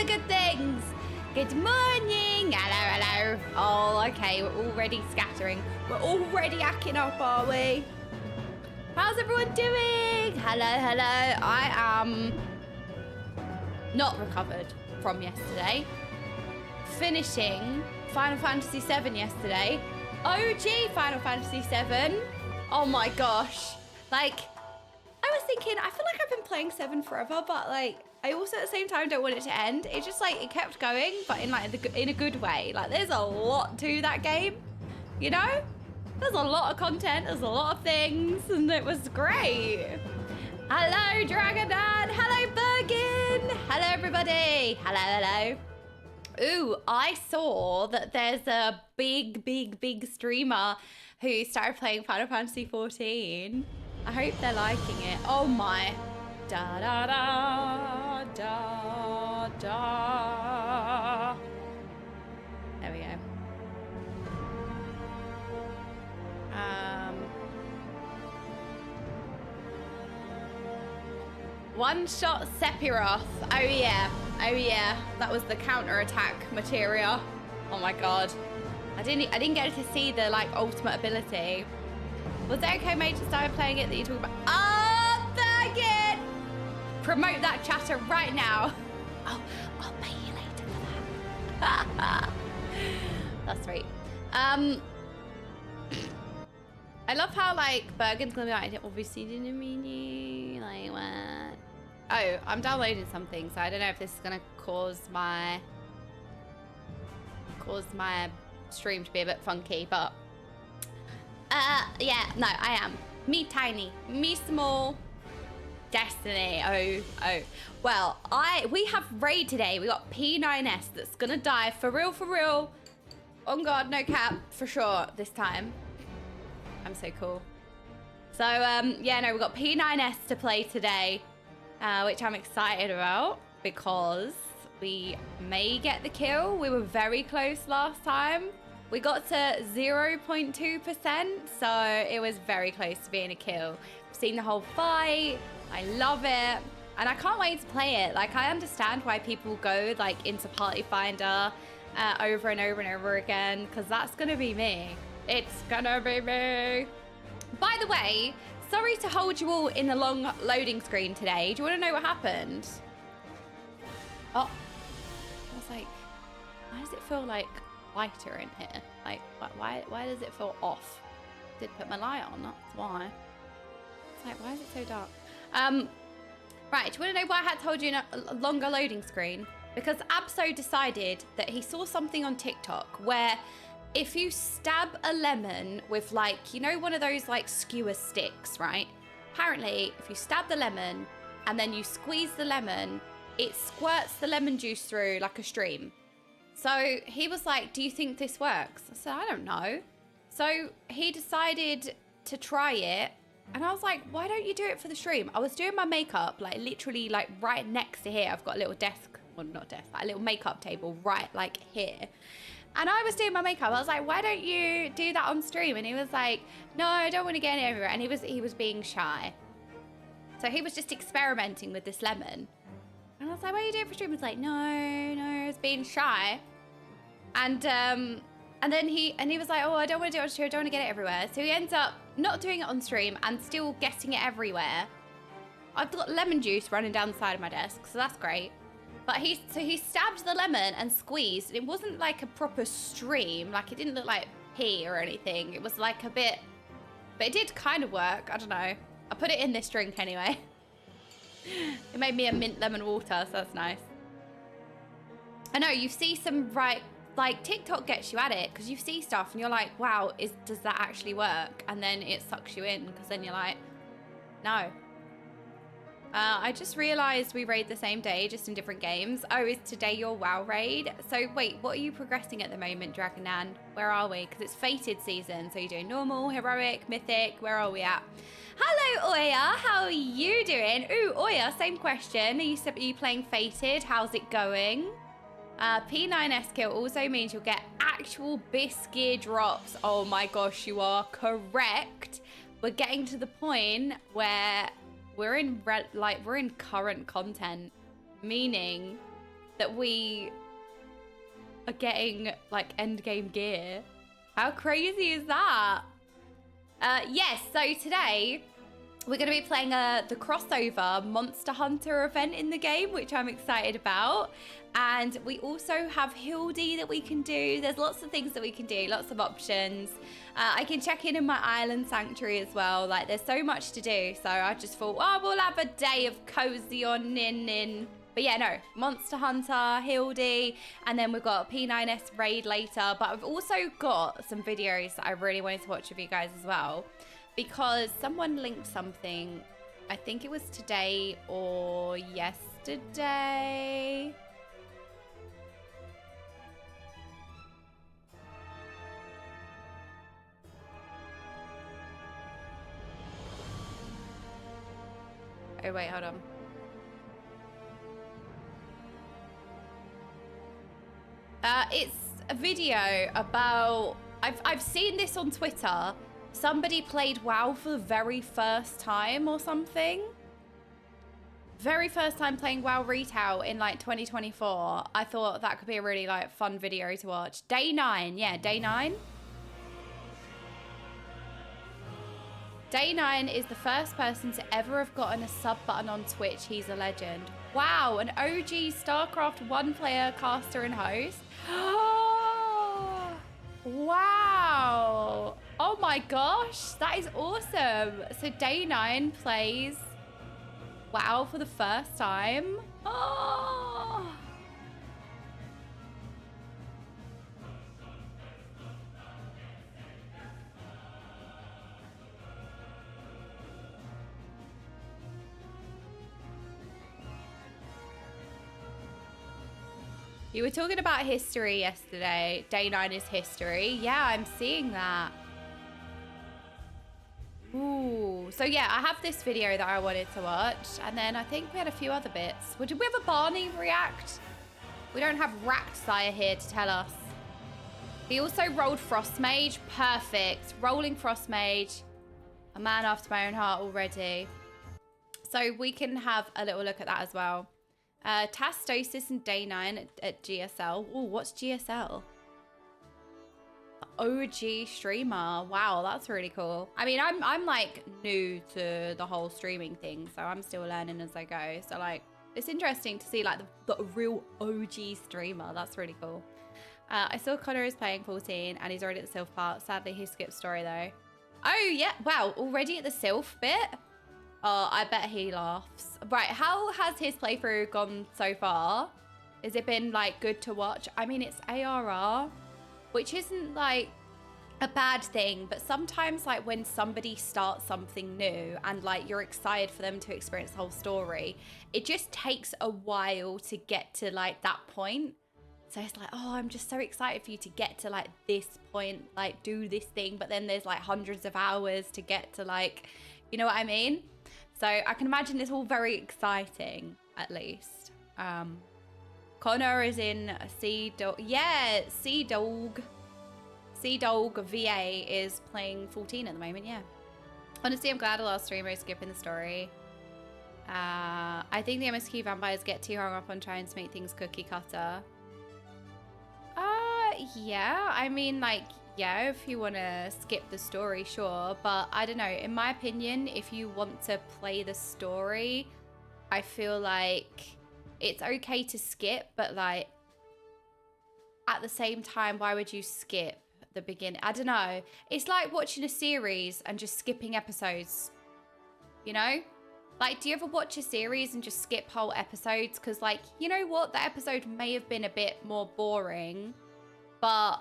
good things. Good morning. Hello, hello. Oh, okay. We're already scattering. We're already hacking up, are we? How's everyone doing? Hello, hello. I am not recovered from yesterday. Finishing Final Fantasy VII yesterday. OG Final Fantasy VII. Oh my gosh. Like, I was thinking, I feel like I've been playing 7 forever, but like, I also at the same time don't want it to end. It just like, it kept going, but in like, in a good way. Like, there's a lot to that game, you know? There's a lot of content, there's a lot of things, and it was great. Hello, Dragon Dad. Hello, Bergen. Hello, everybody. Hello, hello. Ooh, I saw that there's a big streamer who started playing Final Fantasy 14. I hope they're liking it. Oh my. Da da da da da. There we go. One shot Sephiroth. Oh yeah. Oh yeah. That was the counter-attack materia. Oh my god. I didn't get to see the like ultimate ability. Was it Okaymage that started playing it that you talked about? Oh, Bergen! Promote that chatter right now. Oh, I'll pay you later for that. That's sweet. I love how like Bergen's gonna be like, obviously didn't mean you. Like what? Oh, I'm downloading something, so I don't know if this is gonna cause my stream to be a bit funky, but yeah, no, I am. Me tiny, me small. Destiny. Oh. Well, we have raid today. We got P9S that's gonna die for real. On God, no cap, for sure this time. I'm so cool. So yeah, no, we got P9S to play today, which I'm excited about because we may get the kill. We were very close last time. We got to 0.2%, so it was very close to being a kill. I've seen the whole fight. I love it. And I can't wait to play it. Like, I understand why people go like into Party Finder over and over again, because that's gonna be me. It's gonna be me. By the way, sorry to hold you all in the long loading screen today. Do you want to know what happened? Oh, I was like, why does it feel like lighter in here? Like, why does it feel off? Did put my light on, that's why. It's like, why is it so dark? Right, do you want to know why I had told you a longer loading screen? Because Abso decided that he saw something on TikTok where if you stab a lemon with like, you know, one of those like skewer sticks, right? Apparently, if you stab the lemon and then you squeeze the lemon, it squirts the lemon juice through like a stream. So he was like, do you think this works? I said, I don't know. So he decided to try it. And I was like, why don't you do it for the stream? I was doing my makeup, like literally like right next to here. I've got a little desk, well not desk, like a little makeup table right like here. And I was doing my makeup. I was like, why don't you do that on stream? And he was like, no, I don't want to get it everywhere. And he was being shy. So he was just experimenting with this lemon. And I was like, why are you doing it for stream? He was like, no, I was being shy. And then he was like, oh, I don't want to do it on stream. I don't want to get it everywhere. So he ends up not doing it on stream and still getting it everywhere. I've got lemon juice running down the side of my desk, so that's great. But he stabbed the lemon and squeezed. It wasn't like a proper stream. Like, it didn't look like pee or anything. It was like a bit, but it did kind of work. I don't know. I put it in this drink anyway. It made me a mint lemon water, so that's nice. I know, you see some, right, like TikTok gets you at it because you see stuff and you're like, wow, does that actually work? And then it sucks you in because then you're like, no. I just realized we raid the same day, just in different games. Oh, is today your WoW raid? So wait, what are you progressing at the moment, Dragonan? Where are we? Because it's fated season. So you're doing normal, heroic, mythic. Where are we at? Hello, Oya. How are you doing? Ooh, Oya, same question. Are you playing fated? How's it going? P9S kill also means you'll get actual biscuit drops. Oh my gosh, you are correct. We're getting to the point where we're in current content, meaning that we are getting like end game gear. How crazy is that? Yes, so today we're going to be playing the crossover Monster Hunter event in the game, which I'm excited about. And we also have Hildy that we can do. There's lots of things that we can do, lots of options. I can check in my island sanctuary as well. Like, there's so much to do. So I just thought, oh, we'll have a day of cozy on in. But yeah, no, Monster Hunter, Hildy, and then we've got a P9S raid later. But I've also got some videos that I really wanted to watch with you guys as well, because someone linked something, I think it was today or yesterday. Oh wait, hold on. It's a video about, I've seen this on Twitter. Somebody played WoW for the very first time or something. Very first time playing WoW retail in like 2024. I thought that could be a really like fun video to watch. Day9, yeah, Day9. Day9 is the first person to ever have gotten a sub button on Twitch. He's a legend. Wow, an OG StarCraft 1 player, caster and host. Wow. Oh my gosh, that is awesome. So Day9 plays WoW for the first time. Oh. You were talking about history yesterday. Day9 is history. Yeah, I'm seeing that. Ooh. So yeah, I have this video that I wanted to watch. And then I think we had a few other bits. Well, did we have a Barney react? We don't have Racksire here to tell us. He also rolled Frostmage. Perfect. Rolling Frostmage. A man after my own heart already. So we can have a little look at that as well. Tastosis and Day9 at GSL. Oh, what's GSL? OG streamer. Wow, that's really cool. I mean, I'm like new to the whole streaming thing, so I'm still learning as I go. So like, it's interesting to see like the real OG streamer. That's really cool. I saw Connor is playing 14 and he's already at the Sylph part. Sadly, he skipped story though. Oh yeah, wow, already at the Sylph bit? Oh, I bet he laughs. Right, how has his playthrough gone so far? Has it been like good to watch? I mean, it's ARR, which isn't like a bad thing, but sometimes like when somebody starts something new and like you're excited for them to experience the whole story, it just takes a while to get to like that point. So it's like, oh, I'm just so excited for you to get to like this point, like do this thing, but then there's like hundreds of hours to get to like, you know what I mean? So I can imagine it's all very exciting, at least. Connor is in Sea-Dog. Yeah, Sea-Dog. Sea-Dog VA is playing 14 at the moment, yeah. Honestly, I'm glad a lot of streamers skipping the story. I think the MSQ vampires get too hung up on trying to make things cookie cutter. Yeah, I mean, like, yeah, if you want to skip the story, sure. But I don't know, in my opinion, if you want to play the story, I feel like it's okay to skip, but like, at the same time, why would you skip the beginning? I don't know. It's like watching a series and just skipping episodes, you know? Like, do you ever watch a series and just skip whole episodes? Because, like, you know what? The episode may have been a bit more boring, but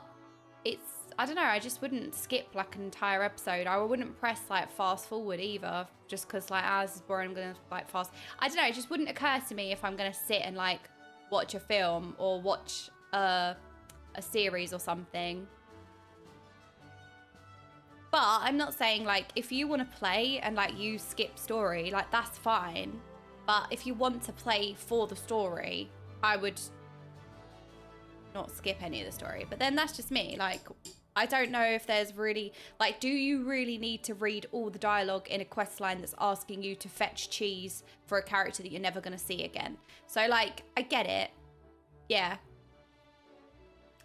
it's, I don't know, I just wouldn't skip, like, an entire episode. I wouldn't press, like, fast forward either, just because, like, this is boring, I'm going to, like, fast. I don't know, it just wouldn't occur to me if I'm going to sit and, like, watch a film or watch a series or something. But I'm not saying, like, if you want to play and, like, you skip story, like, that's fine. But if you want to play for the story, I would not skip any of the story. But then that's just me. Like, I don't know if there's really, like, do you really need to read all the dialogue in a quest line that's asking you to fetch cheese for a character that you're never going to see again? So, like, I get it. Yeah.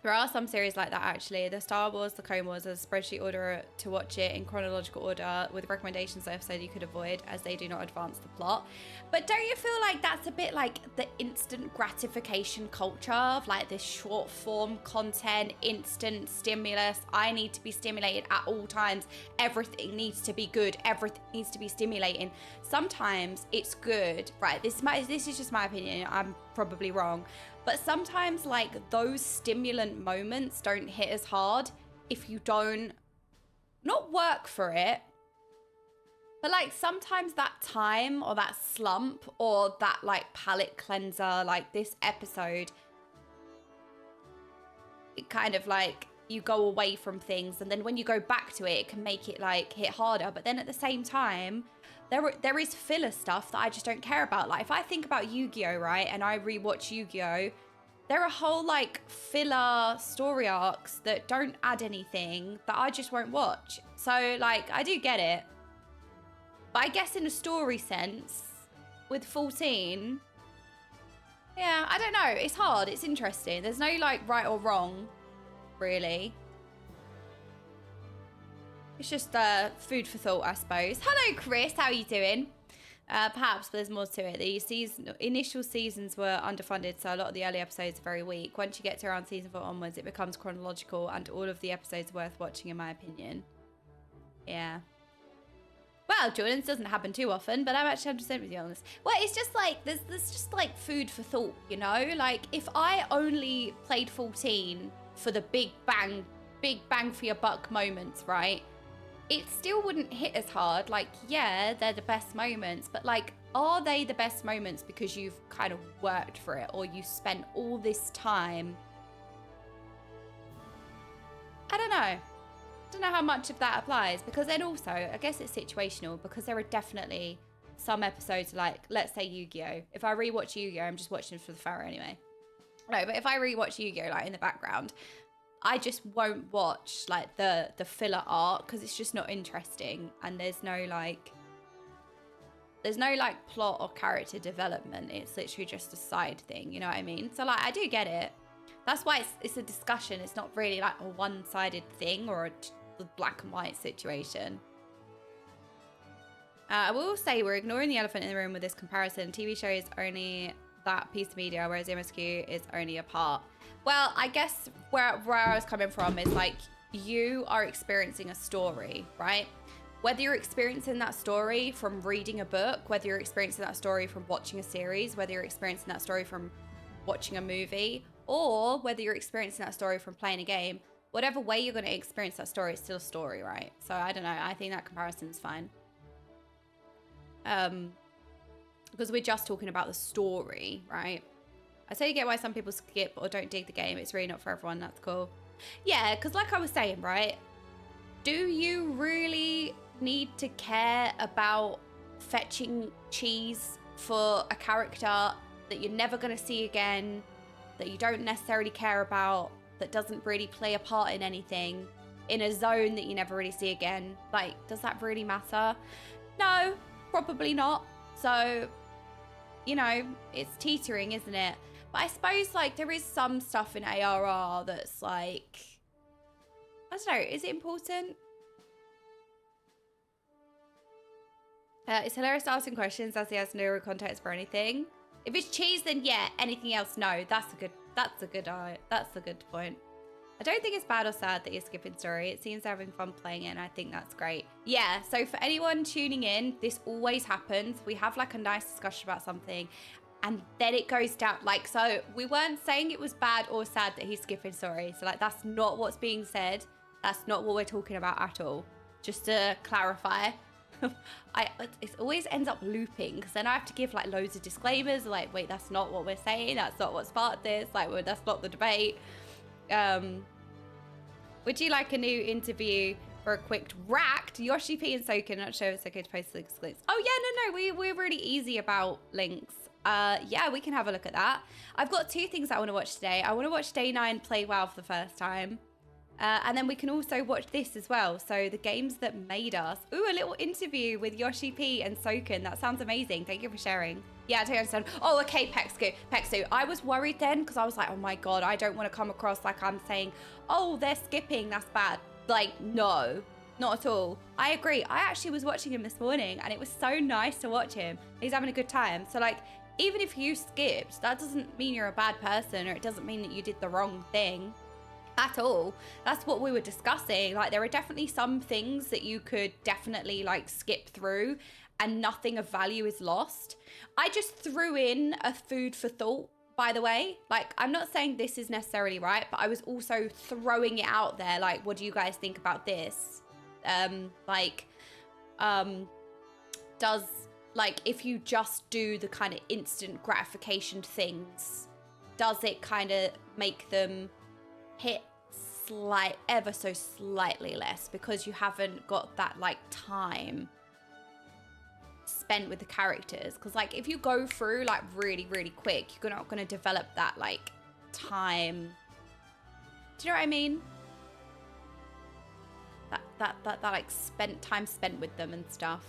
There are some series like that, actually. The Star Wars, the Clone Wars, there's a spreadsheet order to watch it in chronological order with recommendations of episode you could avoid as they do not advance the plot. But don't you feel like that's a bit like the instant gratification culture of like this short form content, instant stimulus? I need to be stimulated at all times. Everything needs to be good. Everything needs to be stimulating. Sometimes it's good, right? This is just my opinion. I'm probably wrong. But sometimes, like, those stimulant moments don't hit as hard if you don't, not work for it, but, like, sometimes that time or that slump or that, like, palate cleanser, like this episode, it kind of, like, you go away from things. And then when you go back to it, it can make it, like, hit harder. But then at the same time, there is filler stuff that I just don't care about. Like, if I think about Yu-Gi-Oh, right, and I rewatch Yu-Gi-Oh, there are whole, like, filler story arcs that don't add anything that I just won't watch. So, like, I do get it. But I guess in a story sense, with 14, yeah, I don't know. It's hard. It's interesting. There's no, like, right or wrong, really. It's just food for thought, I suppose. Hello, Chris. How are you doing? Perhaps, but there's more to it. The initial seasons were underfunded, so a lot of the early episodes are very weak. Once you get to around season 4 onwards, it becomes chronological, and all of the episodes are worth watching, in my opinion. Yeah. Well, Jordan, this doesn't happen too often, but I'm actually 100% with you on this. Well, it's just like, there's just like food for thought, you know? Like, if I only played 14 for the big bang for your buck moments, right? It still wouldn't hit as hard. Like, yeah, they're the best moments, but like, are they the best moments because you've kind of worked for it or you spent all this time? I don't know. I don't know how much of that applies, because then also, I guess it's situational, because there are definitely some episodes like, let's say Yu-Gi-Oh! If I rewatch Yu-Gi-Oh! I'm just watching for the pharaoh anyway. No, but if I rewatch Yu-Gi-Oh! Like in the background, I just won't watch like the filler arc because it's just not interesting, and there's no like plot or character development. It's literally just a side thing, you know what I mean? So like, I do get it. That's why it's a discussion. It's not really like a one-sided thing or a black and white situation. I will say we're ignoring the elephant in the room with this comparison. TV show is only that piece of media, whereas MSQ is only a part. Well, I guess where I was coming from is like, you are experiencing a story, right? Whether you're experiencing that story from reading a book, whether you're experiencing that story from watching a series, whether you're experiencing that story from watching a movie, or whether you're experiencing that story from playing a game, whatever way you're going to experience that story, it's still a story, right? So I don't know. I think that comparison is fine. Because we're just talking about the story, right? I totally get why some people skip or don't dig the game. It's really not for everyone. That's cool. Yeah, because like I was saying, right? Do you really need to care about fetching cheese for a character that you're never going to see again, that you don't necessarily care about, that doesn't really play a part in anything, in a zone that you never really see again? Like, does that really matter? No, probably not. So, you know, it's teetering, isn't it? But I suppose, like, there is some stuff in ARR that's, like, I don't know, is it important? It's hilarious asking questions as he has no context for anything. If it's cheese, then yeah, anything else, no. That's a good point. I don't think it's bad or sad that you're skipping story. It seems having fun playing it, and I think that's great. Yeah, so for anyone tuning in, this always happens. We have like a nice discussion about something, and then it goes down. Like, so we weren't saying it was bad or sad that he's skipping story. So like, that's not what's being said. That's not what we're talking about at all. Just to clarify. It always ends up looping, because then I have to give like loads of disclaimers. Like, wait, that's not what we're saying. That's not what's part of this. Like, well, that's not the debate. Would you like a new interview for a quick racked? Yoshi P and Soken, not sure if it's okay to post links. Oh yeah, no, we're really easy about links. Yeah, we can have a look at that. I've got two things I want to watch today. I want to watch Day9 play WoW for the first time. And then we can also watch this as well. So the games that made us. Ooh, a little interview with Yoshi P and Soken. That sounds amazing. Thank you for sharing. Yeah, I totally understand. Oh, okay, Pexu. I was worried then because I was like, oh my God, I don't want to come across like I'm saying, oh, they're skipping. That's bad. Like, no, not at all. I agree. I actually was watching him this morning and it was so nice to watch him. He's having a good time. So like, even if you skipped, that doesn't mean you're a bad person, or it doesn't mean that you did the wrong thing at all. That's what we were discussing. Like, there are definitely some things that you could definitely like skip through and nothing of value is lost. I just threw in a food for thought, by the way. Like, I'm not saying this is necessarily right, but I was also throwing it out there. Like, what do you guys think about this? Does, like, if you just do the kind of instant gratification things, does it kind of make them hit ever so slightly less because you haven't got that like time spent with the characters? Because like, if you go through like really quick, you're not going to develop that like time. Do you know what I mean? That like time spent with them and stuff.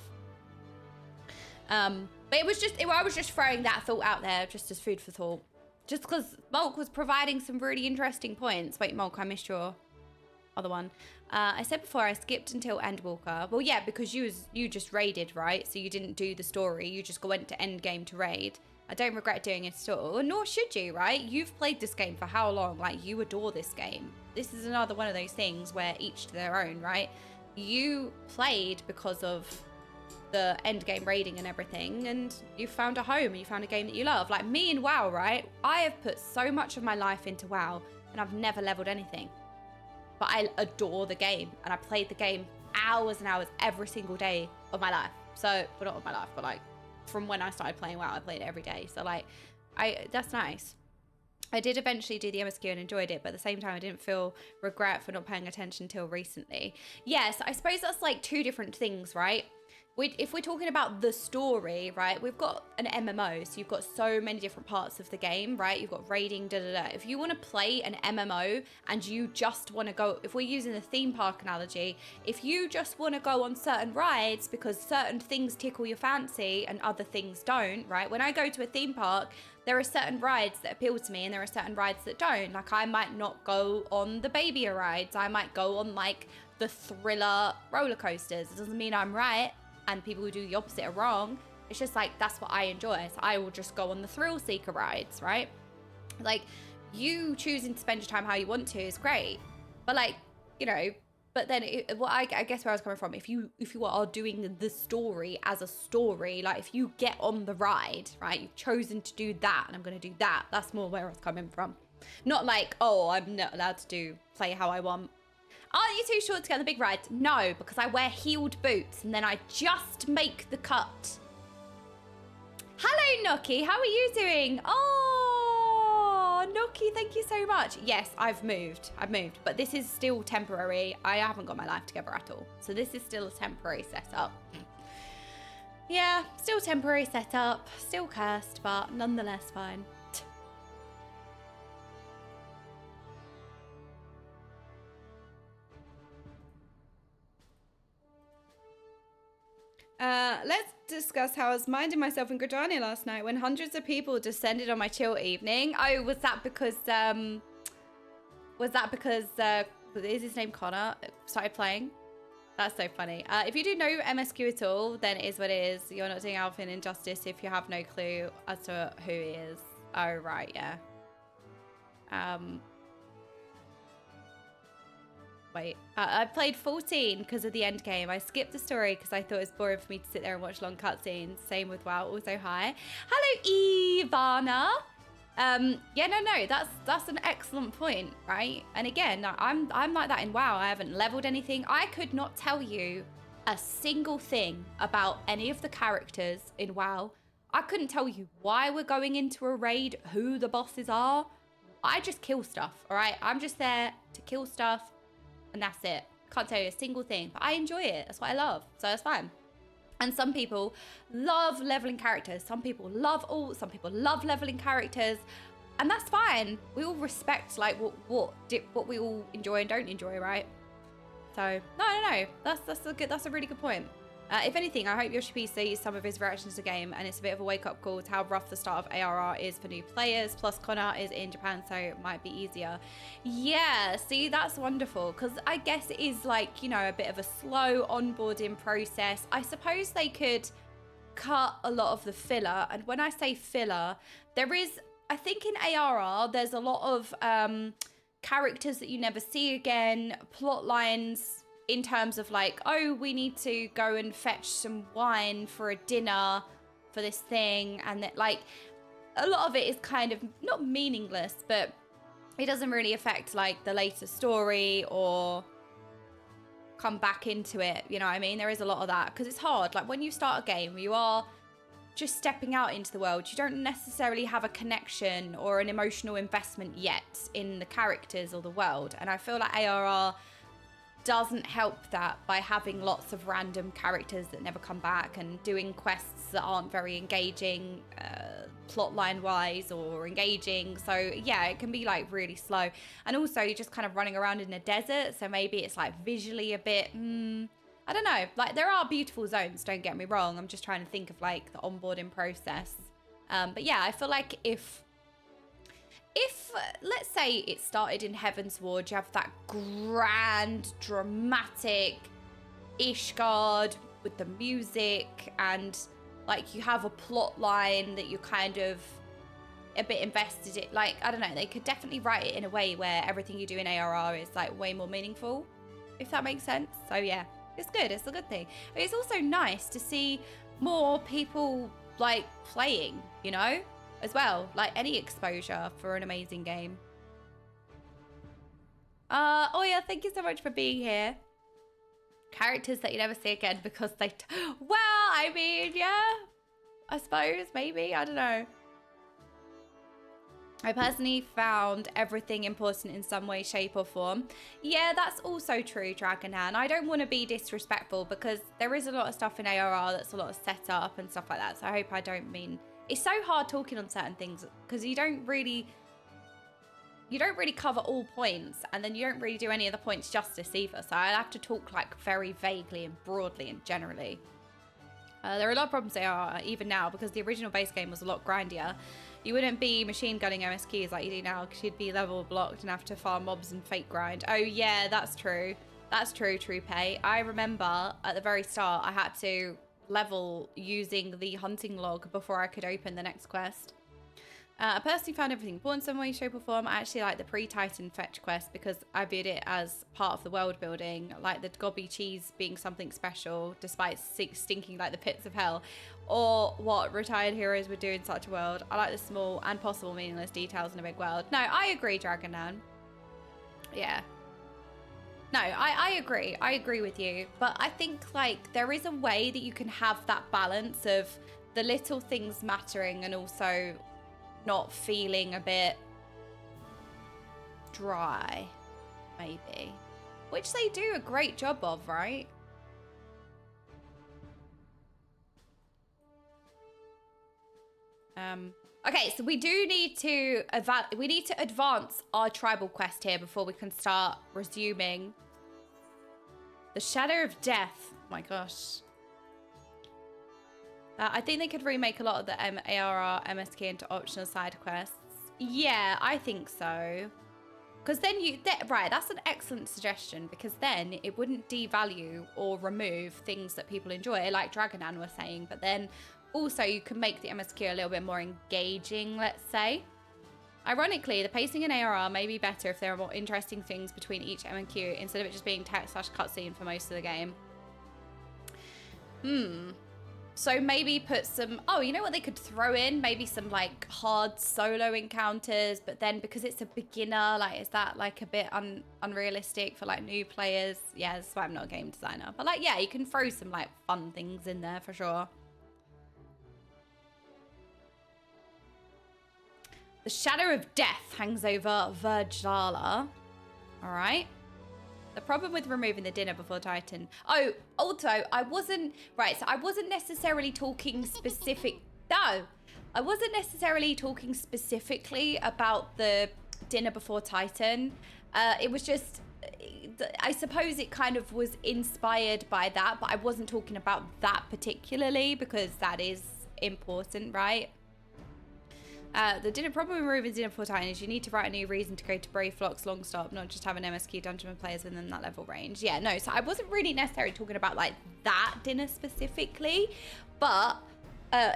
But it was just, I was just throwing that thought out there just as food for thought. Just because Mulk was providing some really interesting points. Wait, Mulk, I missed your other one. I said before I skipped until Endwalker. Well, yeah, because you just raided, right? So you didn't do the story. You just went to Endgame to raid. I don't regret doing it at all, nor should you, right? You've played this game for how long? Like, you adore this game. This is another one of those things where each to their own, right? You played because of the end game raiding and everything, and you found a home and you found a game that you love. Like me in WoW, right? I have put so much of my life into WoW and I've never leveled anything, but I adore the game and I played the game hours and hours every single day of my life. So, well, not of my life, but like from when I started playing WoW, I played it every day. So like, that's nice. I did eventually do the MSQ and enjoyed it, but at the same time, I didn't feel regret for not paying attention till recently. Yes, I suppose that's like two different things, right? If we're talking about the story, right, we've got an MMO, so you've got so many different parts of the game, right? You've got raiding, If you want to play an MMO and you just want to go, if we're using the theme park analogy, if you just want to go on certain rides because certain things tickle your fancy and other things don't, right? When I go to a theme park, there are certain rides that appeal to me and there are certain rides that don't. Like, I might not go on the baby rides. I might go on like the thriller roller coasters. It doesn't mean I'm right. And people who do the opposite are wrong. It's just like, that's what I enjoy. So I will just go on the thrill seeker rides, right? Like, you choosing to spend your time how you want to is great. But like, you know, but then I guess where I was coming from, if you are doing the story as a story, like if you get on the ride, right, you've chosen to do that and I'm going to do that. That's more where I was coming from. Not like, oh, I'm not allowed to play how I want. Aren't you too short to get the big ride? No, because I wear heeled boots and then I just make the cut. Hello, Noki. How are you doing? Oh, Noki, thank you so much. Yes, I've moved. But this is still temporary. I haven't got my life together at all. So this is still a temporary setup. Yeah, still temporary setup. Still cursed, but nonetheless fine. Let's discuss how I was minding myself in Gridania last night when hundreds of people descended on my chill evening. Oh, was that because is his name Connor started playing? That's so funny. If you do know MSQ at all, then it is what it is. You're not doing Alpha an injustice if you have no clue as to who he is. Oh, right, yeah. Wait, I played 14 because of the end game. I skipped the story because I thought it was boring for me to sit there and watch long cutscenes. Same with WoW. Also, hi. Hello, Ivana. Yeah, no, that's an excellent point, right? And again, I'm like that in WoW. I haven't leveled anything. I could not tell you a single thing about any of the characters in WoW. I couldn't tell you why we're going into a raid, who the bosses are. I just kill stuff, all right? I'm just there to kill stuff. And that's it. Can't tell you a single thing, but I enjoy it. That's what I love. So that's fine. And some people love leveling characters. Some people love alts. Some people love leveling characters. And that's fine. We all respect like what we all enjoy and don't enjoy, right? So no. That's a really good point. If anything, I hope Yoshi sees some of his reactions to the game, and it's a bit of a wake-up call to how rough the start of ARR is for new players. Plus, Connor is in Japan, so it might be easier. Yeah, see, that's wonderful, because I guess it is like, you know, a bit of a slow onboarding process. I suppose they could cut a lot of the filler, and when I say filler, there is, I think in ARR, there's a lot of characters that you never see again, plot lines in terms of like, oh, we need to go and fetch some wine for a dinner for this thing. And that, like, a lot of it is kind of not meaningless, but it doesn't really affect like the later story or come back into it. You know what I mean? There is a lot of that because it's hard. Like when you start a game, you are just stepping out into the world. You don't necessarily have a connection or an emotional investment yet in the characters or the world. And I feel like ARR doesn't help that by having lots of random characters that never come back and doing quests that aren't very engaging plotline wise or engaging. So yeah, it can be like really slow. And also you're just kind of running around in a desert, so maybe it's like visually a bit I don't know, like there are beautiful zones, don't get me wrong. I'm just trying to think of like the onboarding process. But yeah, I feel like if let's say it started in Heaven's Ward, you have that grand, dramatic Ishgard with the music, and like you have a plot line that you're kind of a bit invested in. Like, I don't know, they could definitely write it in a way where everything you do in ARR is like way more meaningful, if that makes sense. So yeah, it's good. It's a good thing. But it's also nice to see more people like playing, you know, as well, like any exposure for an amazing game. Oh yeah, thank you so much for being here. Characters that you never see again because they well, I mean, yeah, I suppose, maybe, I don't know. I personally found everything important in some way, shape or form. Yeah, that's also true, Dragonhan. I don't want to be disrespectful because there is a lot of stuff in ARR that's a lot of setup and stuff like that, so I hope I don't mean. It's so hard talking on certain things because you don't really cover all points, and then you don't really do any of the points justice either. So I have to talk like very vaguely and broadly and generally. There are a lot of problems there even now because the original base game was a lot grindier. You wouldn't be machine gunning MSQs like you do now because you'd be level blocked and have to farm mobs and fake grind. Oh yeah, that's true. That's true, Truepay. I remember at the very start I had to level using the hunting log before I could open the next quest. I personally found everything important in some way, shape or form. I actually like the pre-Titan fetch quest because I viewed it as part of the world building, like the gobby cheese being something special despite stinking like the pits of hell, or what retired heroes would do in such a world. I like the small and possible meaningless details in a big world. No, I agree, Dragonan. Yeah. No, I agree. I agree with you. But I think like there is a way that you can have that balance of the little things mattering and also not feeling a bit dry, maybe. Which they do a great job of, right? Okay, so we do need to advance our tribal quest here before we can start resuming. The Shadow of Death. Oh my gosh. I think they could remake a lot of the ARR MSQ into optional side quests. Yeah, I think so. Because then right, that's an excellent suggestion, because then it wouldn't devalue or remove things that people enjoy, like Dragonan was saying, but then also you can make the MSQ a little bit more engaging, let's say. Ironically, the pacing in ARR may be better if there are more interesting things between each MSQ instead of it just being text/cutscene for most of the game. So maybe put some, oh, you know what they could throw in? Maybe some like hard solo encounters, but then because it's a beginner, like, is that like a bit unrealistic for like new players? Yeah, that's why I'm not a game designer. But like, yeah, you can throw some like fun things in there for sure. The Shadow of Death hangs over Virgala. All right. The problem with removing the dinner before Titan. Oh, also, I wasn't necessarily talking specific. No, I wasn't necessarily talking specifically about the dinner before Titan. It was just, I suppose it kind of was inspired by that, but I wasn't talking about that particularly because that is important, right? The dinner problem with removing dinner before Titan is you need to write a new reason to go to Brave Flock's long stop, not just have an MSQ dungeon with players within that level range. Yeah, no, so I wasn't really necessarily talking about like that dinner specifically, but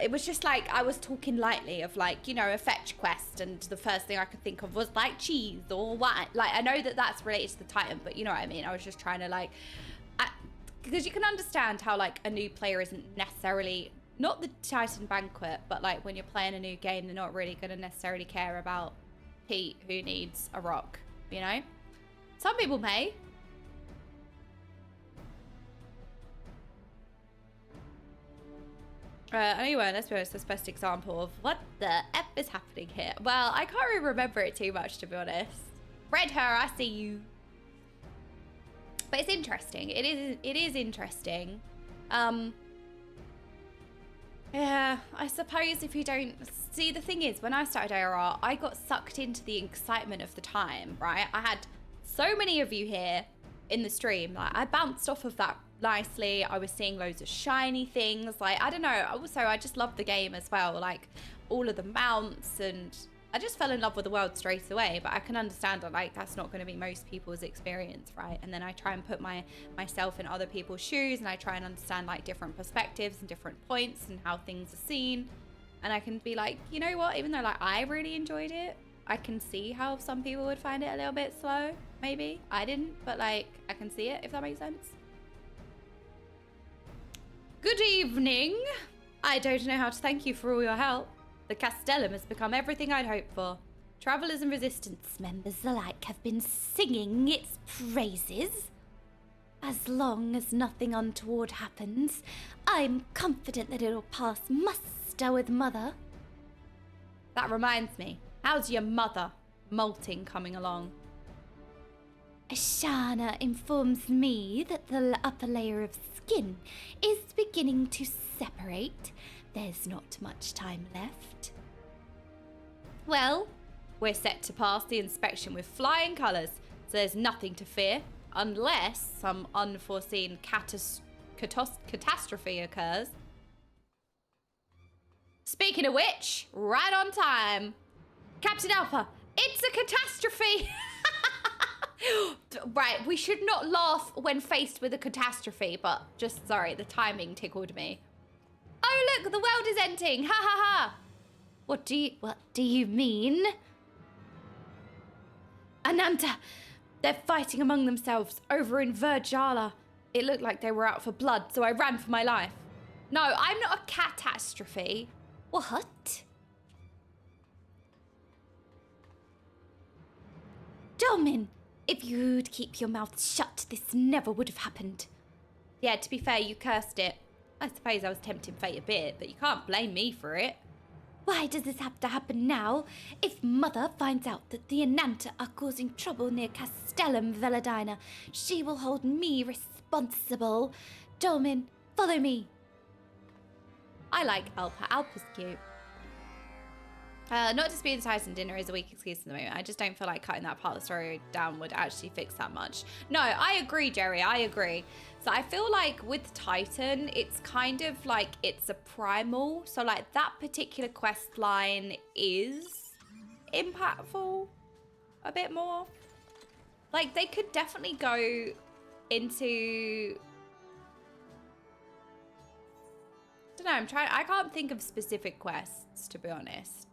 it was just like I was talking lightly of like, you know, a fetch quest, and the first thing I could think of was like cheese or what. Like, I know that that's related to the Titan, but you know what I mean? I was just trying to like, because you can understand how like a new player isn't necessarily, not the Titan Banquet, but like when you're playing a new game, they're not really going to necessarily care about Pete who needs a rock, you know? Some people may. Anyway, let's be honest, that's the best example of what the F is happening here. Well, I can't really remember it too much, to be honest. Red her, I see you. But it's interesting. It is interesting. Yeah, I suppose if you don't... See, the thing is, when I started ARR, I got sucked into the excitement of the time, right? I had so many of you here in the stream. Like, I bounced off of that nicely. I was seeing loads of shiny things. Like, I don't know. Also, I just loved the game as well. Like, all of the mounts, and I just fell in love with the world straight away. But I can understand that, like, that's not going to be most people's experience, right? And then I try and put myself in other people's shoes, and I try and understand, like, different perspectives and different points and how things are seen. And I can be like, you know what? Even though, like, I really enjoyed it, I can see how some people would find it a little bit slow. Maybe. I didn't, but, like, I can see it, if that makes sense. Good evening. I don't know how to thank you for all your help. The Castellum has become everything I'd hoped for. Travelers and Resistance members alike have been singing its praises. As long as nothing untoward happens, I'm confident that it'll pass muster with Mother. That reminds me, how's your mother, Molting, coming along? Ashana informs me that the upper layer of skin is beginning to separate. There's not much time left. Well, we're set to pass the inspection with flying colours, so there's nothing to fear, unless some unforeseen catastrophe occurs. Speaking of which, right on time. Captain Alpha, it's a catastrophe! Right, we should not laugh when faced with a catastrophe, but just, sorry, the timing tickled me. Oh, look, the world is ending. Ha ha ha. What do you mean? Ananta, they're fighting among themselves over in Virjala. It looked like they were out for blood, so I ran for my life. No, I'm not a catastrophe. What? Domin, if you'd keep your mouth shut, this never would have happened. Yeah, to be fair, you cursed it. I suppose I was tempting fate a bit, but you can't blame me for it. Why does this have to happen now? If Mother finds out that the Ananta are causing trouble near Castellum Veladina, she will hold me responsible. Domin, follow me. I like Alpa. Alpa's cute. Not disputing Titan dinner is a weak excuse at the moment. I just don't feel like cutting that part of the story down would actually fix that much. No, I agree, Jerry. I agree. So I feel like with Titan, it's kind of like it's a primal. So like that particular quest line is impactful a bit more. Like they could definitely go into... I don't know, I can't think of specific quests, to be honest.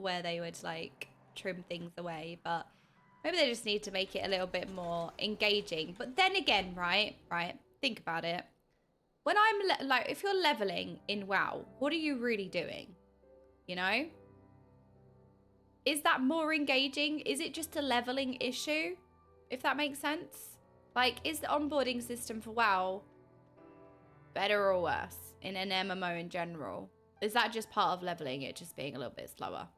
Where they would like trim things away, but maybe they just need to make it a little bit more engaging. But then again, right, think about it. When I'm like, if you're leveling in WoW, what are you really doing? You know, is that more engaging? Is it just a leveling issue, if that makes sense? Like, is the onboarding system for WoW better or worse in an MMO in general? Is that just part of leveling, it just being a little bit slower?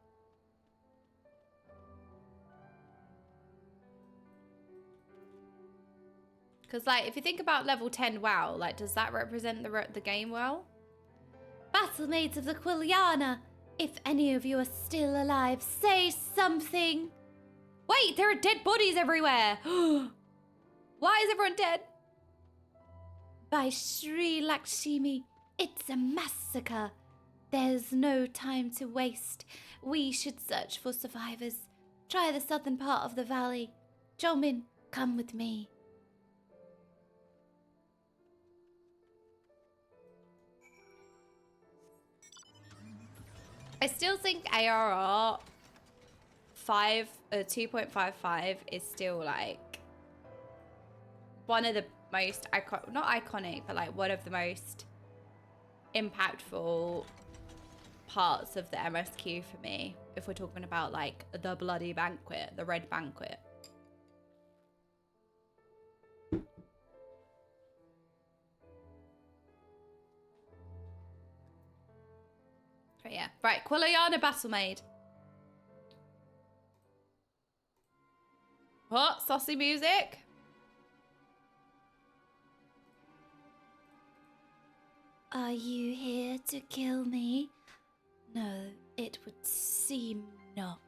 Because, like, if you think about level 10 WoW, like, does that represent the game well? Battle Maids of the Quiliana, If any of you are still alive, say something. Wait, there are dead bodies everywhere. Why is everyone dead? By Sri Lakshmi, it's a massacre. There's no time to waste. We should search for survivors. Try the southern part of the valley. Jomin, come with me. I still think ARR 2.55 is still like one of the most not iconic, but like one of the most impactful parts of the MSQ for me. If we're talking about like the bloody banquet, the red banquet. But yeah, right, Quilayana Battle Maid. What? Saucy music? Are you here to kill me? No, it would seem not.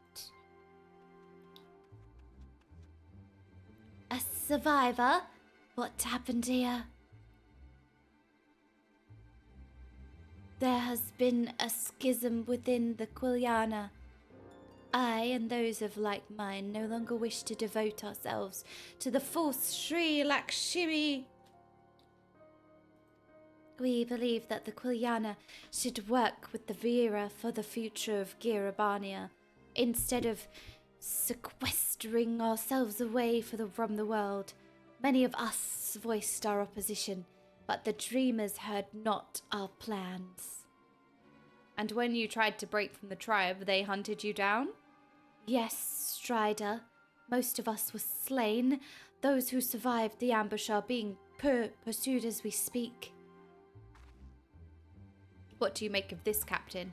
A survivor? What happened here? There has been a schism within the Quilayana. I and those of like mind no longer wish to devote ourselves to the false Sri Lakshmi. We believe that the Quilayana should work with the Veera for the future of Girabania, instead of sequestering ourselves away from the world. Many of us voiced our opposition, but the Dreamers heard not our plans. And when you tried to break from the tribe, they hunted you down? Yes, Strider. Most of us were slain. Those who survived the ambush are being pursued as we speak. What do you make of this, Captain?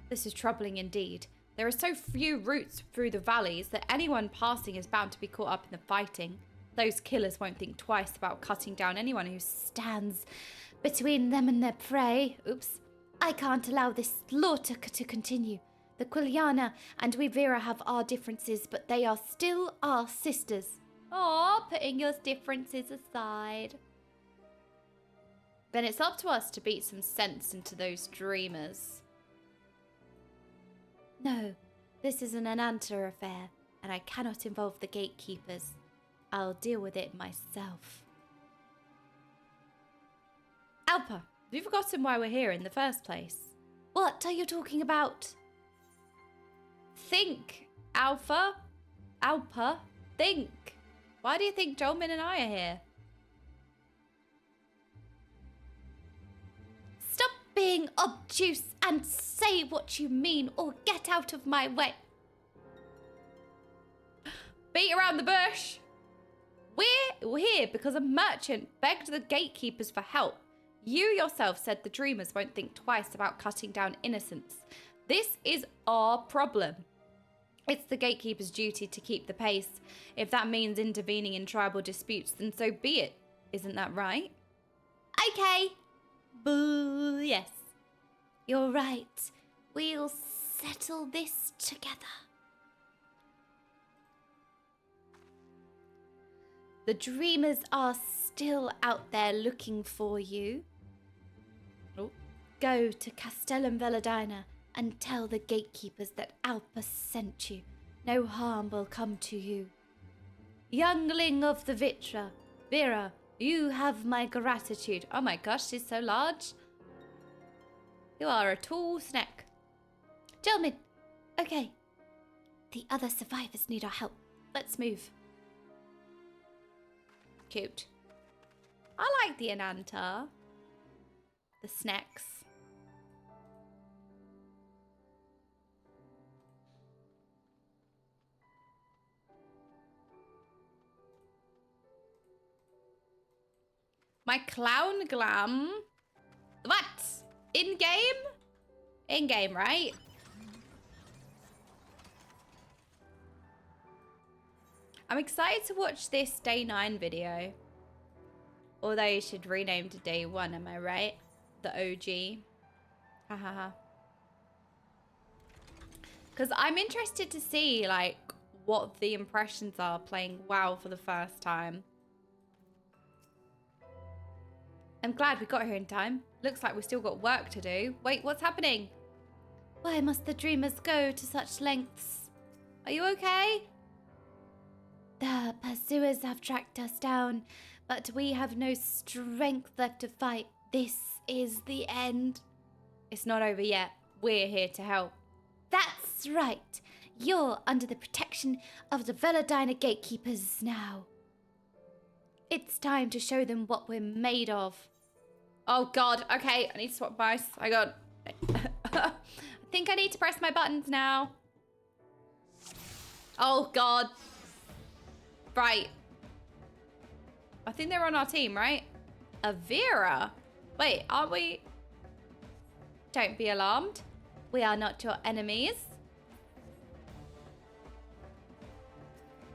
This is troubling indeed. There are so few routes through the valleys that anyone passing is bound to be caught up in the fighting. Those killers won't think twice about cutting down anyone who stands between them and their prey. Oops. I can't allow this slaughter to continue. The Quilayana and we Veera have our differences, but they are still our sisters. Aw, putting your differences aside. Then it's up to us to beat some sense into those dreamers. No, this is an Ananta affair, and I cannot involve the gatekeepers. I'll deal with it myself. Alpa, have you forgotten why we're here in the first place? What are you talking about? Think, Alpha. Alpa, think. Why do you think Jolmin and I are here? Stop being obtuse and say what you mean, or get out of my way. Beat around the bush. We're here because a merchant begged the gatekeepers for help. You yourself said the dreamers won't think twice about cutting down innocents. This is our problem. It's the gatekeeper's duty to keep the pace. If that means intervening in tribal disputes, then so be it. Isn't that right? Okay. Boo, yes. You're right. We'll settle this together. The dreamers are still out there looking for you. Oh. Go to Castellum Veladina and tell the gatekeepers that Alpa sent you. No harm will come to you. Youngling of the Veera, you have my gratitude. Oh my gosh, she's so large. You are a tall snack. Gentlemen, okay. The other survivors need our help. Let's move. Cute. I like the Ananta. The snacks. My clown glam. What? In-game? In-game, right? I'm excited to watch this Day9 video. Although you should rename to Day1, am I right? The OG. Ha ha ha. Because I'm interested to see, like, what the impressions are playing WoW for the first time. I'm glad we got here in time. Looks like we still got work to do. Wait, what's happening? Why must the dreamers go to such lengths? Are you okay? The pursuers have tracked us down, but we have no strength left to fight. This is the end. It's not over yet. We're here to help. That's right. You're under the protection of the Veladina gatekeepers now. It's time to show them what we're made of. Oh God, okay, I need to swap mice. Hang on. I think I need to press my buttons now. Oh God. Right. I think they're on our team, right? Avira? Wait, aren't we? Don't be alarmed. We are not your enemies.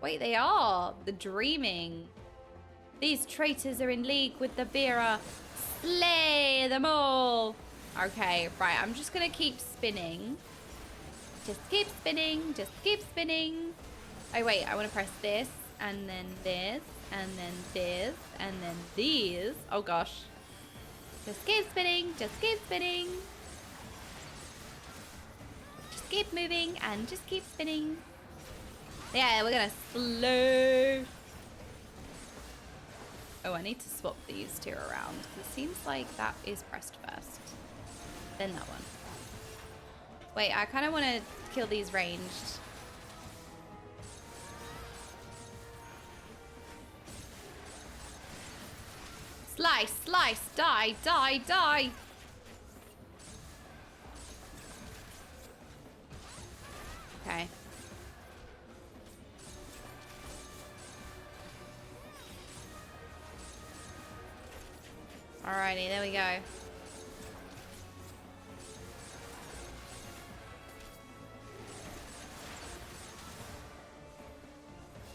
Wait, they are. The dreaming. These traitors are in league with the Vera. Slay them all. Okay, right. I'm just going to keep spinning. Just keep spinning. Just keep spinning. Oh, wait. I want to press this. And then this. And then this. And then these. Oh, gosh. Just keep spinning. Just keep spinning. Just keep moving. And just keep spinning. Yeah, we're going to slow. Oh, I need to swap these two around. It seems like that is pressed first. Then that one. Wait, I kind of want to kill these ranged. Slice, slice, die, die, die. Okay. Alrighty, there we go.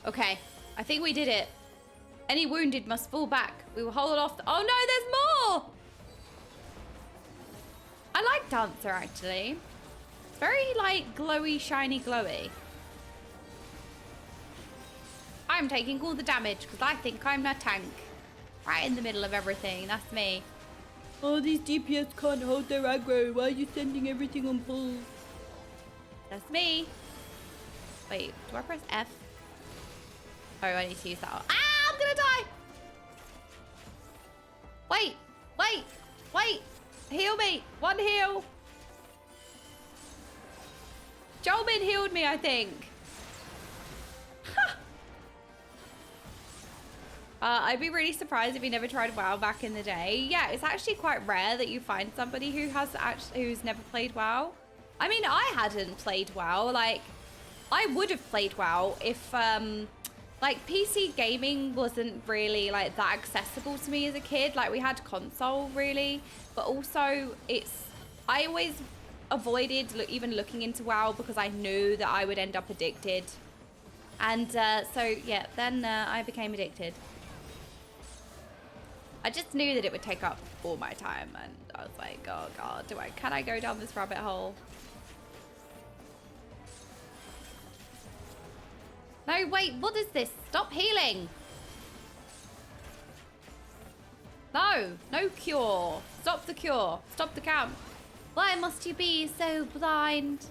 Okay, I think we did it. Any wounded must fall back. We will hold off. Oh no, there's more! I like Dancer, actually. It's very, like, glowy, shiny, glowy. I'm taking all the damage because I think I'm a tank. Right in the middle of everything. That's me. Oh, these DPS can't hold their aggro. Why are you sending everything on pull? That's me. Wait, do I press F? Oh, I need to use that one. Ah, I'm gonna die! Wait, wait, wait. Heal me. One heal. Jolmin healed me, I think. I'd be really surprised if he never tried WoW back in the day. Yeah, it's actually quite rare that you find somebody who's never played WoW. I mean, I hadn't played WoW. Like, I would have played WoW if, like, PC gaming wasn't really, like, that accessible to me as a kid. Like, we had console, really. But also, I always avoided even looking into WoW because I knew that I would end up addicted. And so, yeah, then I became addicted. I just knew that it would take up all my time, and I was like, oh God, can I go down this rabbit hole? No, wait, what is this? Stop healing. No, no cure. Stop the cure. Stop the camp. Why must you be so blind?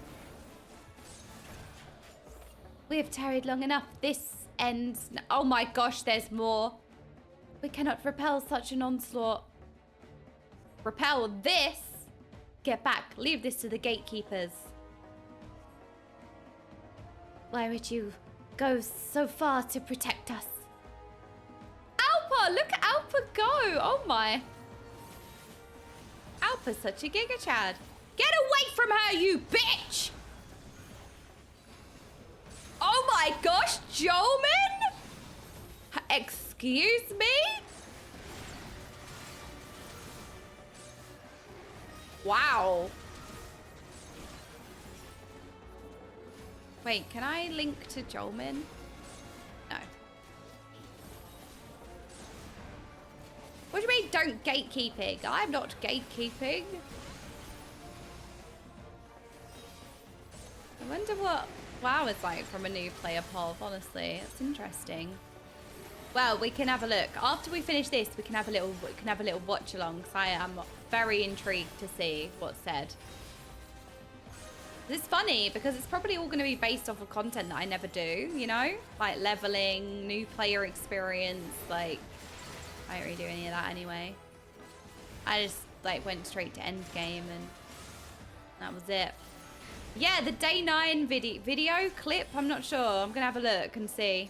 We have tarried long enough. This ends. Oh my gosh, there's more. We cannot repel such an onslaught. Repel this? Get back. Leave this to the gatekeepers. Why would you go so far to protect us? Alpa! Look at Alpa go! Oh my. Alpa's such a giga chad. Get away from her, you bitch! Oh my gosh, Jolmin? Excuse me? Wow. Wait, can I link to Jolmin? No. What do you mean, don't gatekeeping? I'm not gatekeeping. I wonder what WoW is like from a new player POV, honestly. It's interesting. Well, we can have a look. After we finish this, we can have a little watch along, because I am very intrigued to see what's said. It's funny because it's probably all going to be based off of content that I never do, you know? Like leveling, new player experience, like I don't really do any of that anyway. I just like went straight to end game and that was it. Yeah, the Day9 video clip, I'm not sure. I'm going to have a look and see.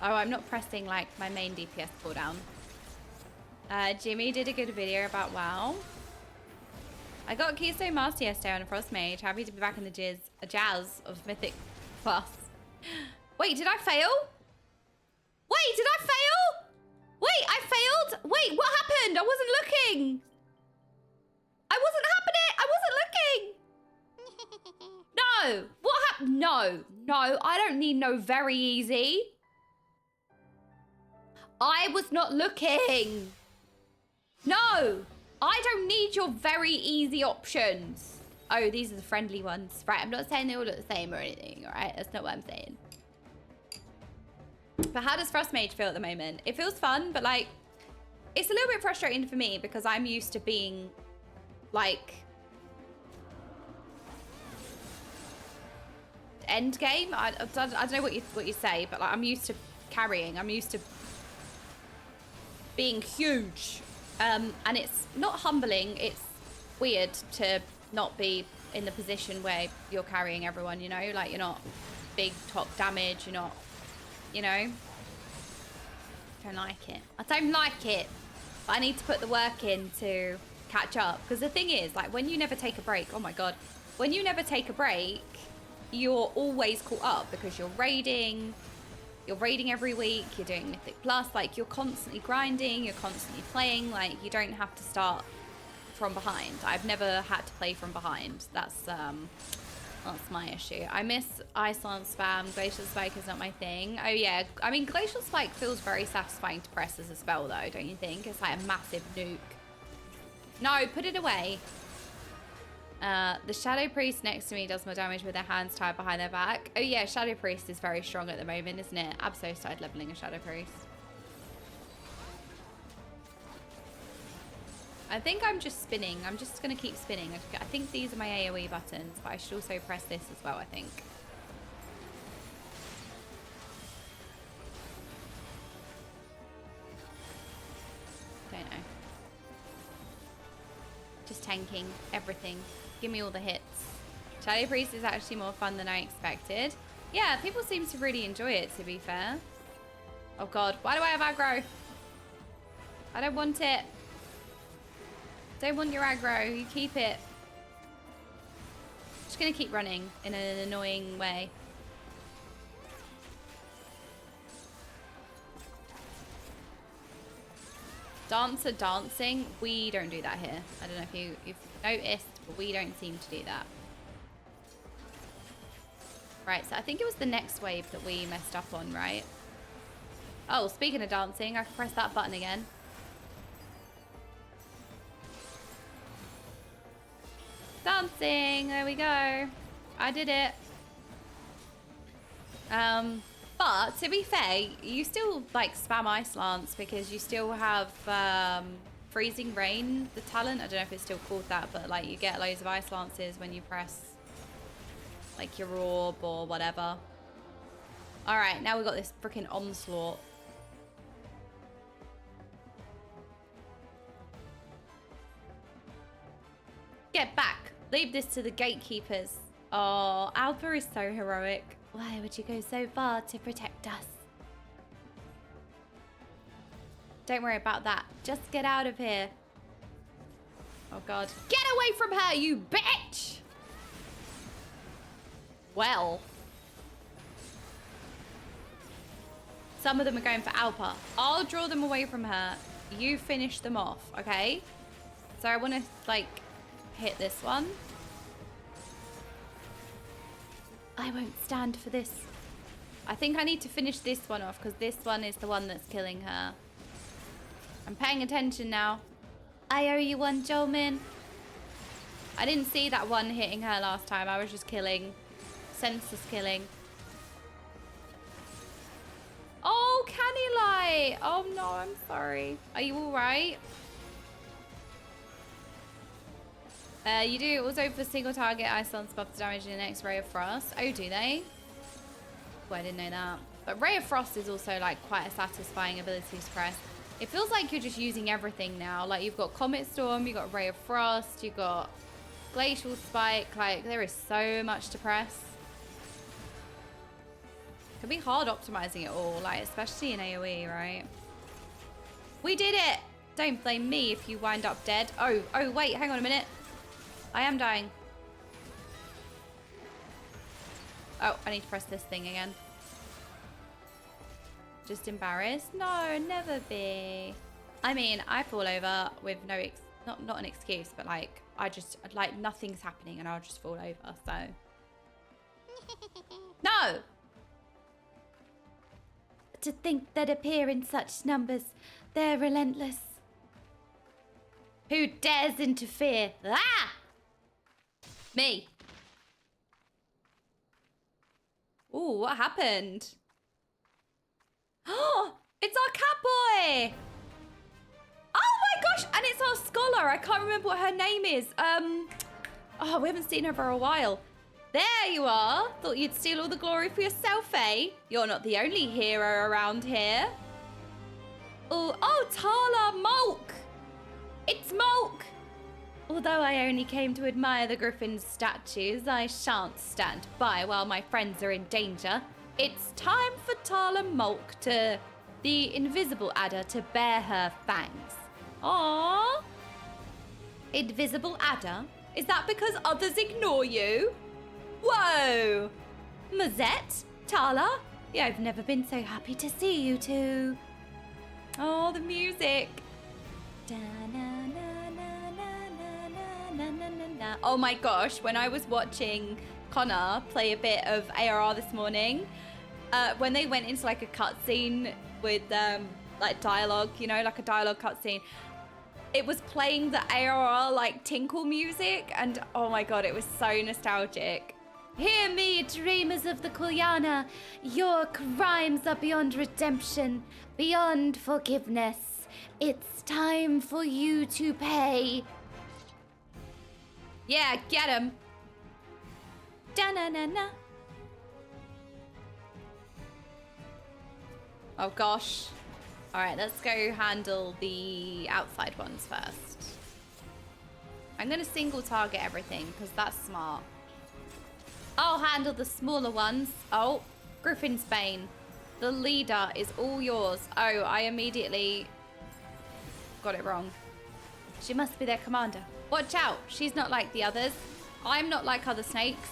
Oh, I'm not pressing like my main DPS cooldown. Jimmy did a good video about WoW. I got Keystone Master yesterday on a FFXIV. Happy to be back in the jazz of Mythic Plus. Wait, did I fail? Wait, did I fail? Wait, I failed? Wait, what happened? I wasn't looking. I wasn't looking. No, what happened? No, I don't need no very easy. I was not looking. No, I don't need your very easy options. Oh, these are the friendly ones. Right, I'm not saying they all look the same or anything, all right? That's not what I'm saying. But how does FFXIV feel at the moment? It feels fun, but like, it's a little bit frustrating for me because I'm used to being like end game. I don't know what you say, but like, I'm used to carrying. I'm used to being huge. And it's not humbling, it's weird to not be in the position where you're carrying everyone, you know? Like, you're not big top damage, you're not, you know? I don't like it. I don't like it. But I need to put the work in to catch up. Because the thing is, like, when you never take a break, oh my god. When you never take a break, you're always caught up because you're raiding every week, you're doing Mythic Plus, like you're constantly grinding, you're constantly playing, like you don't have to start from behind. I've never had to play from behind. That's my issue. I miss Iceland spam. Glacial Spike is not my thing. Oh yeah, I mean Glacial Spike feels very satisfying to press as a spell though, don't you think? It's like a massive nuke. No, put it away. The Shadow Priest next to me does more damage with their hands tied behind their back. Oh yeah, Shadow Priest is very strong at the moment, isn't it? Abso started leveling a Shadow Priest. I think I'm just spinning. I'm just going to keep spinning. I think these are my AoE buttons, but I should also press this as well, I think. Don't know. Just tanking everything. Give me all the hits. Shadow Priest is actually more fun than I expected. Yeah, people seem to really enjoy it, to be fair. Oh god, why do I have aggro? I don't want it. Don't want your aggro, you keep it. Just gonna keep running in an annoying way. Dancer dancing, we don't do that here. I don't know if you've noticed, but we don't seem to do that. Right, so I think it was the next wave that we messed up on, right? Oh, speaking of dancing, I can press that button again. Dancing, there we go. I did it. But to be fair, you still like spam Ice Lance because you still have Freezing Rain, the talent. I don't know if it's still called that, but like you get loads of Ice Lances when you press like your orb or whatever. All right, now we've got this freaking onslaught. Get back. Leave this to the gatekeepers. Oh, Alpha is so heroic. Why would you go so far to protect us? Don't worry about that. Just get out of here. Oh god. Get away from her, you bitch! Well. Some of them are going for Alpha. I'll draw them away from her. You finish them off, okay? So I want to, like, hit this one. I won't stand for this. I think I need to finish this one off because this one is the one that's killing her. I'm paying attention now. I owe you one, Jolmin. I didn't see that one hitting her last time. I was just killing. Senseless killing. Oh, Canny Light. Oh, no, I'm sorry. Are you all right? You do also for single target ice lance buff to damage in the next Ray of Frost. Oh, do they? Oh, I didn't know that. But Ray of Frost is also like quite a satisfying ability to press. It feels like you're just using everything now. Like you've got Comet Storm, you've got Ray of Frost, you've got Glacial Spike. Like there is so much to press. It can be hard optimizing it all, like especially in AoE, right? We did it! Don't blame me if you wind up dead. Oh, wait, hang on a minute. I am dying. Oh, I need to press this thing again. Just embarrassed? No, never be. I mean, I fall over with no, not an excuse, but like, like nothing's happening and I'll just fall over, so. No! To think that appear in such numbers, they're relentless. Who dares interfere? Ah! Me. Ooh, what happened? Oh, it's our cat boy. Oh my gosh, and it's our scholar. I can't remember what her name is. Oh, we haven't seen her for a while. There you are. Thought you'd steal all the glory for yourself, eh? You're not the only hero around here. Oh, Tala, Mulk. It's Mulk. Although I only came to admire the griffin's statues, I shan't stand by while my friends are in danger. It's time for Tala Mulk to the invisible adder to bare her fangs. Aww. Invisible adder? Is that because others ignore you? Whoa! Mazette? Tala? Yeah, I've never been so happy to see you two. Oh, the music. Oh my gosh, when I was watching Connor play a bit of ARR this morning, when they went into like a cutscene with like dialogue, you know, like a dialogue cutscene, it was playing the ARR like tinkle music, and oh my god, it was so nostalgic. Hear me, dreamers of the Kulyana. Your crimes are beyond redemption, beyond forgiveness. It's time for you to pay. Yeah, get him. Da-na-na-na. Oh gosh. All right, let's go handle the outside ones first. I'm gonna single target everything because that's smart. I'll handle the smaller ones. Oh, Griffin's Bane. The leader is all yours. Oh, I immediately got it wrong. She must be their commander. Watch out, she's not like the others. I'm not like other snakes.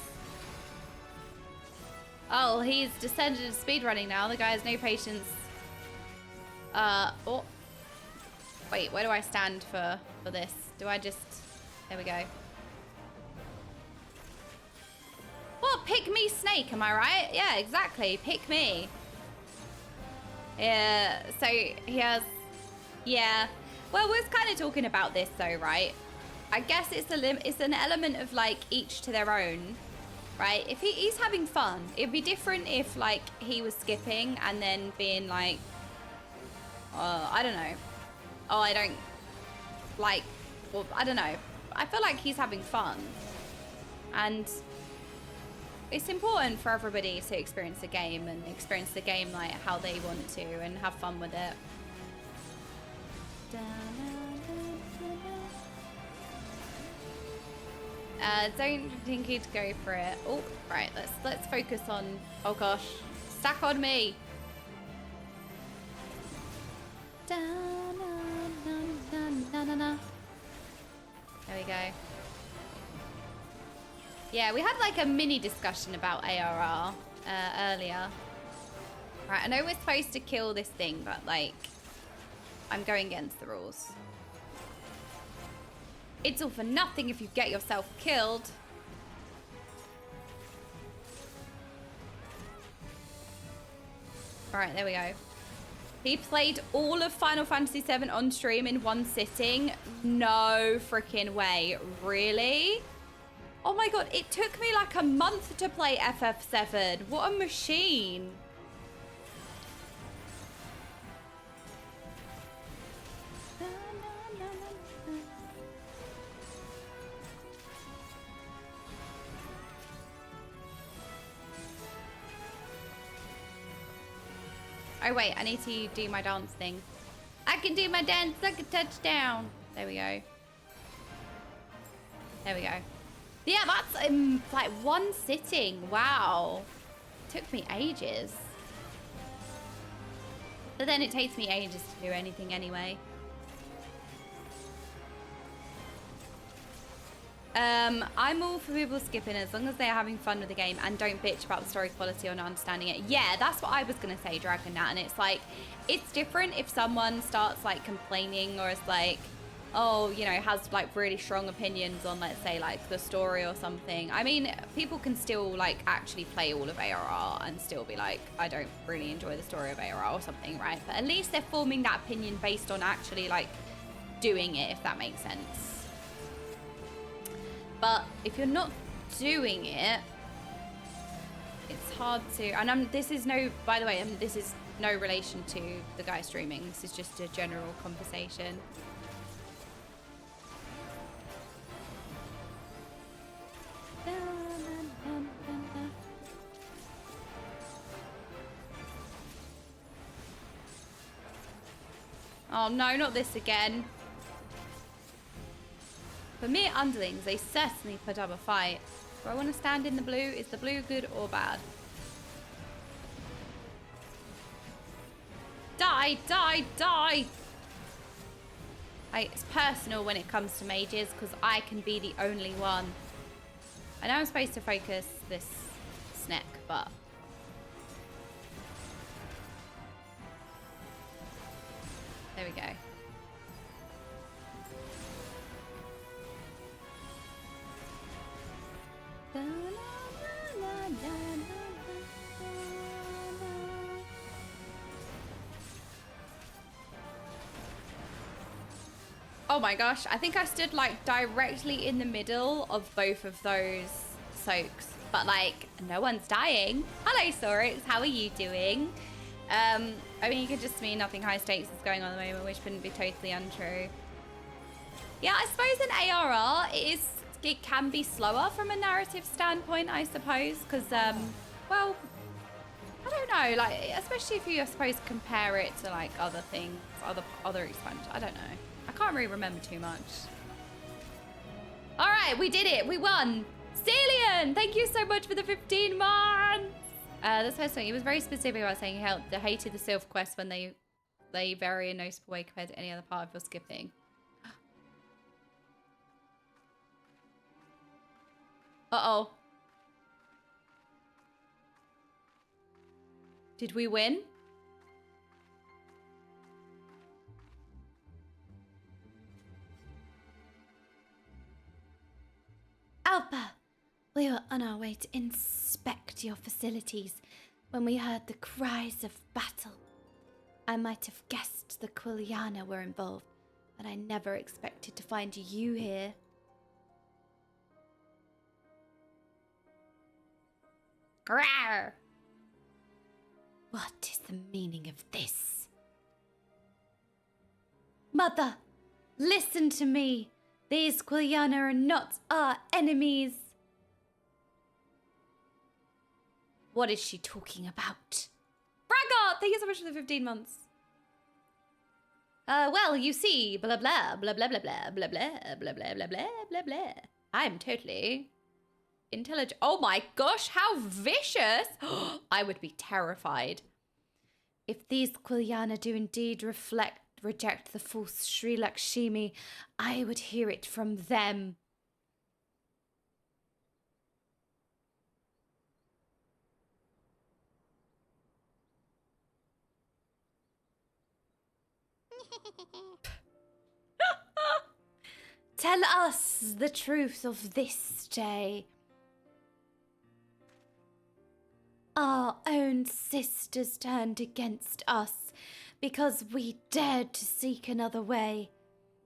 Oh, he's descended to speedrunning now. The guy has no patience. Oh. Wait, where do I stand for this? Do I just... There we go. Well, pick me snake, am I right? Yeah, exactly. Pick me. Yeah, so he has... Yeah. Well, we're kind of talking about this though, right? I guess it's an element of like each to their own, right? If he's having fun, it'd be different if like he was skipping and then being like, I don't know. Oh, I don't like, well, I don't know. I feel like he's having fun, and it's important for everybody to experience the game and experience the game like how they want to and have fun with it. Don't think he'd go for it. Oh, right. Let's focus on. Oh gosh, stack on me. There we go. Yeah, we had like a mini discussion about ARR earlier. Right, I know we're supposed to kill this thing, but like, I'm going against the rules. It's all for nothing if you get yourself killed. All right, there we go. He played all of Final Fantasy VII on stream in one sitting. No freaking way. Really? Oh my god, it took me like a month to play FF7. What a machine. Oh wait, I need to do my dance thing. I can do my dance like a touchdown. There we go. There we go. Yeah, that's like one sitting. Wow. Took me ages. But then it takes me ages to do anything anyway. I'm all for people skipping as long as they're having fun with the game and don't bitch about the story quality or not understanding it. Yeah, that's what I was gonna say, Dragon Nat. And it's like, it's different if someone starts like complaining or is like, oh, you know, has like really strong opinions on, let's say, like the story or something. I mean, people can still like actually play all of ARR and still be like, I don't really enjoy the story of ARR or something, right? But at least they're forming that opinion based on actually like doing it, if that makes sense. But if you're not doing it, it's hard to. And this is no, by the way, this is no relation to the guy streaming. This is just a general conversation. Oh no, not this again. For mere underlings, they certainly put up a fight. Do I want to stand in the blue? Is the blue good or bad? Die, die, die! It's personal when it comes to mages because I can be the only one. I know I'm supposed to focus this snack, but... There we go. Oh my gosh, I think I stood like directly in the middle of both of those soaks, but like no one's dying. Hello Sorix, how are you doing? I mean, you could just mean nothing high stakes is going on at the moment, which wouldn't be totally untrue. Yeah, I suppose in ARR it can be slower from a narrative standpoint, I suppose, because well, I don't know, like especially if you, I suppose, compare it to like other things, other expansions. I don't know. I can't really remember too much. All right, we did it. We won. Cillian, thank you so much for the 15 months. This first thing, he was very specific about saying he hated the Sylph quest when they vary in a noticeable way compared to any other part of your skipping. Uh-oh. Did we win? Alpa, we were on our way to inspect your facilities when we heard the cries of battle. I might have guessed the Quiliana were involved, but I never expected to find you here. Rawr! What is the meaning of this? Mother, listen to me. These Quiliana are not our enemies. What is she talking about? Braggart, thank you so much for the 15 months. Well, you see, blah, blah, blah, blah, blah, blah, blah, blah, blah, blah, blah, blah, blah, blah. I'm totally intelligent. Oh my gosh, how vicious. I would be terrified. If these Quiliana do indeed reject the false Sri Lakshmi, I would hear it from them. Tell us the truth of this, Jay. Our own sisters turned against us because we dared to seek another way.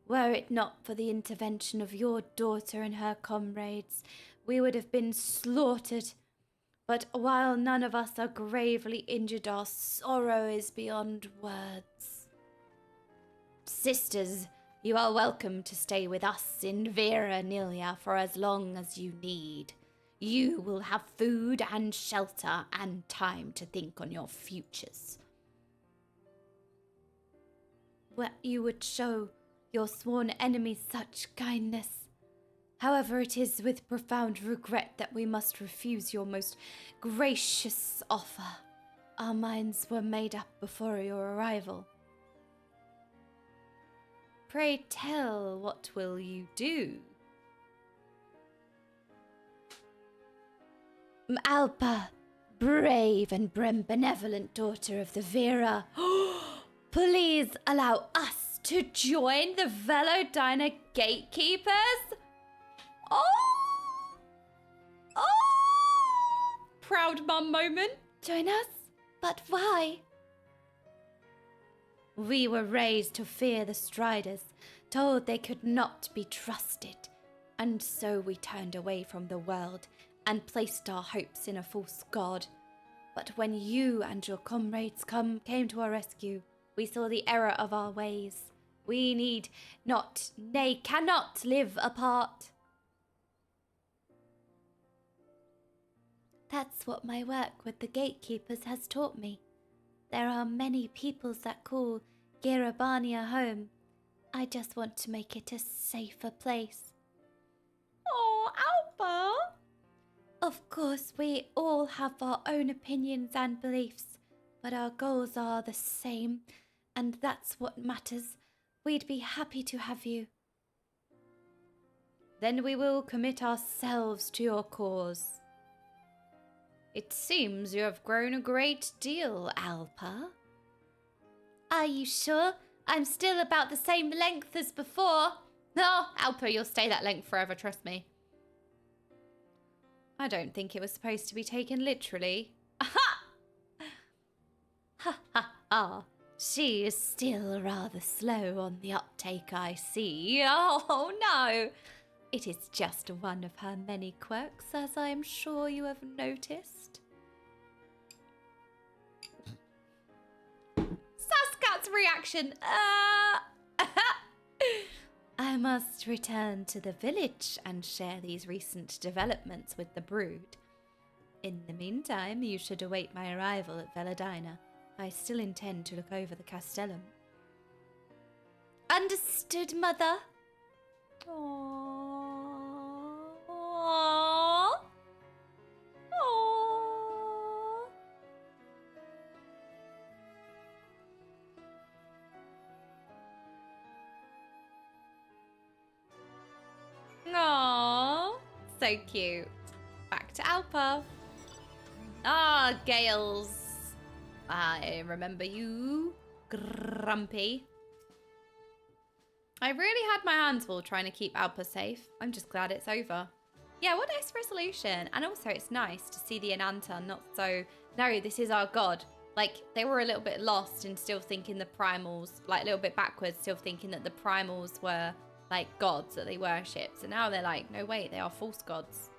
Were it not for the intervention of your daughter and her comrades, we would have been slaughtered. But while none of us are gravely injured, our sorrow is beyond words. Sisters, you are welcome to stay with us in Vera Nilia for as long as you need. You will have food and shelter and time to think on your futures. Well, you would show your sworn enemies such kindness. However, it is with profound regret that we must refuse your most gracious offer. Our minds were made up before your arrival. Pray tell, what will you do? Alpa, brave and benevolent daughter of the Vera, please allow us to join the Velodyna gatekeepers? Oh! Proud mum moment. Join us? But why? We were raised to fear the Striders, told they could not be trusted, and so we turned away from the world and placed our hopes in a false god. But when you and your comrades came to our rescue, we saw the error of our ways. We need not, nay, cannot live apart. That's what my work with the gatekeepers has taught me. There are many peoples that call Girabania home. I just want to make it a safer place. Oh, Alpha! Of course, we all have our own opinions and beliefs, but our goals are the same, and that's what matters. We'd be happy to have you. Then we will commit ourselves to your cause. It seems you have grown a great deal, Alpa. Are you sure? I'm still about the same length as before. Oh, Alpa, you'll stay that length forever, trust me. I don't think it was supposed to be taken literally. Aha! Ha ha ha. She is still rather slow on the uptake, I see. Oh, no. It is just one of her many quirks, as I am sure you have noticed. Saskat's reaction. I must return to the village and share these recent developments with the brood. In the meantime, you should await my arrival at Velodyna. I still intend to look over the castellum. Understood, Mother. Aww. Aww. Aww. Aww. So cute. Back to Alpa. Ah, Gales. I remember you, Grumpy. I really had my hands full trying to keep Alpa safe. I'm just glad it's over. Yeah, what nice resolution. And also it's nice to see the Ananta not so, no, this is our god. Like, they were a little bit lost and still thinking the primals, like a little bit backwards, still thinking that the primals were like gods that they worshipped. And now they're like, no, wait, they are false gods.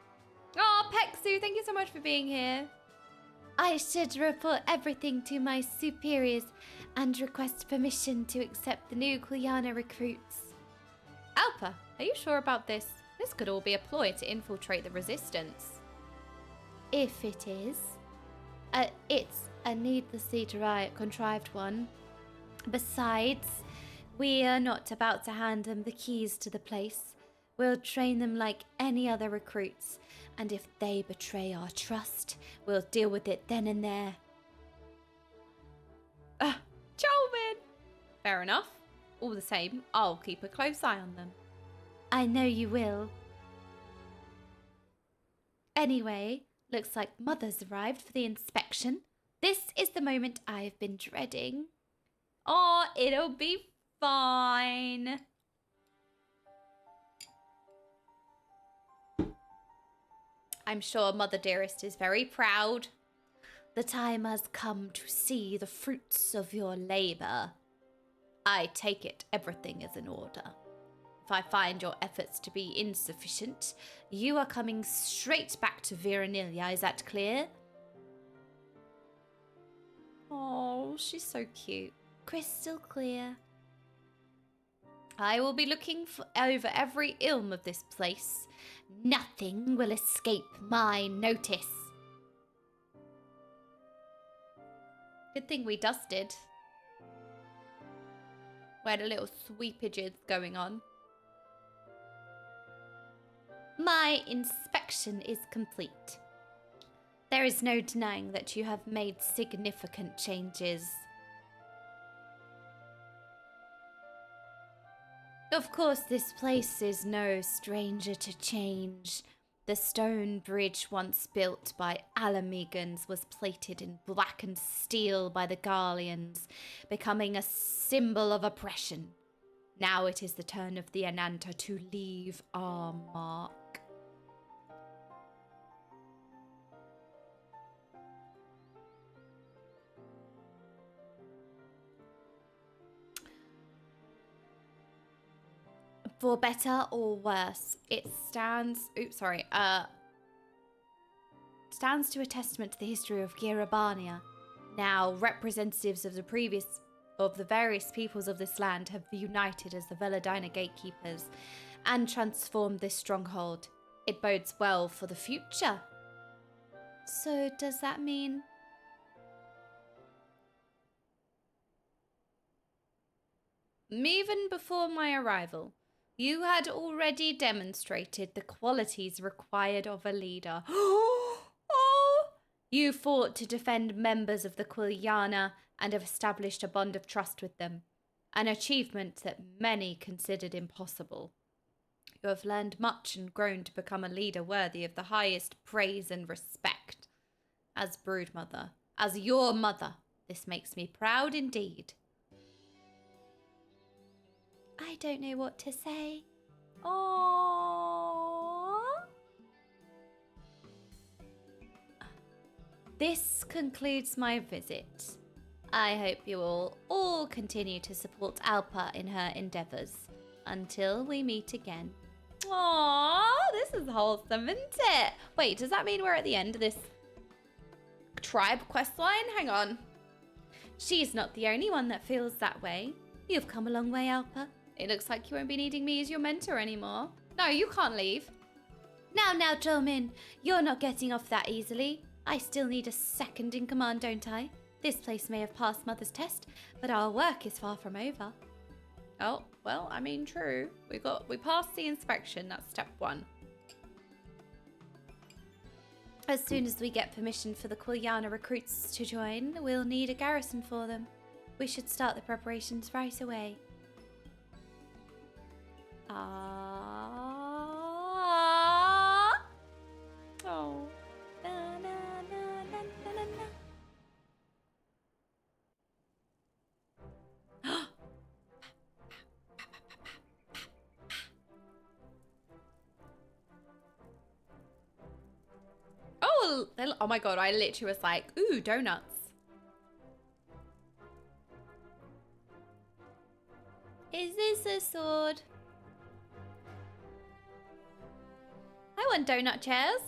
Oh, Pexu, thank you so much for being here. I should report everything to my superiors and request permission to accept the new Quiliana recruits. Alpa, are you sure about this? This could all be a ploy to infiltrate the resistance. If it is. It's a needlessly contrived one. Besides, we are not about to hand them the keys to the place. We'll train them like any other recruits. And if they betray our trust, we'll deal with it then and there. Cholman! Fair enough. All the same, I'll keep a close eye on them. I know you will. Anyway, looks like Mother's arrived for the inspection. This is the moment I've been dreading. Oh, it'll be fine. I'm sure Mother Dearest is very proud. The time has come to see the fruits of your labor. I take it everything is in order. If I find your efforts to be insufficient, you are coming straight back to Viranilia. Is that clear? Oh, she's so cute. Crystal clear. I will be looking over every ilm of this place. Nothing will escape my notice. Good thing we dusted. We had a little sweepages going on. My inspection is complete. There is no denying that you have made significant changes. Of course, this place is no stranger to change. The stone bridge once built by Alamegans was plated in blackened steel by the Garleans, becoming a symbol of oppression. Now it is the turn of the Ananta to leave our mark. For better or worse, it stands to a testament to the history of Girabania. Now, representatives of the various peoples of this land have united as the Veladina gatekeepers and transformed this stronghold. It bodes well for the future. So, does that mean... Even before my arrival, you had already demonstrated the qualities required of a leader. Oh! You fought to defend members of the Quiliana and have established a bond of trust with them, an achievement that many considered impossible. You have learned much and grown to become a leader worthy of the highest praise and respect. As broodmother, as your mother, this makes me proud indeed. I don't know what to say. Aww. This concludes my visit. I hope you will all continue to support Alpa in her endeavours. Until we meet again. Aww, this is wholesome, isn't it? Wait, does that mean we're at the end of this tribe quest line? Hang on. She's not the only one that feels that way. You've come a long way, Alpa. It looks like you won't be needing me as your mentor anymore. No, you can't leave. Now, Jomin, you're not getting off that easily. I still need a second in command, don't I? This place may have passed Mother's test, but our work is far from over. Oh, well, I mean, true. We passed the inspection. That's step 1. As soon as we get permission for the Quiliana recruits to join, we'll need a garrison for them. We should start the preparations right away. Oh. Na, na, na, na, na, na. Oh my god, I literally was like, ooh, donuts. Is this a sword? I want donut chairs.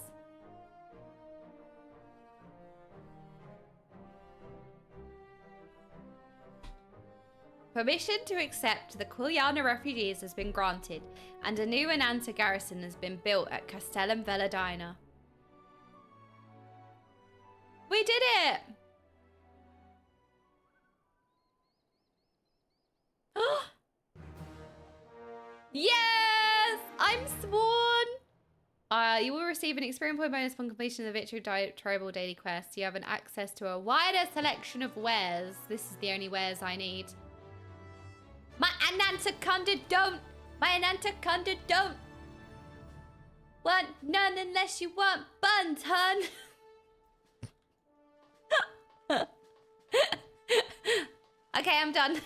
Permission to accept the Quiliana refugees has been granted, and a new Ananta garrison has been built at Castellum Veladina. We did it! Yes! I'm sworn! You will receive an experience point bonus upon completion of the Victory Tribal daily quest. You have an access to a wider selection of wares. This is the only wares I need. My Ananta don't! My Ananta don't! Want none unless you want buns, hun! Okay, I'm done.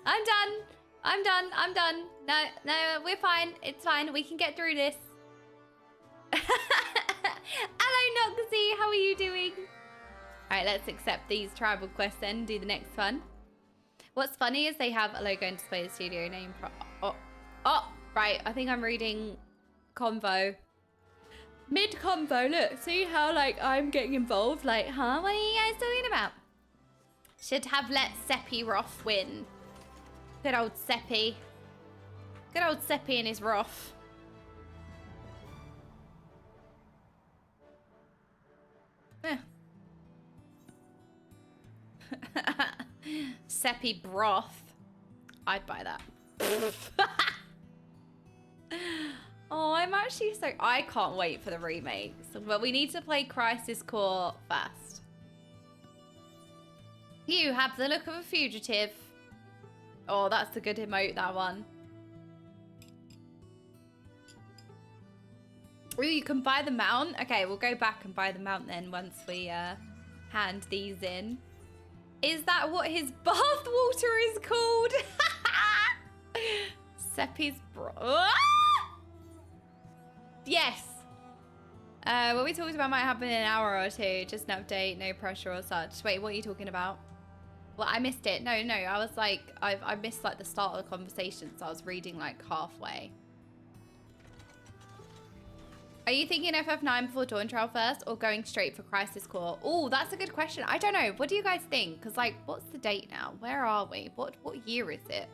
I'm done. No, we're fine. It's fine. We can get through this. Hello, you doing? All right, let's accept these tribal quests then. Do the next one. What's funny is they have a logo and display the studio name. Right. I think I'm reading convo. Mid-convo, look. See how, like, I'm getting involved? Like, huh? What are you guys talking about? Should have let Seppi Roth win. Good old Seppi. Good old Seppi and his Roth. Eh. Seppi broth. I'd buy that. Oh, I'm actually so... I can't wait for the remakes. But we need to play Crisis Core first. You have the look of a fugitive. Oh, that's a good emote, that one. Ooh, you can buy the mount? Okay, we'll go back and buy the mount then once we hand these in. Is that what his bath water is called? Seppi's bro. Ah! Yes. What we talked about might happen in an hour or two. Just an update, no pressure or such. Wait, what are you talking about? Well, I missed it. No, I was like, I missed like the start of the conversation, so I was reading like halfway. Are you thinking FF9 before Dawn Trail first or going straight for Crisis Core? Oh, that's a good question. I don't know. What do you guys think? Because like, what's the date now? Where are we? What year is it?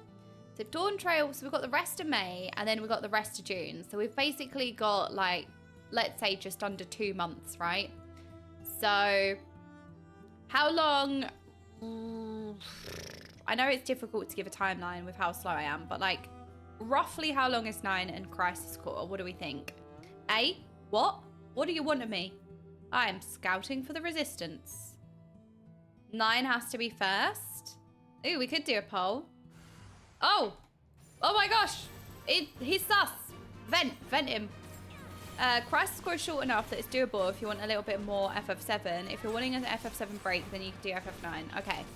So Dawn Trail, so we've got the rest of May and then we've got the rest of June. So we've basically got like, let's say just under 2 months, right? So how long? I know it's difficult to give a timeline with how slow I am, but like roughly how long is 9 and Crisis Core? What do we think? A, what? What do you want of me? I'm scouting for the resistance. 9 has to be first. Ooh, we could do a poll. Oh my gosh. He's sus. Vent him. Crisis Core is short enough that it's doable if you want a little bit more FF7. If you're wanting an FF7 break, then you can do FF9. Okay.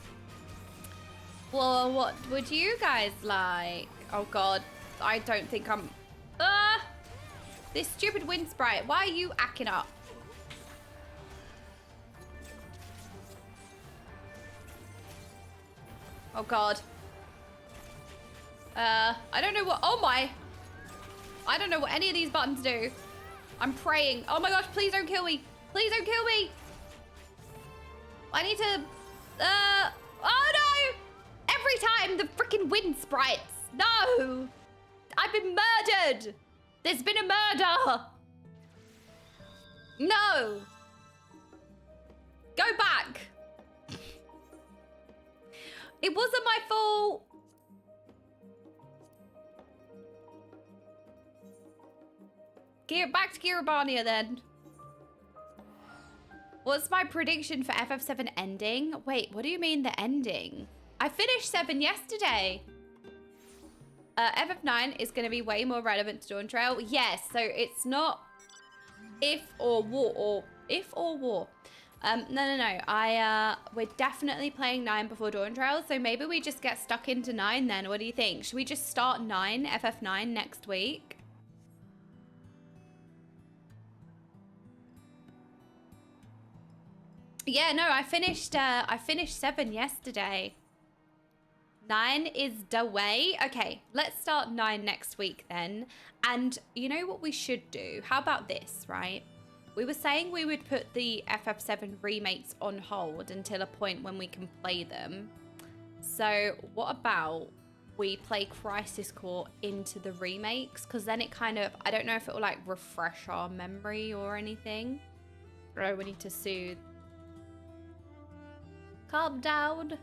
Well, what would you guys like? Oh god, I don't think I'm... This stupid wind sprite, why are you acting up? Oh god. I don't know what... Oh my. I don't know what any of these buttons do. I'm praying. Oh my gosh, please don't kill me. Please don't kill me. I need to... Oh no! Every time the freaking wind sprites. No! I've been murdered! There's been a murder! No! Go back! It wasn't my fault! Back to Girabania then. What's my prediction for FF7 ending? Wait, what do you mean the ending? I finished 7 yesterday. FF9 is going to be way more relevant to Dawn Trail. Yes, so it's not if or war. No. We're definitely playing 9 before Dawn Trail, so maybe we just get stuck into 9 then. What do you think? Should we just start FF9 next week? Yeah, no, I finished 7 yesterday. 9 is the way. Okay, let's start 9 next week then. And you know what we should do? How about this, right? We were saying we would put the FF7 remakes on hold until a point when we can play them. So what about we play Crisis Core into the remakes? Because then it kind of, I don't know if it will like refresh our memory or anything. Oh, we need to soothe. Calm down.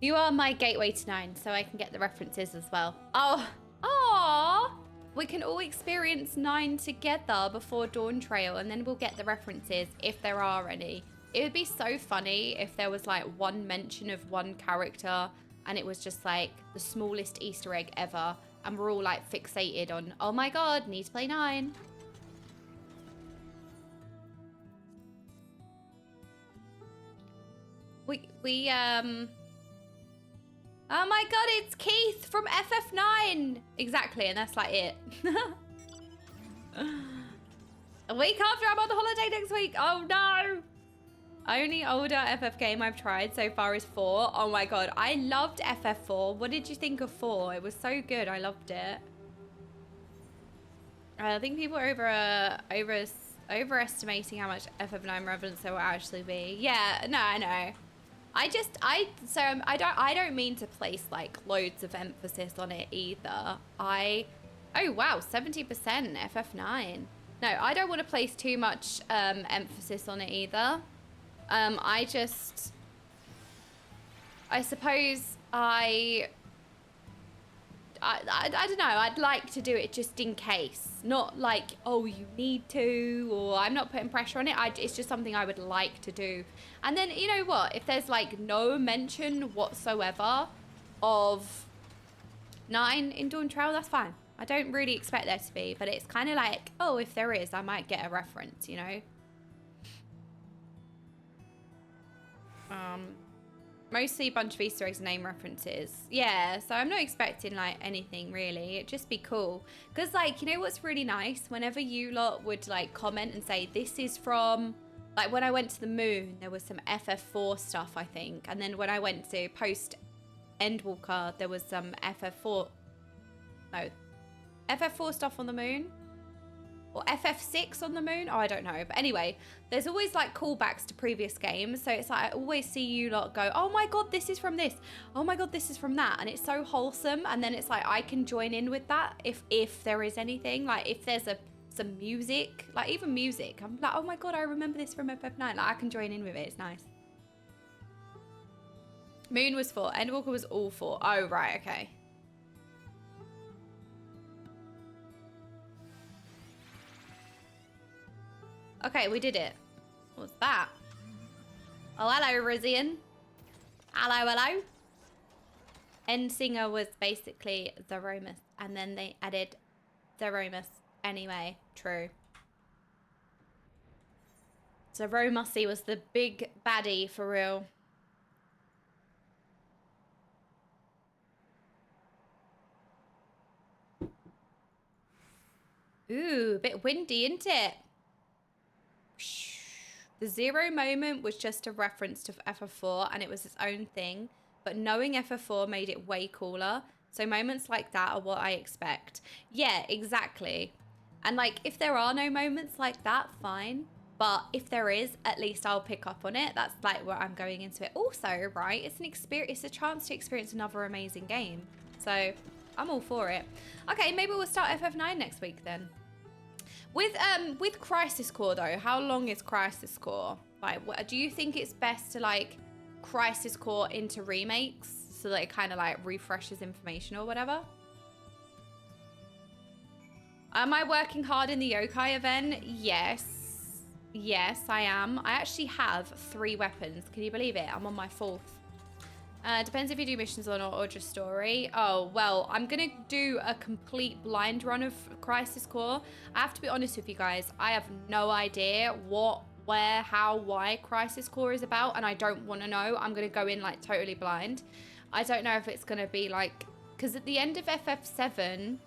You are my gateway to 9, so I can get the references as well. Oh, we can all experience 9 together before Dawn Trail, and then we'll get the references if there are any. It would be so funny if there was like one mention of one character, and it was just like the smallest Easter egg ever, and we're all like fixated on, oh my god, need to play 9. Oh my god, it's Keith from FF9! Exactly, and that's like it. A week after I'm on holiday next week. Oh no. Only older FF game I've tried so far is 4. Oh my god, I loved FF4. What did you think of 4? It was so good. I loved it. I think people are overestimating how much FF9 relevance there will actually be. Yeah, no, I know. I don't mean to place like loads of emphasis on it either. Oh wow, 70% FF9. No, I don't want to place too much emphasis on it either. I suppose I don't know. I'd like to do it just in case. Not like, oh, you need to, or I'm not putting pressure on it. It's just something I would like to do. And then, you know what? If there's like no mention whatsoever of 9 in Dawn Trail, that's fine. I don't really expect there to be, but it's kind of like, oh, if there is, I might get a reference, you know? Mostly a bunch of Easter eggs and name references. Yeah, so I'm not expecting like anything really. It'd just be cool. Because like, you know what's really nice? Whenever you lot would like comment and say, this is from, like when I went to the moon, there was some FF4 stuff, I think. And then when I went to post Endwalker, there was some FF4 stuff on the moon. Or FF6 on the moon? Oh, I don't know. But anyway, there's always like callbacks to previous games. So it's like I always see you lot go, oh my god, this is from this. Oh my god, this is from that. And it's so wholesome. And then it's like I can join in with that if there is anything. Like if there's some music, like even music. I'm like, oh my god, I remember this from FF9. Like I can join in with it. It's nice. Moon was 4. Endwalker was all 4. Oh, right. Okay. Okay, we did it. What's that? Oh, hello, Rizian. Hello, hello. End singer was basically Zeromus, and then they added Zeromus anyway. True. Zeromusy was the big baddie for real. Ooh, a bit windy, isn't it? The 0 moment was just a reference to FF4 and it was its own thing, but knowing FF4 made it way cooler. So moments like that are what I expect. Yeah, exactly. And like, if there are no moments like that, fine. But if there is, at least I'll pick up on it. That's like where I'm going into it. Also, right, it's an experience, it's a chance to experience another amazing game. So I'm all for it. Okay, maybe we'll start FF9 next week then. With Crisis Core though, how long is Crisis Core? Like, do you think it's best to like Crisis Core into remakes so that it kind of like refreshes information or whatever? Am I working hard in the yokai event? Yes. Yes, I am. I actually have 3 weapons. Can you believe it? I'm on my 4th. Depends if you do missions or not, or just story. Oh, well, I'm going to do a complete blind run of Crisis Core. I have to be honest with you guys. I have no idea what, where, how, why Crisis Core is about, and I don't want to know. I'm going to go in, like, totally blind. I don't know if it's going to be, like... Because at the end of FF7,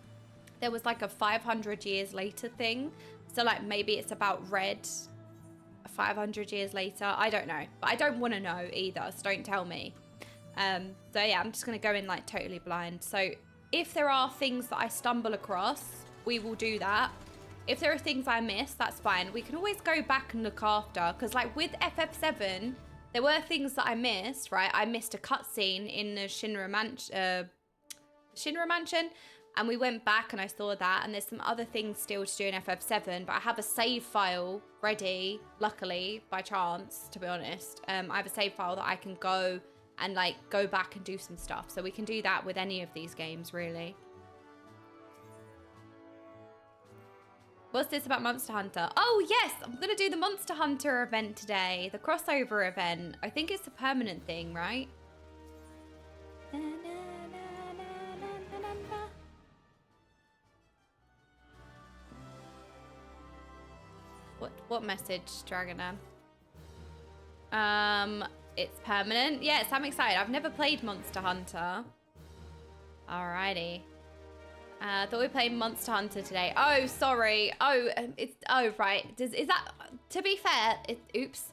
there was, like, a 500 years later thing. So, like, maybe it's about Red 500 years later. I don't know. But I don't want to know either, so don't tell me. So yeah, I'm just going to go in like totally blind. So if there are things that I stumble across, we will do that. If there are things I miss, that's fine. We can always go back and look after. Because like with FF7, there were things that I missed, right? I missed a cutscene in the Shinra Mansion. And we went back and I saw that. And there's some other things still to do in FF7. But I have a save file ready, luckily, by chance, to be honest. I have a save file that I can go and like go back and do some stuff. So we can do that with any of these games, really. What's this about Monster Hunter? Oh yes, I'm gonna do the Monster Hunter event today. The crossover event. I think it's a permanent thing, right? What message, Dragonan? It's permanent. Yes, I'm excited. I've never played Monster Hunter. Alrighty. Thought we were playing Monster Hunter today. Oh, sorry. Oh, right. Is that, to be fair, oops.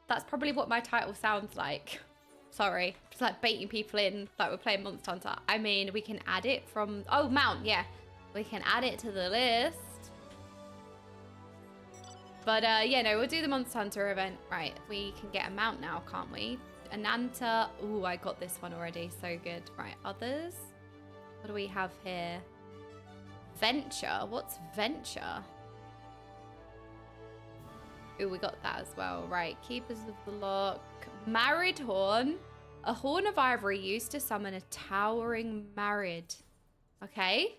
That's probably what my title sounds like. Sorry. Just like baiting people in like we're playing Monster Hunter. I mean, we can add it from, oh, mount, yeah. We can add it to the list. But yeah, no, we'll do the Monster Hunter event. Right, we can get a mount now, can't we? Ananta. Ooh, I got this one already. So good. Right, others. What do we have here? Venture. What's Venture? Ooh, we got that as well. Right, Keepers of the Lock. Married Horn. A horn of ivory used to summon a towering married. Okay.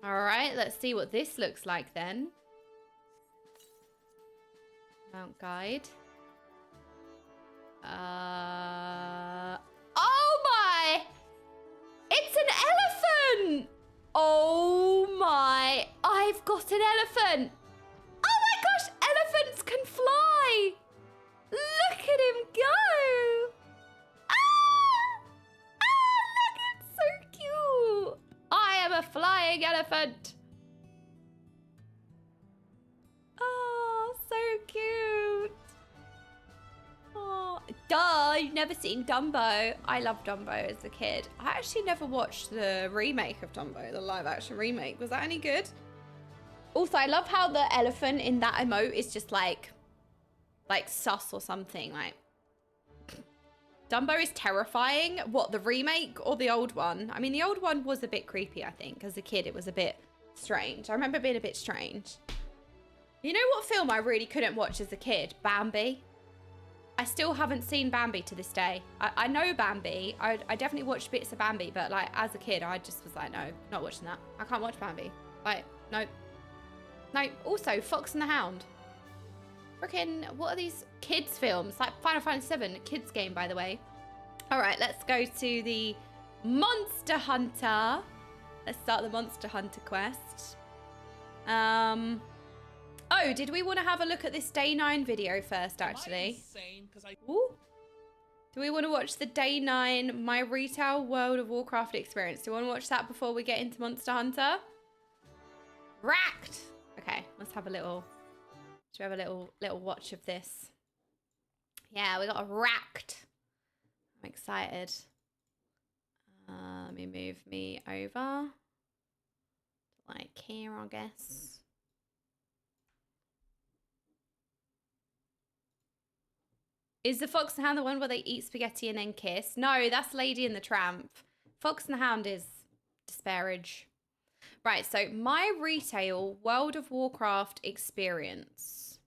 All right, let's see what this looks like then. Mount guide. Oh my! It's an elephant! Oh my! I've got an elephant! Oh my gosh! Elephants can fly! Look at him go! Ah! Ah! Look, it's so cute! I am a flying elephant! Oh, so cute! Oh, duh! You've never seen Dumbo. I loved Dumbo as a kid. I actually never watched the remake of Dumbo, the live-action remake. Was that any good? Also, I love how the elephant in that emote is just like sus or something. Like, Dumbo is terrifying. What, the remake or the old one? I mean, the old one was a bit creepy, I think. As a kid, it was a bit strange. I remember being a bit strange. You know what film I really couldn't watch as a kid? Bambi. I still haven't seen Bambi to this day. I know Bambi. I definitely watched bits of Bambi, but like as a kid, I just was like, no, not watching that. I can't watch Bambi. Like, nope. No, also Fox and the Hound. Freaking, what are these kids films? Like Final Fantasy VII, kids game, by the way. All right, let's go to the Monster Hunter. Let's start the Monster Hunter quest. Oh, did we want to have a look at this Day9 video first, actually? Ooh. Do we want to watch the Day9 My Retail World of Warcraft experience? Do we want to watch that before we get into Monster Hunter? Racked! Okay, let's have a little... Should we have a little watch of this? Yeah, we got a racked. I'm excited. Let me move me over. Like here, I guess. Is the Fox and the Hound the one where they eat spaghetti and then kiss? No, that's Lady and the Tramp. Fox and the Hound is disparage. Right, so My Retail World of Warcraft experience.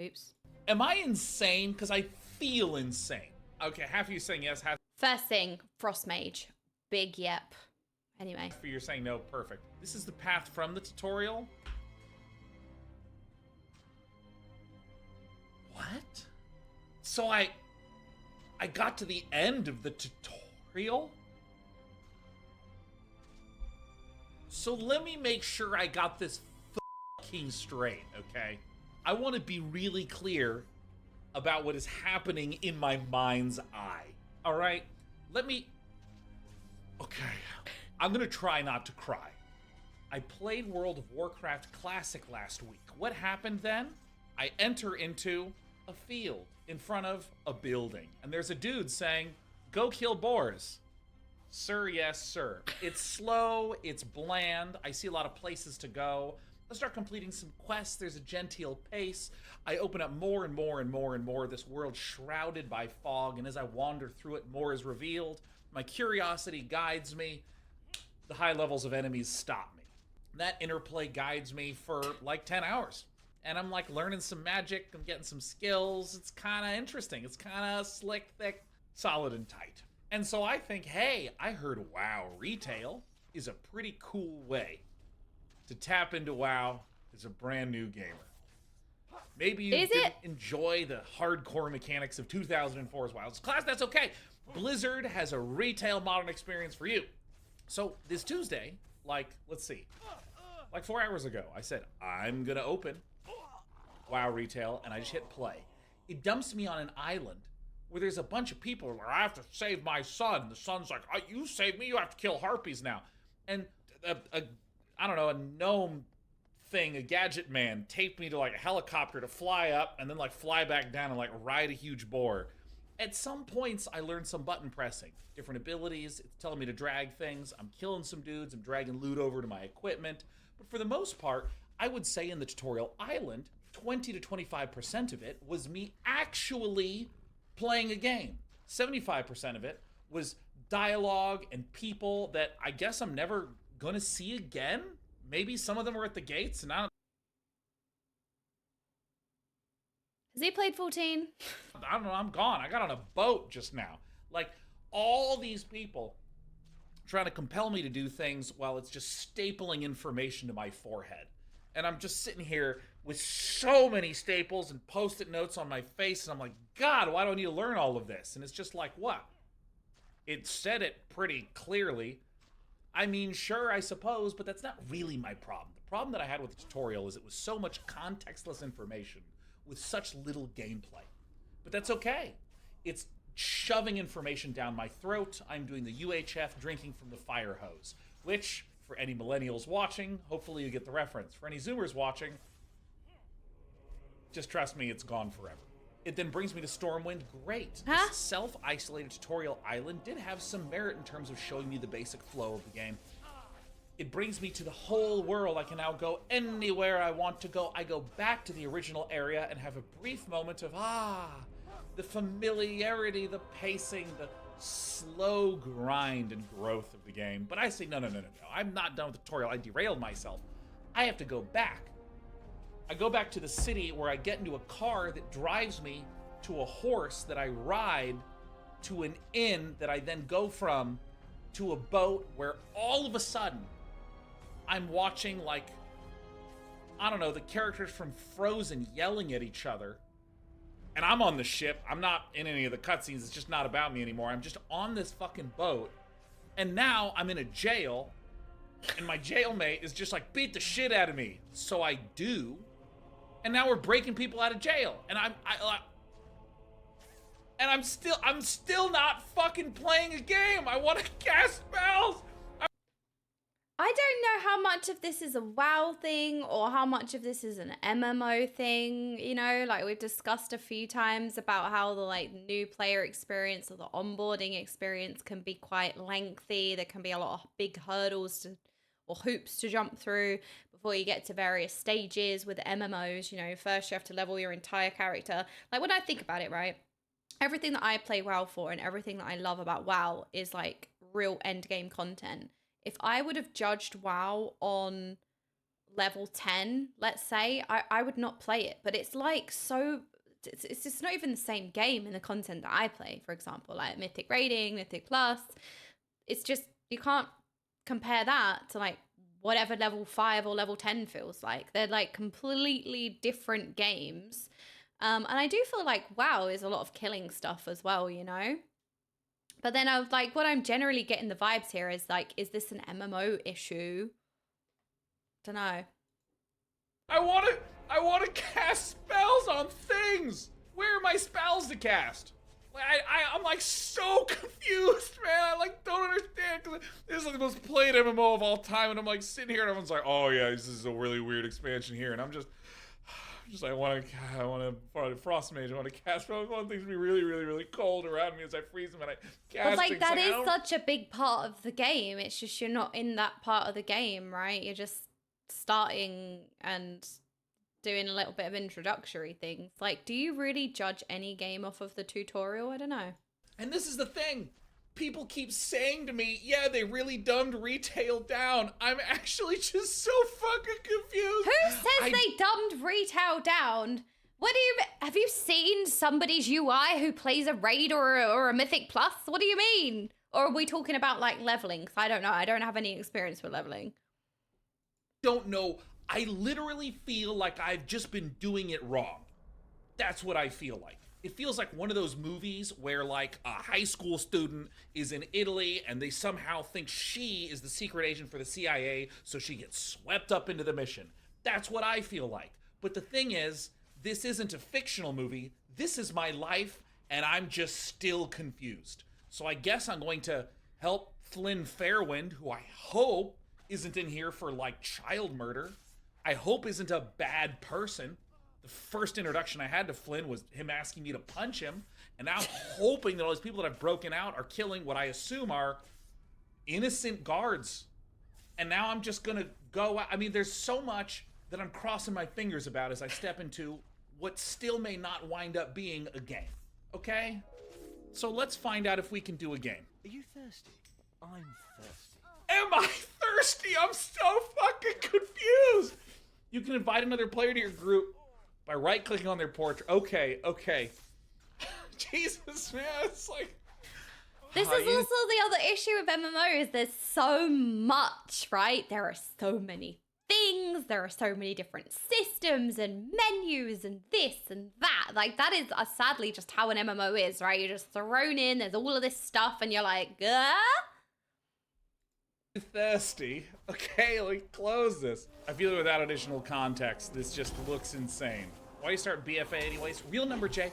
Oops. Am I insane? Because I feel insane. Okay, half of you saying yes, half... First thing, Frost Mage. Big yep. Anyway. For you saying no, perfect. This is the path from the tutorial. What? So I got to the end of the tutorial? So let me make sure I got this fucking straight, okay? I want to be really clear about what is happening in my mind's eye, all right? Okay, I'm gonna try not to cry. I played World of Warcraft Classic last week. What happened then? I enter into a field in front of a building, and there's a dude saying, "Go kill boars." Sir, yes, sir. It's slow, it's bland, I see a lot of places to go. I start completing some quests, there's a genteel pace. I open up more and more and more and more, this world shrouded by fog, and as I wander through it, more is revealed. My curiosity guides me. The high levels of enemies stop me. That interplay guides me for like 10 hours. And I'm like learning some magic, I'm getting some skills. It's kind of interesting. It's kind of slick, thick, solid, and tight. And so I think, hey, I heard WoW Retail is a pretty cool way to tap into WoW as a brand new gamer. Maybe you didn't enjoy the hardcore mechanics of 2004's WoW's class, that's okay. Blizzard has a retail modern experience for you. So this Tuesday, like, let's see, like 4 hours ago, I said, I'm gonna open WoW Retail, and I just hit play. It dumps me on an island where there's a bunch of people who are like, I have to save my son. The son's like, oh, you save me, you have to kill harpies now. And I don't know, a gnome thing, a gadget man, taped me to like a helicopter to fly up and then like fly back down and like ride a huge boar. At some points, I learned some button pressing, different abilities. It's telling me to drag things. I'm killing some dudes. I'm dragging loot over to my equipment. But for the most part, I would say in the tutorial island, 20 to 25% of it was me actually playing a game. 75% of it was dialogue and people that I guess I'm never gonna see again. Maybe some of them were at the gates and I don't. Has he played 14? I don't know, I'm gone. I got on a boat just now. Like, all these people trying to compel me to do things while it's just stapling information to my forehead. And I'm just sitting here with so many staples and post-it notes on my face, and I'm like, God, why do I need to learn all of this? And it's just like, what? It said it pretty clearly. I mean, sure, I suppose, but that's not really my problem. The problem that I had with the tutorial is it was so much contextless information with such little gameplay. But that's okay. It's shoving information down my throat. I'm doing the UHF drinking from the fire hose, which, for any millennials watching, hopefully you get the reference. For any Zoomers watching, just trust me, it's gone forever. It then brings me to Stormwind. Great. Huh? This self-isolated tutorial island did have some merit in terms of showing me the basic flow of the game. It brings me to the whole world. I can now go anywhere I want to go. I go back to the original area and have a brief moment of, the familiarity, the pacing, the slow grind and growth of the game. But I say, no. I'm not done with the tutorial. I derailed myself. I have to go back. I go back to the city where I get into a car that drives me to a horse that I ride to an inn that I then go from to a boat where all of a sudden I'm watching, like, I don't know, the characters from Frozen yelling at each other. And I'm on the ship. I'm not in any of the cutscenes. It's just not about me anymore. I'm just on this fucking boat. And now I'm in a jail. And my jailmate is just like, beat the shit out of me. So I do. And now we're breaking people out of jail. And I'm still not fucking playing a game. I want to cast spells. I don't know how much of this is a WoW thing or how much of this is an MMO thing, you know, like we've discussed a few times about how the like new player experience or the onboarding experience can be quite lengthy. There can be a lot of big hurdles or hoops to jump through before you get to various stages with MMOs. You know, first you have to level your entire character. Like when I think about it, right, everything that I play WoW for and everything that I love about WoW is like real end game content. If I would have judged WoW on level 10, let's say, I would not play it. But it's like so, it's just not even the same game in the content that I play, for example, like Mythic Raiding, Mythic Plus. It's just, you can't compare that to like whatever level 5 or level 10 feels like. They're like completely different games. And I do feel like WoW is a lot of killing stuff as well, you know? But then I was like, what I'm generally getting the vibes here is like, is this an MMO issue? Don't know. I want to cast spells on things. Where are my spells to cast? Like, I'm like so confused, man. I like don't understand because this is like the most played MMO of all time, and I'm like sitting here and everyone's like, oh yeah, this is a really weird expansion here, and I'm just I want to frost mage. I want to cast. I want things to be really, really, really cold around me as I freeze them and I cast. But like that is such a big part of the game. It's just you're not in that part of the game, right? You're just starting and doing a little bit of introductory things. Like, do you really judge any game off of the tutorial? I don't know. And this is the thing. People keep saying to me, yeah, they really dumbed retail down. I'm actually just so fucking confused. Who says they dumbed retail down? What do you, have you seen somebody's UI who plays a raid or a mythic plus? What do you mean? Or are we talking about like leveling? Because I don't know. I don't have any experience with leveling. Don't know. I literally feel like I've just been doing it wrong. That's what I feel like. It feels like one of those movies where like a high school student is in Italy and they somehow think she is the secret agent for the CIA, so she gets swept up into the mission. That's what I feel like. But the thing is, this isn't a fictional movie. This is my life, and I'm just still confused. So I guess I'm going to help Flynn Fairwind, who I hope isn't in here for, like, child murder. I hope isn't a bad person. The first introduction I had to Flynn was him asking me to punch him, and now I'm hoping that all these people that I've broken out are killing what I assume are innocent guards. And now I'm just gonna go out. I mean, there's so much that I'm crossing my fingers about as I step into what still may not wind up being a game. Okay? So let's find out if we can do a game. Are you thirsty? I'm thirsty. Am I thirsty? I'm so fucking confused. You can invite another player to your group by right-clicking on their portrait. Okay. Jesus, man, it's like... This is also the other issue with MMO is there's so much, right? There are so many things, there are so many different systems and menus and this and that. Like, that is sadly just how an MMO is, right? You're just thrown in, there's all of this stuff, and you're like, thirsty. Okay, like, close this. I feel like without additional context, this just looks insane. Why do you start BFA anyways? Real number, Jay.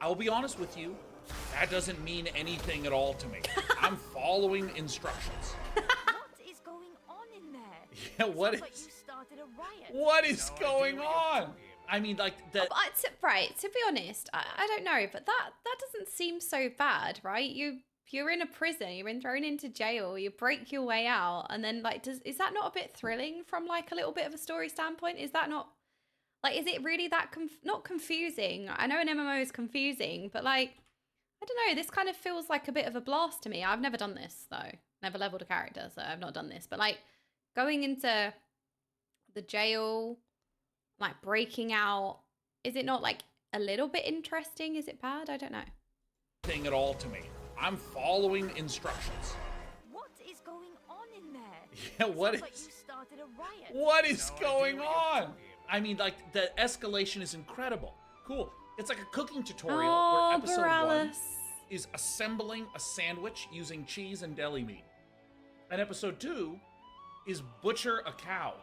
I'll be honest with you. That doesn't mean anything at all to me. I'm following instructions. What is going on in there? Yeah, what is... Like you started a riot. What is going on? I mean, like, the... Right, to be honest, I don't know, but that doesn't seem so bad, right? You're in a prison, you're been thrown into jail, you break your way out, and then, like, is that not a bit thrilling from, like, a little bit of a story standpoint? Is that not... Like, is it really that... not confusing? I know an MMO is confusing, but, like... I don't know, this kind of feels like a bit of a blast to me. I've never done this, though. Never leveled a character, so I've not done this. But, like, going into the jail, like, breaking out, is it not, like, a little bit interesting? Is it bad? I don't know. Thing at all to me. I'm following instructions. What is going on in there? Yeah, what is... Like you started a riot. What is going on? I mean, like, the escalation is incredible. Cool. It's like a cooking tutorial where episode 1 is assembling a sandwich using cheese and deli meat. And episode 2 is butcher a cow.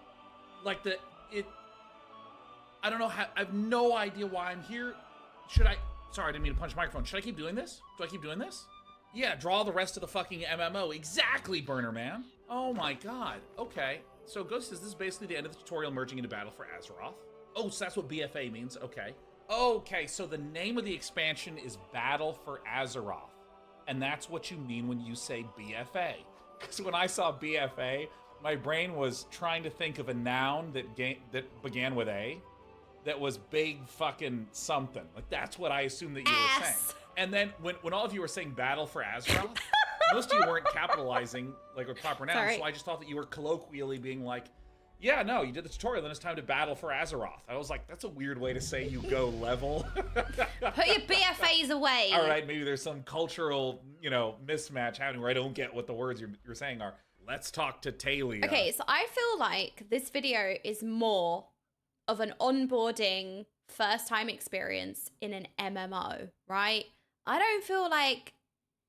Like, I don't know how, I have no idea why I'm here. Sorry, I didn't mean to punch the microphone. Should I keep doing this? Do I keep doing this? Yeah, draw the rest of the fucking MMO. Exactly, Burner Man. Oh my god. Okay. So Ghost says this is basically the end of the tutorial merging into Battle for Azeroth. Oh, so that's what BFA means. Okay. Okay, so the name of the expansion is Battle for Azeroth. And that's what you mean when you say BFA. Because when I saw BFA, my brain was trying to think of a noun that began with A, that was big fucking something. Like, that's what I assumed that you were saying. And then when all of you were saying Battle for Azeroth, most of you weren't capitalizing, like, with proper nouns, Sorry. so I just thought that you were colloquially being like, yeah, no, you did the tutorial, then it's time to battle for Azeroth. I was like, that's a weird way to say you go level. Put your BFAs away. All right, maybe there's some cultural, mismatch happening where I don't get what the words you're saying are. Let's talk to Talia. Okay, so I feel like this video is more of an onboarding first-time experience in an MMO, right? I don't feel like...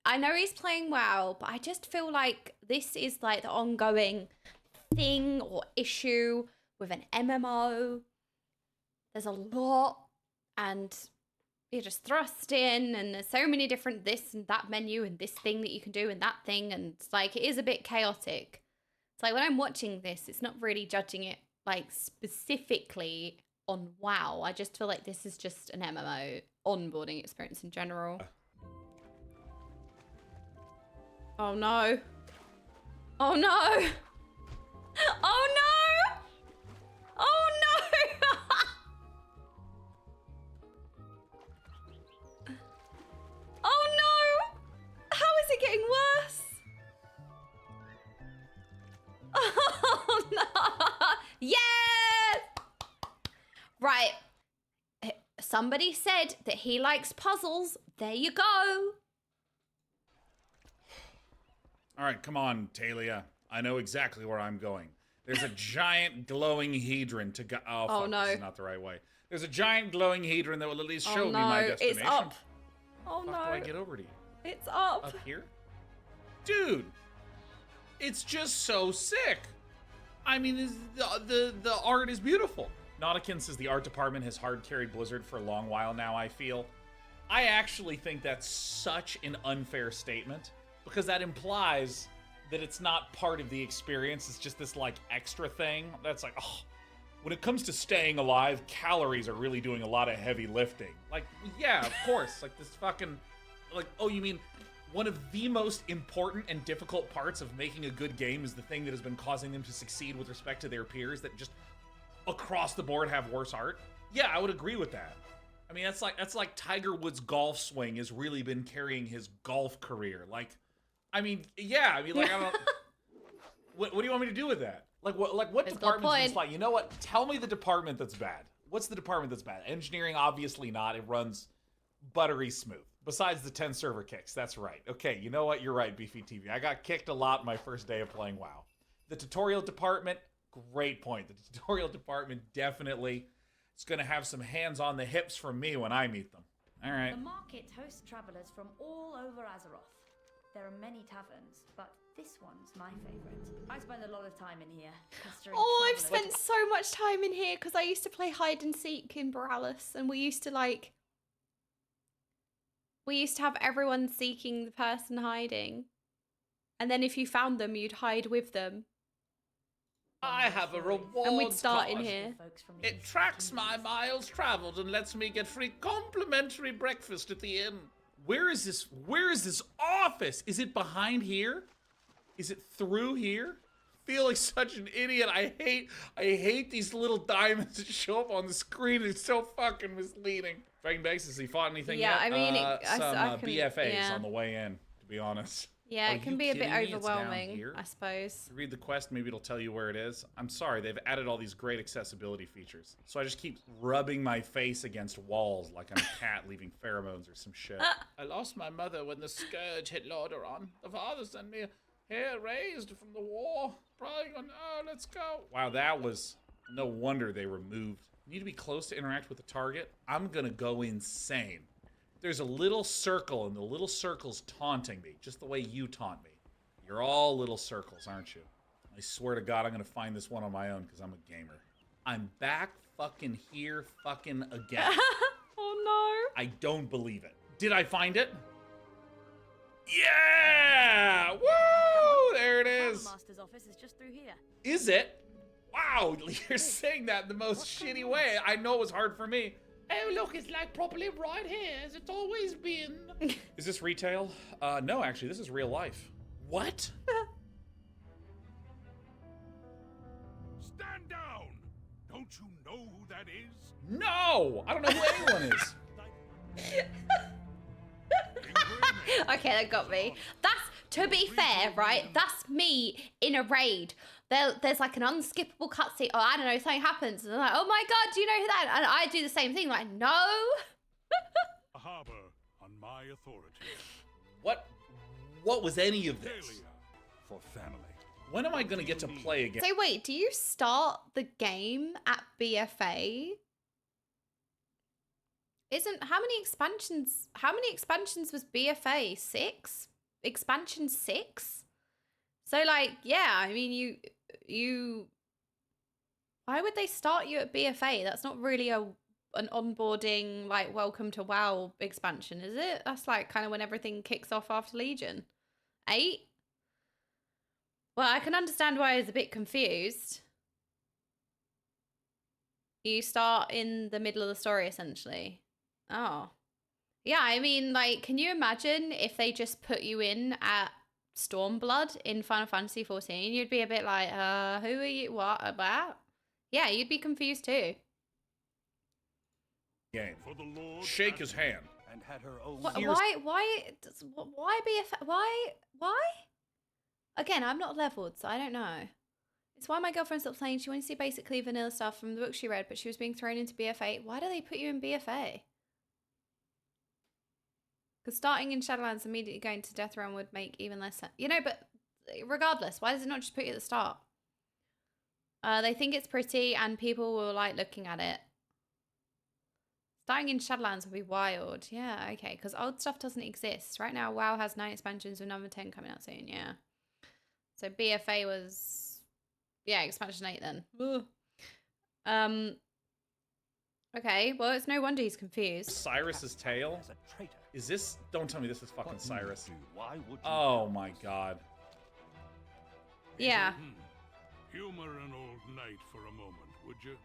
I know he's playing WoW, but I just feel like this is like the ongoing thing or issue with an MMO. There's a lot, and you're just thrust in, and there's so many different this and that menu and this thing that you can do and that thing, and it's like, it is a bit chaotic. It's like when I'm watching this, it's not really judging it like specifically on WoW. I just feel like this is just an MMO onboarding experience in general. Oh no. Oh no. Oh no! Oh no! Oh no! How is it getting worse? Oh no! Yes! Right. Somebody said that he likes puzzles. There you go. All right, come on, Talia. I know exactly where I'm going. There's a giant glowing hedron to go. Oh, fuck, no. This is not the right way. There's a giant glowing hedron that will at least show me my destination. It's up. Oh How no. do I get over to you? It's up. Up here? Dude, it's just so sick. I mean, the art is beautiful. Nautikin says the art department has hard carried Blizzard for a long while now, I feel. I actually think that's such an unfair statement because that implies that it's not part of the experience. It's just this like extra thing that's like, oh, when it comes to staying alive, calories are really doing a lot of heavy lifting. Like, yeah, of course. Like this fucking, like, oh, you mean one of the most important and difficult parts of making a good game is the thing that has been causing them to succeed with respect to their peers that just across the board have worse art? Yeah, I would agree with that. I mean, that's like Tiger Woods' golf swing has really been carrying his golf career. Like, I mean, yeah, I mean, like, I don't. What do you want me to do with that? Like, what department's been spot? You know what? Tell me the department that's bad. What's the department that's bad? Engineering, obviously not. It runs buttery smooth. Besides the 10 server kicks, that's right. Okay, you know what? You're right, Beefy TV. I got kicked a lot my first day of playing WoW. The tutorial department, great point. The tutorial department definitely. It's going to have some hands on the hips from me when I meet them. All right. The market hosts travelers from all over Azeroth. There are many taverns, but this one's my favorite. I spend a lot of time in here. Oh, I've spent so much time in here because I used to play hide and seek in Borealis, and we used to have everyone seeking the person hiding. And then if you found them, you'd hide with them. I have a reward. And we'd start in here. It tracks my miles traveled and lets me get free complimentary breakfast at the inn. Where is this office? Is it behind here? Is it through here? I feel like such an idiot. I hate these little diamonds that show up on the screen. It's so fucking misleading. Dragon Banks, has he fought anything yet? I mean, some BFAs on the way in, to be honest. Yeah, Are it can you be a bit kidding me? It's down overwhelming, here? I suppose. Read the quest, maybe it'll tell you where it is. I'm sorry, they've added all these great accessibility features. So I just keep rubbing my face against walls like I'm a cat leaving pheromones or some shit. I lost my mother when the scourge hit Lordaeron. The father sent me a hair raised from the war. Probably going, oh, let's go. Wow, that was no wonder they removed. You need to be close to interact with the target. I'm gonna go insane. There's a little circle, and the little circle's taunting me, just the way you taunt me. You're all little circles, aren't you? I swear to God, I'm gonna find this one on my own, because I'm a gamer. I'm back fucking here fucking again. Oh no. I don't believe it. Did I find it? Yeah! Woo! There it is. The master's office is just through here. Is it? Wow, you're saying that in the most shitty way. I know it was hard for me. Oh, look, it's like properly right here, as it's always been. Is this retail? No, actually, this is real life. What? Stand down! Don't you know who that is? No! I don't know who anyone is. Okay, that got me. That's, to be fair, right? That's me in a raid. There's like an unskippable cutscene. Oh, I don't know, something happens. And I'm like, oh my God, do you know who that is? And I do the same thing, like, no. A harbor on my authority. What was any of this? Failure for family. When am I gonna get to play again? So wait, do you start the game at BFA? How many expansions was BFA? 6? Expansion 6? So like, yeah, I mean you why would they start you at BFA? That's not really an onboarding, like, welcome to WoW expansion, is it? That's like kind of when everything kicks off after Legion. 8? Well, I can understand why I was a bit confused. You start in the middle of the story, essentially. Oh. Yeah, I mean, like, can you imagine if they just put you in at Stormblood in Final Fantasy XIV? You'd be a bit like, who are you? What about? Yeah, you'd be confused too. Game. For the Lord Shake his hand. And had her own. Why BFA? Why? Again, I'm not leveled, so I don't know. It's why my girlfriend stopped playing. She wanted to see basically vanilla stuff from the book she read, but she was being thrown into BFA. Why do they put you in BFA? Because starting in Shadowlands immediately going to Death Realm would make even less sense. You know, but regardless, why does it not just put you at the start? They think it's pretty and people will like looking at it. Starting in Shadowlands would be wild. Yeah, okay. Because old stuff doesn't exist. Right now, WoW has 9 expansions with number 10 coming out soon. Yeah. So BFA was... Yeah, expansion 8 then. Ugh. Okay, well, it's no wonder he's confused. Cyrus's tail? As a traitor. Is this? Don't tell me this is fucking What Cyrus. you do, why would you Oh do my this? god. Yeah. Humor an old knight for a moment, would you?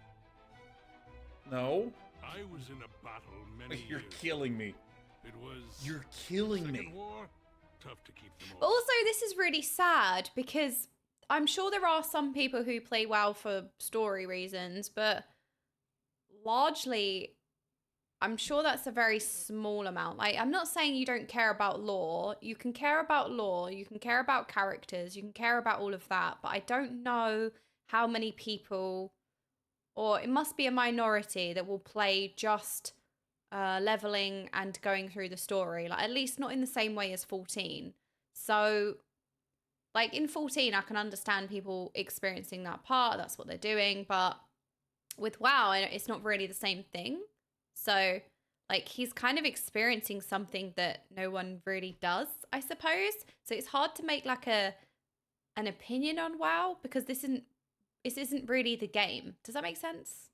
No? I was in a battle many You're years. killing me. It was You're killing Second me. War. Tough to keep them But all. also, this is really sad because I'm sure there are some people who play WoW for story reasons, but largely, I'm sure that's a very small amount. Like, I'm not saying you don't care about lore. You can care about lore, you can care about characters, you can care about all of that, but I don't know how many people, or it must be a minority that will play just leveling and going through the story, like at least not in the same way as 14. So like in 14 I can understand people experiencing that part, that's what they're doing, but with WoW it's not really the same thing. So like he's kind of experiencing something that no one really does, I suppose. So it's hard to make like an opinion on WoW because this isn't really the game. Does that make sense?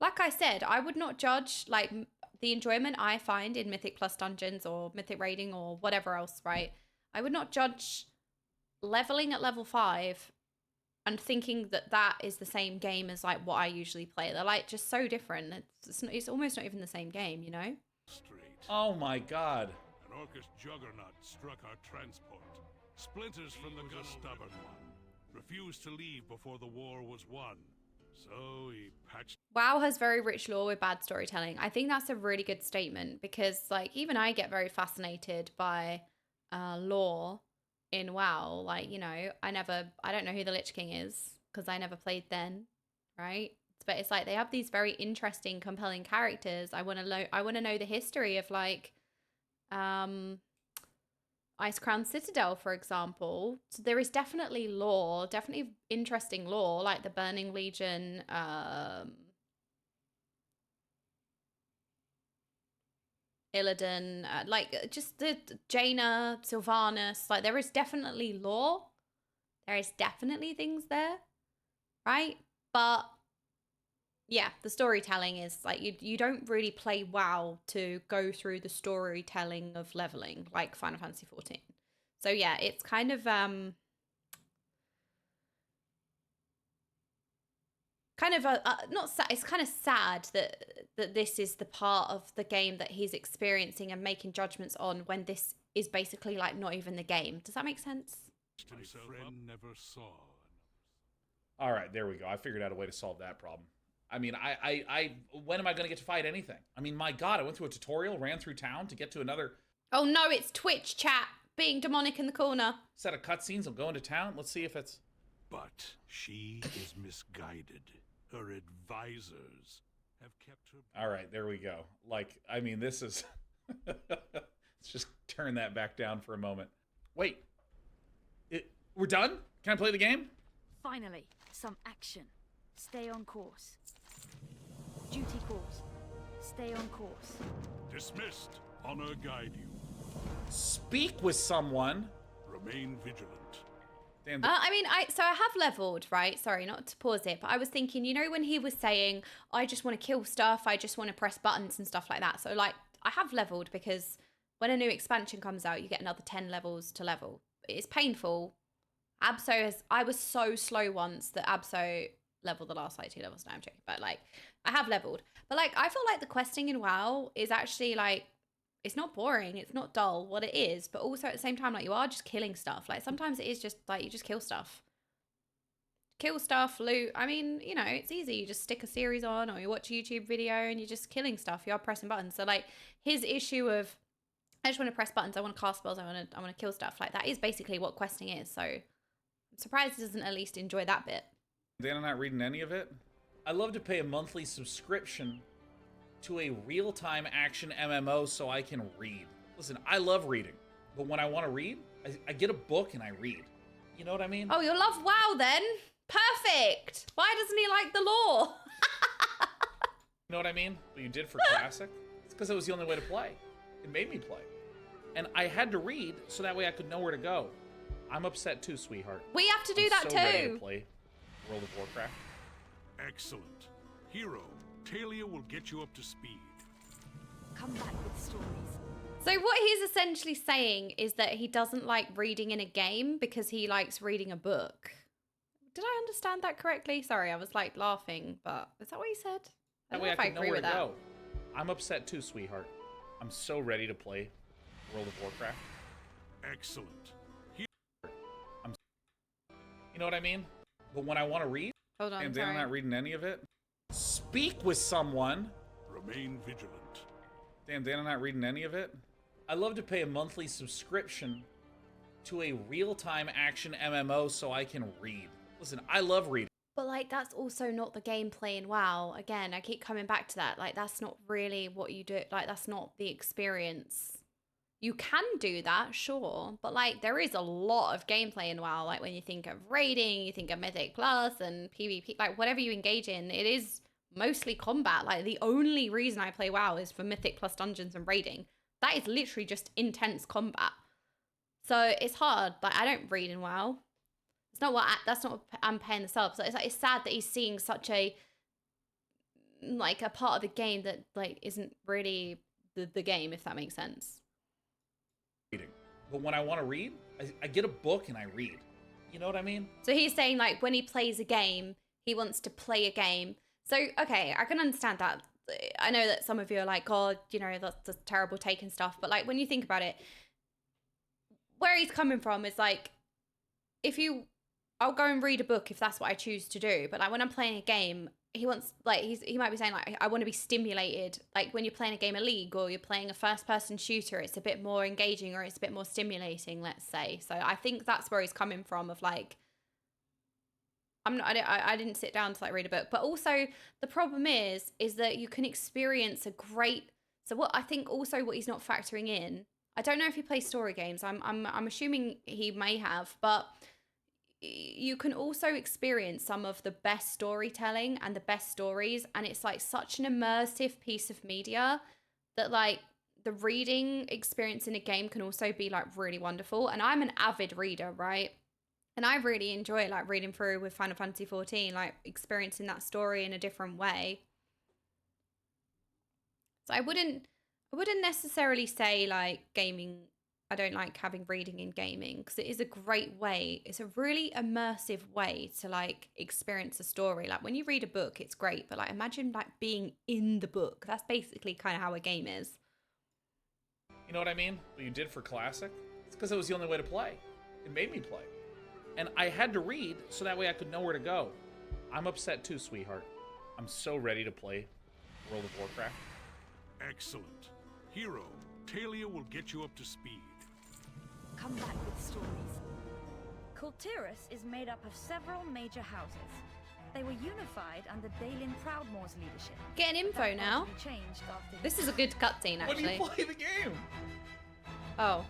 Like I said, I would not judge like the enjoyment I find in Mythic Plus dungeons or Mythic raiding or whatever else, right? I would not judge leveling at level 5 and thinking that that is the same game as like what I usually play. They're like just so different. It's almost not even the same game, you know? Straight. Oh my god. An Orcish juggernaut struck our transport. Splinters from the gun stubborn one. Refused to leave before the war was won. So he patched. WoW has very rich lore with bad storytelling. I think that's a really good statement because like even I get very fascinated by lore in WoW. Like, you know, I don't know who the Lich King is because I never played then, right? But it's like they have these very interesting, compelling characters. I want to know the history of like Ice Crown Citadel, for example. So there is definitely lore, definitely interesting lore, like the Burning Legion, Illidan, like just the Jaina, Sylvanas. Like there is definitely lore. There is definitely things there, right? But yeah, the storytelling is like you don't really play WoW to go through the storytelling of leveling like Final Fantasy 14. So yeah, it's kind of not sad. It's kind of sad that this is the part of the game that he's experiencing and making judgments on when this is basically like not even the game. Does that make sense? Himself friend never saw. All right, there we go. I figured out a way to solve that problem. I mean, when am I going to get to fight anything? I mean, my God, I went through a tutorial, ran through town to get to another Oh no, it's Twitch chat being demonic in the corner. set of cutscenes. I'm going to town. Let's see if it's... But she is misguided. Her advisors have kept her. All right, there we go. Like, I mean, this is... Let's just turn that back down for a moment. Wait. We're done? Can I play the game? Finally, some action. Stay on course. Duty calls. Stay on course. Dismissed. Honor guide you. Speak with someone. Remain vigilant. Damn, I mean, I have leveled, right? Sorry, not to pause it, but I was thinking, you know, when he was saying, I just want to kill stuff, I just want to press buttons and stuff like that. So, like, I have leveled because when a new expansion comes out, you get another 10 levels to level. It's painful. I was so slow once that Abso leveled the last, like, 2 levels. No, I'm joking. But, like, I have leveled. But, like, I feel like the questing in WoW is actually, like, it's not boring, it's not dull, what it is, but also at the same time, like, you are just killing stuff. Like, sometimes it is just, like, you just kill stuff. Kill stuff, loot. I mean, you know, it's easy. You just stick a series on or you watch a YouTube video and you're just killing stuff. You are pressing buttons. So, like, his issue of, I just want to press buttons, I want to cast spells, I want to kill stuff. Like, that is basically what questing is. So, I'm surprised he doesn't at least enjoy that bit. Dan, I'm not reading any of it. I love to pay a monthly subscription to a real-time action MMO so I can read. Listen, I love reading, but when I want to read, I get a book and I read. You know what I mean? Oh, you'll love WoW then? Perfect! Why doesn't he like the lore? You know what I mean? What you did for Classic? It's because it was the only way to play. It made me play. And I had to read so that way I could know where to go. I'm upset too, sweetheart. We have to do I'm that so ready to too. play World of Warcraft. Excellent. Hero, Talia will get you up to speed. Come back with stories. So what he's essentially saying is that he doesn't like reading in a game because he likes reading a book. Did I understand that correctly? Sorry, I was like laughing, but is that what he said? I That don't way know I if I can know agree where with to that. go. I'm upset too, sweetheart. I'm so ready to play World of Warcraft. Excellent. You know what I mean? But when I want to read, Hold on, and then I'm sorry. not reading any of it, speak with someone. Remain vigilant. Damn, then I'm not reading any of it. I love to pay a monthly subscription to a real-time action MMO so I can read. Listen, I love reading. But like that's also not the gameplay in WoW. Again, I keep coming back to that. Like that's not really what you do. Like that's not the experience. You can do that, sure, but like there is a lot of gameplay in WoW. Like when you think of raiding, you think of Mythic Plus and PvP, like whatever you engage in, it is mostly combat. Like the only reason I play WoW is for Mythic Plus dungeons and raiding. That is literally just intense combat. So it's hard. Like I don't read in WoW. It's not what that's not what I'm paying the sub. So it's like it's sad that he's seeing such a like a part of the game that like isn't really the game, if that makes sense. But when I want to read, I get a book and I read. You know what I mean? So he's saying like when he plays a game, he wants to play a game. So, okay, I can understand that. I know that some of you are like, God, you know, that's a terrible take and stuff. But like when you think about it, where he's coming from is like, I'll go and read a book if that's what I choose to do. But like when I'm playing a game, he wants like he might be saying like I want to be stimulated. Like when you're playing a game of League or you're playing a first-person shooter, it's a bit more engaging or it's a bit more stimulating, let's say. So I think that's where he's coming from of like I didn't sit down to like read a book. But also the problem is that you can experience a great so what I think also what he's not factoring in, I don't know if he plays story games. I'm assuming he may have, but you can also experience some of the best storytelling and the best stories, and it's like such an immersive piece of media that like the reading experience in a game can also be like really wonderful. And I'm an avid reader, right? And I really enjoy like reading through with Final Fantasy XIV, like experiencing that story in a different way. So I wouldn't necessarily say like gaming, I don't like having reading in gaming because it is a great way. It's a really immersive way to like experience a story. Like when you read a book, it's great, but like imagine like being in the book. That's basically kind of how a game is. You know what I mean? What you did for Classic? It's because it was the only way to play. It made me play. And I had to read so that way I could know where to go. I'm upset too, sweetheart. I'm so ready to play World of Warcraft. Excellent. Hero, Talia will get you up to speed. Come back with stories. Kultiris is made up of several major houses. They were unified under Dalin Proudmoore's leadership. Getting info That now. largely changed after This is a good cutscene, When do actually. you play the game? Oh,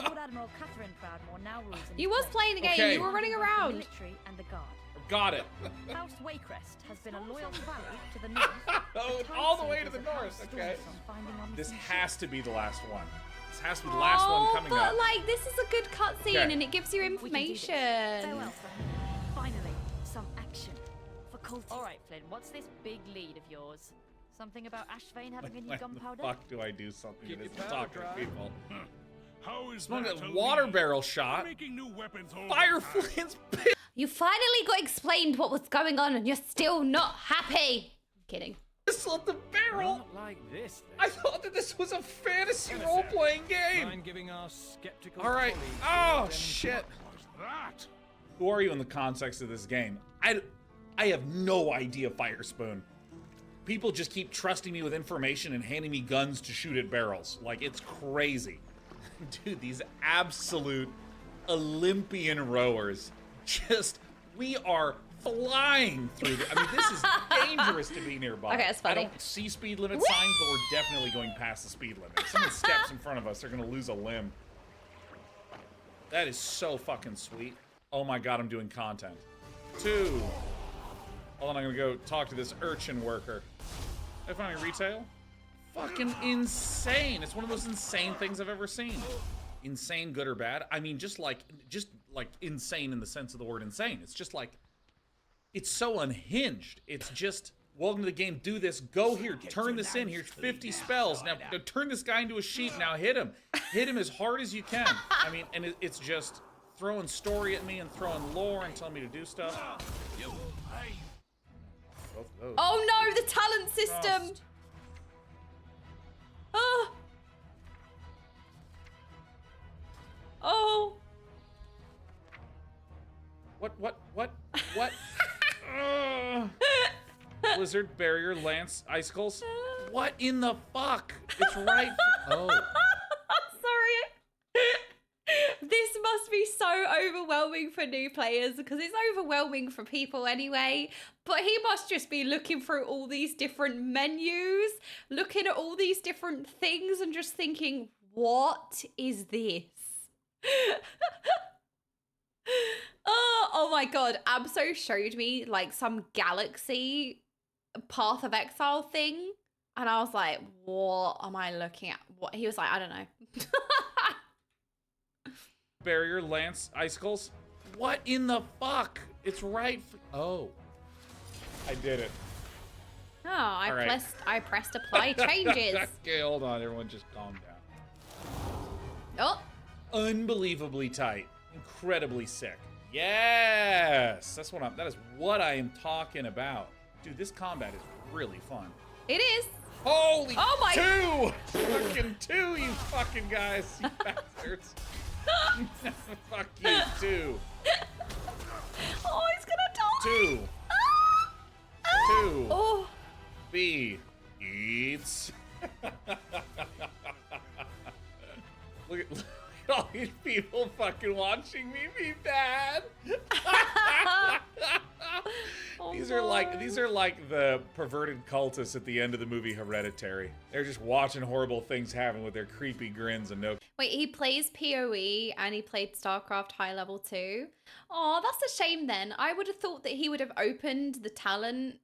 Lord Admiral Catherine Proudmoore now rules in you his was place. playing the game. Okay. You were running The around. military and the guard. Got it. House Waycrest has been a loyal valley to the north. Oh, The all the Tide way to Sailors the of north. House Okay. Stormfront finding on This some has ships. to be the last one. This has to be the last one coming but up. like this is a good cutscene Okay. and it gives you We can do this. information. Farewell, friend. Finally, some action for Colt. All right, Flynn, what's this big lead of yours? Something about Ashvane having a new When the gunpowder? fuck do I do something Keep that your isn't powder talking to dry. people? How is Someone that got a water lead? barrel shot. Making new weapons all Fire the time. Flynn's pissed. You finally got explained what was going on and you're still not happy. I'm kidding. At the barrel. Not like this, then. I thought that this was a fantasy Innocent. role-playing game. Mind giving our skeptical All right. colleagues Oh a shit. What's that? Who are you in the context of this game? I have no idea, Firespoon. People just keep trusting me with information and handing me guns to shoot at barrels. Like, it's crazy. Dude, these absolute Olympian rowers. We are flying through I mean, this is dangerous to be nearby. Okay, that's funny. I don't see speed limit signs, but we're definitely going past the speed limit. If someone steps in front of us, they're gonna lose a limb. That is so fucking sweet. Oh my god, I'm doing content. 2. Hold on, I'm gonna go talk to this urchin worker. Did I find any retail? Fucking insane. It's one of those insane things I've ever seen. Insane, good or bad? I mean, just like insane in the sense of the word insane. It's just like it's so unhinged. It's just, welcome to the game, do this, go here, turn this in, here's 50 spells. Now turn this guy into a sheep, now hit him. Hit him as hard as you can. I mean, and it's just throwing story at me and throwing lore and telling me to do stuff. Both of those. Oh no, the talent system. Frost. Oh. Oh. What? Blizzard, barrier, lance, icicles. What in the fuck? It's right. Oh. Sorry. This must be so overwhelming for new players because it's overwhelming for people anyway. But he must just be looking through all these different menus, looking at all these different things and just thinking, what is this? Oh my god, Abso showed me like some galaxy Path of Exile thing and I was like, what am I looking at? What? He was like, I don't know. Barrier, lance, icicles. What in the fuck? It's right. Oh, I did it. Oh, All right. I pressed apply changes. Okay, hold on, everyone, just calm down. Oh, Unbelievably tight, incredibly sick. Yes, that is what I am talking about. Dude, this combat is really fun. it is. Holy Oh my- two! Fucking two, you fucking guys, you bastards. Fuck you, two. Oh, he's gonna die. Two. Two. Oh, B eats. Look at all these people fucking watching me be bad. Oh These are like the perverted cultists at the end of the movie Hereditary. They're just watching horrible things happen with their creepy grins and no. wait, he plays PoE and he played StarCraft High Level 2. Oh, that's a shame then. I would have thought that he would have opened the talent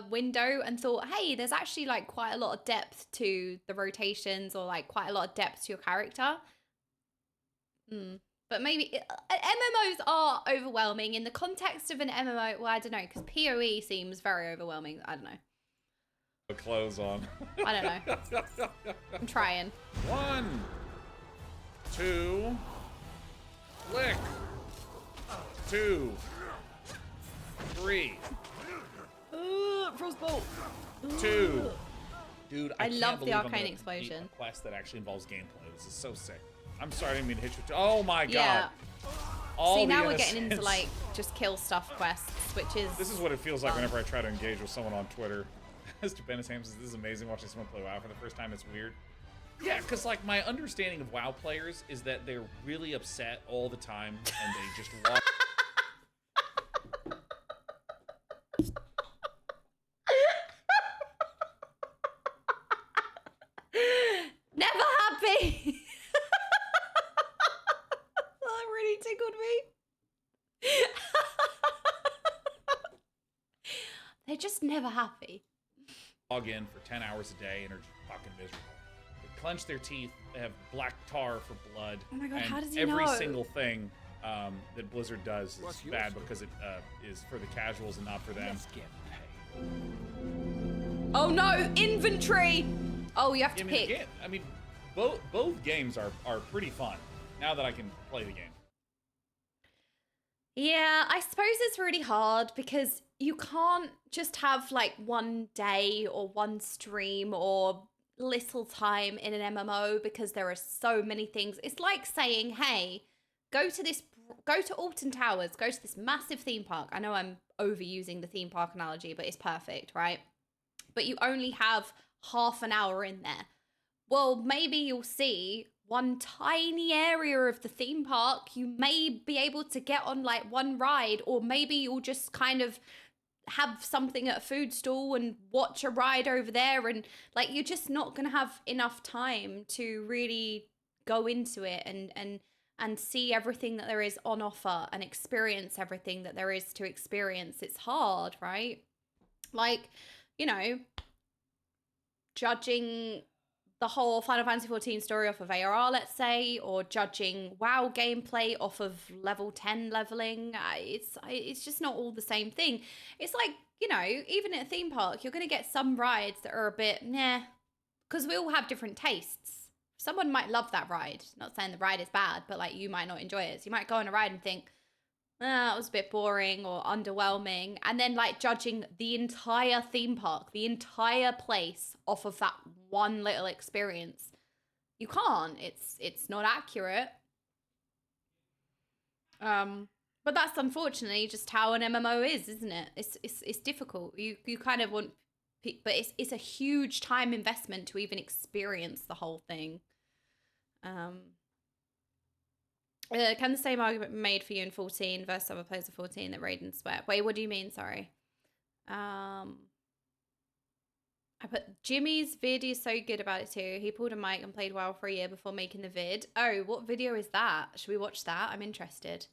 window and thought, hey, there's actually like quite a lot of depth to the rotations or like quite a lot of depth to your character. But maybe MMOs are overwhelming in the context of an MMO. Well, I don't know, because PoE seems very overwhelming. I don't know. Clothes on. I don't know. I'm trying. 1, 2, flick. 2, 3, Frostbolt. 2. Dude, I can't love the believe I'm arcane gonna explosion. beat a quest that actually involves gameplay. This is so sick. I'm sorry, I didn't mean to hit you. Oh my god. Yeah. All See, the now we're getting into innocence. like just kill stuff quests, which is. This is what it feels like fun. whenever I try to engage with someone on Twitter. Mr. Benisham says, this is amazing watching someone play WoW for the first time. It's weird. Yeah, because like my understanding of WoW players is that they're really upset all the time and they just walk. Never happy. That really tickled me. They're just never happy. Log in for 10 hours a day and are just fucking miserable. They clench their teeth. They have black tar for blood. Oh my God, and how does he every know? single thing that Blizzard does is bad because it is for the casuals and not for them. Let's get paid. Oh no, inventory. Oh, you have to pick. I mean, both games are pretty fun now that I can play the game. Yeah, I suppose it's really hard because you can't just have like one day or one stream or little time in an MMO because there are so many things. It's like saying, hey, go to Alton Towers, go to this massive theme park. I know I'm overusing the theme park analogy, but it's perfect, right? But you only have half an hour in there. Well, maybe you'll see one tiny area of the theme park. You may be able to get on like one ride, or maybe you'll just kind of have something at a food stall and watch a ride over there, and like you're just not gonna have enough time to really go into it and see everything that there is on offer and experience everything that there is to experience. It's hard, right? Like, you know, judging the whole Final Fantasy XIV story off of ARR, let's say, or judging WoW gameplay off of level 10 leveling. It's just not all the same thing. It's like, you know, even at a theme park, you're going to get some rides that are a bit, nah, because we all have different tastes. Someone might love that ride. Not saying the ride is bad, but like you might not enjoy it. So you might go on a ride and think, that was a bit boring or underwhelming. And then like judging the entire theme park, the entire place off of that one little experience. You can't. It's not accurate. But that's unfortunately just how an MMO is, isn't it? It's difficult. You kind of want, but it's a huge time investment to even experience the whole thing. Can the same argument be made for you in 14 versus other players of 14 that raid and sweat? Wait, what do you mean? Sorry. I put Jimmy's vid is so good about it too. He pulled a mic and played WoW for a year before making the vid. Oh, what video is that? Should we watch that? I'm interested.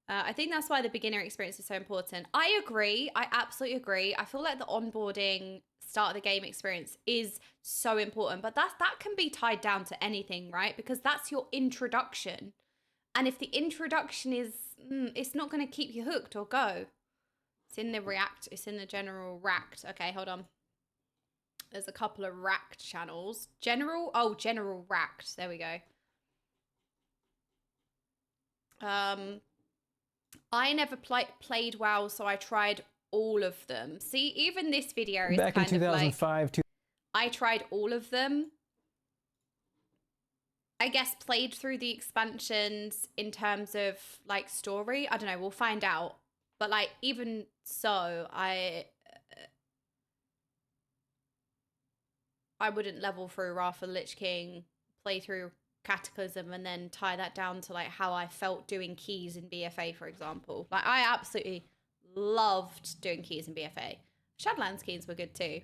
I think that's why the beginner experience is so important. I agree. I absolutely agree. I feel like the onboarding start of the game experience is so important, but that can be tied down to anything, right? Because that's your introduction. And if the introduction is, it's not going to keep you hooked or go. It's in the React. It's in the general Racked. Okay, hold on. There's a couple of Racked channels. General Racked. There we go. I never played WoW, so I tried all of them. See, even this video is back kind in 2005. of like, I tried all of them. I guess played through the expansions in terms of like story. I don't know. We'll find out. But like even so, I wouldn't level through Wrath of the Lich King, play through Cataclysm, and then tie that down to like how I felt doing keys in BFA, for example. Like I absolutely loved doing keys in BFA. Shadowlands keys were good too.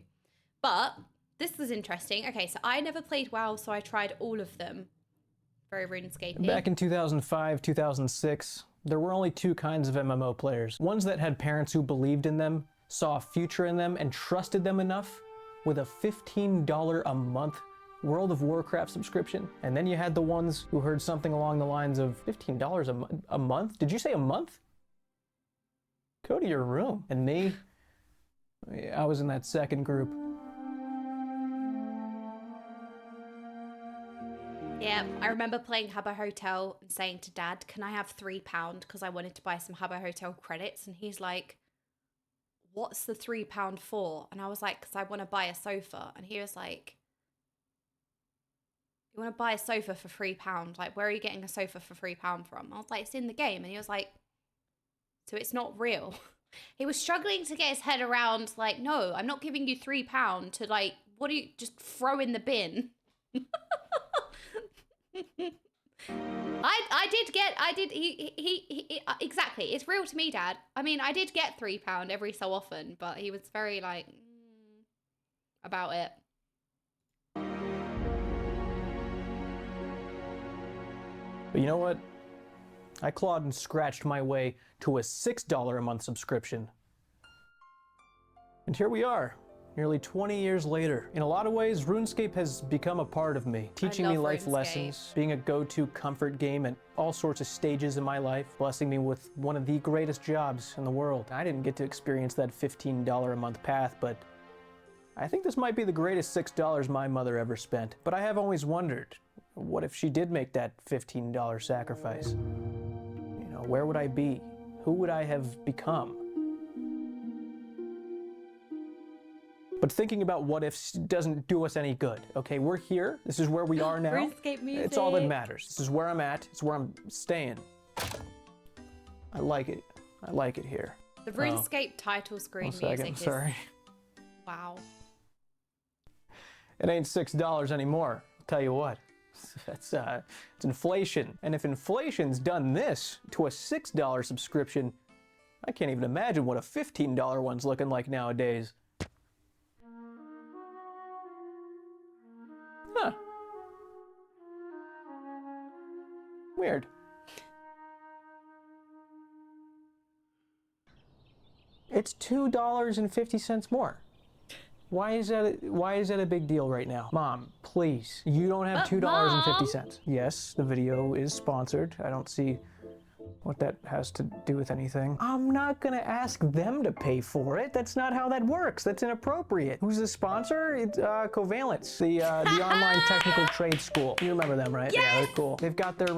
But this was interesting. Okay, so I never played WoW, so I tried all of them. Very RuneScape-y. Back in 2005, 2006, there were only two kinds of MMO players. Ones that had parents who believed in them, saw a future in them, and trusted them enough with a $15 a month World of Warcraft subscription. And then you had the ones who heard something along the lines of $15 a month? Did you say a month? Go to your room. And me, I was in that second group. Yeah, I remember playing Habbo Hotel and saying to Dad, can I have £3? Because I wanted to buy some Habbo Hotel credits. And he's like, what's the £3 for? And I was like, because I want to buy a sofa. And he was like, you want to buy a sofa for £3? Like, where are you getting a sofa for £3 from? I was like, it's in the game. And he was like, so it's not real. He was struggling to get his head around, like, no, I'm not giving you £3 to, like, what do you just throw in the bin? Exactly. It's real to me, Dad. I mean, I did get £3 every so often, but he was very like about it. But you know what? I clawed and scratched my way to a $6 a month subscription. And here we are, nearly 20 years later. In a lot of ways, RuneScape has become a part of me, teaching me life lessons, being a go-to comfort game at all sorts of stages in my life, blessing me with one of the greatest jobs in the world. I didn't get to experience that $15 a month path, but I think this might be the greatest $6 my mother ever spent. But I have always wondered, what if she did make that $15 sacrifice? You know, where would I be? Who would I have become? But thinking about what ifs doesn't do us any good, okay? We're here, this is where we are now. RuneScape music. It's all that matters. This is where I'm at, it's where I'm staying. I like it here. The RuneScape title screen music is... Sorry. Wow. It ain't $6 anymore, I'll tell you what. It's inflation. And if inflation's done this to a $6 subscription, I can't even imagine what a $15 one's looking like nowadays. Huh. Weird. It's $2.50 more. Why is that a big deal right now? Mom, please. You don't have $2.50. Yes, the video is sponsored. I don't see what that has to do with anything. I'm not gonna ask them to pay for it. That's not how that works. That's inappropriate. Who's the sponsor? It's Covalence, the online technical trade school. You remember them, right? Yes! Yeah, they're cool. They've got their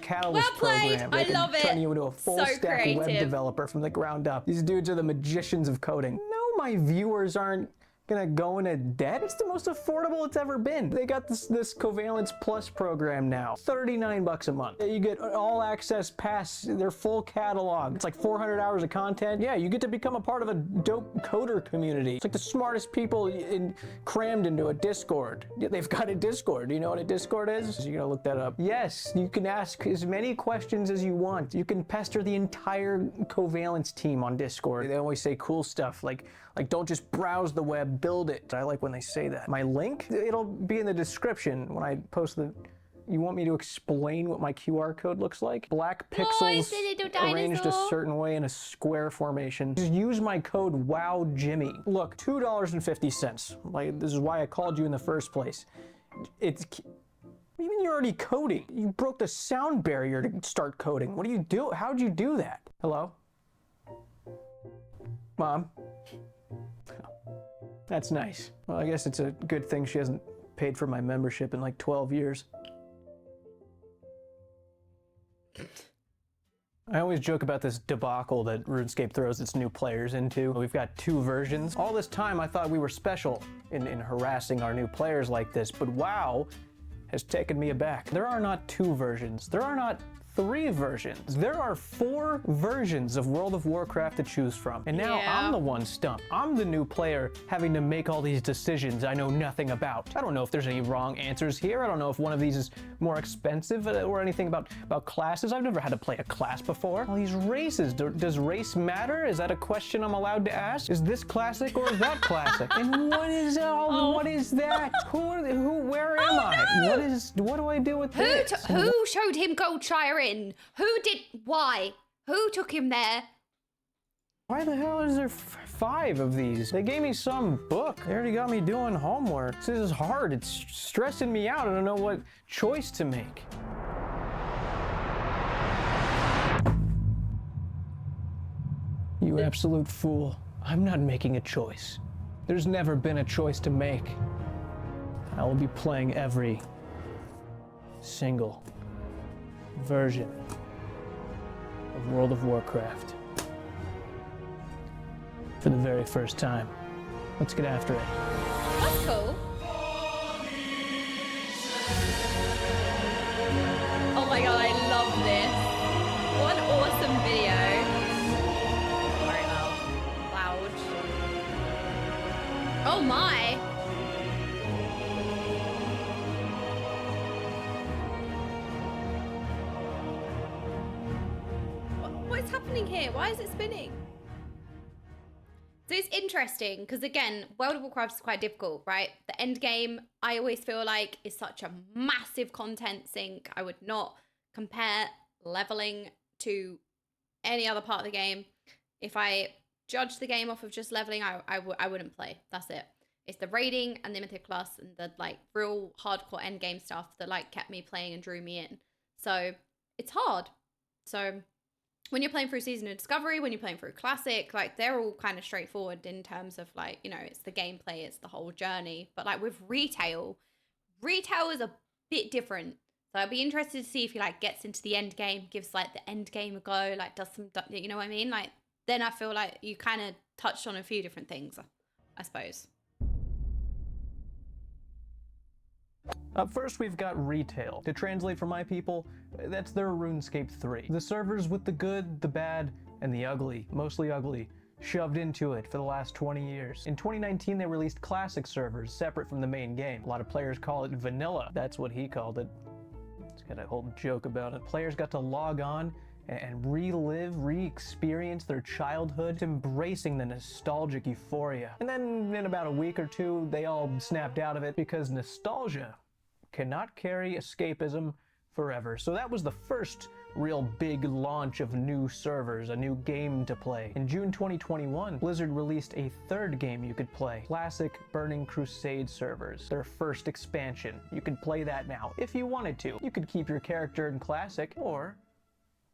Catalyst Well played. program. I They love can it. turn you into a full So stack web creative. developer from the ground up. These dudes are the magicians of coding. No, my viewers aren't gonna go into debt. It's the most affordable it's ever been. They got this Covalence Plus program now, $39 a month. You get all access pass, their full catalog. It's like 400 hours of content. Yeah, you get to become a part of a dope coder community. It's like the smartest people crammed into a Discord. Yeah, they've got a Discord. Do you know what a Discord is? You're gonna look that up. Yes, you can ask as many questions as you want. You can pester the entire Covalence team on Discord. They always say cool stuff like don't just browse the web, build it. I like when they say that. My link, it'll be in the description when I post the. You want me to explain what my QR code looks like? Black pixels arranged a certain way in a square formation. Just use my code WOWJimmy. Look, $2.50. Like, this is why I called you in the first place. It's. Even you're already coding. You broke the sound barrier to start coding. What do you do? How'd you do that? Hello? Mom? That's nice. Well, I guess it's a good thing she hasn't paid for my membership in like 12 years. I always joke about this debacle that RuneScape throws its new players into. We've got 2 versions. All this time I thought we were special in harassing our new players like this, but WoW has taken me aback. There are not 2 versions. There are not 3 versions. There are 4 versions of World of Warcraft to choose from. And now I'm the one stumped. I'm the new player having to make all these decisions I know nothing about. I don't know if there's any wrong answers here. I don't know if one of these is more expensive or anything about classes. I've never had to play a class before. All these races, does race matter? Is that a question I'm allowed to ask? Is this classic or is that classic? And what is what is that? Where am I? What do I do with this? Who showed him Goldshire in? Who did? Why? Who took him there? Why the hell is there 5 of these? They gave me some book. They already got me doing homework. This is hard. It's stressing me out. I don't know what choice to make. You absolute fool. I'm not making a choice. There's never been a choice to make. I will be playing every single version of World of Warcraft for the very first time. Let's get after it. That's cool. Oh my god, I love this. What an awesome video. Very loud. Oh my. What is happening here? Why is it spinning? So it's interesting because, again, World of Warcraft is quite difficult, right? The end game, I always feel like, is such a massive content sink. I would not compare leveling to any other part of the game. If I judge the game off of just leveling, I wouldn't play. That's it. It's the raiding and the mythic plus and the like real hardcore end game stuff that like kept me playing and drew me in. So it's hard. So when you're playing through Season of Discovery, when you're playing through Classic, like they're all kind of straightforward in terms of like, you know, it's the gameplay, it's the whole journey. But like with retail is a bit different. So I'd be interested to see if he like gets into the end game, gives like the end game a go, like does some, you know what I mean? Like then I feel like you kind of touched on a few different things, I suppose. Up first, we've got retail. To translate for my people, that's their RuneScape 3. The servers with the good, the bad, and the ugly, mostly ugly, shoved into it for the last 20 years. In 2019, they released classic servers separate from the main game. A lot of players call it vanilla. That's what he called it. He's got a whole joke about it. Players got to log on and relive, re-experience their childhood, embracing the nostalgic euphoria. And then in about a week or 2, they all snapped out of it because nostalgia cannot carry escapism forever. So that was the first real big launch of new servers, a new game to play. In June 2021, Blizzard released a third game you could play, Classic Burning Crusade servers, their first expansion. You could play that now if you wanted to. You could keep your character in Classic, or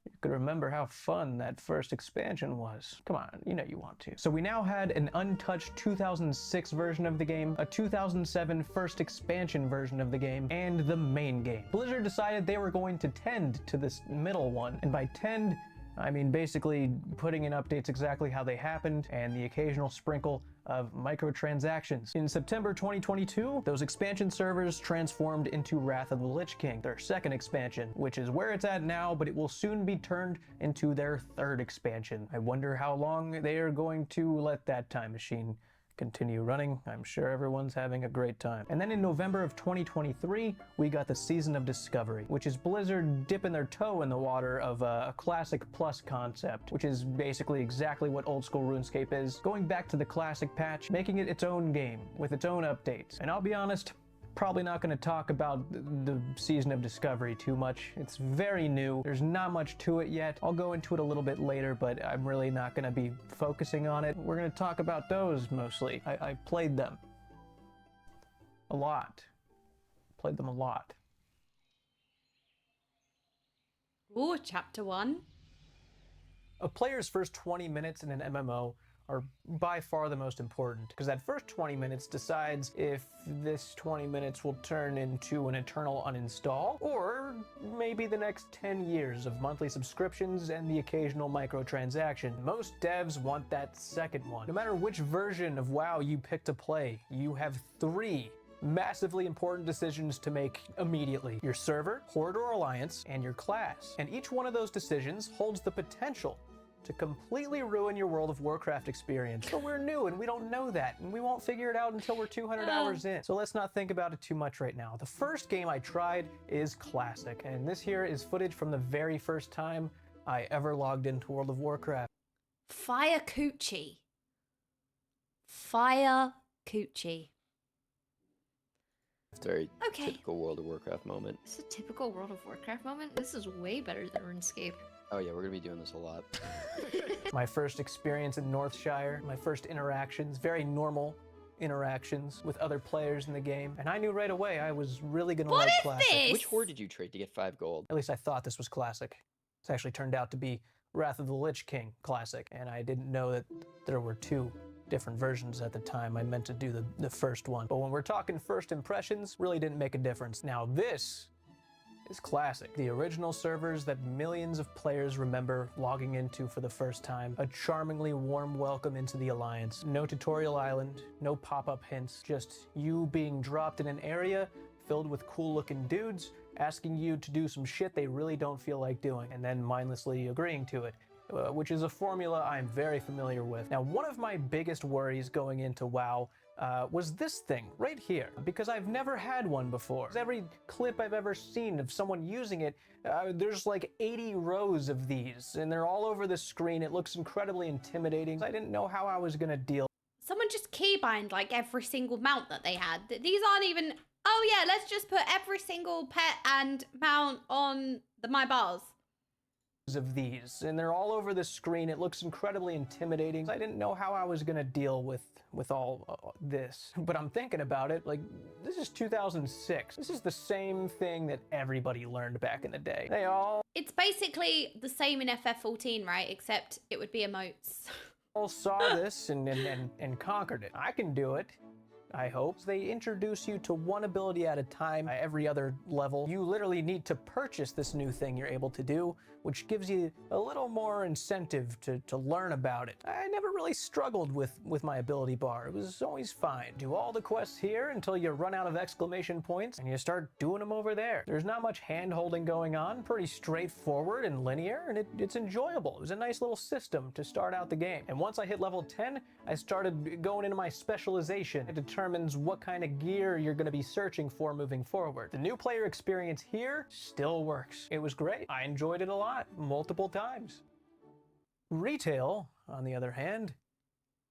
you could remember how fun that first expansion was. Come on, you know you want to. So we now had an untouched 2006 version of the game, a 2007 first expansion version of the game, and the main game. Blizzard decided they were going to tend to this middle one, and by tend, I mean basically putting in updates exactly how they happened and the occasional sprinkle of microtransactions. In September 2022, those expansion servers transformed into Wrath of the Lich King, their second expansion, which is where it's at now, but it will soon be turned into their third expansion. I wonder how long they are going to let that time machine continue running. I'm sure everyone's having a great time. And then in November of 2023, we got the Season of Discovery, which is Blizzard dipping their toe in the water of a Classic Plus concept, which is basically exactly what old school RuneScape is, going back to the Classic patch, making it its own game with its own updates. And I'll be honest, probably not going to talk about the Season of Discovery too much. It's very new. There's not much to it yet. I'll go into it a little bit later, but I'm really not going to be focusing on it. We're going to talk about those mostly. I played them a lot. Played them a lot. Ooh, chapter 1. A player's first 20 minutes in an MMO are by far the most important, because that first 20 minutes decides if this 20 minutes will turn into an eternal uninstall, or maybe the next 10 years of monthly subscriptions and the occasional microtransaction. Most devs want that second one. No matter which version of WoW you pick to play, you have 3 massively important decisions to make immediately: your server, horde or alliance, and your class. And each one of those decisions holds the potential to completely ruin your World of Warcraft experience. But we're new and we don't know that, and we won't figure it out until we're 200 hours in. So let's not think about it too much right now. The first game I tried is Classic, and this here is footage from the very first time I ever logged into World of Warcraft. Fire Coochie. Fire Coochie. Very Okay. typical World of Warcraft moment. This is a typical World of Warcraft moment. This is way better than RuneScape. Oh yeah, we're gonna be doing this a lot. My first experience in Northshire, my first interactions, very normal interactions with other players in the game, and I knew right away I was really gonna What like is Classic. this? Which horde did you trade to get 5 gold? At least I thought this was Classic. This actually turned out to be Wrath of the Lich King Classic, and I didn't know that there were 2 different versions at the time. I meant to do the first one. But when we're talking first impressions, really didn't make a difference. Now this is Classic. The original servers that millions of players remember logging into for the first time. A charmingly warm welcome into the Alliance. No tutorial island, no pop-up hints, just you being dropped in an area filled with cool-looking dudes asking you to do some shit they really don't feel like doing, and then mindlessly agreeing to it. Which is a formula I'm very familiar with. Now, one of my biggest worries going into WoW was this thing right here, because I've never had one before. Every clip I've ever seen of someone using it, there's like 80 rows of these, and they're all over the screen. It looks incredibly intimidating. I didn't know how I was gonna deal. Someone just keybind like every single mount that they had. These aren't even, oh yeah, let's just put every single pet and mount on my bars. Of these, and they're all over the screen. It looks incredibly intimidating. I didn't know how I was gonna deal with all this, but I'm thinking about it, like, this is 2006. This is the same thing that everybody learned back in the day. They all It's basically the same in FF14, right? Except it would be emotes. saw this and conquered it. I can do it, I hope. They introduce you to one ability at a time. Every other level, you literally need to purchase this new thing you're able to do, which gives you a little more incentive to learn about it. I never really struggled with my ability bar. It was always fine. Do all the quests here until you run out of exclamation points, and you start doing them over there. There's not much hand-holding going on, pretty straightforward and linear, and it's enjoyable. It was a nice little system to start out the game. And once I hit level 10, I started going into my specialization. It determines what kind of gear you're gonna be searching for moving forward. The new player experience here still works. It was great. I enjoyed it a lot, multiple times. Retail, on the other hand,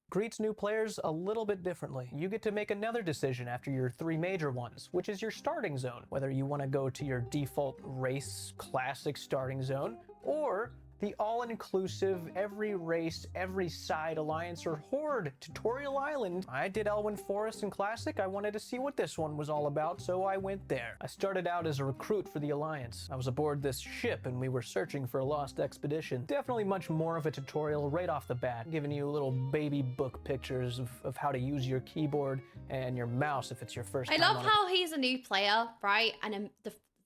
greets new players a little bit differently. You get to make another decision after your 3 major ones, which is your starting zone. Whether you want to go to your default race classic starting zone, or the all-inclusive, every race, every side, alliance, or horde tutorial island. I did Elwyn Forest in Classic. I wanted to see what this one was all about, so I went there. I started out as a recruit for the Alliance. I was aboard this ship and we were searching for a lost expedition. Definitely much more of a tutorial right off the bat, giving you little baby book pictures of how to use your keyboard and your mouse if it's your first time. I love how he's a new player, right? And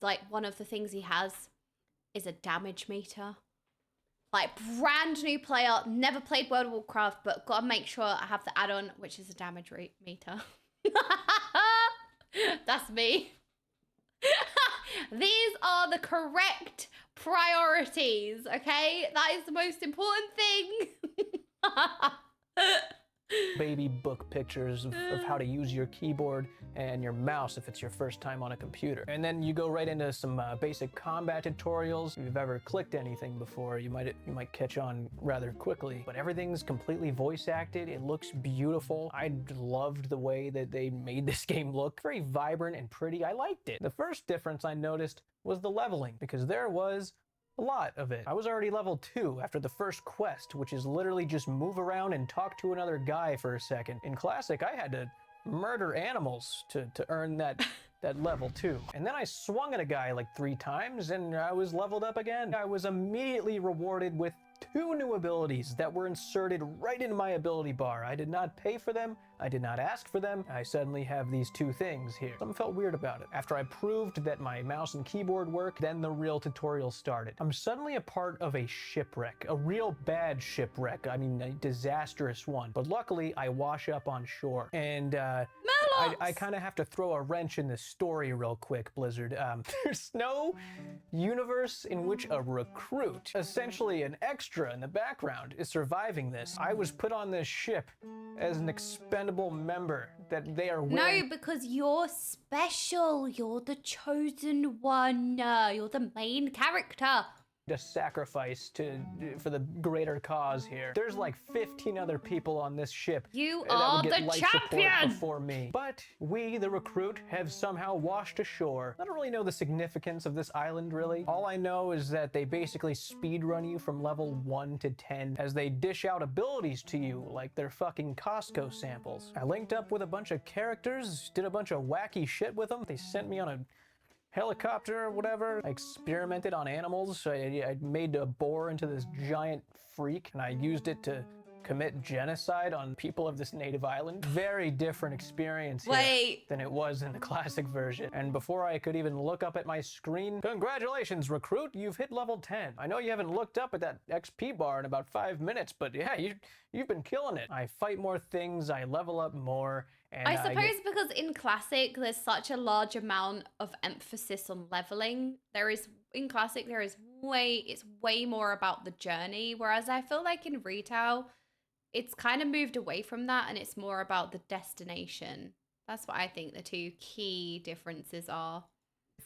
like one of the things he has is a damage meter. Like, brand new player, never played World of Warcraft, but gotta make sure I have the add-on, which is a damage rate meter. That's me. These are the correct priorities, okay? That is the most important thing. Baby book pictures of how to use your keyboard and your mouse if it's your first time on a computer. And then you go right into some basic combat tutorials. If you've ever clicked anything before, you might catch on rather quickly. But everything's completely voice acted. It looks beautiful. I loved the way that they made this game look. Very vibrant and pretty. I liked it. The first difference I noticed was the leveling, because there was a lot of it. I was already level 2 after the first quest, which is literally just move around and talk to another guy for a second. In Classic, I had to murder animals to earn that level 2. And then I swung at a guy like 3 times and I was leveled up again. I was immediately rewarded with 2 new abilities that were inserted right in my ability bar. I did not pay for them. I did not ask for them. I suddenly have these 2 things here. Something felt weird about it. After I proved that my mouse and keyboard work, then the real tutorial started. I'm suddenly a part of a shipwreck, a real bad shipwreck. I mean, a disastrous one. But luckily, I wash up on shore. And I kind of have to throw a wrench in this story real quick, Blizzard. There's no universe in which a recruit, essentially an extra in the background, is surviving this. I was put on this ship as an expendable member that they are willing... No, because you're special. You're the chosen one. You're the main character. ...to sacrifice for the greater cause here. There's like 15 other people on this ship. You that are would get the life champion support before me. But we, the recruit, have somehow washed ashore. I don't really know the significance of this island, really. All I know is that they basically speedrun you from level 1 to 10 as they dish out abilities to you like they're fucking Costco samples. I linked up with a bunch of characters, did a bunch of wacky shit with them. They sent me on a helicopter or whatever. I experimented on animals. I made a boar into this giant freak and I used it to commit genocide on people of this native island. Very different experience here than it was in the classic version. And before I could even look up at my screen, congratulations, recruit, you've hit level 10. I know you haven't looked up at that XP bar in about 5 minutes, but yeah, you've been killing it. I fight more things, I level up more, and I suppose because in Classic, there's such a large amount of emphasis on leveling. In Classic, it's way more about the journey, whereas I feel like in Retail, it's kind of moved away from that and it's more about the destination. That's what I think the 2 key differences are.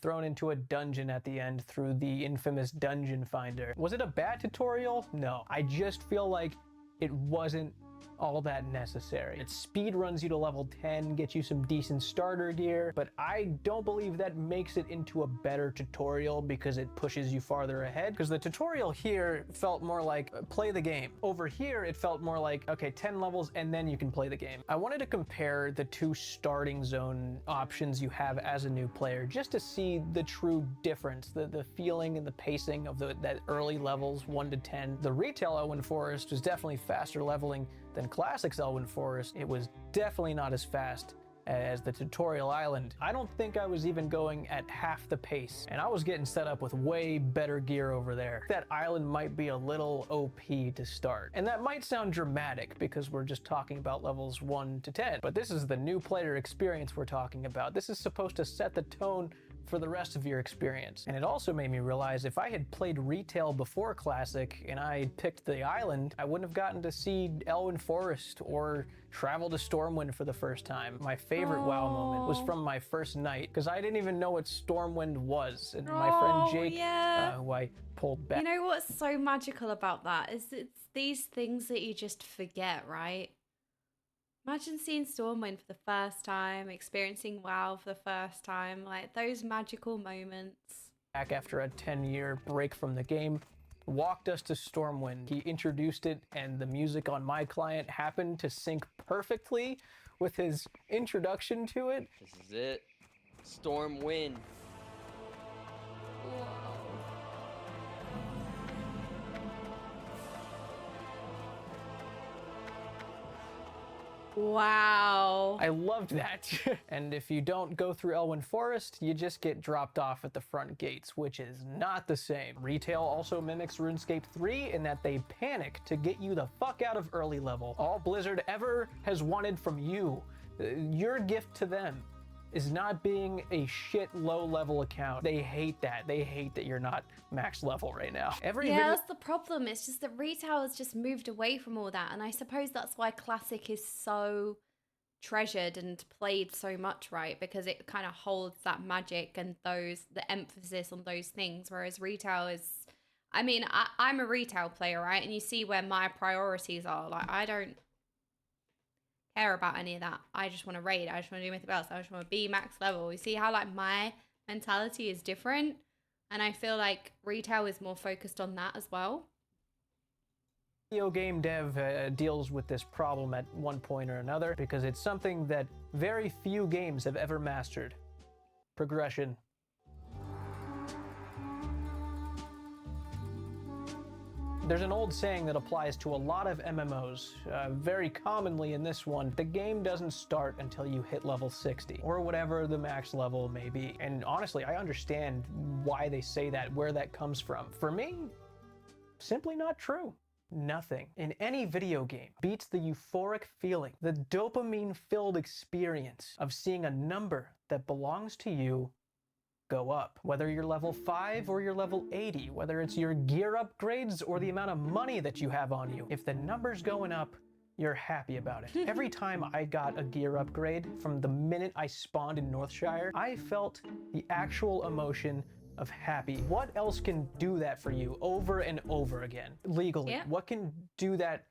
Thrown into a dungeon at the end through the infamous dungeon finder. Was it a bad tutorial? No. I just feel like it wasn't all that necessary. It speed runs you to level 10, gets you some decent starter gear, but I don't believe that makes it into a better tutorial because it pushes you farther ahead. Because the tutorial here felt more like play the game. Over here, it felt more like, okay, 10 levels and then you can play the game. I wanted to compare the 2 starting zone options you have as a new player just to see the true difference, the feeling and the pacing of that early levels 1 to 10. The retail Elwyn Forest was definitely faster leveling than Classic's Elwyn Forest. It was definitely not as fast as the tutorial island. I don't think I was even going at half the pace, and I was getting set up with way better gear over there. That island might be a little OP to start. And that might sound dramatic because we're just talking about levels 1 to 10, but this is the new player experience we're talking about. This is supposed to set the tone for the rest of your experience. And it also made me realize if I had played retail before Classic and I picked the island, I wouldn't have gotten to see Elwyn Forest or travel to Stormwind for the first time. My favorite WoW moment was from my first night because I didn't even know what Stormwind was. And my friend Jake, who I pulled back. You know what's so magical about that is it's these things that you just forget, right? Imagine seeing Stormwind for the first time, experiencing WoW for the first time, like those magical moments. Back after a 10-year break from the game, walked us to Stormwind. He introduced it, and the music on my client happened to sync perfectly with his introduction to it. This is it. Stormwind. Wow. I loved that. And if you don't go through Elwyn Forest, you just get dropped off at the front gates, which is not the same. Retail also mimics RuneScape 3 in that they panic to get you the fuck out of early level. All Blizzard ever has wanted from you, your gift to them, is not being a shit low-level account. They hate that. They hate that you're not max level right now. That's the problem. It's just that retail has just moved away from all that, and I suppose that's why Classic is so treasured and played so much, right? Because it kind of holds that magic and the emphasis on those things, whereas retail is, I mean, I'm a retail player, right? And you see where my priorities are. Like, I don't care about any of that. I just want to raid. I just want to do anything else. I just want to be max level. You see how like my mentality is different, and I feel like retail is more focused on that as well. Video game dev deals with this problem at one point or another because it's something that very few games have ever mastered. Progression. There's an old saying that applies to a lot of MMOs, very commonly in this one. The game doesn't start until you hit level 60, or whatever the max level may be. And honestly, I understand why they say that, where that comes from. For me, simply not true. Nothing in any video game beats the euphoric feeling, the dopamine-filled experience of seeing a number that belongs to you go up. Whether you're level 5 or you're level 80, whether it's your gear upgrades or the amount of money that you have on you, if the number's going up, you're happy about it. Every time I got a gear upgrade from the minute I spawned in Northshire, I felt the actual emotion of happy. What else can do that for you over and over again? Legally. Yeah. What can do that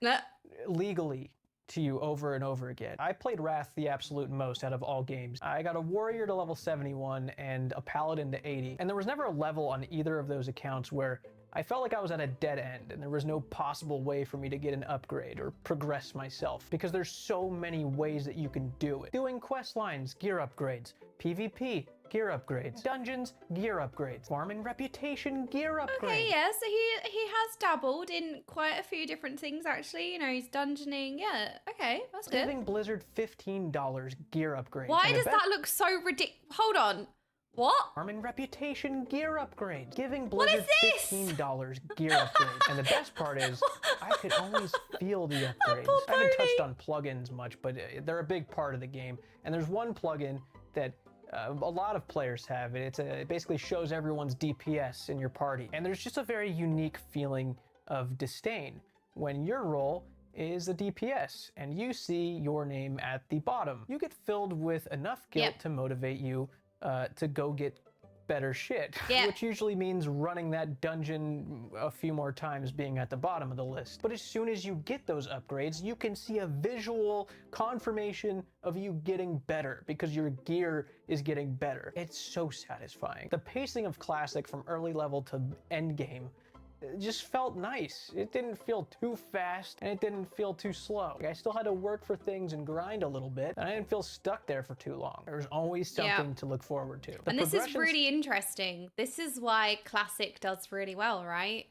legally to you over and over again? I played Wrath the absolute most out of all games. I got a warrior to level 71 and a paladin to 80, and there was never a level on either of those accounts where I felt like I was at a dead end and there was no possible way for me to get an upgrade or progress myself, because there's so many ways that you can do it. Doing quest lines, gear upgrades. PvP, gear upgrades. Dungeons, gear upgrades. Farming reputation, gear upgrades. Okay, yeah, so he has dabbled in quite a few different things, actually. You know, he's dungeoning. Yeah, okay, that's good. Giving Blizzard $15 gear upgrades. Why does that look so ridiculous? Hold on. What? Farming reputation, gear upgrades. Giving Blizzard $15 gear upgrades. And the best part is, I could always feel the upgrades. I haven't touched on plugins much, but they're a big part of the game. And there's one plugin that a lot of players have. It basically shows everyone's DPS in your party. And there's just a very unique feeling of disdain when your role is a DPS and you see your name at the bottom. You get filled with enough guilt to motivate you to go get better shit, which usually means running that dungeon a few more times, being at the bottom of the list. But as soon as you get those upgrades, you can see a visual confirmation of you getting better because your gear is getting better. It's so satisfying. The pacing of Classic from early level to end game just felt nice. It didn't feel too fast and it didn't feel too slow. I still had to work for things and grind a little bit, and I didn't feel stuck there for too long. There was always something to look forward to. And this is really interesting. This is why Classic does really well, right?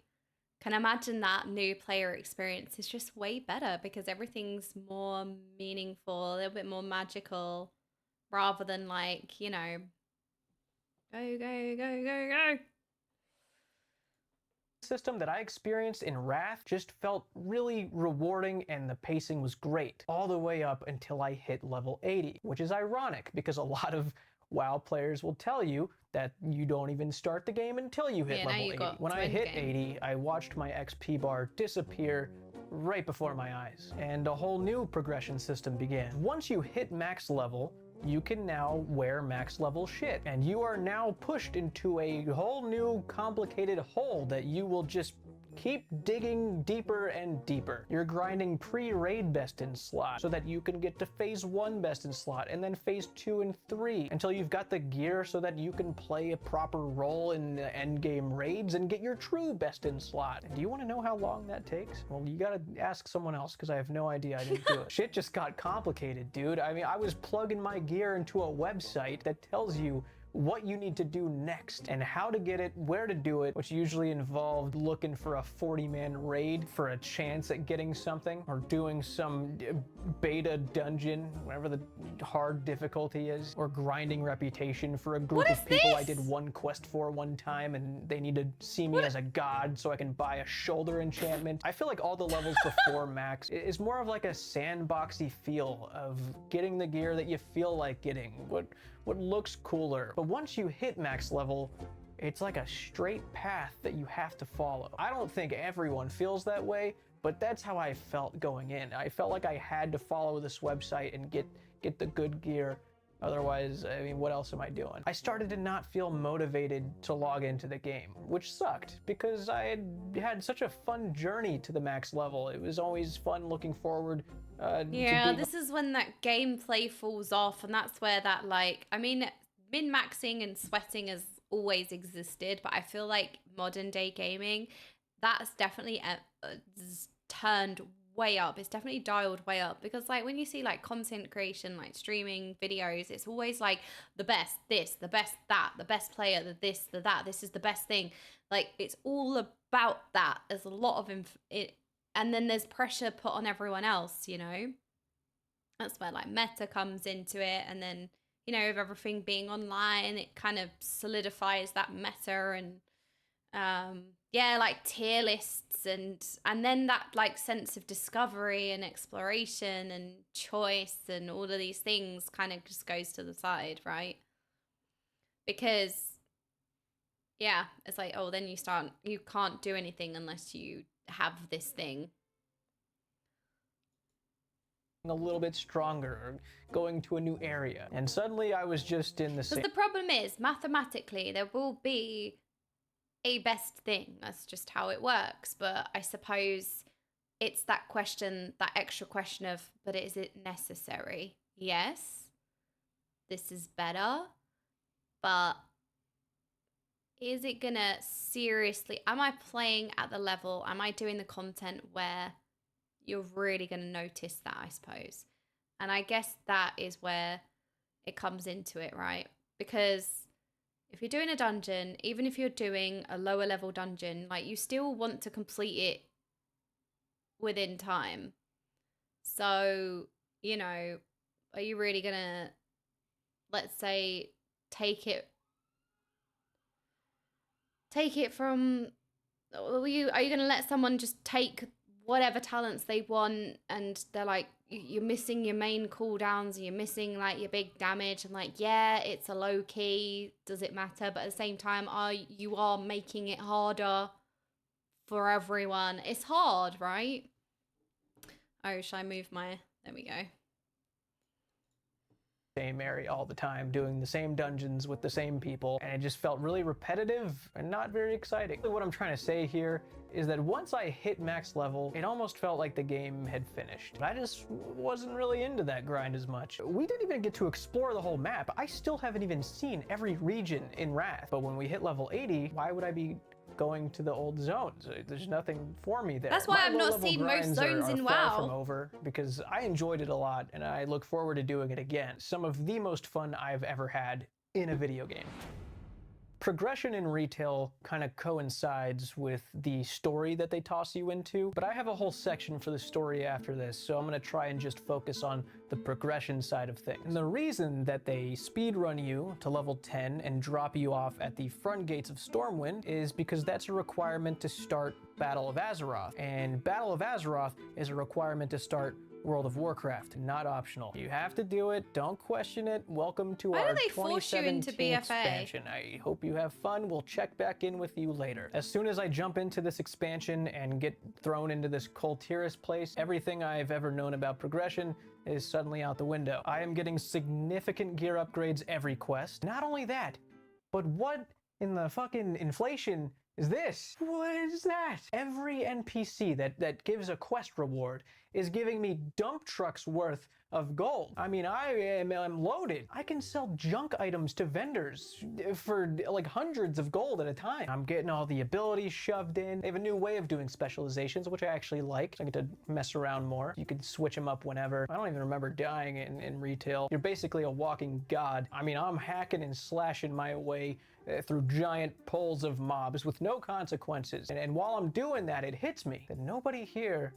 Can imagine that new player experience is just way better because everything's more meaningful, a little bit more magical, rather than like, you know, go, go, go, go, go. System that I experienced in Wrath just felt really rewarding, and the pacing was great all the way up until I hit level 80, which is ironic because a lot of WoW players will tell you that you don't even start the game until you hit level 80. When I hit 80, I watched my XP bar disappear right before my eyes, and a whole new progression system began. Once you hit max level, you can now wear max level shit, and you are now pushed into a whole new complicated hole that you will just keep digging deeper and deeper. You're grinding pre-raid best in slot so that you can get to phase 1 best in slot and then phase 2 and 3 until you've got the gear so that you can play a proper role in the endgame raids and get your true best in slot. And do you want to know how long that takes? Well, you gotta ask someone else because I have no idea. I didn't do it. Shit just got complicated, dude. I mean, I was plugging my gear into a website that tells you what you need to do next and how to get it, where to do it, which usually involved looking for a 40-man raid for a chance at getting something, or doing some beta dungeon, whatever the hard difficulty is, or grinding reputation for a group of people I did one quest for one time and they need to see me as a god so I can buy a shoulder enchantment. I feel like all the levels before max is more of like a sandboxy feel of getting the gear that you feel like getting, what looks cooler. But once you hit max level, it's like a straight path that you have to follow. I don't think everyone feels that way, but that's how I felt going in. I felt like I had to follow this website and get the good gear. Otherwise, I mean, what else am I doing? I started to not feel motivated to log into the game, which sucked because I had such a fun journey to the max level. It was always fun looking forward. Yeah, this is when that gameplay falls off, and that's where that, like, I mean, min-maxing and sweating has always existed, but I feel like modern day gaming, that's definitely turned way up. It's definitely dialed way up, because like when you see like content creation, like streaming videos, it's always like the best this, the best that, the best player, the this, the that, this is the best thing. Like it's all about that. There's a lot of it, and then there's pressure put on everyone else, you know. That's where like meta comes into it, and then, you know, with everything being online, it kind of solidifies that meta, and yeah, like tier lists, and then that like sense of discovery and exploration and choice and all of these things kind of just goes to the side, right? Because yeah, it's like, oh, then you can't do anything unless you have this thing. A little bit stronger, or going to a new area, and suddenly I was just in the same. Because the problem is, mathematically, there will be a best thing. That's just how it works. But I suppose it's that question, that extra question of, but is it necessary? Yes, this is better, but is it gonna seriously, am I playing at the level, am I doing the content where you're really going to notice that, I suppose? And I guess that is where it comes into it, right? Because if you're doing a dungeon, even if you're doing a lower level dungeon, like you still want to complete it within time. So, you know, are you really going to, let's say, take it from, are you going to let someone just take whatever talents they want, and they're like, you're missing your main cooldowns, you're missing like your big damage, and like, yeah, it's a low key, does it matter? But at the same time, you are making it harder for everyone. It's hard, right? Oh, should I move my, there we go. Same area all the time, doing the same dungeons with the same people, and it just felt really repetitive and not very exciting. What I'm trying to say here is that once I hit max level, it almost felt like the game had finished. But I just wasn't really into that grind as much. We didn't even get to explore the whole map. I still haven't even seen every region in Wrath. But when we hit level 80, why would I be going to the old zones? There's nothing for me there. That's why I've not seen most zones in far WoW. From over, because I enjoyed it a lot and I look forward to doing it again. Some of the most fun I've ever had in a video game. Progression in retail kind of coincides with the story that they toss you into, but I have a whole section for the story after this, so I'm going to try and just focus on the progression side of things. And the reason that they speedrun you to level 10 and drop you off at the front gates of Stormwind is because that's a requirement to start Battle of Azeroth, and Battle of Azeroth is a requirement to start World of Warcraft, not optional. You have to do it, don't question it. Welcome to our 2017 expansion. I hope you have fun. We'll check back in with you later. As soon as I jump into this expansion and get thrown into this Kultiris place, everything I've ever known about progression is suddenly out the window. I am getting significant gear upgrades every quest. Not only that, but what in the fucking inflation is this? What is that? Every NPC that gives a quest reward is giving me dump trucks worth of gold. I mean, I'm loaded. I can sell junk items to vendors for like hundreds of gold at a time. I'm getting all the abilities shoved in. They have a new way of doing specializations, which I actually like. I get to mess around more. You can switch them up whenever. I don't even remember dying in retail. You're basically a walking god. I mean, I'm hacking and slashing my way through giant poles of mobs with no consequences. And while I'm doing that, it hits me that nobody here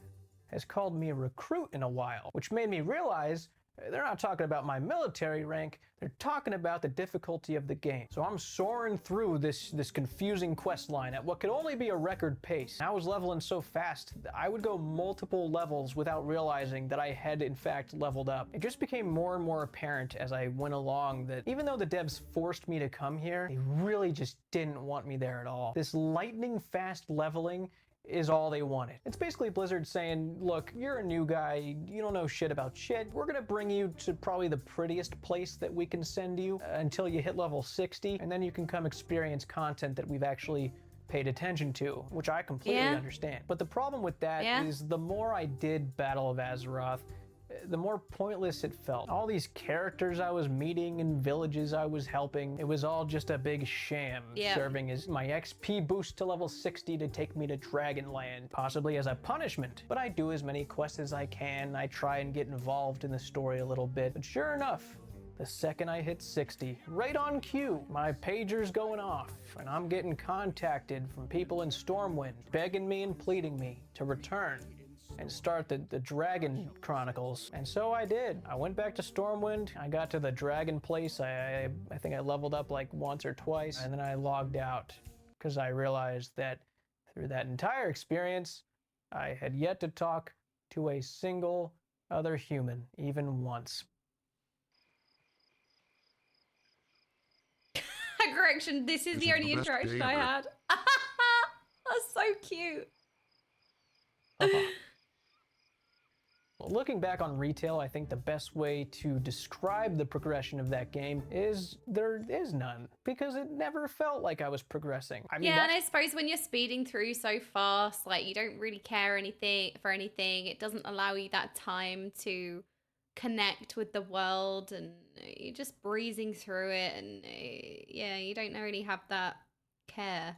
has called me a recruit in a while, which made me realize they're not talking about my military rank, they're talking about the difficulty of the game. So I'm soaring through this confusing quest line at what could only be a record pace. I was leveling so fast, I would go multiple levels without realizing that I had in fact leveled up. It just became more and more apparent as I went along that even though the devs forced me to come here, they really just didn't want me there at all. This lightning fast leveling is all they wanted. It's basically Blizzard saying, look, you're a new guy, you don't know shit about shit. We're gonna bring you to probably the prettiest place that we can send you until you hit level 60, and then you can come experience content that we've actually paid attention to, which I completely understand. But the problem with that is the more I did Battle of Azeroth, the more pointless it felt. All these characters I was meeting and villages I was helping, it was all just a big sham, serving as my XP boost to level 60 to take me to Dragonland, possibly as a punishment. But I do as many quests as I can. I try and get involved in the story a little bit. But sure enough, the second I hit 60, right on cue, my pager's going off, and I'm getting contacted from people in Stormwind, begging me and pleading me to return and start the Dragon Chronicles. And so I did. I went back to Stormwind, I got to the Dragon place, I think I leveled up like once or twice, and then I logged out because I realized that through that entire experience, I had yet to talk to a single other human, even once. Correction, this is the only interaction I had. That's so cute. Well, looking back on retail, I think the best way to describe the progression of that game is there is none, because it never felt like I was progressing. I mean, and I suppose when you're speeding through so fast, like you don't really care for anything. It doesn't allow you that time to connect with the world, and you're just breezing through it, and you don't really have that care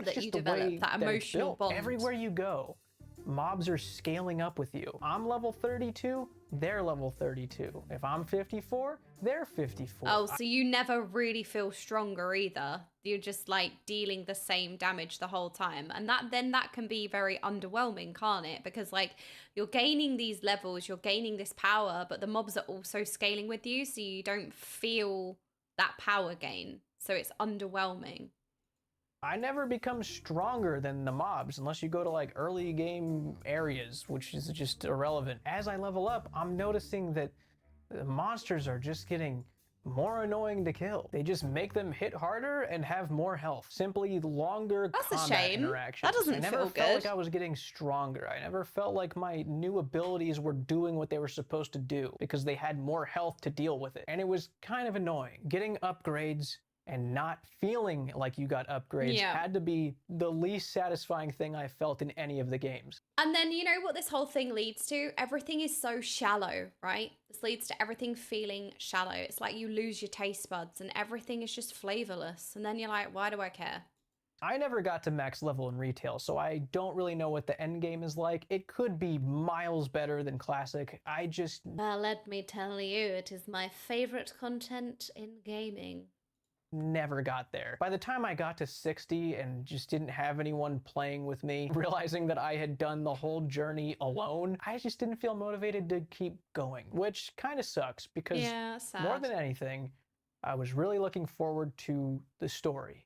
that you develop, that emotional bond. Everywhere you go, mobs are scaling up with you. I'm level 32, they're level 32. If I'm 54, they're 54. Oh, so you never really feel stronger either. You're just like dealing the same damage the whole time. And that can be very underwhelming, can't it? Because like you're gaining these levels, you're gaining this power, but the mobs are also scaling with you, so you don't feel that power gain. So it's underwhelming. I never become stronger than the mobs unless you go to like early game areas, which is just irrelevant. As I level up, I'm noticing that the monsters are just getting more annoying to kill. They just make them hit harder and have more health. Simply longer combat interactions. That doesn't I never feel felt good. like I was getting stronger. I never felt like my new abilities were doing what they were supposed to do because they had more health to deal with it. And it was kind of annoying. Getting upgrades and not feeling like you got upgrades had to be the least satisfying thing I felt in any of the games. And then you know what this whole thing leads to? Everything is so shallow, right? This leads to everything feeling shallow. It's like you lose your taste buds and everything is just flavorless. And then you're like, why do I care? I never got to max level in retail, so I don't really know what the end game is like. It could be miles better than classic. Well, let me tell you, it is my favorite content in gaming. Never got there. By the time I got to 60 and just didn't have anyone playing with me, realizing that I had done the whole journey alone, I just didn't feel motivated to keep going, which kind of sucks because more than anything, I was really looking forward to the story.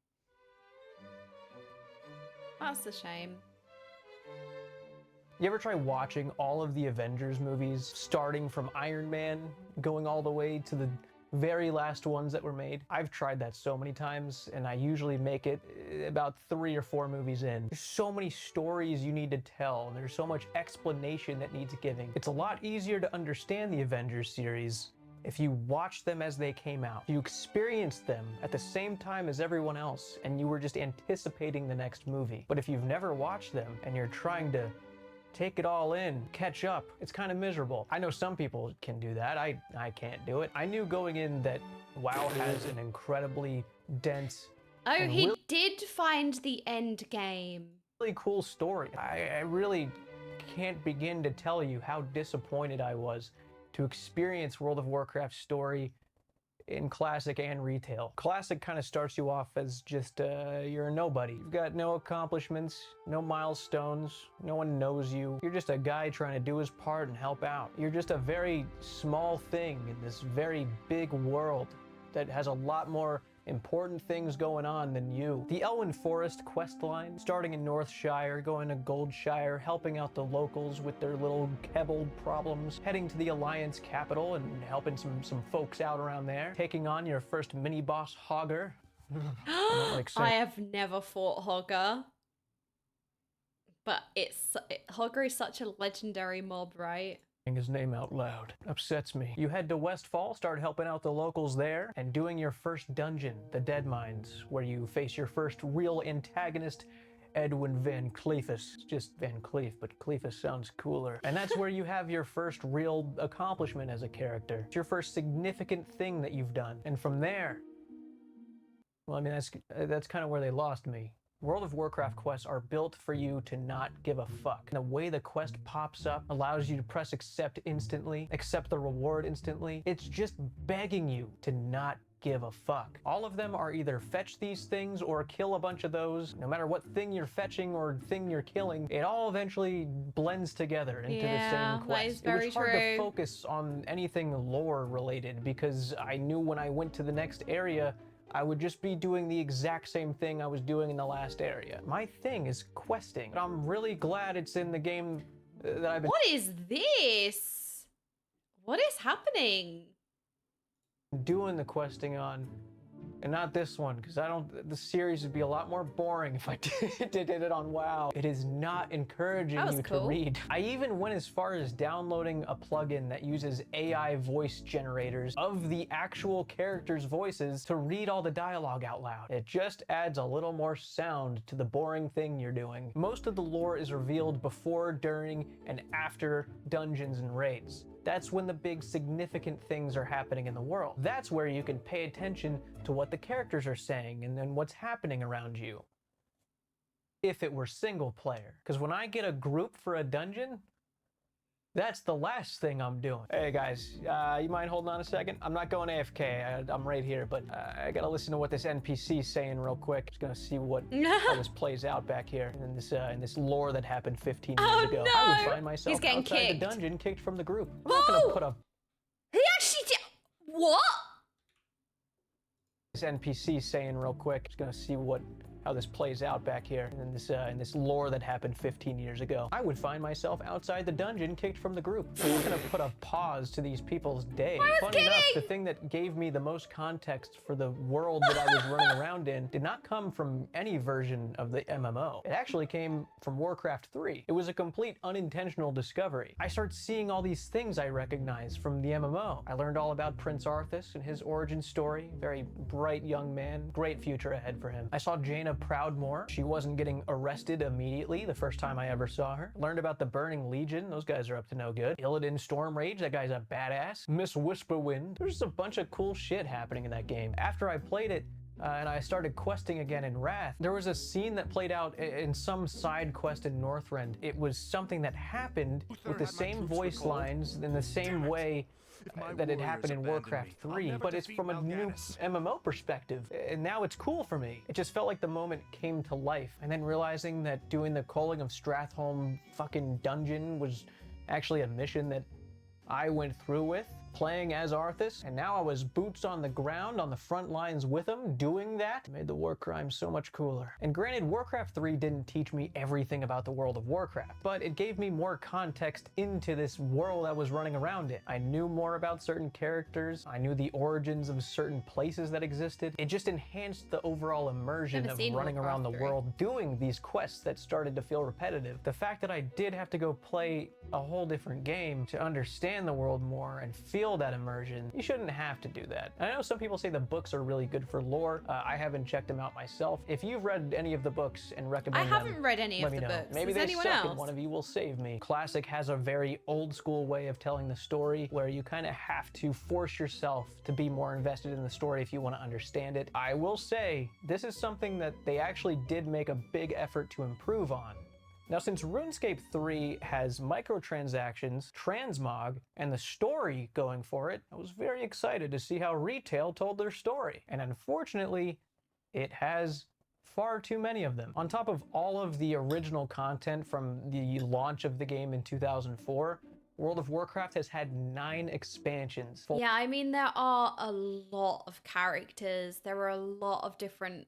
That's a shame. You ever try watching all of the Avengers movies, starting from Iron Man, going all the way to the very last ones that were made? I've tried that so many times, and I usually make it about 3 or 4 movies in. There's so many stories you need to tell, and there's so much explanation that needs giving. It's a lot easier to understand the Avengers series if you watched them as they came out, you experienced them at the same time as everyone else, and you were just anticipating the next movie. But if you've never watched them and you're trying to take it all in, catch up, it's kind of miserable. I know some people can do that. I can't do it. I knew going in that WoW has an incredibly dense and he did find the end game. really cool story. I really can't begin to tell you how disappointed I was to experience World of Warcraft's story in Classic and Retail. Classic kind of starts you off as just, you're a nobody. You've got no accomplishments, no milestones, no one knows you. You're just a guy trying to do his part and help out. You're just a very small thing in this very big world that has a lot more important things going on than you. The Elwyn Forest quest line, starting in Northshire, going to Goldshire, helping out the locals with their little Kebble problems, heading to the Alliance capital and helping some folks out around there, taking on your first mini-boss Hogger. I have never fought Hogger. But Hogger is such a legendary mob, right? His name out loud upsets me. You head to Westfall, start helping out the locals there, and doing your first dungeon, the Dead Mines, where you face your first real antagonist, Edwin Van Cleefus. It's just Van Cleef, but Cleefus sounds cooler. And that's where you have your first real accomplishment as a character. It's your first significant thing that you've done. And from there, well, I mean, that's kind of where they lost me. World of Warcraft quests are built for you to not give a fuck. The way the quest pops up allows you to press accept instantly, accept the reward instantly. It's just begging you to not give a fuck. All of them are either fetch these things or kill a bunch of those. No matter what thing you're fetching or thing you're killing, it all eventually blends together into the same quest. That is very it was hard true. to focus on anything lore related because I knew when I went to the next area, I would just be doing the exact same thing I was doing in the last area. My thing is questing. I'm really glad it's in the game that I've been What is this? What is happening? doing the questing on, and not this one, because the series would be a lot more boring if I did it on WoW. It is not encouraging you to read. I even went as far as downloading a plugin that uses AI voice generators of the actual characters' voices to read all the dialogue out loud. It just adds a little more sound to the boring thing you're doing. Most of the lore is revealed before, during, and after dungeons and raids. That's when the big significant things are happening in the world. That's where you can pay attention to what the characters are saying and then what's happening around you. If it were single player. Because when I get a group for a dungeon, that's the last thing I'm doing. Hey guys, you mind holding on a second? I'm not going AFK, I'm right here, but I gotta listen to what this NPC's saying real quick. Just gonna see how this plays out back here in this lore that happened 15 years ago. No! I would find myself getting outside kicked. the dungeon, kicked from the group. I'm Whoa! not gonna put a He actually did. What? this NPC saying real quick. Just gonna see how this plays out back here in this lore that happened 15 years ago. I would find myself outside the dungeon, kicked from the group. I'm not gonna put a pause to these people's day. Funny enough, the thing that gave me the most context for the world that I was running around in did not come from any version of the MMO. It actually came from Warcraft 3. It was a complete unintentional discovery. I started seeing all these things I recognized from the MMO. I learned all about Prince Arthas and his origin story. Very bright young man, great future ahead for him. I saw Jaina Proudmoore. She wasn't getting arrested immediately the first time I ever saw her. Learned about the Burning Legion. Those guys are up to no good. Illidan Stormrage. That guy's a badass. Miss Whisperwind. There's a bunch of cool shit happening in that game. After I played it, and I started questing again in Wrath, there was a scene that played out in some side quest in Northrend. It was something that happened with the same voice lines in the same way that it happened in Warcraft 3, but it's from a new MMO perspective, and now it's cool for me. It just felt like the moment came to life, and then realizing that doing the Calling of Stratholme fucking dungeon was actually a mission that I went through with, playing as Arthas, and now I was boots on the ground on the front lines with him, doing that. It made the war crime so much cooler. And granted, Warcraft 3 didn't teach me everything about the world of Warcraft, but it gave me more context into this world I was running around in. I knew more about certain characters, I knew the origins of certain places that existed. It just enhanced the overall immersion of running around the world doing these quests that started to feel repetitive. The fact that I did have to go play a whole different game to understand the world more and feel feel that immersion, you shouldn't have to do that. I know some people say the books are really good for lore. I haven't checked them out myself. If you've read any of the books and recommend I them, haven't read any let of me the know. books. Maybe Has they anyone suck else? and one of you will save me. Classic has a very old school way of telling the story where you kind of have to force yourself to be more invested in the story if you want to understand it. I will say, this is something that they actually did make a big effort to improve on. Now, since RuneScape 3 has microtransactions, transmog, and the story going for it, I was very excited to see how retail told their story. And unfortunately, it has far too many of them. On top of all of the original content from the launch of the game in 2004, World of Warcraft has had 9 expansions. Yeah, I mean, there are a lot of characters. There are a lot of different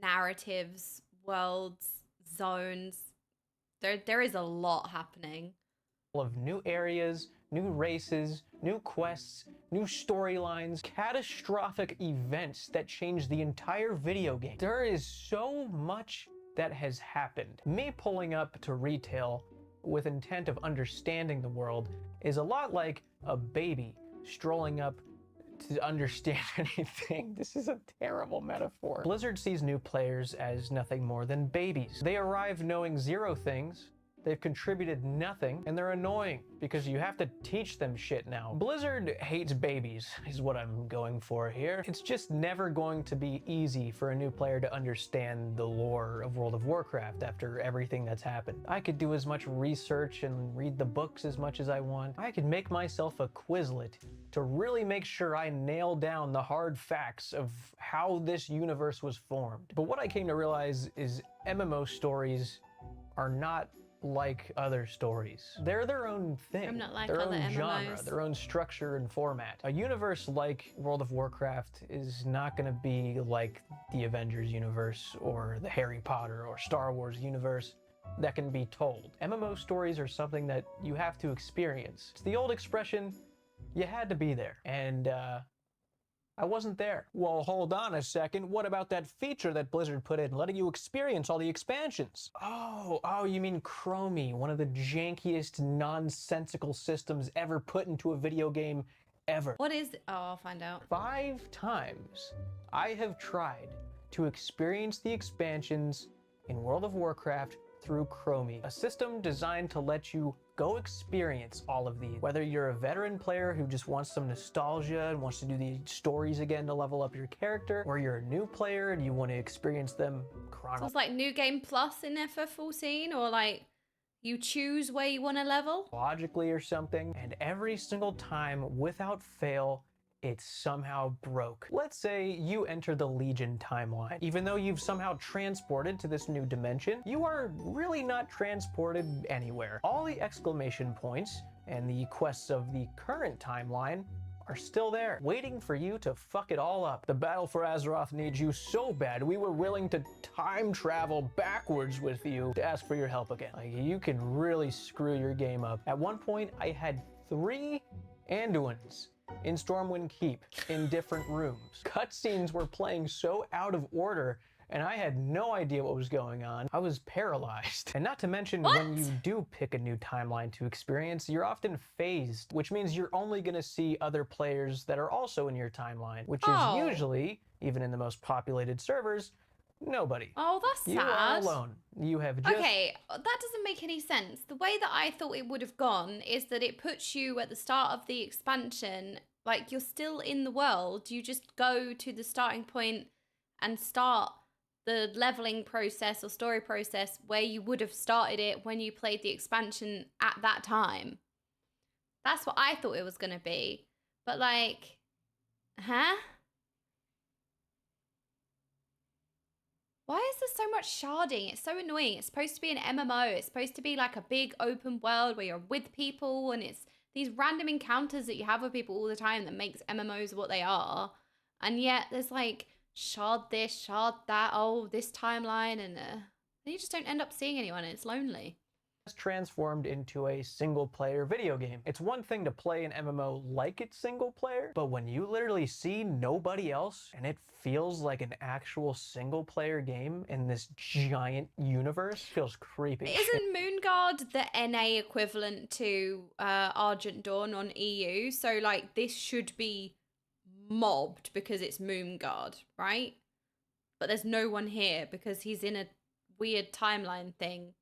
narratives, worlds, zones. There is a lot happening. Of new areas, new races, new quests, new storylines, catastrophic events that change the entire video game. There is so much that has happened. Me pulling up to retail with intent of understanding the world is a lot like a baby strolling up to understand anything. This is a terrible metaphor. Blizzard sees new players as nothing more than babies. They arrive knowing 0 things, they've contributed nothing, and they're annoying because you have to teach them shit now. Blizzard hates babies, is what I'm going for here. It's just never going to be easy for a new player to understand the lore of World of Warcraft after everything that's happened. I could do as much research and read the books as much as I want. I could make myself a Quizlet to really make sure I nail down the hard facts of how this universe was formed. But what I came to realize is MMO stories are not like other stories. They're their own thing. I'm not like their other own genre, MMOs. their own structure and format. A universe like World of Warcraft is not going to be like the Avengers universe or the Harry Potter or Star Wars universe that can be told. MMO stories are something that you have to experience. It's the old expression, you had to be there. And I wasn't there. Well, hold on a second. What about that feature that Blizzard put in, letting you experience all the expansions? Oh, you mean Chromie, one of the jankiest, nonsensical systems ever put into a video game ever. What is it? Oh, I'll find out. 5 times I have tried to experience the expansions in World of Warcraft through Chromie, a system designed to let you go experience all of these. Whether you're a veteran player who just wants some nostalgia and wants to do the stories again to level up your character, or you're a new player and you want to experience them So it's like New Game Plus in FF14, or like you choose where you want to level? logically or something, and every single time, without fail, it somehow broke. Let's say you enter the Legion timeline. Even though you've somehow transported to this new dimension, you are really not transported anywhere. All the exclamation points and the quests of the current timeline are still there, waiting for you to fuck it all up. The battle for Azeroth needs you so bad, we were willing to time travel backwards with you to ask for your help again. Like, you can really screw your game up. At one point, I had 3 Anduins in Stormwind Keep in different rooms. Cutscenes were playing so out of order, and I had no idea what was going on. I was paralyzed. And not to mention, when you do pick a new timeline to experience, you're often phased, which means you're only gonna see other players that are also in your timeline, which is usually, even in the most populated servers, nobody. Oh, that's sad. You are alone. You have just... Okay, that doesn't make any sense. The way that I thought it would have gone is that it puts you at the start of the expansion, like you're still in the world. You just go to the starting point and start the leveling process or story process where you would have started it when you played the expansion at that time. That's what I thought it was going to be. But like, huh? Why is there so much sharding? It's so annoying. It's supposed to be an MMO. It's supposed to be like a big open world where you're with people, and it's these random encounters that you have with people all the time that makes MMOs what they are. And yet there's like shard this, shard that, oh, this timeline, and you just don't end up seeing anyone, and it's lonely. transformed into a single-player video game. It's one thing to play an MMO like it's single-player, but when you literally see nobody else and it feels like an actual single-player game in this giant universe, feels creepy. Isn't Moonguard the NA equivalent to Argent Dawn on EU? So like this should be mobbed because it's Moonguard, right? But there's no one here because he's in a weird timeline thing.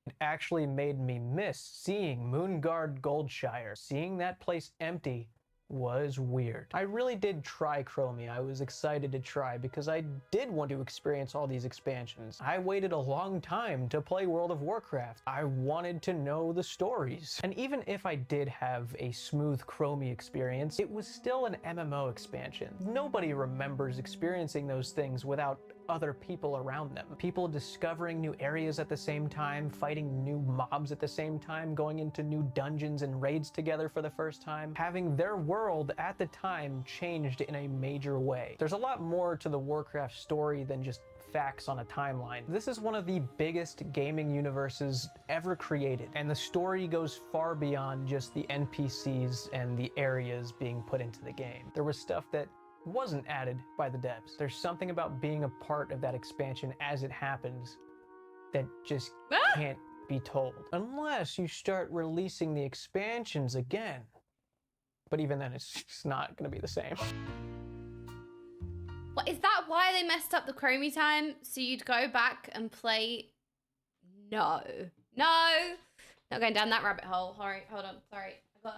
It actually made me miss seeing Moonguard Goldshire. Seeing that place empty was weird. I really did try Chromie. I was excited to try because I did want to experience all these expansions. I waited a long time to play World of Warcraft. I wanted to know the stories. And even if I did have a smooth Chromie experience, it was still an MMO expansion. Nobody remembers experiencing those things without other people around them. People discovering new areas at the same time, fighting new mobs at the same time, going into new dungeons and raids together for the first time, having their world at the time changed in a major way. There's a lot more to the Warcraft story than just facts on a timeline. This is one of the biggest gaming universes ever created, and the story goes far beyond just the NPCs and the areas being put into the game. There was stuff that wasn't added by the devs. There's something about being a part of that expansion as it happens that just can't be told. Unless you start releasing the expansions again. But even then, it's just not going to be the same. What, is that why they messed up the Chromie time? So you'd go back and play? No. No! Not going down that rabbit hole. Sorry, hold on. Sorry. I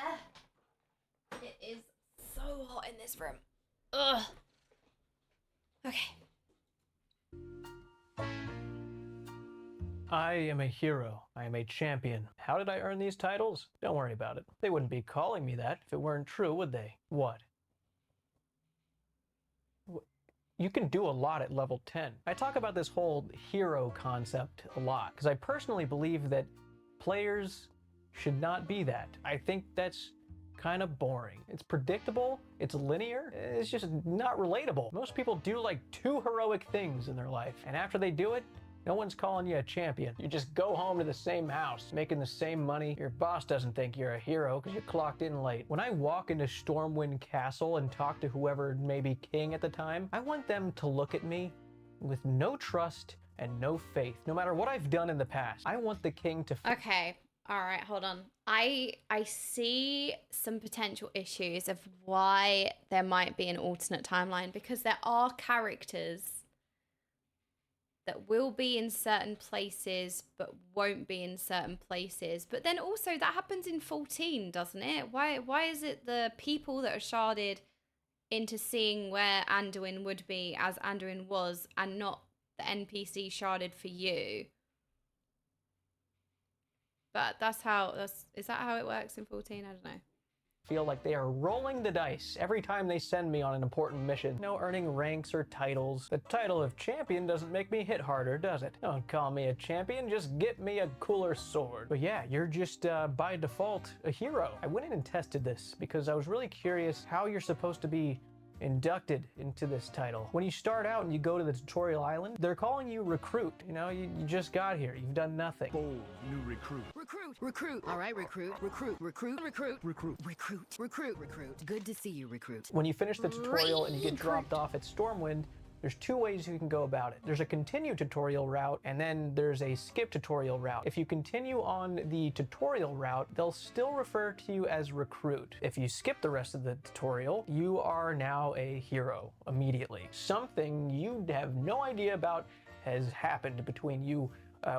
got it is so hot in this room. Ugh. Okay. I am a hero. I am a champion. How did I earn these titles? Don't worry about it. They wouldn't be calling me that if it weren't true, would they? What? You can do a lot at level 10. I talk about this whole hero concept a lot because I personally believe that players should not be that. I think that's kind of boring. It's predictable, it's linear, it's just not relatable. Most people do like 2 heroic things in their life, and after they do it, no one's calling you a champion. You just go home to the same house, making the same money. Your boss doesn't think you're a hero because you clocked in late. When I walk into Stormwind Castle and talk to whoever may be king at the time, I want them to look at me with no trust and no faith, no matter what I've done in the past. I want the king to... Okay. All right, hold on. I see some potential issues of why there might be an alternate timeline, because there are characters that will be in certain places but won't be in certain places. But then also that happens in 14, doesn't it? Why is it the people that are sharded into seeing where Anduin would be as Anduin was and not the NPC sharded for you? But is that how it works in 14? I don't know. Feel like they are rolling the dice every time they send me on an important mission. No earning ranks or titles. The title of champion doesn't make me hit harder, does it? Don't call me a champion, just get me a cooler sword. But yeah, you're just by default a hero. I went in and tested this because I was really curious how you're supposed to be inducted into this title. When you start out and you go to the tutorial island, they're calling you recruit. You know, you just got here. You've done nothing. Bold new recruit. Recruit. All right, recruit. Good to see you, recruit. When you finish the tutorial and you get dropped off at Stormwind, there's 2 ways you can go about it. There's a continue tutorial route, and then there's a skip tutorial route. If you continue on the tutorial route, they'll still refer to you as recruit. If you skip the rest of the tutorial, you are now a hero immediately. Something you have no idea about has happened between you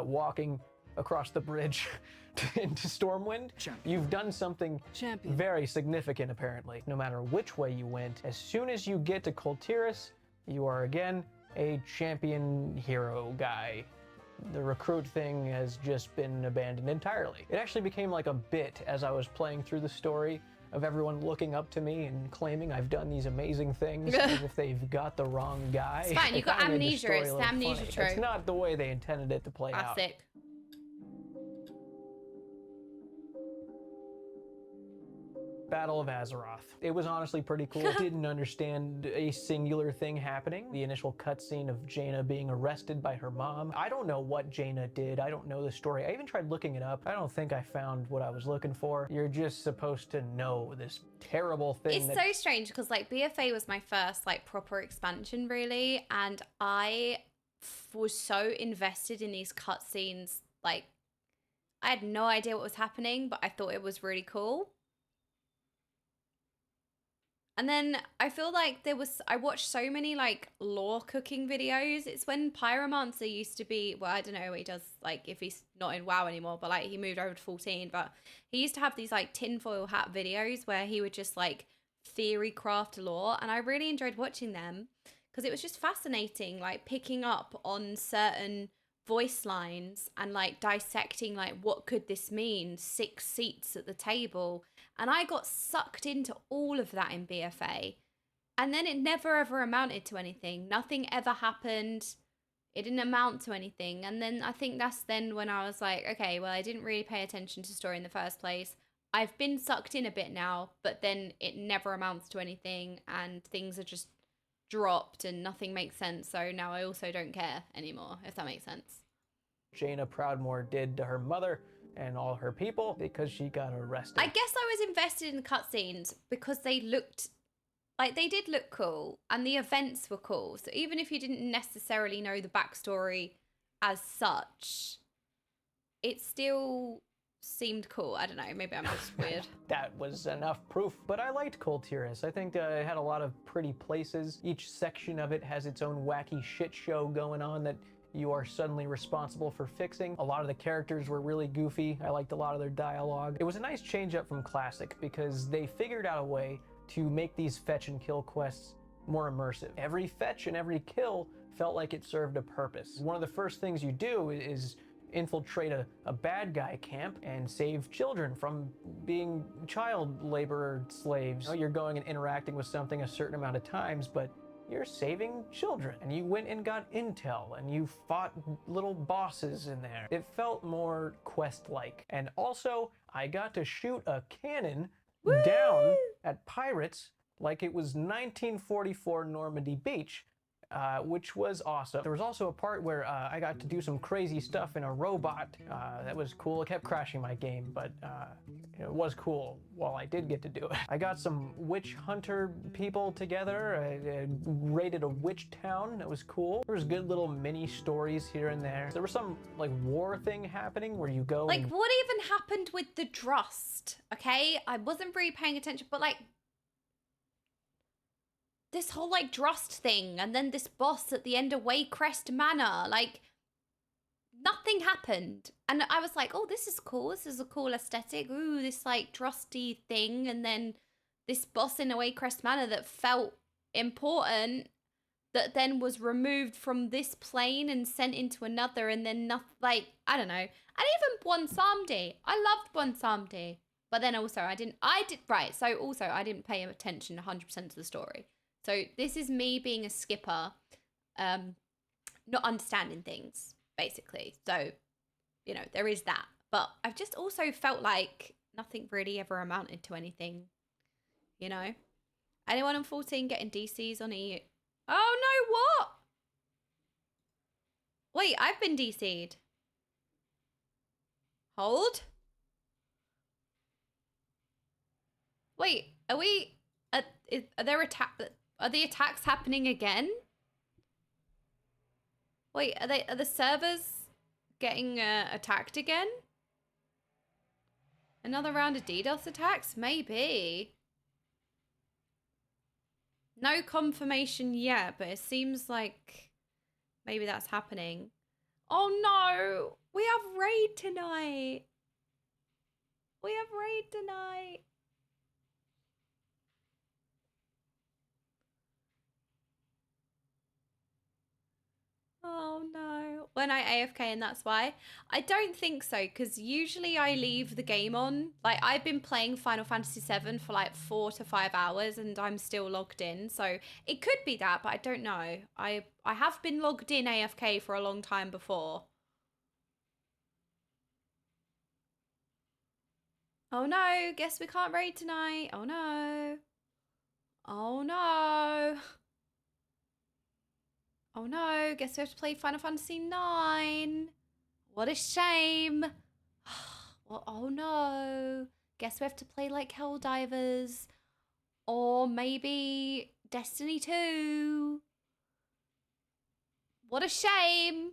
walking across the bridge into Stormwind. You've done something very significant, apparently. No matter which way you went, as soon as you get to Kultiris, you are again a champion hero guy. The recruit thing has just been abandoned entirely. It actually became like a bit as I was playing through the story of everyone looking up to me and claiming I've done these amazing things as if they've got the wrong guy. It's fine, you got amnesia. It's the amnesia trope. It's not the way they intended it to play out. Classic. Battle of Azeroth. It was honestly pretty cool. Didn't understand a singular thing happening. The initial cutscene of Jaina being arrested by her mom. I don't know what Jaina did. I don't know the story. I even tried looking it up. I don't think I found what I was looking for. You're just supposed to know this terrible thing. It's so strange because like BFA was my first like proper expansion really, and I was so invested in these cutscenes. Like I had no idea what was happening, but I thought it was really cool. And then I feel like I watched so many like lore cooking videos. It's when Pyromancer used to be, well, I don't know what he does, like if he's not in WoW anymore, but like he moved over to 14, but he used to have these like tinfoil hat videos where he would just like theory craft lore. And I really enjoyed watching them because it was just fascinating, like picking up on certain voice lines and like dissecting like what could this mean, 6 seats at the table. And I got sucked into all of that in BFA. And then it never ever amounted to anything. Nothing ever happened. It didn't amount to anything. And then I think that's then when I was like, okay, well, I didn't really pay attention to story in the first place. I've been sucked in a bit now, but then it never amounts to anything and things are just dropped and nothing makes sense. So now I also don't care anymore, if that makes sense. Jaina Proudmoore did to her mother and all her people because she got arrested. I guess I was invested in the cutscenes because they looked like they did look cool and the events were cool. So even if you didn't necessarily know the backstory as such, it still seemed cool. I don't know, maybe I'm just weird. That was enough proof. But I liked Kul Tiras. I think it had a lot of pretty places. Each section of it has its own wacky shit show going on that you are suddenly responsible for fixing. A lot of the characters were really goofy. I liked a lot of their dialogue. It was a nice change up from Classic because they figured out a way to make these fetch and kill quests more immersive. Every fetch and every kill felt like it served a purpose. One of the first things you do is infiltrate a bad guy camp and save children from being child labor slaves. You know, you're going and interacting with something a certain amount of times, but you're saving children. And you went and got intel and you fought little bosses in there. It felt more quest-like. And also, I got to shoot a cannon down at pirates like it was 1944 Normandy Beach, which was awesome. There was also a part where I got to do some crazy stuff in a robot. That was cool. It kept crashing my game, but it was cool while I did get to do it. I got some witch hunter people together. I raided a witch town. That was cool. There was good little mini stories here and there. There was some like war thing happening where you go like what even happened with the Drust? Okay, I wasn't really paying attention, but like this whole like Drust thing and then this boss at the end of Waycrest Manor, like nothing happened. And I was like, oh, this is cool. This is a cool aesthetic. Ooh, this like Drusty thing. And then this boss in a Waycrest Manor that felt important that then was removed from this plane and sent into another. And then nothing, like, I don't know. And even Bwansamdi. I loved Bwansamdi. But then also I didn't pay attention 100% to the story. So this is me being a skipper, not understanding things, basically. So, you know, there is that. But I've just also felt like nothing really ever amounted to anything, you know? Anyone on 14 getting DCs on EU? Oh, no, what? Wait, I've been DC'd. Hold. Wait, are the attacks happening again? Wait, are the servers getting attacked again? Another round of DDoS attacks? Maybe. No confirmation yet, but it seems like maybe that's happening. Oh no! We have raid tonight! We have raid tonight! Oh no. When I AFK and that's why? I don't think so, because usually I leave the game on. Like, I've been playing Final Fantasy VII for like 4 to 5 hours and I'm still logged in. So it could be that, but I don't know. I have been logged in AFK for a long time before. Oh no, guess we can't raid tonight. Oh no. Oh no. Oh no, guess we have to play Final Fantasy IX. What a shame. Well, oh no. Guess we have to play like Helldivers. Or maybe Destiny 2. What a shame.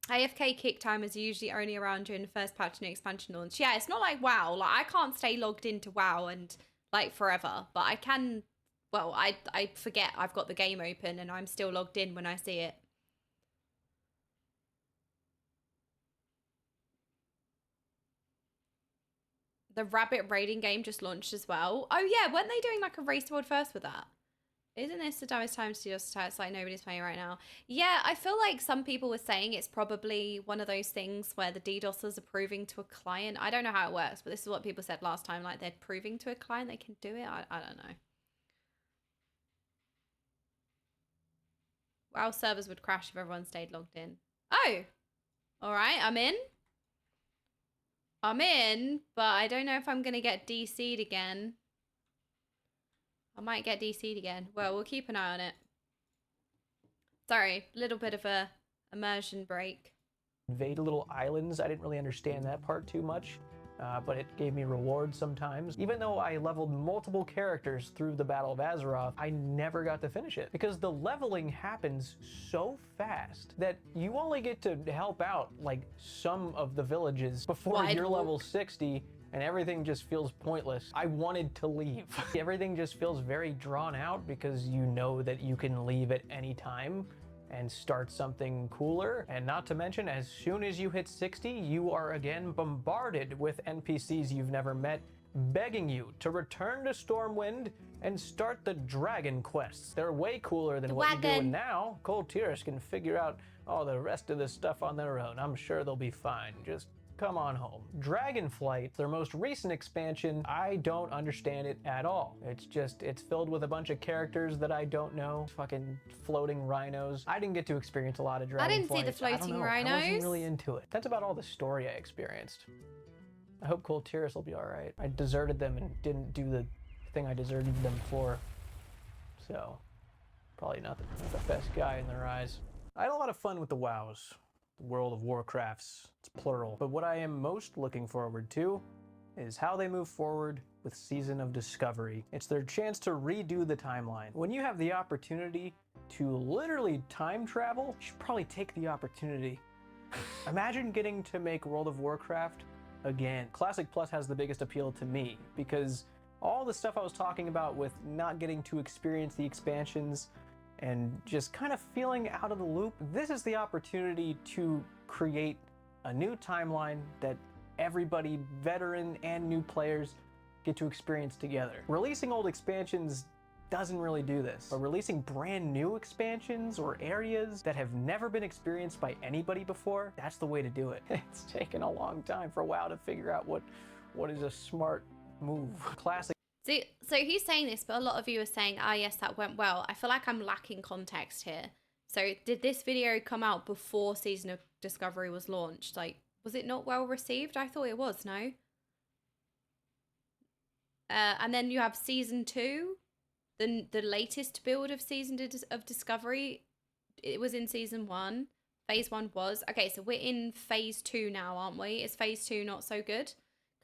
AFK kick time is usually only around during the first patch and expansion launch. Yeah, it's not like WoW. Like, I can't stay logged into WoW and like forever, but I can. Well, I forget I've got the game open and I'm still logged in when I see it. The Rabbit raiding game just launched as well. Oh yeah, weren't they doing like a race world first with that? Isn't this the dumbest time to do just it's like nobody's playing right now? Yeah, I feel like some people were saying it's probably one of those things where the DDoSers are proving to a client. I don't know how it works, but this is what people said last time. Like they're proving to a client they can do it. I don't know. WoW servers would crash if everyone stayed logged in. Oh, all right, I'm in. I'm in, but I don't know if I'm going to get DC'd again. I might get DC'd again. Well, we'll keep an eye on it. Sorry, a little bit of a immersion break. Invade little islands. I didn't really understand that part too much, but it gave me rewards sometimes. Even though I leveled multiple characters through the Battle of Azeroth, I never got to finish it because the leveling happens so fast that you only get to help out like some of the villages before you're level 60. And everything just feels pointless. I wanted to leave. Everything just feels very drawn out because you know that you can leave at any time and start something cooler. And not to mention, as soon as you hit 60, you are again bombarded with NPCs you've never met, begging you to return to Stormwind and start the dragon quests. They're way cooler than what you're doing now. Cold Tears can figure out all the rest of this stuff on their own. I'm sure they'll be fine. Just come on home. Dragonflight, their most recent expansion, I don't understand it at all. It's filled with a bunch of characters that I don't know. Fucking floating rhinos. I didn't get to experience a lot of Dragonflight. I didn't see the floating rhinos. I wasn't really into it. That's about all the story I experienced. I hope Cold Tears will be all right. I deserted them and didn't do the thing I deserted them for. So, probably not the best guy in their eyes. I had a lot of fun with the WoWs. The World of Warcrafts, it's plural. But what I am most looking forward to is how they move forward with Season of Discovery. It's their chance to redo the timeline. When you have the opportunity to literally time travel, you should probably take the opportunity. Imagine getting to make World of Warcraft again. Classic Plus has the biggest appeal to me because all the stuff I was talking about with not getting to experience the expansions and just kind of feeling out of the loop, this is the opportunity to create a new timeline that everybody, veteran and new players, get to experience together. Releasing old expansions doesn't really do this, but releasing brand new expansions or areas that have never been experienced by anybody before, that's the way to do it. It's taken a long time for WoW to figure out what is a smart move. Classic. So he's saying this, but a lot of you are saying, ah, yes, that went well. I feel like I'm lacking context here. So did this video come out before Season of Discovery was launched? Like, was it not well received? I thought it was, no? And then you have Season 2, the latest build of Season of Discovery. It was in Season 1. Phase 1 was. Okay, so we're in Phase 2 now, aren't we? Is Phase 2 not so good?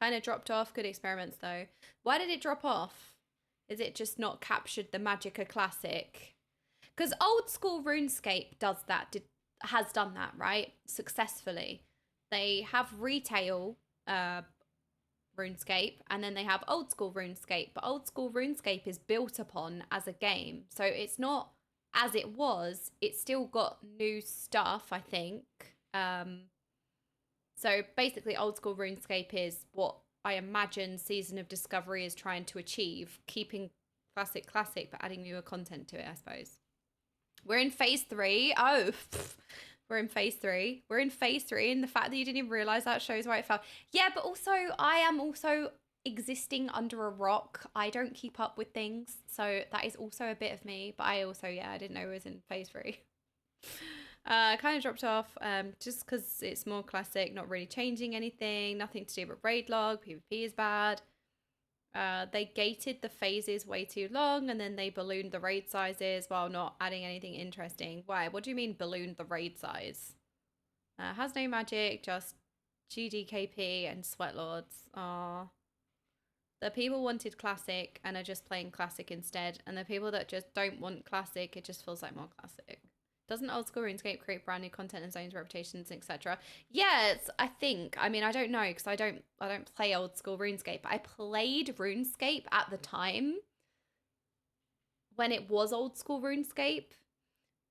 Kind of dropped off. Good experiments, though. Why did it drop off? Is it just not captured the magic of Classic? Because old school RuneScape does that, has done that, right? Successfully. They have retail RuneScape, and then they have old school RuneScape. But old school RuneScape is built upon as a game. So it's not as it was. It's still got new stuff, I think. So basically, old school RuneScape is what I imagine Season of Discovery is trying to achieve, keeping classic, but adding newer content to it, I suppose. We're in Phase 3. Oh, we're in Phase 3. We're in Phase 3, and the fact that you didn't even realize that shows why it fell. Yeah, but also, I am also existing under a rock. I don't keep up with things, so that is also a bit of me. But I also, yeah, I didn't know it was in Phase 3. Kind of dropped off just because it's more classic, not really changing anything, nothing to do with raid log. PvP is bad. They gated the phases way too long, and then they ballooned the raid sizes while not adding anything interesting. Why? What do you mean ballooned the raid size? Has no magic, just GDKP and Sweatlords. Aww. The people wanted classic and are just playing classic instead, and the people that just don't want classic, it just feels like more classic. Doesn't old school RuneScape create brand new content and zones, reputations, etc.? Yes, I think. I mean, I don't know because I don't play old school RuneScape. I played RuneScape at the time when it was old school RuneScape,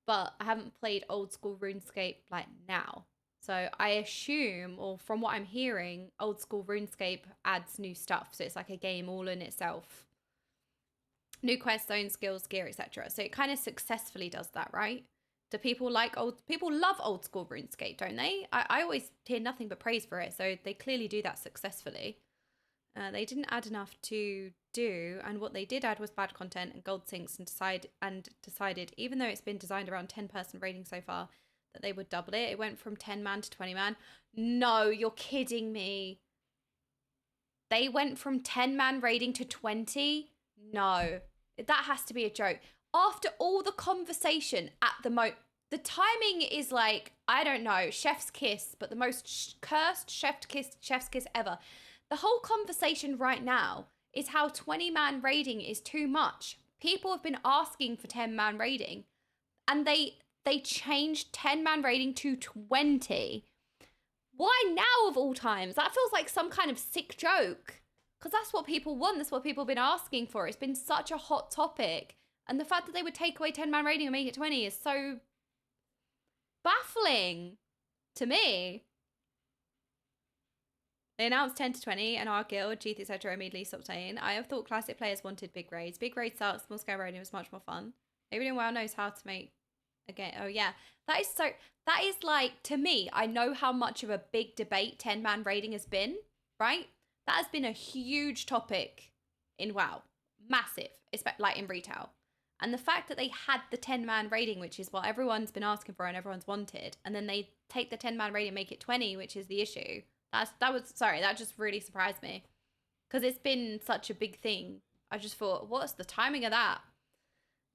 but I haven't played old school RuneScape like now. So I assume, or from what I'm hearing, old school RuneScape adds new stuff. So it's like a game all in itself. New quest, zones, skills, gear, etc. So it kind of successfully does that, right? Do people love old school RuneScape, don't they? I always hear nothing but praise for it, so they clearly do that successfully. They didn't add enough to do, and what they did add was bad content and gold sinks, and decided, even though it's been designed around 10-person raiding so far, that they would double it. It went from 10-man to 20-man. No, you're kidding me. They went from 10-man raiding to 20? No, that has to be a joke. After all the conversation at the timing is like, I don't know, chef's kiss, but the most cursed chef's kiss ever. The whole conversation right now is how 20-man raiding is too much. People have been asking for 10-man raiding, and they changed 10-man raiding to 20. Why now of all times? That feels like some kind of sick joke. Because that's what people want. That's what people have been asking for. It's been such a hot topic. And the fact that they would take away 10-man raiding and make it 20 is so baffling to me. They announced 10 to 20 and our guild, Jeeth, etc. immediately stopped saying. I have thought classic players wanted big raids. Big raids suck. Small scale raiding was much more fun. Everyone in WoW knows how to make again. Oh yeah. That is like, to me, I know how much of a big debate 10-man raiding has been, right? That has been a huge topic in WoW. Massive, like in retail. And the fact that they had the 10-man raiding, which is what everyone's been asking for and everyone's wanted, and then they take the 10-man raiding and make it 20, which is the issue. That just really surprised me. Because it's been such a big thing. I just thought, what's the timing of that?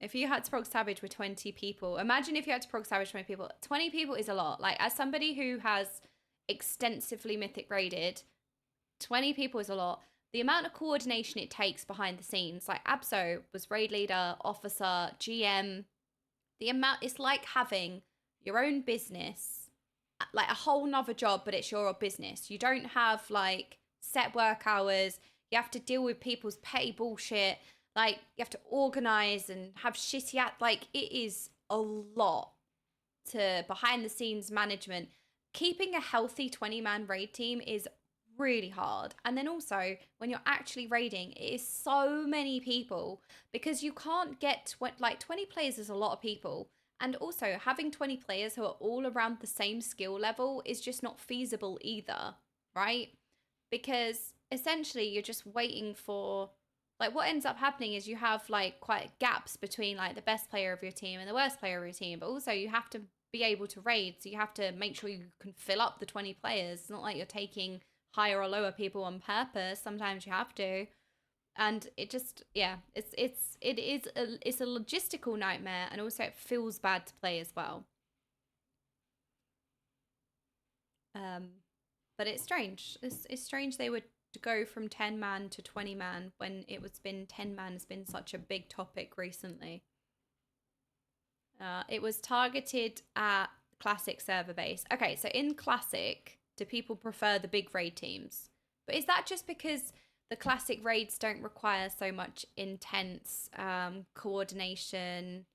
If you had to prog Savage with 20 people, imagine if you had to prog Savage 20 people. 20 people is a lot. Like, as somebody who has extensively mythic raided, 20 people is a lot. The amount of coordination it takes behind the scenes, like Abso was raid leader, officer, GM. It's like having your own business, like a whole nother job, but it's your business. You don't have like set work hours. You have to deal with people's petty bullshit. Like, you have to organize and have shitty like, it is a lot to behind the scenes management. Keeping a healthy 20-man raid team is really hard. And then also, when you're actually raiding, it is so many people because you can't get 20 players is a lot of people. And also, having 20 players who are all around the same skill level is just not feasible either, right? Because essentially, you're just waiting for... Like, what ends up happening is you have, like, quite gaps between, like, the best player of your team and the worst player of your team. But also, you have to be able to raid, so you have to make sure you can fill up the 20 players. It's not like you're taking higher or lower people on purpose. Sometimes you have to. And it just, yeah, it's a logistical nightmare. And also, it feels bad to play as well. But it's strange. It's strange they would go from 10-man to 20-man when it was been 10-man has been such a big topic recently. It was targeted at classic server base. Okay, so in classic, do people prefer the big raid teams? But is that just because the classic raids don't require so much intense coordination?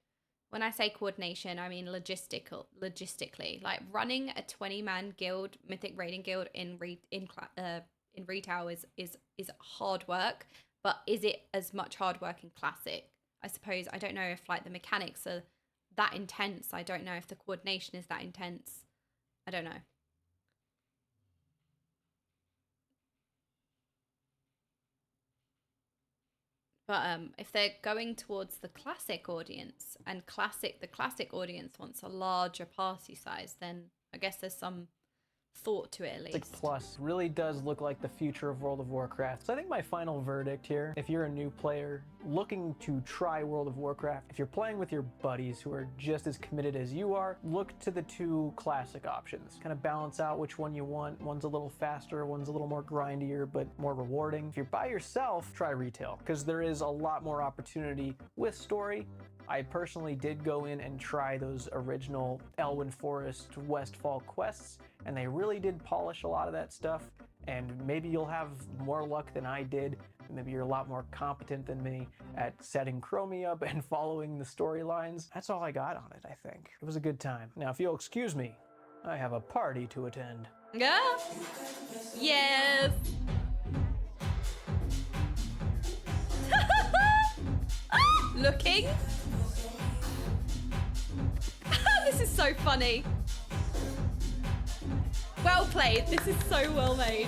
When I say coordination, I mean logistically. Like running a 20-man guild, mythic raiding guild in retail is hard work, but is it as much hard work in classic? I suppose. I don't know if like the mechanics are that intense. I don't know if the coordination is that intense. I don't know. But if they're going towards the classic audience and the classic audience wants a larger party size, then I guess there's some thought to it at least. Plus really does look like the future of World of Warcraft. So I think my final verdict here, if you're a new player looking to try World of Warcraft, if you're playing with your buddies who are just as committed as you are, look to the two classic options. Kind of balance out which one you want. One's a little faster, one's a little more grindier, but more rewarding. If you're by yourself, try retail, because there is a lot more opportunity with story. I personally did go in and try those original Elwyn Forest Westfall quests, and they really did polish a lot of that stuff, and maybe you'll have more luck than I did. Maybe you're a lot more competent than me at setting Chromie up and following the storylines. That's all I got on it, I think. It was a good time. Now, if you'll excuse me, I have a party to attend. Yeah. Yes. Looking. This is so funny. Well played. This is so well made.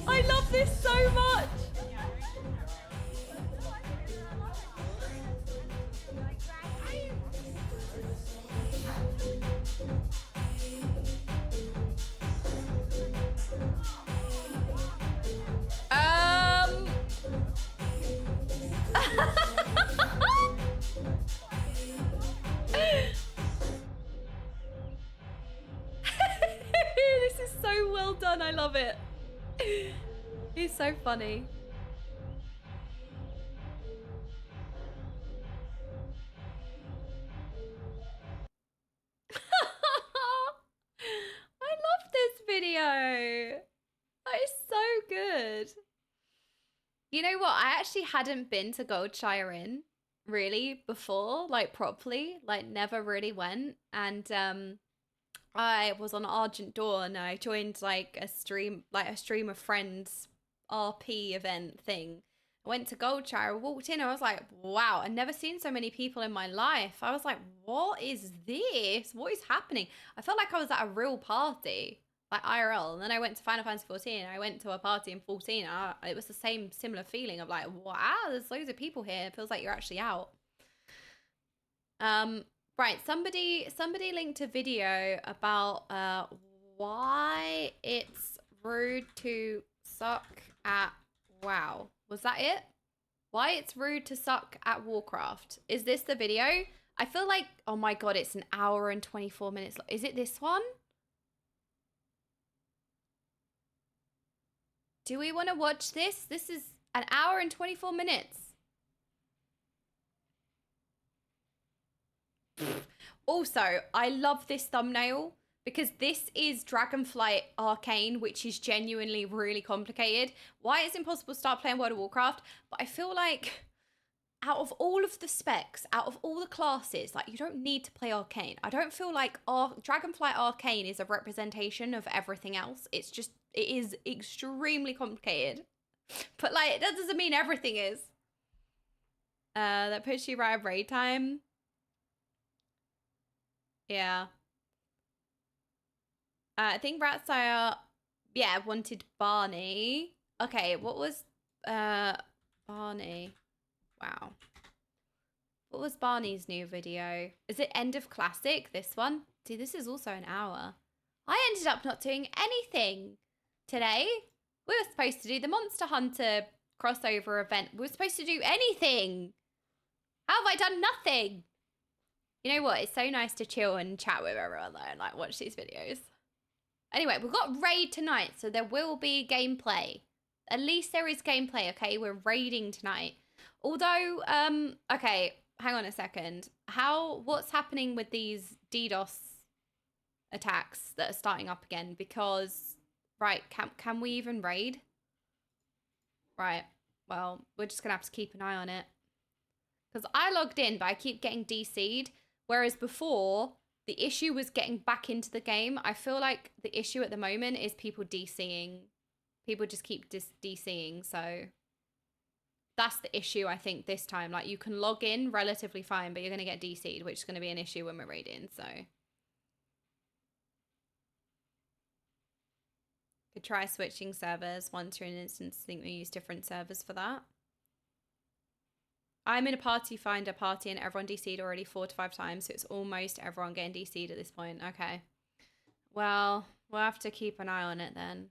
I love this so much. This is so well done. I love it. He's so funny. I love this video. That is so good. You know what? I actually hadn't been to Goldshire Inn really before, like properly, like never really went. And I was on Argent Dawn and I joined like a stream of friends RP event thing. I went to Goldshire, I walked in, I was like, wow, I've never seen so many people in my life. I was like, what is this? What is happening? I felt like I was at a real party, like IRL. And then I went to Final Fantasy 14. I went to a party in 14. It was the same similar feeling of like, wow, there's loads of people here. It feels like you're actually out. Right, somebody linked a video about why it's rude to suck at WoW. Was that it? Why it's rude to suck at Warcraft. Is this the video? I feel like, oh my god, it's an hour and 24 minutes. Is it this one? Do we want to watch this? This is an hour and 24 minutes. Also, I love this thumbnail because this is Dragonflight Arcane, which is genuinely really complicated. Why it's impossible to start playing World of Warcraft, but I feel like out of all of the specs, out of all the classes, like you don't need to play Arcane. I don't feel like Dragonflight Arcane is a representation of everything else. It's just, it is extremely complicated. But like, that doesn't mean everything is. That puts you right at raid time. Yeah. I think Ratsire, yeah, wanted Barney. Okay, what was Barney? Wow. What was Barney's new video? Is it End of Classic, this one? See, this is also an hour. I ended up not doing anything today. We were supposed to do the Monster Hunter crossover event. We were supposed to do anything. How have I done nothing? You know what? It's so nice to chill and chat with everyone though and like watch these videos. Anyway, we've got raid tonight, so there will be gameplay. At least there is gameplay, okay? We're raiding tonight. Although, okay, hang on a second. What's happening with these DDoS attacks that are starting up again? Because, right, can we even raid? Right, well, we're just gonna have to keep an eye on it. Because I logged in, but I keep getting DC'd. Whereas before, the issue was getting back into the game. I feel like the issue at the moment is people DCing. People just keep DCing, so that's the issue, I think, this time. Like, you can log in relatively fine, but you're going to get DC'd, which is going to be an issue when we're raiding, so. Could try switching servers once you're in an instance. I think we use different servers for that. I'm in a party finder party and everyone DC'd already 4 to 5 times, so it's almost everyone getting DC'd at this point. Okay. Well, we'll have to keep an eye on it then.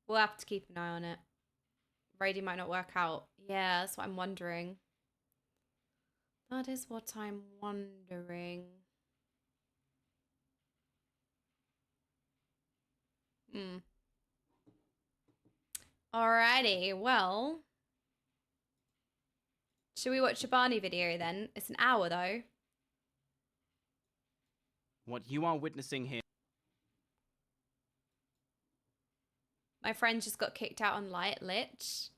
We'll have to keep an eye on it. Raiding might not work out. Yeah, that's what I'm wondering. That is what I'm wondering. Alrighty, well. Should we watch a Barney video then? It's an hour though. What you are witnessing here. My friend just got kicked out on Light Lich.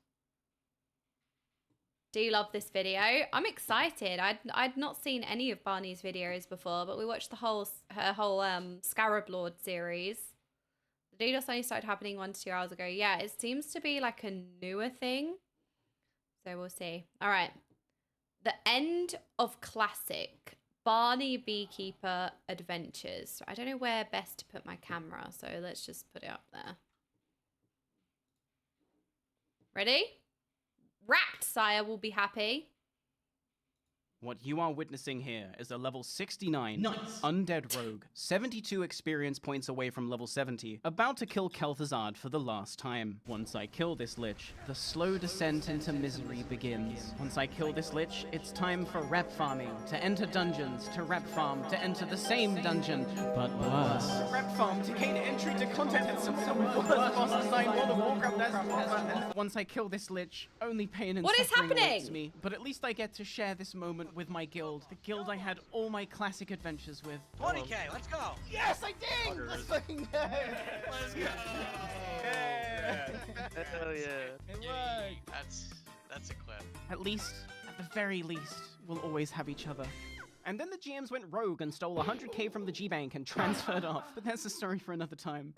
Do you love this video? I'm excited. I'd not seen any of Barney's videos before, but we watched her whole Scarab Lord series. The DDoS only started happening 1 to 2 hours ago. Yeah, it seems to be like a newer thing. So we'll see. All right. The end of Classic. Barney Beekeeper Adventures. I don't know where best to put my camera, so let's just put it up there. Ready? Wrapped Sire will be happy. What you are witnessing here is a level 69 undead rogue, 72 experience points away from level 70, about to kill Kel'Thuzad for the last time. Once I kill this Lich, the slow descent into misery begins. Once I kill this Lich, it's time for rep farming, to enter dungeons, to rep farm, to enter the same dungeon, but worse. Rep farm to gain entry to content and some worse boss design World of Warcraft. Once I kill this Lich, only pain and suffering awaits me, but at least I get to share this moment with my guild, the guild I had all my classic adventures with. 20k, let's go! Yes, I did! Let's fucking go! Let's go! Yeah! Hell yeah. It worked! That's a clip. At least, at the very least, we'll always have each other. And then the GMs went rogue and stole 100k from the G-Bank and transferred off, but that's a story for another time.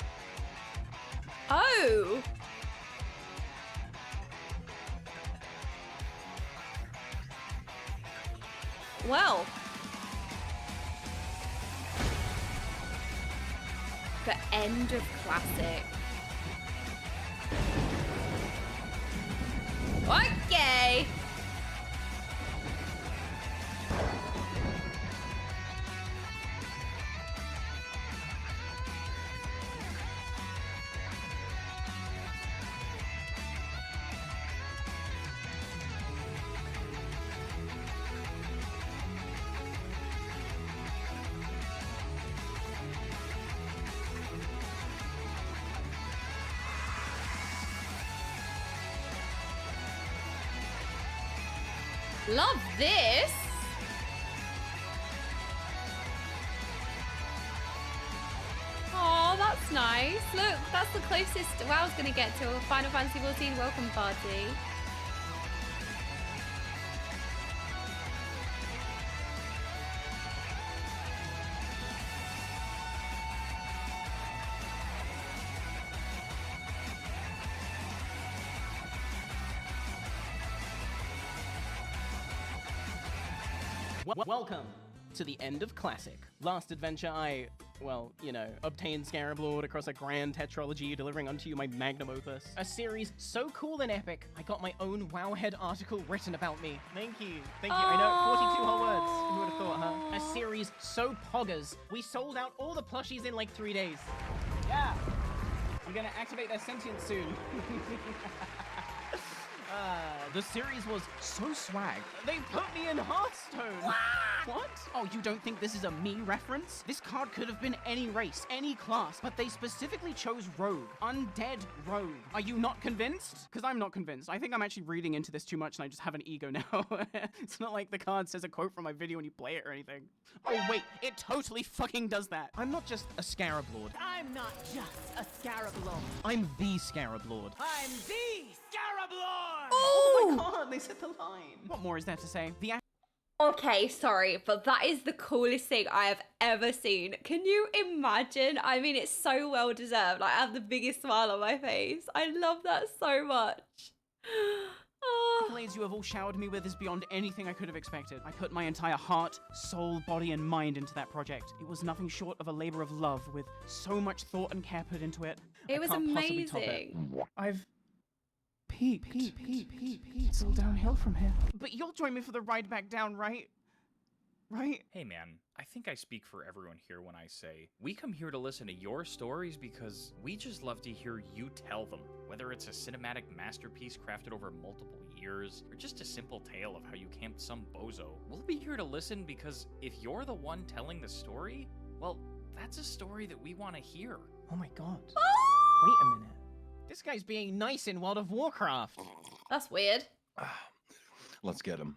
Oh! Well, the end of Classic. Okay. Love this. Oh, that's nice. Look, that's the closest WoW's going to get to a Final Fantasy XIV welcome party. Welcome to the end of Classic. Last adventure I, well, you know, obtained Scarab Lord across a grand tetralogy, delivering unto you my magnum opus. A series so cool and epic, I got my own Wowhead article written about me. Thank you. Thank you. I know, 42 whole words. Who would have thought, huh? A series so poggers, we sold out all the plushies in like 3 days. Yeah. I'm gonna activate their sentience soon. The series was so swag. They put me in Hearthstone. What? Oh, you don't think this is a me reference? This card could have been any race, any class, but they specifically chose Rogue. Undead Rogue. Are you not convinced? Because I'm not convinced. I think I'm actually reading into this too much and I just have an ego now. It's not like the card says a quote from my video when you play it or anything. Oh wait, it totally fucking does that. I'm not just a Scarab Lord. I'm not just a Scarab Lord. I'm the Scarab Lord. I'm the Scarab Lord! Oh my god, they said the line. What more is there to say? Okay, sorry, but that is the coolest thing I have ever seen. Can you imagine? I mean, it's so well deserved. Like, I have the biggest smile on my face. I love that so much. Oh. accolades you have all showered me with is beyond anything I could have expected. I put my entire heart, soul, body, and mind into that project. It was nothing short of a labor of love with so much thought and care put into it. It was can't possibly top it. amazing. I've peaked. It's all downhill from here. But you'll join me for the ride back down, right? Right? Hey man, I think I speak for everyone here when I say, we come here to listen to your stories because we just love to hear you tell them. Whether it's a cinematic masterpiece crafted over multiple years, or just a simple tale of how you camped some bozo, we'll be here to listen because if you're the one telling the story, well, that's a story that we want to hear. Oh my god. Wait a minute. This guy's being nice in World of Warcraft. That's weird. Let's get him.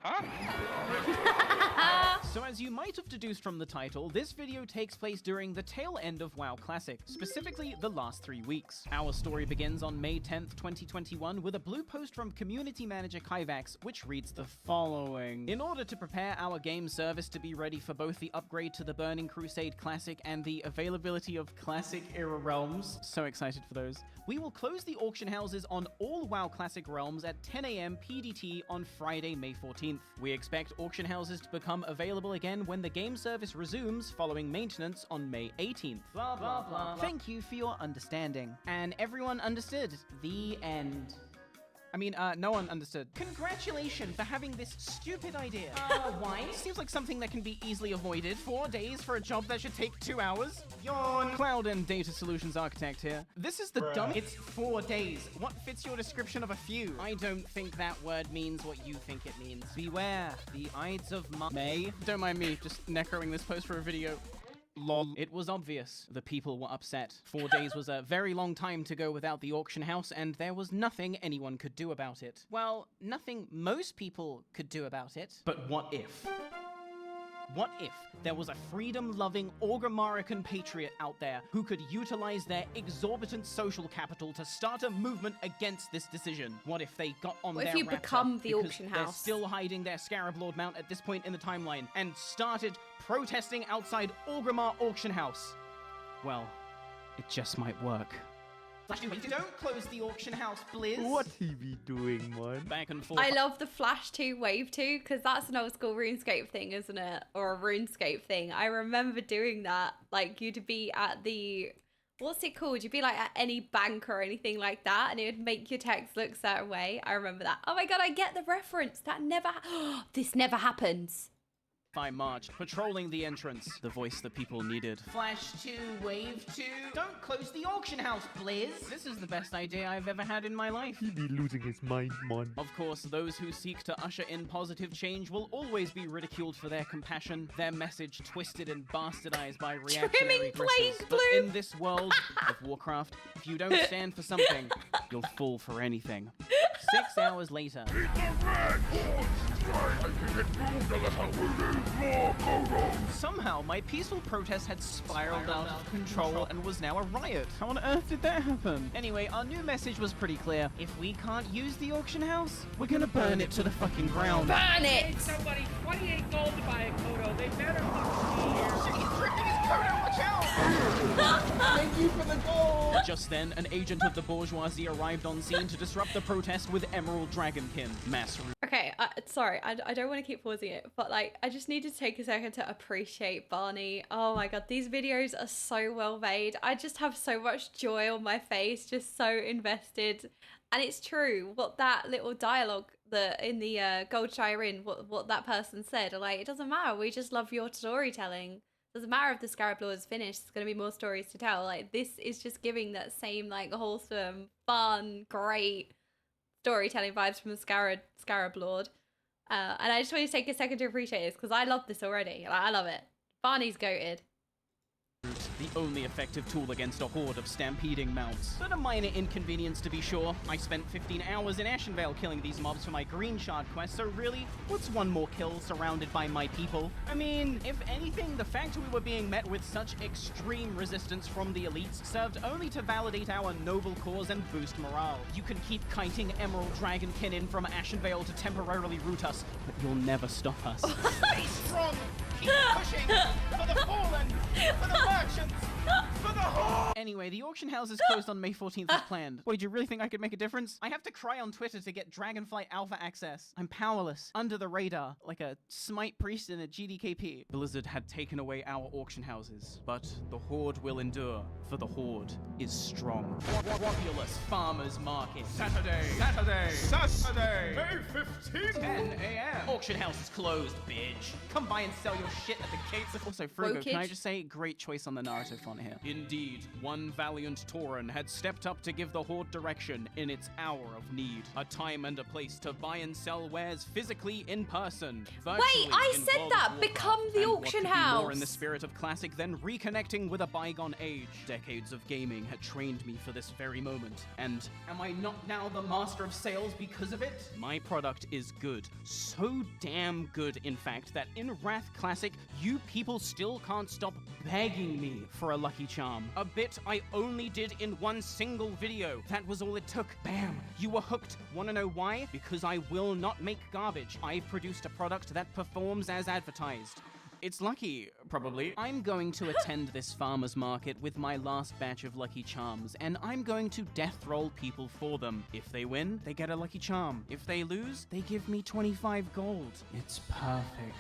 So as you might have deduced from the title, this video takes place during the tail end of WoW Classic, specifically the last 3 weeks. Our story begins on May 10th, 2021 with a blue post from community manager Kyvax, which reads the following. In order to prepare our game service to be ready for both the upgrade to the Burning Crusade Classic and the availability of Classic era realms, so excited for those, we will close the auction houses on all WoW Classic realms at 10 AM PDT on Friday, May 14th. We expect auction houses to become available again when the game service resumes following maintenance on May 18th. Blah, blah, blah. Thank you for your understanding. And everyone understood. The end. I mean, no one understood. Congratulations for having this stupid idea. Why? Seems like something that can be easily avoided. 4 days for a job that should take 2 hours? Yawn. Cloud and Data Solutions Architect here. This is the dumb. It's 4 days. What fits your description of a few? I don't think that word means what you think it means. Beware, the Ides of May. Don't mind me, just necroing this post for a video. Lol. It was obvious. The people were upset. 4 days was a very long time to go without the auction house, and there was nothing anyone could do about it. Well, nothing most people could do about it. But what if? What if there was a freedom-loving Orgrimmarican patriot out there who could utilize their exorbitant social capital to start a movement against this decision? What if they got on What their if you raptor become the because auction they're house? still hiding their Scarab Lord mount at this point in the timeline and started protesting outside Orgrimmar Auction House? Well, it just might work. Don't close the auction house, Blizz. What he be doing, man? Back and forth. I love the Flash 2 Wave 2 because that's an old school RuneScape thing, isn't it? Or a RuneScape thing. I remember doing that. Like, you'd be at the... What's it called? You'd be like at any bank or anything like that, and it would make your text look a certain way. I remember that. Oh my god, I get the reference. That never... This never happens. By March, patrolling the entrance, the voice the people needed. Flash 2, Wave 2. Don't close the auction house, Blizz. This is the best idea I've ever had in my life. He be losing his mind, man. Of course, those who seek to usher in positive change will always be ridiculed for their compassion, their message twisted and bastardized by reactionary gristers. But in this world of Warcraft, if you don't stand for something, you'll fall for anything. 6 hours later. Somehow, my peaceful protest had spiraled out of control and was now a riot. How on earth did that happen? Anyway, our new message was pretty clear. If we can't use the auction house, we're gonna burn it to the fucking ground. Burn it! Somebody 28 gold to buy a Kodo. They better fucking be here. Shit, he's tripping his Kodo, watch out! Thank you for the gold! Just then, an agent of the bourgeoisie arrived on scene to disrupt the protest with Emerald Dragonkin. Mass. Okay, sorry, I don't want to keep pausing it, but like, I just need to take a second to appreciate Barney. Oh my god, these videos are so well made. I just have so much joy on my face, just so invested. And it's true, what that little dialogue in the Gold Shire Inn, what that person said, like, it doesn't matter, we just love your storytelling. Doesn't matter if the Scarab Lord is finished, there's going to be more stories to tell. Like, this is just giving that same, like, wholesome, fun, great storytelling vibes from the Scarab Lord. And I just want to take a second to appreciate this because I love this already. Like, I love it. Barney's goated. The only effective tool against a horde of stampeding mounts. But a minor inconvenience to be sure. I spent 15 hours in Ashenvale killing these mobs for my Green Shard quest, so really, what's one more kill surrounded by my people? I mean, if anything, the fact we were being met with such extreme resistance from the elites served only to validate our noble cause and boost morale. You can keep kiting Emerald Dragonkin in from Ashenvale to temporarily root us, but you'll never stop us. Stay strong! Keep pushing for the fallen, for the merchants, for the whore! Anyway, the auction house is closed on May 14th as planned. Wait, do you really think I could make a difference? I have to cry on Twitter to get Dragonflight Alpha access. I'm powerless, under the radar, like a Smite priest in a GDKP. Blizzard had taken away our auction houses, but the Horde will endure, for the Horde is strong. Populous Farmers Market. Saturday, May 15th, 10 a.m. Auction house is closed, bitch. Come by and sell your shit at the gates. Also, Frugo, can I just say, great choice on the Naruto font here. Indeed, one valiant Tauren had stepped up to give the Horde direction in its hour of need. A time and a place to buy and sell wares physically in person. Wait, I said that! Become the auction house! More in the spirit of classic than reconnecting with a bygone age. Decades of gaming had trained me for this very moment. And am I not now the master of sales because of it? My product is good. So damn good, in fact, that in Wrath Classic, you people still can't stop begging me for a lucky charm. A bit I only did in one single video. That was all it took. Bam! You were hooked. Wanna know why? Because I will not make garbage. I've produced a product that performs as advertised. It's lucky, probably. I'm going to attend this farmer's market with my last batch of lucky charms, and I'm going to death roll people for them. If they win, they get a lucky charm. If they lose, they give me 25 gold. It's perfect.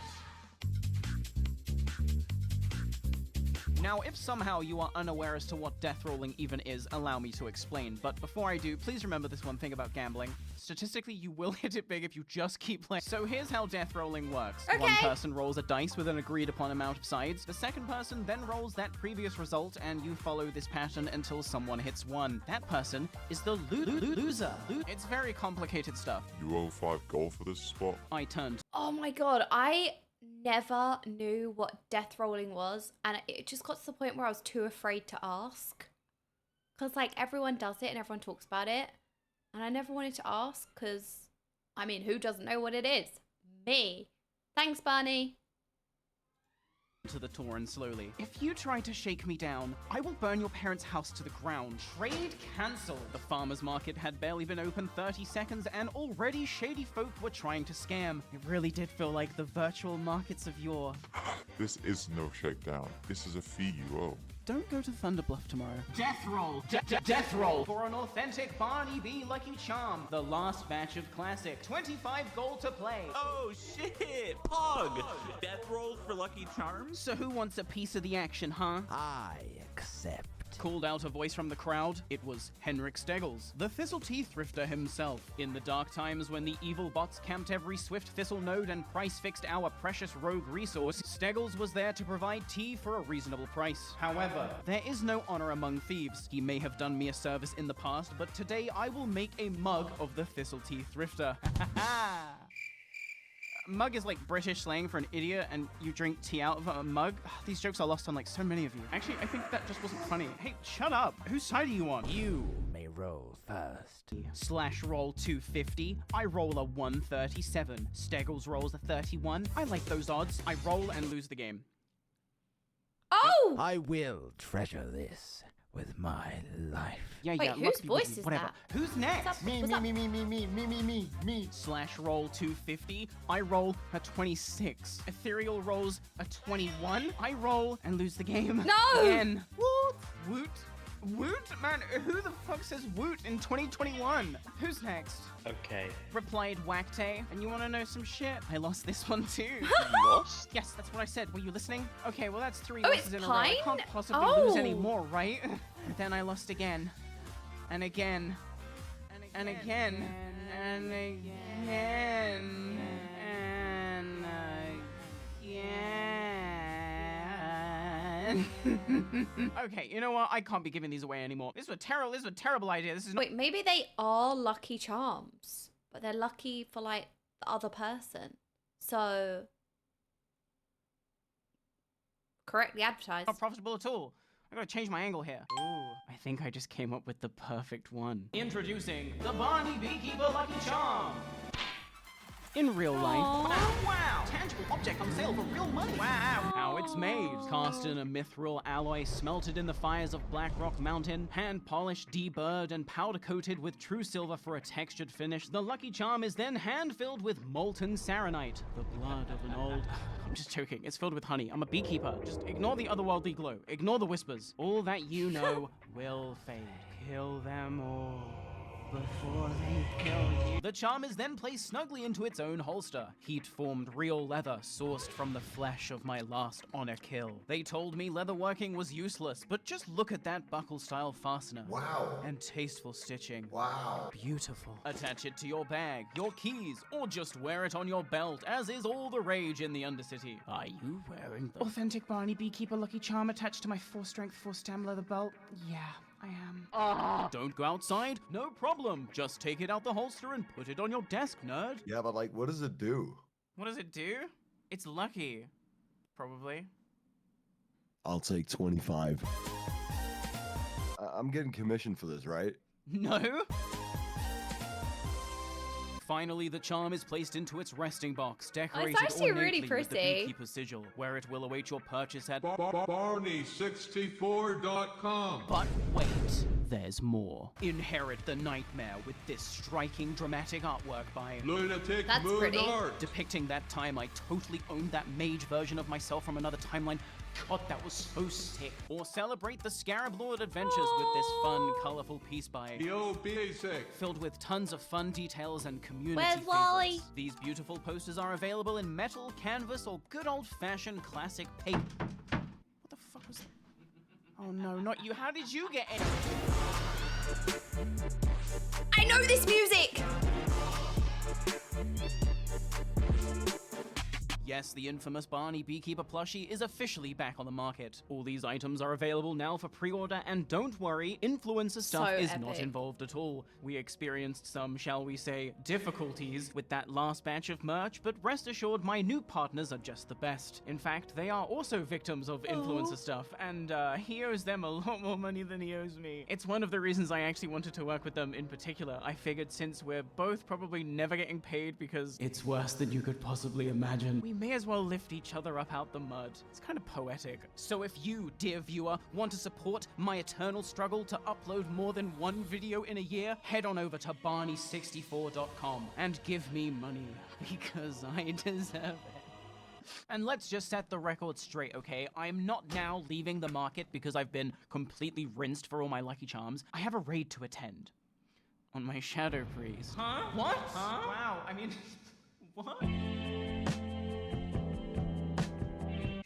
Now, if somehow you are unaware as to what death rolling even is, allow me to explain. But before I do, please remember this one thing about gambling. Statistically, you will hit it big if you just keep playing. So here's how death rolling works. Okay. One person rolls a dice with an agreed upon amount of sides. The second person then rolls that previous result, and you follow this pattern until someone hits 1. That person is the loser. It's very complicated stuff. You owe 5 gold for this spot. I turned. Oh my god, I never knew what death rolling was, and it just got to the point where I was too afraid to ask. Because, like, everyone does it and everyone talks about it, and I never wanted to ask because, I mean, who doesn't know what it is? Me. Thanks, Barney. To the Tauren slowly. If you try to shake me down, I will burn your parents' house to the ground. Trade cancelled. The farmer's market had barely been open 30 seconds and already shady folk were trying to scam. It really did feel like the virtual markets of yore. This is no shakedown. This is a fee you owe. Don't go to Thunderbluff tomorrow. Death roll! Death roll! For an authentic Barney B Lucky Charm. The last batch of classic. 25 gold to play. Oh shit! Pog! Death rolls for Lucky Charms? So who wants a piece of the action, huh? I accept. Called out a voice from the crowd. It was Henrik Steggles, the Thistle Tea Thrifter himself. In the dark times when the evil bots camped every Swift Thistle node and price fixed our precious rogue resource, Steggles was there to provide tea for a reasonable price. However, there is no honor among thieves. He may have done me a service in the past, but today I will make a mug of the Thistle Tea Thrifter. Mug is like British slang for an idiot, and you drink tea out of a mug. These jokes are lost on like so many of you. Actually, I think that just wasn't funny. Hey, shut up. Whose side are you on? You may roll first. Slash roll 250. I roll a 137. Steggles rolls a 31. I like those odds. I roll and lose the game. Oh! I will treasure this with my life. Yeah, wait, yeah. whose voice is whatever. that? Who's next? Me. Slash roll 250. I roll a 26. Ethereal rolls a 21. I roll and lose the game. No! Again. Woot. Woot? Man, who the fuck says woot in 2021? Who's next? Okay. Replied Whackte. And you want to know some shit? I lost this one too. You lost? Yes, that's what I said. Were you listening? Okay, well that's 3 Oh, losses it's in a row. I Pine? can't possibly lose any more, right? And then I lost again. And again. And again. And again. And again. Okay, you know what? I can't be giving these away anymore. This is a terrible idea. This is not— Wait, maybe they are lucky charms, but they're lucky for, like, the other person. So, correctly advertised. not profitable at all. I gotta change my angle here. Ooh, I think I just came up with the perfect one. Introducing the Barney Beekeeper Lucky Charm. in real life. Wow! Tangible object on sale for real money. Wow! How it's made. Cast in a mithril alloy, smelted in the fires of Blackrock Mountain, hand-polished, deburred, and powder-coated with true silver for a textured finish, the Lucky Charm is then hand-filled with molten saronite, the blood of an old... I'm just joking. It's filled with honey. I'm a beekeeper. Just ignore the otherworldly glow. Ignore the whispers. All that you know will fade. Kill them all before they kill you. The charm is then placed snugly into its own holster. Heat-formed real leather sourced from the flesh of my last honor kill. They told me leatherworking was useless, but just look at that buckle-style fastener. Wow. And tasteful stitching. Wow. Beautiful. Attach it to your bag, your keys, or just wear it on your belt, as is all the rage in the Undercity. Are you wearing the authentic Barney Beekeeper Lucky Charm attached to my 4-strength, 4-stem leather belt? Yeah. I am. Don't go outside? No problem. Just take it out the holster and put it on your desk, nerd. Yeah, but like, what does it do? What does it do? It's lucky. Probably. I'll take 25. I'm getting commission for this, right? No. Finally, the charm is placed into its resting box, decorated actually ornately really with the pretty. Beekeeper's sigil, where it will await your purchase at Barney64.com. But wait, there's more. Inherit the nightmare with this striking, dramatic artwork by Lunatic That's Moon pretty. Art. depicting that time I totally owned that mage version of myself from another timeline. God, that was so sick. Or celebrate the Scarab Lord adventures with this fun, colorful piece by Yo, basic. filled with tons of fun details and community Where's favorites. Wally? These beautiful posters are available in metal, canvas, or good old-fashioned classic paper. What the fuck was that? Oh no, not you. How did you get any? I know this music! Yes, the infamous Barney Beekeeper plushie is officially back on the market. All these items are available now for pre-order, and don't worry, influencer stuff is not epic. involved at all. We experienced some, shall we say, difficulties with that last batch of merch, but rest assured my new partners are just the best. In fact, they are also victims of influencer stuff, and he owes them a lot more money than he owes me. It's one of the reasons I actually wanted to work with them in particular. I figured since we're both probably never getting paid because it's worse than you could possibly imagine, we may as well lift each other up out the mud. It's kind of poetic. So if you, dear viewer, want to support my eternal struggle to upload more than one video in a year, head on over to Barney64.com and give me money, because I deserve it. And let's just set the record straight, okay? I'm not now leaving the market because I've been completely rinsed for all my Lucky Charms. I have a raid to attend on my Shadow Priest. Huh? What? Huh? Wow, I mean, what?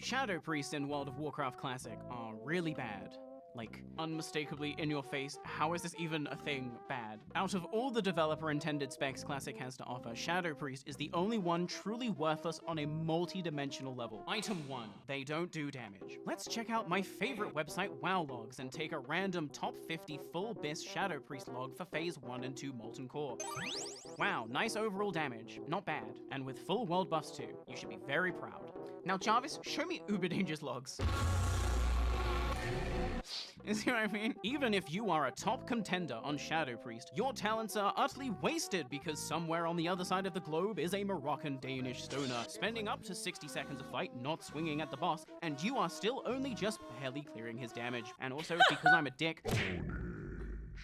Shadow Priests in World of Warcraft Classic are really bad. Like, unmistakably in your face, how is this even a thing bad? Out of all the developer-intended specs Classic has to offer, Shadow Priest is the only one truly worthless on a multi-dimensional level. Item 1, they don't do damage. Let's check out my favorite website, WoW Logs, and take a random top 50 full BIS Shadow Priest log for Phase 1 and 2 Molten Core. Wow, nice overall damage, not bad, and with full world buffs too. You should be very proud. Now Jarvis, show me Uber Danger's logs. You see what I mean? Even if you are a top contender on Shadow Priest, your talents are utterly wasted because somewhere on the other side of the globe is a Moroccan Danish stoner, spending up to 60 seconds of fight not swinging at the boss, and you are still only just barely clearing his damage. And also, because I'm a dick...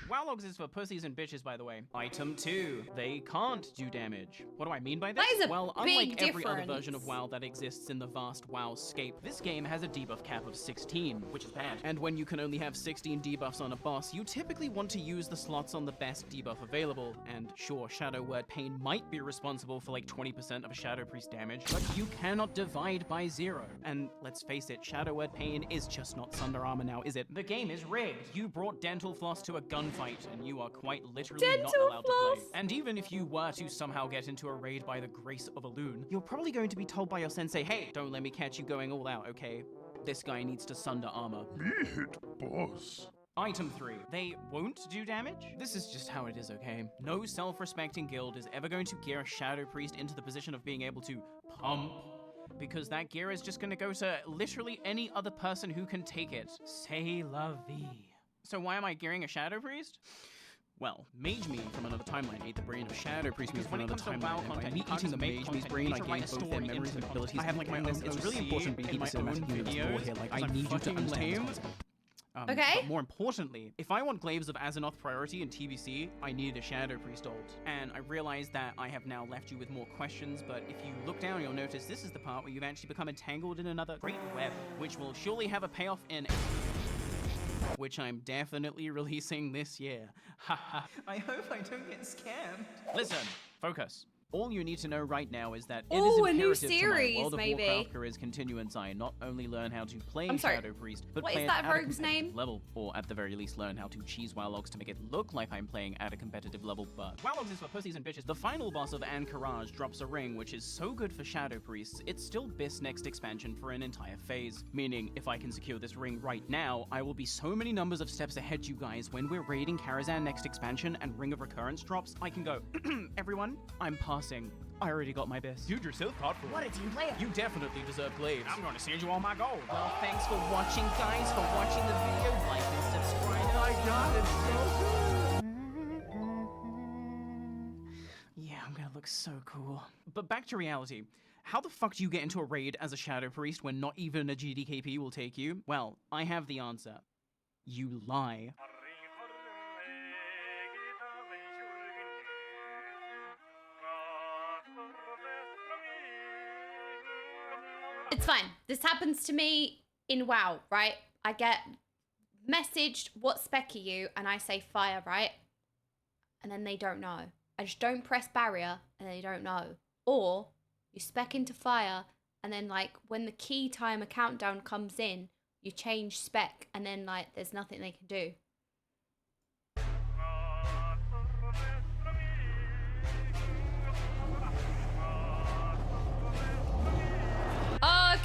WoW Logs is for pussies and bitches, by the way. Item 2, they can't do damage. What do I mean by this? That is a well, big unlike every other difference. version of WoW that exists in the vast WoWscape, this game has a debuff cap of 16, which is bad. And when you can only have 16 debuffs on a boss, you typically want to use the slots on the best debuff available. And sure, Shadow Word Pain might be responsible for like 20% of a Shadow Priest damage, but you cannot divide by 0. And let's face it, Shadow Word Pain is just not Thunder Armor now, is it? The game is rigged. You brought Dental Floss to a gunfight, and you are quite literally not allowed to play. And even if you were to somehow get into a raid by the grace of a loon, you're probably going to be told by your sensei, hey, don't let me catch you going all out, okay? This guy needs to sunder armor. Me hit boss. Item 3, they won't do damage? This is just how it is, okay? No self-respecting guild is ever going to gear a Shadow Priest into the position of being able to pump, because that gear is just gonna go to literally any other person who can take it. C'est la vie. So why am I gearing a Shadow Priest? Well, Mage Me from another timeline ate the brain of Shadow Priest Me from another timeline, and by me eating the Mage Me's brain, I gained both their memories and abilities. I have like my own, it's really important to be in my own video here, like I need you to understand this. Okay. But more importantly, if I want Glaives of Azeroth priority in TBC, I need a Shadow Priest ult. And I realize that I have now left you with more questions, but if you look down, you'll notice this is the part where you've actually become entangled in another great web, which will surely have a payoff in which I'm definitely releasing this year. Haha. I hope I don't get scammed. Listen, focus. All you need to know right now is that it is Ooh, a new imperative to my series, World of maybe. Warcraft career's continuance I not only learn how to play I'm sorry, Shadow Priest, but what play is it that at a rogue's competitive name? level, or at the very least learn how to cheese WoW logs to make it look like I'm playing at a competitive level, but WoW logs is for pussies and bitches. The final boss of Anchorage drops a ring, which is so good for Shadow Priests, it's still BIS next expansion for an entire phase. Meaning, if I can secure this ring right now, I will be so many numbers of steps ahead you guys when we're raiding Karazhan next expansion and Ring of Recurrence drops, I can go, everyone, I'm passing. I already got my best. Dude, you're so thoughtful. What a team player. You definitely deserve Glaives. I'm gonna send you all my gold. Well, thanks for watching, guys, for watching the video. Like and subscribe. Oh my god, it's so good. Yeah, I'm gonna look so cool. But back to reality. How the fuck do you get into a raid as a Shadow Priest when not even a GDKP will take you? Well, I have the answer. You lie. It's fine. This happens to me in WoW, right? I get messaged, what spec are you? And I say fire, right? And then they don't know. I just don't press barrier and they don't know. Or you spec into fire and then like when the key timer countdown comes in, you change spec and then like there's nothing they can do.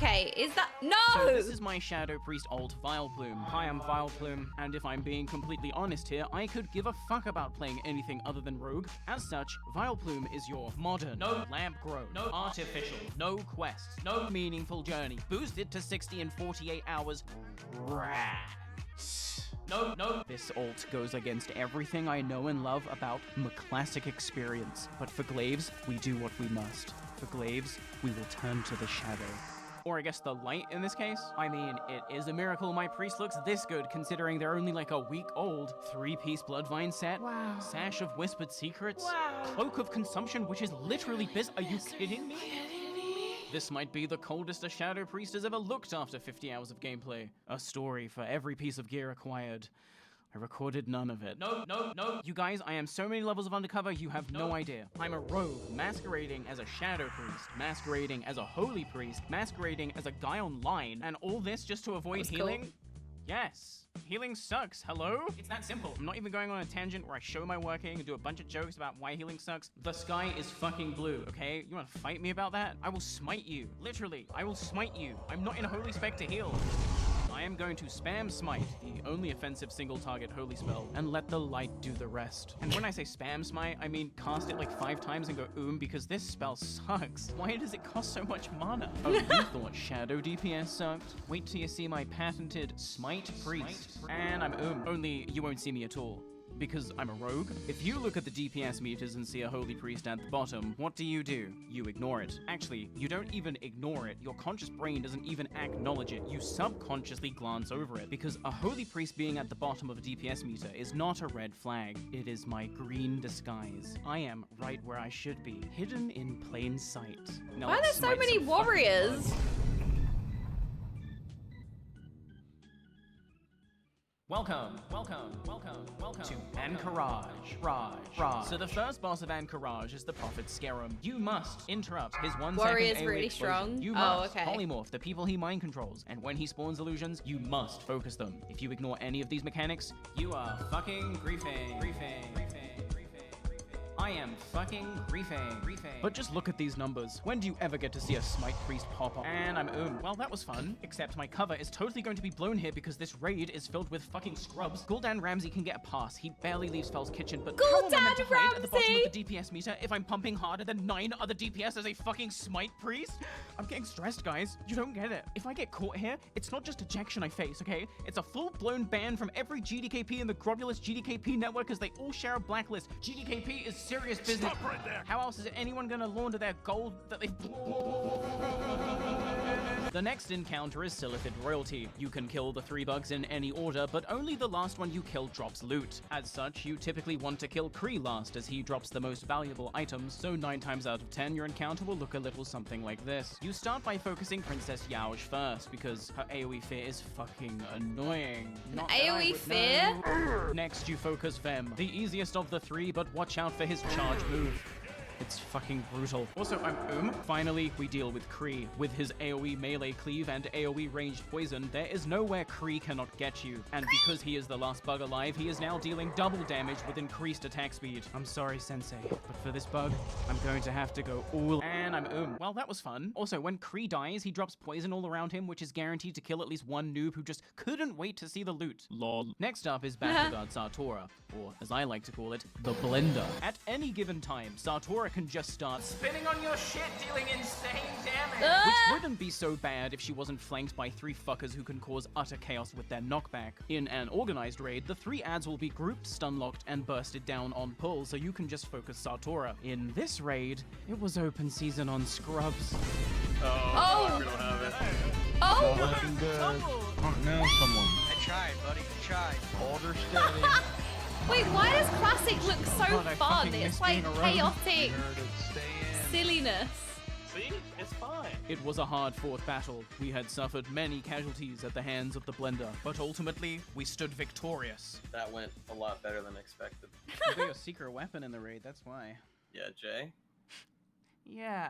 Okay, is that no? So this is my Shadow Priest ult, Vileplume. Hi, I'm Vileplume, and if I'm being completely honest here, I could give a fuck about playing anything other than Rogue. As such, Vileplume is your modern, no lamp grow, no artificial, no quests, no meaningful journey. Boosted to 60 in 48 hours. No. This ult goes against everything I know and love about my classic experience. But for Glaives, we do what we must. For Glaives, we will turn to the shadow. Or I guess the light in this case. I mean, it is a miracle my priest looks this good considering they're only like a week old. 3-piece Bloodvine set. Wow. Sash of Whispered Secrets. Wow. Cloak of Consumption, which is literally BIS. Are you kidding me? This might be the coldest a Shadow Priest has ever looked after 50 hours of gameplay. A story for every piece of gear acquired. I recorded none of it. No. You guys, I am so many levels of undercover, you have no idea. I'm a rogue, masquerading as a Shadow Priest, masquerading as a Holy Priest, masquerading as a guy online, and all this just to avoid healing? Cool. Yes. Healing sucks. Hello? It's that simple. I'm not even going on a tangent where I show my working and do a bunch of jokes about why healing sucks. The sky is fucking blue, okay? You wanna fight me about that? I will smite you. Literally, I will smite you. I'm not in a holy spec to heal. I am going to spam smite, the only offensive single target holy spell, and let the light do the rest. And when I say spam smite, I mean cast it like 5 times and go because this spell sucks. Why does it cost so much mana? Oh, you thought shadow DPS sucked? Wait till you see my patented smite priest. And I'm only you won't see me at all. Because I'm a rogue. If you look at the DPS meters and see a holy priest at the bottom, what do? You ignore it. Actually, you don't even ignore it. Your conscious brain doesn't even acknowledge it. You subconsciously glance over it. Because a holy priest being at the bottom of a DPS meter is not a red flag. It is my green disguise. I am right where I should be, hidden in plain sight. Now, why are there so many warriors? Welcome to Anchorage. So the first boss of Anchorage is the Prophet Scarum. You must interrupt his 1 second Warrior's AoE really explosion. strong. You must polymorph the people he mind controls, and when he spawns illusions, you must focus them. If you ignore any of these mechanics, you are fucking griefing. I am fucking griefing. But just look at these numbers. When do you ever get to see a Smite Priest pop up? And I'm Well, that was fun. Except my cover is totally going to be blown here because this raid is filled with fucking scrubs. Gul'dan Ramsey can get a pass. He barely leaves Fel's kitchen, but how am I meant to hide at the bottom of the DPS meter if I'm pumping harder than 9 other DPS as a fucking Smite Priest? I'm getting stressed, guys. You don't get it. If I get caught here, it's not just ejection I face, okay? It's a full-blown ban from every GDKP in the Grobulous GDKP network because they all share a blacklist. GDKP is serious business. Stop right there. How else is anyone gonna launder their gold that they've... The next encounter is Silithid Royalty. You can kill the 3 bugs in any order, but only the last one you kill drops loot. As such, you typically want to kill Kree last, as he drops the most valuable items, so 9 times out of 10 your encounter will look a little something like this. You start by focusing Princess Yauj first, because her AoE fear is fucking annoying. Not that I AoE would fear? know. Next, you focus Vem, the easiest of the 3, but watch out for his charge move. It's fucking brutal. Also, I'm Finally, we deal with Kree. With his AoE melee cleave and AoE ranged poison, there is nowhere Kree cannot get you. And because he is the last bug alive, he is now dealing double damage with increased attack speed. I'm sorry, Sensei, but for this bug, I'm going to have to go all... And I'm Well, that was fun. Also, when Kree dies, he drops poison all around him, which is guaranteed to kill at least one noob who just couldn't wait to see the loot. Lol. Next up is Battleguard Sartora, or as I like to call it, the Blender. At any given time, Sartora can just start spinning on your shit, dealing insane damage. Which wouldn't be so bad if she wasn't flanked by 3 fuckers who can cause utter chaos with their knockback. In an organized raid, the 3 ads will be grouped, stun-locked, and bursted down on pull, so you can just focus Sartora. In this raid, it was open season on scrubs. Oh! We don't have it. Oh! Oh, now someone. I tried, buddy. I tried. Order steady. Wait, why does Classic look so God, I fun? fucking It's miss like being a rogue. chaotic Stay in. silliness. See? It's fine. It was a hard-fought battle. We had suffered many casualties at the hands of the Blender, but ultimately, we stood victorious. That went a lot better than expected. You got your secret weapon in the raid, that's why. Yeah, Jay? Yeah.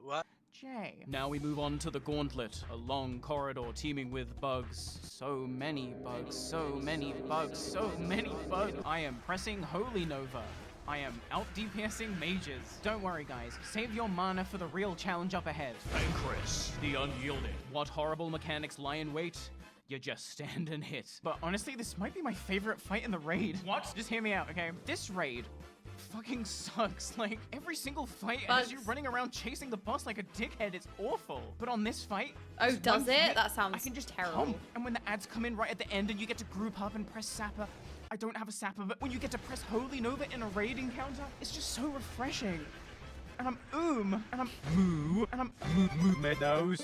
What? Jay. Now we move on to the Gauntlet, a long corridor teeming with bugs. So many bugs, so many bugs, so many bugs. I am pressing Holy Nova. I am out DPSing mages. Don't worry, guys. Save your mana for the real challenge up ahead. Vanquish the unyielding. What horrible mechanics lie in wait? You just stand and hit. But honestly, this might be my favorite fight in the raid. What? Just hear me out, okay? This raid fucking sucks. Like, every single fight has you running around chasing the boss like a dickhead. It's awful. But on this fight... Oh, this does one it? fight, That sounds I can just terrible. pump. And when the ads come in right at the end and you get to group up and press Sapper, I don't have a Sapper, but when you get to press Holy Nova in a raid encounter, it's just so refreshing. And I'm and I'm moo, and I'm moo meadows.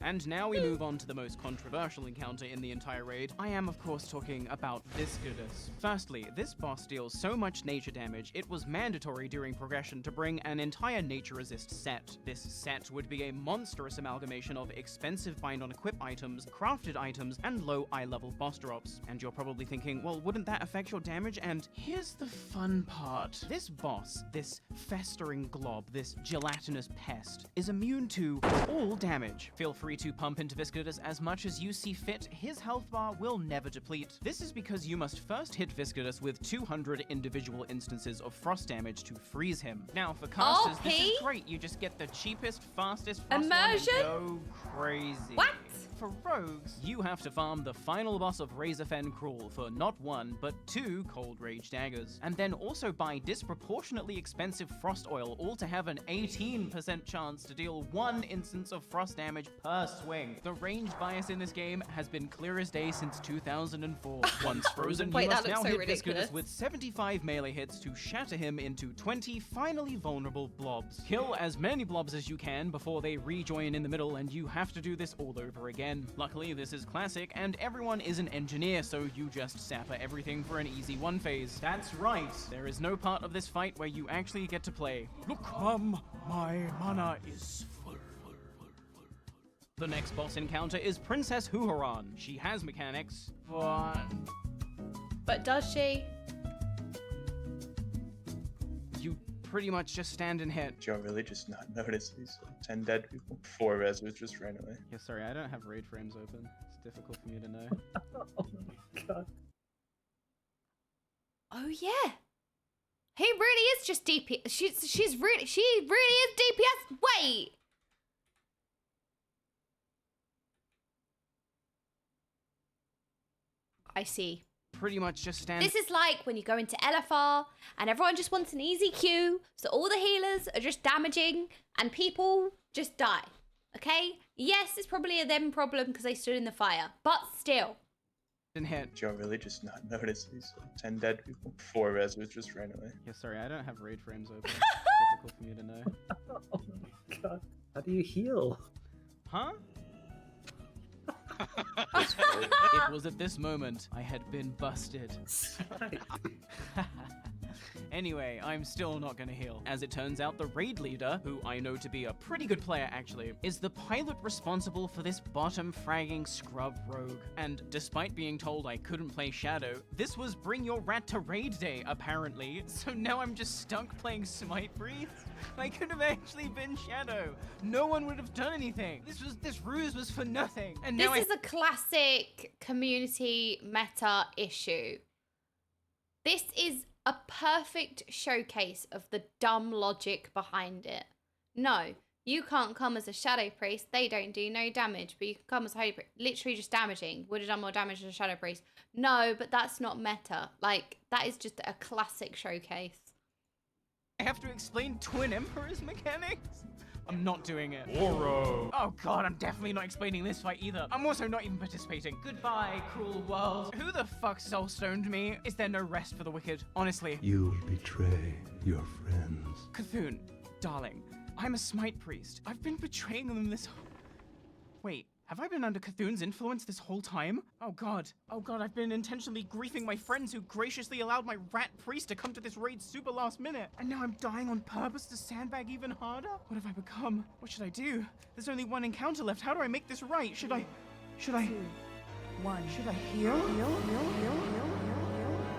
And now we move on to the most controversial encounter in the entire raid. I am, of course, talking about Viscidus. Firstly, this boss deals so much nature damage, it was mandatory during progression to bring an entire nature resist set. This set would be a monstrous amalgamation of expensive bind-on-equip items, crafted items, and low eye-level boss drops. And you're probably thinking, well, wouldn't that affect your damage? And here's the fun part. This boss, this festering glob, this gelatinous pest, is immune to all damage. Feel free to pump into Viscidus as much as you see fit. His health bar will never deplete. This is because you must first hit Viscidus with 200 individual instances of frost damage to freeze him. Now, for casters, this is great. You just get the cheapest, fastest frost Immersion? Go crazy. What? For rogues, you have to farm the final boss of Razorfen Crawl for not 1, but 2 Cold Rage Daggers, and then also buy disproportionately expensive frost oil, all to have an 18% chance to deal 1 instance of frost damage per swing. The range bias in this game has been clear as day since 2004. Once frozen, Wait, you must that looks now so hit ridiculous. Viscidus with 75 melee hits to shatter him into 20 finally vulnerable blobs. Kill as many blobs as you can before they rejoin in the middle, and you have to do this all over again. Luckily, this is classic, and everyone is an engineer, so you just sapper everything for an easy 1 phase. That's right, there is no part of this fight where you actually get to play. Look, my mana is full. The next boss encounter is Princess Huhuran. She has mechanics, But does she? You pretty much just stand and hit. Joe really just not notice these 10 dead people? 4 resos just ran away. Yeah, sorry, I don't have raid frames open. It's difficult for me to know. Oh my god. Oh, yeah. He really is just DPS. She really is DPS. Wait. I see. Pretty much just stand. This is like when you go into LFR and everyone just wants an easy queue, so all the healers are just damaging and people just die. Okay? Yes, it's probably a them problem because they stood in the fire, but still. Hit. Joe really just not notice these 10 dead people. 4 resos just ran away. Yeah, sorry, I don't have raid frames open. It's difficult for me to know. Oh my god. How do you heal? Huh? It was at this moment I had been busted. Anyway, I'm still not gonna heal. As it turns out, the raid leader, who I know to be a pretty good player actually, is the pilot responsible for this bottom fragging scrub rogue. And despite being told I couldn't play Shadow, this was bring your rat to raid day, apparently. So now I'm just stuck playing Smite Priest? I could have actually been Shadow. No one would have done anything. This ruse was for nothing. And now this is a classic community meta issue. This is a perfect showcase of the dumb logic behind it. No, you can't come as a Shadow Priest. They don't do no damage, but you can come as a Holy Priest. Literally just damaging. Would have done more damage as a Shadow Priest. No, but that's not meta. Like, that is just a classic showcase. I have to explain Twin Emperors mechanics? I'm not doing it. Oro. Oh god, I'm definitely not explaining this fight either. I'm also not even participating. Goodbye, cruel world. Who the fuck soul-stoned me? Is there no rest for the wicked? Honestly. You betray your friends. Cthulhu, darling, I'm a Smite Priest. I've been betraying them this... Wait, have I been under Cthulhu's influence this whole time? Oh god, I've been intentionally griefing my friends who graciously allowed my rat priest to come to this raid super last minute. And now I'm dying on purpose to sandbag even harder? What have I become? What should I do? There's only one encounter left. How do I make this right? Should I... 2, 1. Should I heal?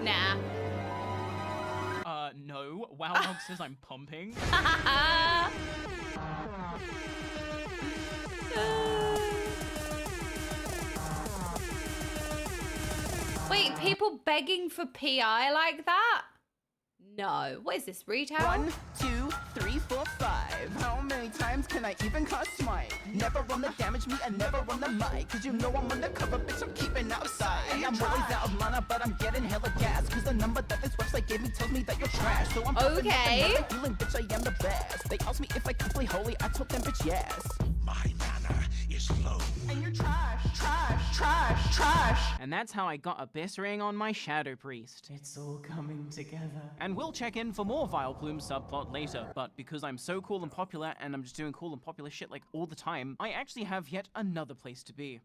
Nah. No. WoW says I'm pumping. Wait, people begging for PI like that? No. What is this, retail? 1, 2, 3, 4, 5. How many times can I even cast smite? Never run the damage me and never run the mic. Cause you know I'm undercover, bitch, I'm keeping outside. And I'm always out of mana, but I'm getting hella gas. Cause the number that this website gave me tells me that you're trash. So I'm okay. Feeling, bitch, I am the best. They asked me if I could play holy, I told them, bitch, yes. My mana is low. And you're trash, trash, trash, trash. And that's how I got Abyss Ring on my Shadow Priest. It's all coming together. And we'll check in for more Vileplume subplot later. But because I'm so cool and popular, and I'm just doing cool and popular shit like all the time, I actually have yet another place to be.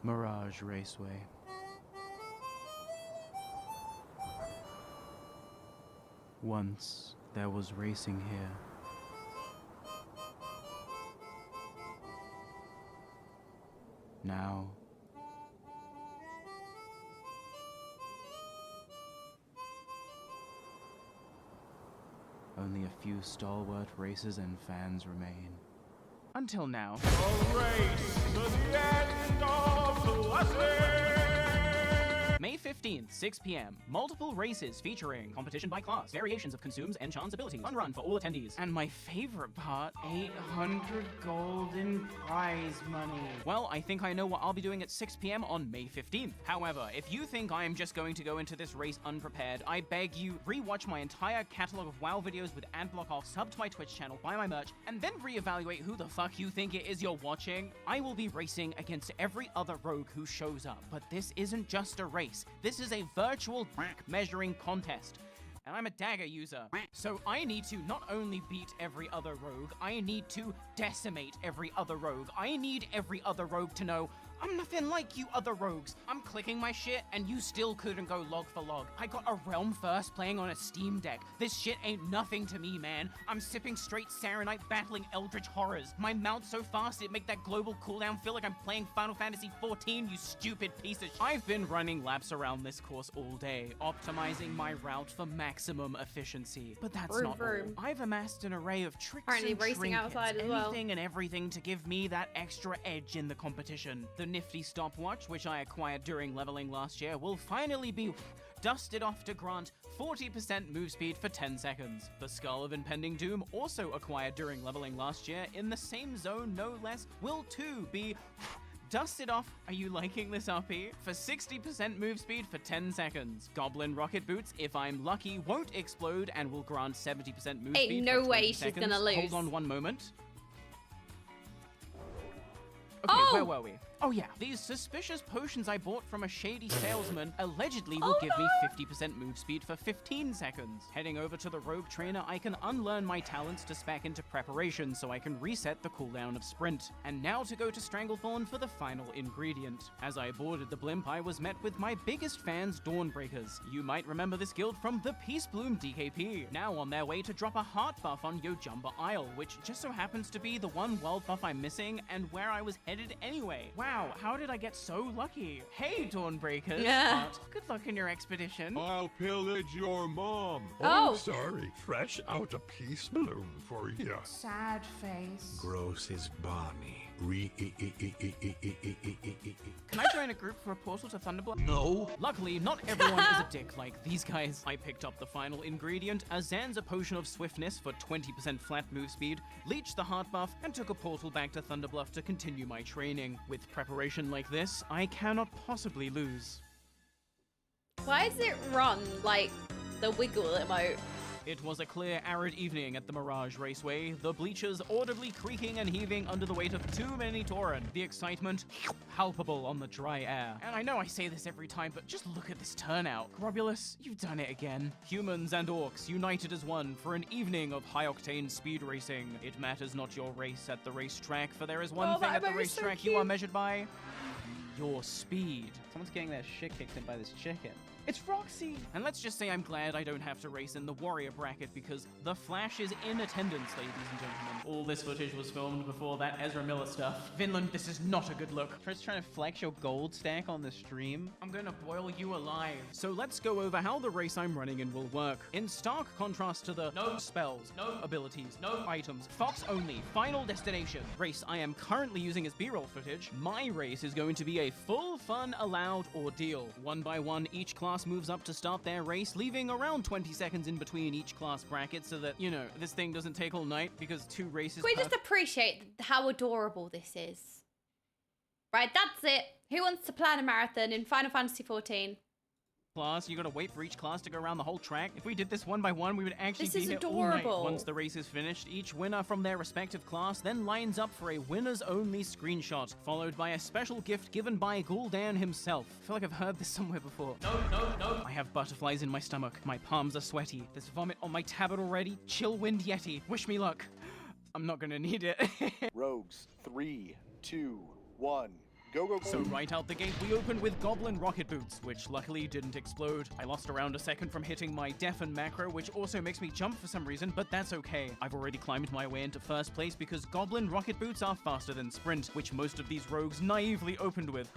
Mirage Raceway. Once there was racing here. Now, only a few stalwart racers and fans remain. Until now. A race to the end of the lesson. May 15th, 6 p.m. Multiple races featuring competition by class, variations of consumes and chance abilities, fun run for all attendees. And my favorite part, 800 gold in prize money. Well, I think I know what I'll be doing at 6 p.m. on May 15th. However, if you think I am just going to go into this race unprepared, I beg you, rewatch my entire catalog of WoW videos with ad block off, sub to my Twitch channel, buy my merch, and then reevaluate who the fuck you think it is you're watching. I will be racing against every other rogue who shows up, but this isn't just a race. This is a virtual rank measuring contest. And I'm a dagger user. So I need to not only beat every other rogue, I need to decimate every other rogue. I need every other rogue to know, I'm nothing like you other rogues. I'm clicking my shit and you still couldn't go log for log. I got a realm first playing on a Steam Deck. This shit ain't nothing to me, man. I'm sipping straight Saronite battling eldritch horrors. My mount's so fast it make that global cooldown feel like I'm playing Final Fantasy XIV, you stupid piece of shit. I've been running laps around this course all day, optimizing my route for maximum efficiency. But that's not all. I've amassed an array of tricks and racing outside as well. anything and everything to give me that extra edge in the competition. The nifty stopwatch, which I acquired during leveling last year, will finally be dusted off to grant 40% move speed for 10 seconds. The Skull of Impending Doom, also acquired during leveling last year in the same zone no less, will too be dusted off, are you liking this RP? For 60% move speed for 10 seconds. Goblin Rocket Boots, if I'm lucky, won't explode and will grant 70% move speed Ain't for no 20 way she's seconds. gonna lose. Hold on one moment. Okay, where were we? Oh yeah, these suspicious potions I bought from a shady salesman allegedly will give me 50% move speed for 15 seconds. Heading over to the rogue trainer, I can unlearn my talents to spec into preparation so I can reset the cooldown of sprint. And now to go to Stranglethorn for the final ingredient. As I boarded the blimp, I was met with my biggest fans, Dawnbreakers. You might remember this guild from the Peace Bloom DKP. Now on their way to drop a heart buff on Yojumba Isle, which just so happens to be the one world buff I'm missing and where I was headed anyway. Wow, how did I get so lucky? Hey, Dawnbreakers. Yeah. But good luck in your expedition. I'll pillage your mom. Oh. Sorry. Fresh out a peace balloon for you. Sad face. Gross is balmy. Can I join a group for a portal to Thunderblood? No. Luckily, not everyone is a dick like these guys. I picked up the final ingredient, a Zanza Potion of Swiftness for 20% flat move speed, leached the heart buff, and took a portal back to Thunderbluff to continue my training. With preparation like this, I cannot possibly lose. Why does it run like the wiggle emote? It was a clear, arid evening at the Mirage Raceway, the bleachers audibly creaking and heaving under the weight of too many Tauren. The excitement palpable on the dry air. And I know I say this every time, but just look at this turnout. Grobulus, you've done it again. Humans and orcs united as one for an evening of high-octane speed racing. It matters not your race at the racetrack, for there is one thing at the racetrack you are measured by: your speed. Someone's getting their shit kicked in by this chicken. It's Roxy! And let's just say I'm glad I don't have to race in the warrior bracket because the Flash is in attendance, ladies and gentlemen. All this footage was filmed before that Ezra Miller stuff. Vinland, this is not a good look. Just trying to flex your gold stack on the stream. I'm gonna boil you alive. So let's go over how the race I'm running in will work. In stark contrast to the no spells, no abilities, no items, Fox only, final destination race I am currently using as B-roll footage, my race is going to be a full fun allowed ordeal. One by one, each class moves up to start their race, leaving around 20 seconds in between each class bracket so that, you know, this thing doesn't take all night because 2 races. Can we just appreciate how adorable this is? Right, that's it. Who wants to plan a marathon in Final Fantasy XIV? Class, you gotta wait for each class to go around the whole track. If we did this one by one, we would actually This be is here all night. adorable. Once the race is finished, each winner from their respective class then lines up for a winners only screenshot, followed by a special gift given by Gul'dan himself. I feel like I've heard this somewhere before. No. I have butterflies in my stomach. My palms are sweaty. There's vomit on my tablet already. Chill wind Yeti. Wish me luck. I'm not gonna need it. Rogues, 3, 2, 1. Go, go, go. So right out the gate, we opened with Goblin Rocket Boots, which luckily didn't explode. I lost around a second from hitting my Deafen macro, which also makes me jump for some reason, but that's okay. I've already climbed my way into first place because Goblin Rocket Boots are faster than Sprint, which most of these rogues naively opened with.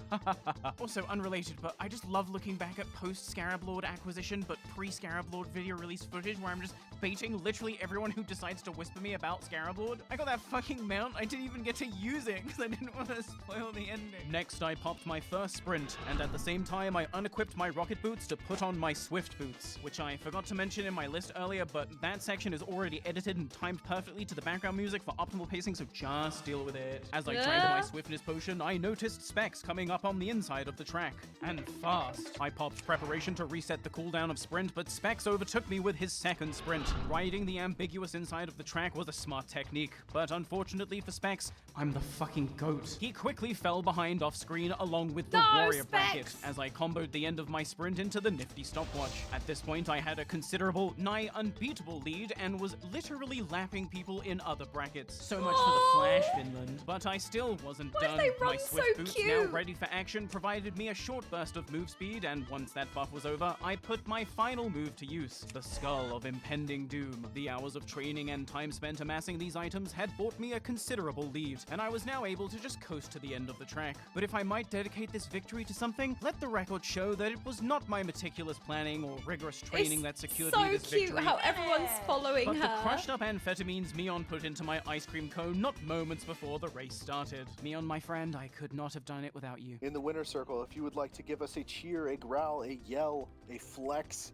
Also unrelated, but I just love looking back at post-Scarab Lord acquisition, but pre-Scarab Lord video release footage where I'm just baiting literally everyone who decides to whisper me about Scarab Lord. I got that fucking mount, I didn't even get to use it because I didn't want to spoil the ending. Next, I popped my first sprint, and at the same time, I unequipped my rocket boots to put on my swift boots, which I forgot to mention in my list earlier, but that section is already edited and timed perfectly to the background music for optimal pacing, so just deal with it. As I drank my swiftness potion, I noticed specs coming up on the inside of the track, and fast. I popped preparation to reset the cooldown of sprint, but Specs overtook me with his second sprint. Riding the ambiguous inside of the track was a smart technique, but unfortunately for Specs, I'm the fucking goat. He quickly fell behind off screen along with the warrior bracket as I comboed the end of my sprint into the nifty stopwatch. At this point, I had a considerable, nigh unbeatable lead and was literally lapping people in other brackets. So much for the Flash, Finland. But I still wasn't done. My swift boots, now ready for action, provided me a short burst of move speed, and once that buff was over, I put my final move to use, the Skull of Impending Doom. The hours of training and time spent amassing these items had bought me a considerable lead, and I was now able to just coast to the end of the track. But if I might dedicate this victory to something, let the record show that it was not my meticulous planning or rigorous training that secured me this victory. So cute how everyone's following but her. the crushed up amphetamines Mion put into my ice cream cone not moments before the race started. Neon, my friend, I could not have done it without you. In the winner circle, if you would like to give us a cheer, a growl, a yell, a flex,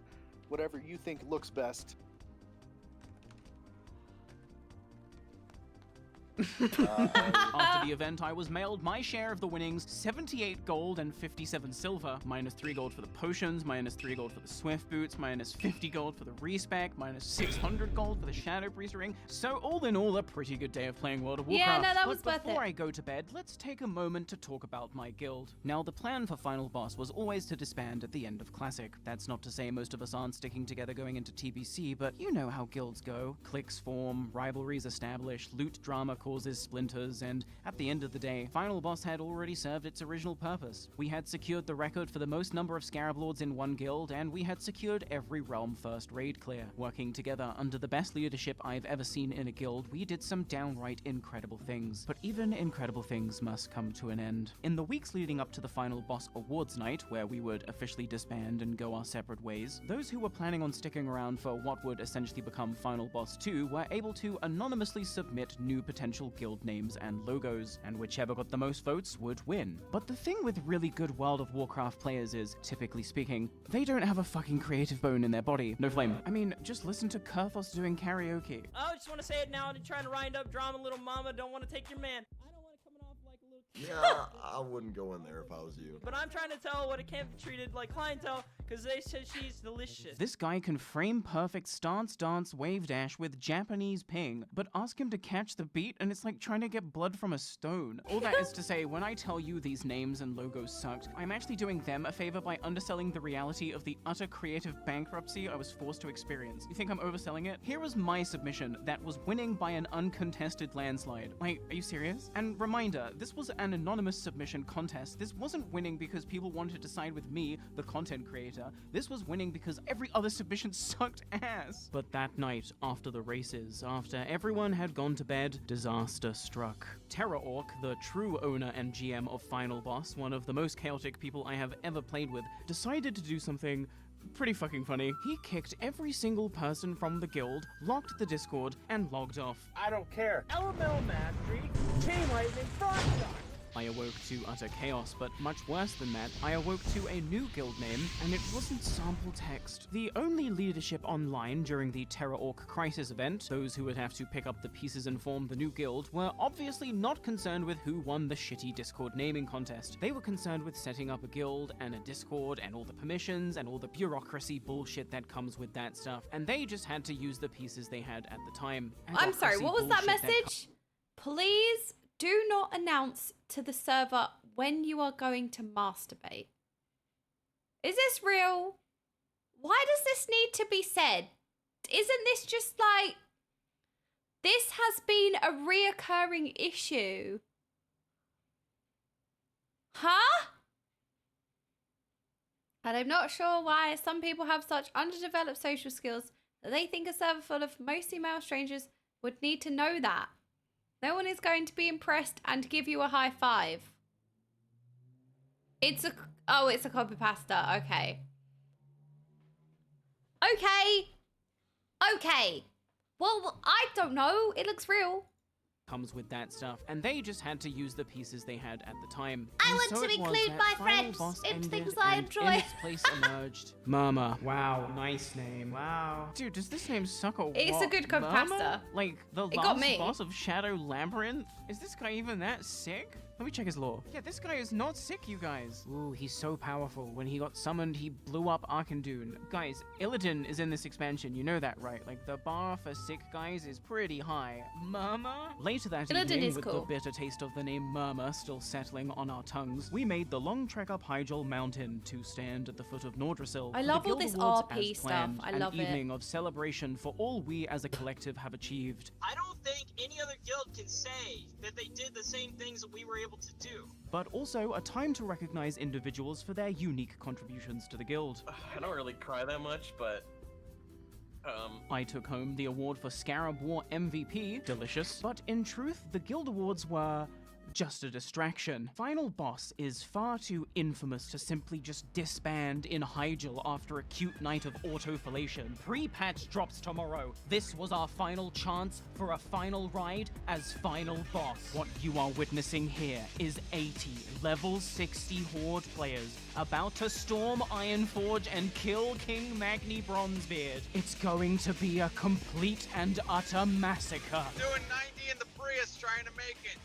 whatever you think looks best. After the event, I was mailed my share of the winnings, 78 gold and 57 silver, minus 3 gold for the potions, minus 3 gold for the swift boots, minus 50 gold for the respec, minus 600 gold for the shadow priest ring. So all in all, a pretty good day of playing World of Warcraft. Yeah, no, that was but worth it. before I go to bed, let's take a moment to talk about my guild. Now, the plan for Final Boss was always to disband at the end of Classic. That's not to say most of us aren't sticking together going into TBC, but you know how guilds go. Cliques form, rivalries establish, loot drama causes splinters, and at the end of the day, Final Boss had already served its original purpose. We had secured the record for the most number of Scarab Lords in one guild, and we had secured every realm first raid clear. Working together under the best leadership I've ever seen in a guild, we did some downright incredible things. But even incredible things must come to an end. In the weeks leading up to the Final Boss Awards night, where we would officially disband and go our separate ways, those who were planning on sticking around for what would essentially become Final Boss 2 were able to anonymously submit new potential guild names and logos, and whichever got the most votes would win. But the thing with really good World of Warcraft players is, typically speaking, they don't have a fucking creative bone in their body. No flame. I mean, just listen to Kurthos doing karaoke. I just want to say it now and trying to rind up drama, little mama, don't want to take your man. Yeah, I wouldn't go in there if I was you. But I'm trying to tell what it can't be treated like clientele because they said she's delicious. This guy can frame perfect stance, dance, wave dash with Japanese ping, but ask him to catch the beat and it's like trying to get blood from a stone. All that is to say, when I tell you these names and logos sucked, I'm actually doing them a favor by underselling the reality of the utter creative bankruptcy I was forced to experience. You think I'm overselling it? Here was my submission that was winning by an uncontested landslide. Like, are you serious? And reminder, this was an anonymous submission contest. This wasn't winning because people wanted to side with me, the content creator. This was winning because every other submission sucked ass. But that night, after the races, after everyone had gone to bed, disaster struck. Terra Orc, the true owner and GM of Final Boss, one of the most chaotic people I have ever played with, decided to do something pretty fucking funny. He kicked every single person from the guild, locked the Discord, and logged off. I don't care. Elemental Mastery, Chain Lightning, Frost Shock. I awoke to utter chaos, but much worse than that, I awoke to a new guild name, and it wasn't sample text. The only leadership online during the Terra Orc Crisis event, those who would have to pick up the pieces and form the new guild, were obviously not concerned with who won the shitty Discord naming contest. They were concerned with setting up a guild and a Discord and all the permissions and all the bureaucracy bullshit that comes with that stuff, and they just had to use the pieces they had at the time. I'm sorry, what was that Bullshit message? Please do not announce to the server when you are going to masturbate. Is this real? Why does this need to be said? Isn't this just like... This has been a reoccurring issue. Huh? And I'm not sure why some people have such underdeveloped social skills that they think a server full of mostly male strangers would need to know that. No one is going to be impressed and give you a high five. It's a... Oh, it's a copy pasta. Okay. Okay. Okay. Well, I don't know. It looks real. Comes with that stuff, and they just had to use the pieces they had at the time. I And want so to it was include that my Final friends Boss in ended, things I and enjoy. In its place emerged Murmur. Wow, nice name. Wow. Dude, does this name suck or what? It's a good copy Murmur? pasta. Like, the It got last me. boss of Shadow Labyrinth? Is this guy even that sick? Let me check his lore. Yeah, this guy is not sick, you guys. Ooh, he's so powerful. When he got summoned, he blew up Arkandun. Guys, Illidan is in this expansion. You know that, right? Like, the bar for sick guys is pretty high. Murmur? Later that Illidan evening, is with cool. the bitter taste of the name Murmur still settling on our tongues, we made the long trek up Hyjal Mountain to stand at the foot of Nordrassil. I for love the all Guild this Awards RP as stuff. planned, I love an it. evening of celebration for all we as a collective have achieved. I don't think any other guild can say that they did the same things that we were able to do. But also a time to recognize individuals for their unique contributions to the guild. I don't really cry that much, but... I took home the award for Scarab War MVP, delicious. But in truth, the guild awards were just a distraction. Final Boss is far too infamous to simply just disband in Hyjal after a cute night of autofellation. Pre-patch drops tomorrow. This was our final chance for a final ride as Final Boss. What you are witnessing here is 80 level 60 Horde players about to storm Ironforge and kill King Magni Bronzebeard. It's going to be a complete and utter massacre. Doing 90 in the Prius trying to make it.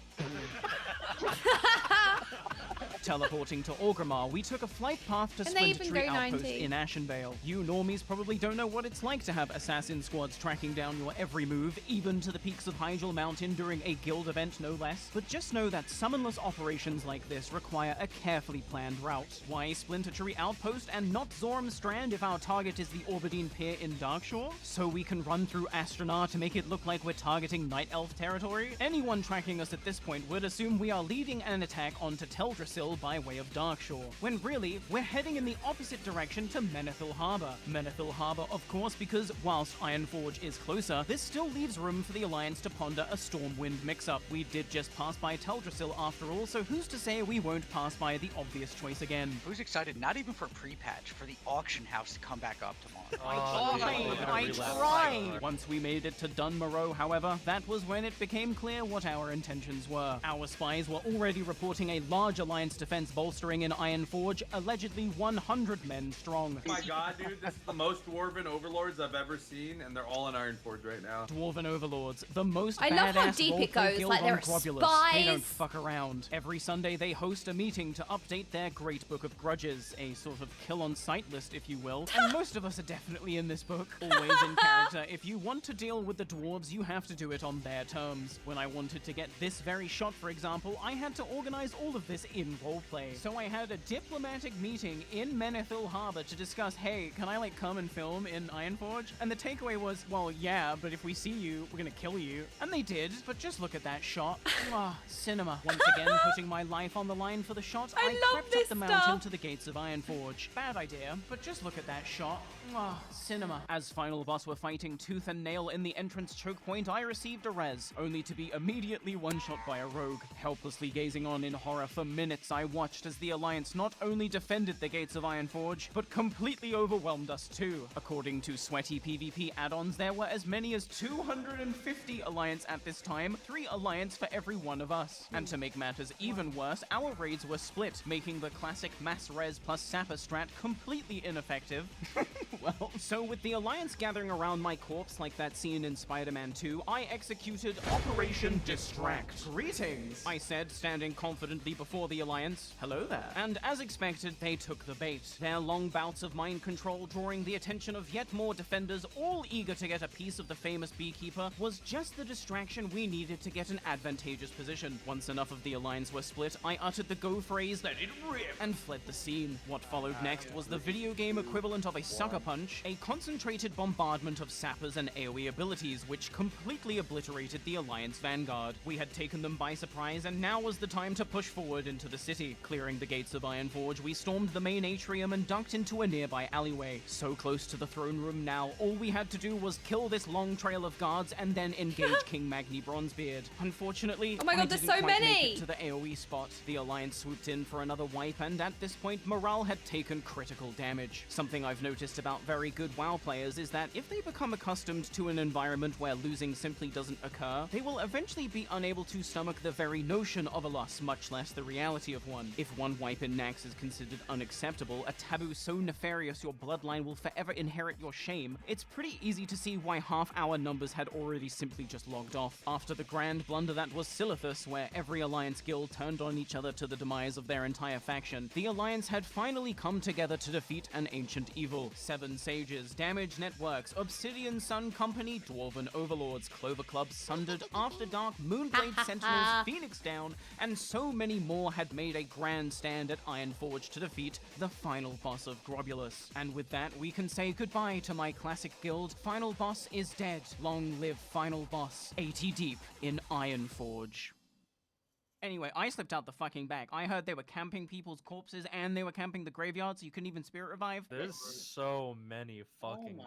Teleporting to Orgrimmar, we took a flight path to Can they even Splinter Tree go Outpost 90? in Ashenvale. You normies probably don't know what it's like to have assassin squads tracking down your every move, even to the peaks of Hyjal Mountain during a guild event no less. But just know that summonless operations like this require a carefully planned route. Why Splinter Tree Outpost and not Zorm Strand if our target is the Orbadine Pier in Darkshore? So we can run through Astronar to make it look like we're targeting Night Elf territory? Anyone tracking us at this point would assume we are leading an attack onto Teldrassil by way of Darkshore, when really, we're heading in the opposite direction to Menethil Harbor. Menethil Harbor, of course, because whilst Ironforge is closer, this still leaves room for the Alliance to ponder a Stormwind mix-up. We did just pass by Teldrassil after all, so who's to say we won't pass by the obvious choice again? Who's excited not even for pre-patch, for the auction house to come back up tomorrow? I tried! Once we made it to Dunmoreau, however, that was when it became clear what our intentions were. Our spies were already reporting a large Alliance defense bolstering in Ironforge, allegedly 100 men strong. Oh my god, dude, this is the most Dwarven Overlords I've ever seen, and they're all in Ironforge right now. Dwarven Overlords, the most I love how badass deep it roleplay goes, guild like there on are Grobulus. spies. They don't fuck around. Every Sunday they host a meeting to update their Great Book of Grudges, a sort of kill-on-sight list, if you will. And most of us are definitely in this book, always in character. If you want to deal with the dwarves, you have to do it on their terms. When I wanted to get this very shot, for example, I had to organize all of this in roleplay. So I had a diplomatic meeting in Menethil Harbor to discuss, hey, can I come and film in Ironforge? And the takeaway was, well, yeah, but if we see you, we're gonna kill you. And they did, but just look at that shot. Cinema. Once again, putting my life on the line for the shot, I crept up the mountain to the gates of Ironforge. Bad idea, but just look at that shot. Cinema. As Final Boss were fighting tooth and nail in the entrance choke point, I received a res, only to be immediately one-shot by a rogue. Helplessly gazing on in horror for minutes, I watched as the Alliance not only defended the gates of Ironforge, but completely overwhelmed us too. According to sweaty PvP add-ons, there were as many as 250 Alliance at this time, 3 Alliance for every one of us. And to make matters even worse, our raids were split, making the classic mass res plus sapper strat completely ineffective. Well, so with the Alliance gathering around my corpse like that scene in Spider-Man 2, I executed Operation Distract. Greetings, I said, standing confidently before the Alliance. Hello there. And as expected, they took the bait. Their long bouts of mind control drawing the attention of yet more defenders, all eager to get a piece of the famous beekeeper, was just the distraction we needed to get an advantageous position. Once enough of the Alliance were split, I uttered the go phrase, "Let it rip," and fled the scene. What followed next was the video game equivalent of a sucker punch, a concentrated bombardment of sappers and AoE abilities, which completely obliterated the Alliance vanguard. We had taken them by surprise, and now was the time to push forward into the city. Clearing the gates of Ironforge, we stormed the main atrium and ducked into a nearby alleyway. So close to the throne room now, all we had to do was kill this long trail of guards and then engage King Magni Bronzebeard. Unfortunately, Oh my God, I there's didn't so quite many! make it to the AoE spot. The Alliance swooped in for another wipe, and at this point, morale had taken critical damage. Something I've noticed about very good WoW players is that if they become accustomed to an environment where losing simply doesn't occur, they will eventually be unable to stomach the very notion of a loss, much less the reality of one. If one wipe in Nax is considered unacceptable, a taboo so nefarious your bloodline will forever inherit your shame, it's pretty easy to see why half our numbers had already simply just logged off. After the grand blunder that was Silithus, where every Alliance guild turned on each other to the demise of their entire faction, the Alliance had finally come together to defeat an ancient evil. 7 sages, Damage Networks, Obsidian Sun Company, Dwarven Overlords, Clover Club, Sundered, After Dark, Moonblade Sentinels, Phoenix Down, and so many more had made a grand stand at Ironforge to defeat the final boss of Grobulus. And with that, we can say goodbye to my classic guild. Final Boss is dead. Long live Final Boss, 80 deep in Ironforge. Anyway, I slipped out the fucking back. I heard they were camping people's corpses and they were camping the graveyard so you couldn't even spirit revive. There's so many fucking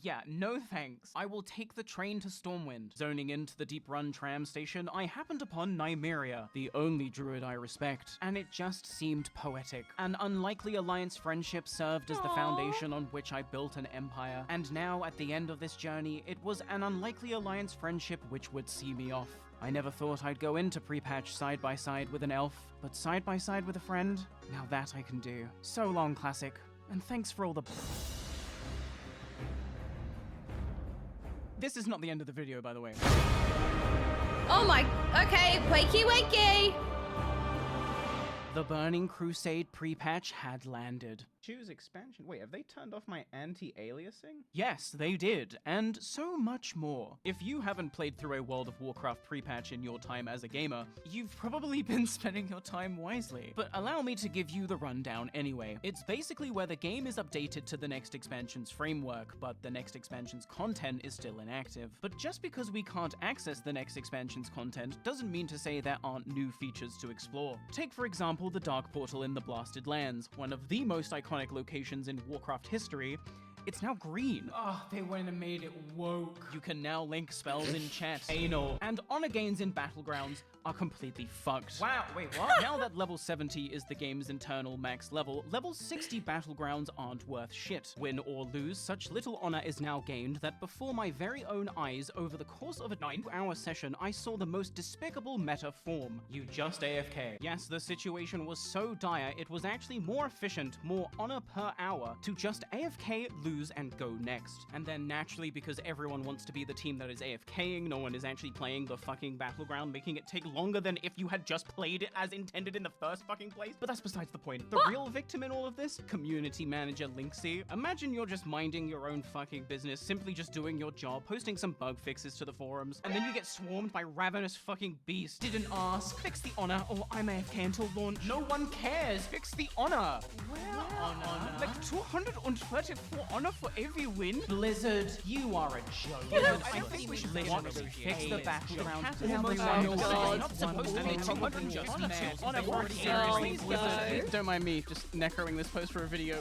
Yeah, no thanks. I will take the train to Stormwind. Zoning into the Deep Run tram station, I happened upon Nymeria, the only druid I respect, and it just seemed poetic. An unlikely alliance friendship served as the foundation on which I built an empire, and now at the end of this journey, it was an unlikely alliance friendship which would see me off. I never thought I'd go into pre-patch side by side with an elf, but side by side with a friend? Now that I can do. So long, Classic, and thanks for all the... This is not the end of the video, by the way. Oh my, okay, wakey wakey. The Burning Crusade pre-patch had landed. Choose expansion. Wait, have they turned off my anti-aliasing? Yes, they did, and so much more. If you haven't played through a World of Warcraft pre-patch in your time as a gamer, you've probably been spending your time wisely. But allow me to give you the rundown anyway. It's basically where the game is updated to the next expansion's framework, but the next expansion's content is still inactive. But just because we can't access the next expansion's content doesn't mean to say there aren't new features to explore. Take for example the Dark Portal in the Blasted Lands, one of the most iconic locations in Warcraft history. It's now green. Oh, they went and made it woke. You can now link spells in chat. Anal. And honor gains in Battlegrounds are completely fucked. Wow, wait, what? Now that level 70 is the game's internal max level, level 60 Battlegrounds aren't worth shit. Win or lose, such little honor is now gained that before my very own eyes, over the course of a 9-hour session, I saw the most despicable meta form. You just AFK. Yes, the situation was so dire, it was actually more efficient, more honor per hour, to just AFK, lose, and go next. And then naturally, because everyone wants to be the team that is AFKing, no one is actually playing the fucking Battleground, making it take longer than if you had just played it as intended in the first fucking place. But that's besides the point. The real victim in all of this? Community manager Linksy. Imagine you're just minding your own fucking business, simply just doing your job, posting some bug fixes to the forums, and then you get swarmed by ravenous fucking beasts. Didn't ask. Fix the honor, or I'm AFK until launch. No one cares. Fix the honor. Where honor? Like 234 honor for every win? Blizzard, you are a joke. I think we should fix the Battleground. Not supposed to be 262 honor for Blizzard. Don't mind me, just necroing this post for a video.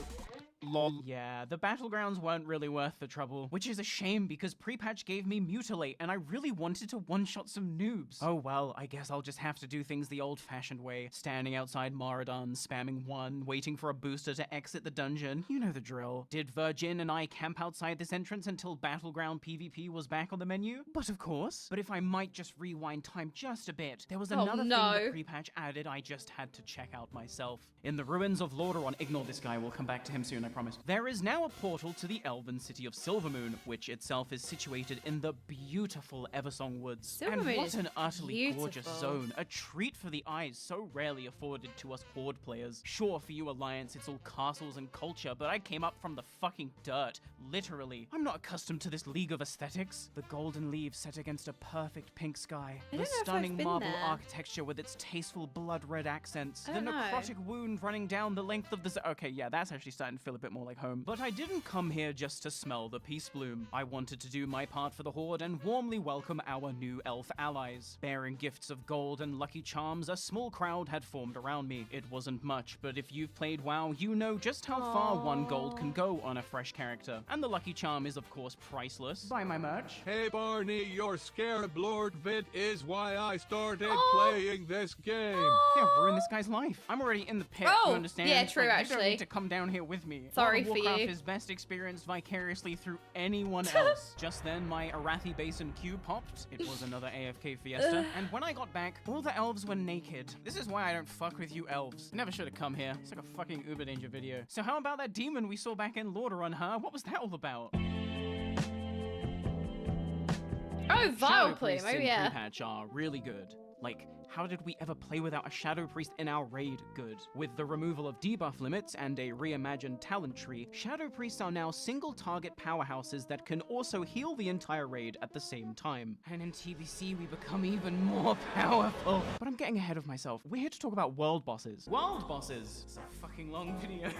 Lol. Yeah, the Battlegrounds weren't really worth the trouble, which is a shame because pre-patch gave me Mutilate and I really wanted to one-shot some noobs. Oh well, I guess I'll just have to do things the old-fashioned way. Standing outside Maraudon, spamming 1, waiting for a booster to exit the dungeon. You know the drill. Did Virgin and I camp outside this entrance until Battleground PvP was back on the menu? But of course. But if I might just rewind time just a bit, there was another thing that pre-patch added I just had to check out myself. In the ruins of Lordaeron, ignore this guy, we'll come back to him soon, I promise. There is now a portal to the elven city of Silvermoon, which itself is situated in the beautiful Eversong Woods. And what an utterly gorgeous zone. A treat for the eyes, so rarely afforded to us Horde players. Sure, for you Alliance, it's all castles and culture, but I came up from the fucking dirt, literally. I'm not accustomed to this league of aesthetics. The golden leaves set against a perfect pink sky. The stunning marble architecture with its tasteful blood red accents. The necrotic wound running down the length of the... Okay, yeah, that's actually starting to feel a bit more like home. But I didn't come here just to smell the peace bloom. I wanted to do my part for the Horde and warmly welcome our new elf allies. Bearing gifts of gold and lucky charms, a small crowd had formed around me. It wasn't much, but if you've played WoW, you know just how far 1 gold can go on a fresh character. And the lucky charm is of course priceless. Buy my merch. Hey Barney, your scarab lord vid is why I started playing this game. Yeah, ruin this guy's life. I'm already in the pit, you understand? Yeah, true, like, actually. You don't need to come down here with me. Sorry for Warcraft you. is best experienced vicariously through anyone else. Just then, my Arathi Basin Q popped. It was another AFK fiesta. And when I got back, all the elves were naked. This is why I don't fuck with you elves. Never should have come here. It's like a fucking Uber Danger video. So how about that demon we saw back in Lordaeron, huh? What was that all about? Oh, Vile Plume, oh yeah. Pre-patch are really good. Like, how did we ever play without a Shadow Priest in our raid good? With the removal of debuff limits and a reimagined talent tree, Shadow Priests are now single target powerhouses that can also heal the entire raid at the same time. And in TBC we become even more powerful. But I'm getting ahead of myself. We're here to talk about world bosses. World bosses! It's a fucking long video.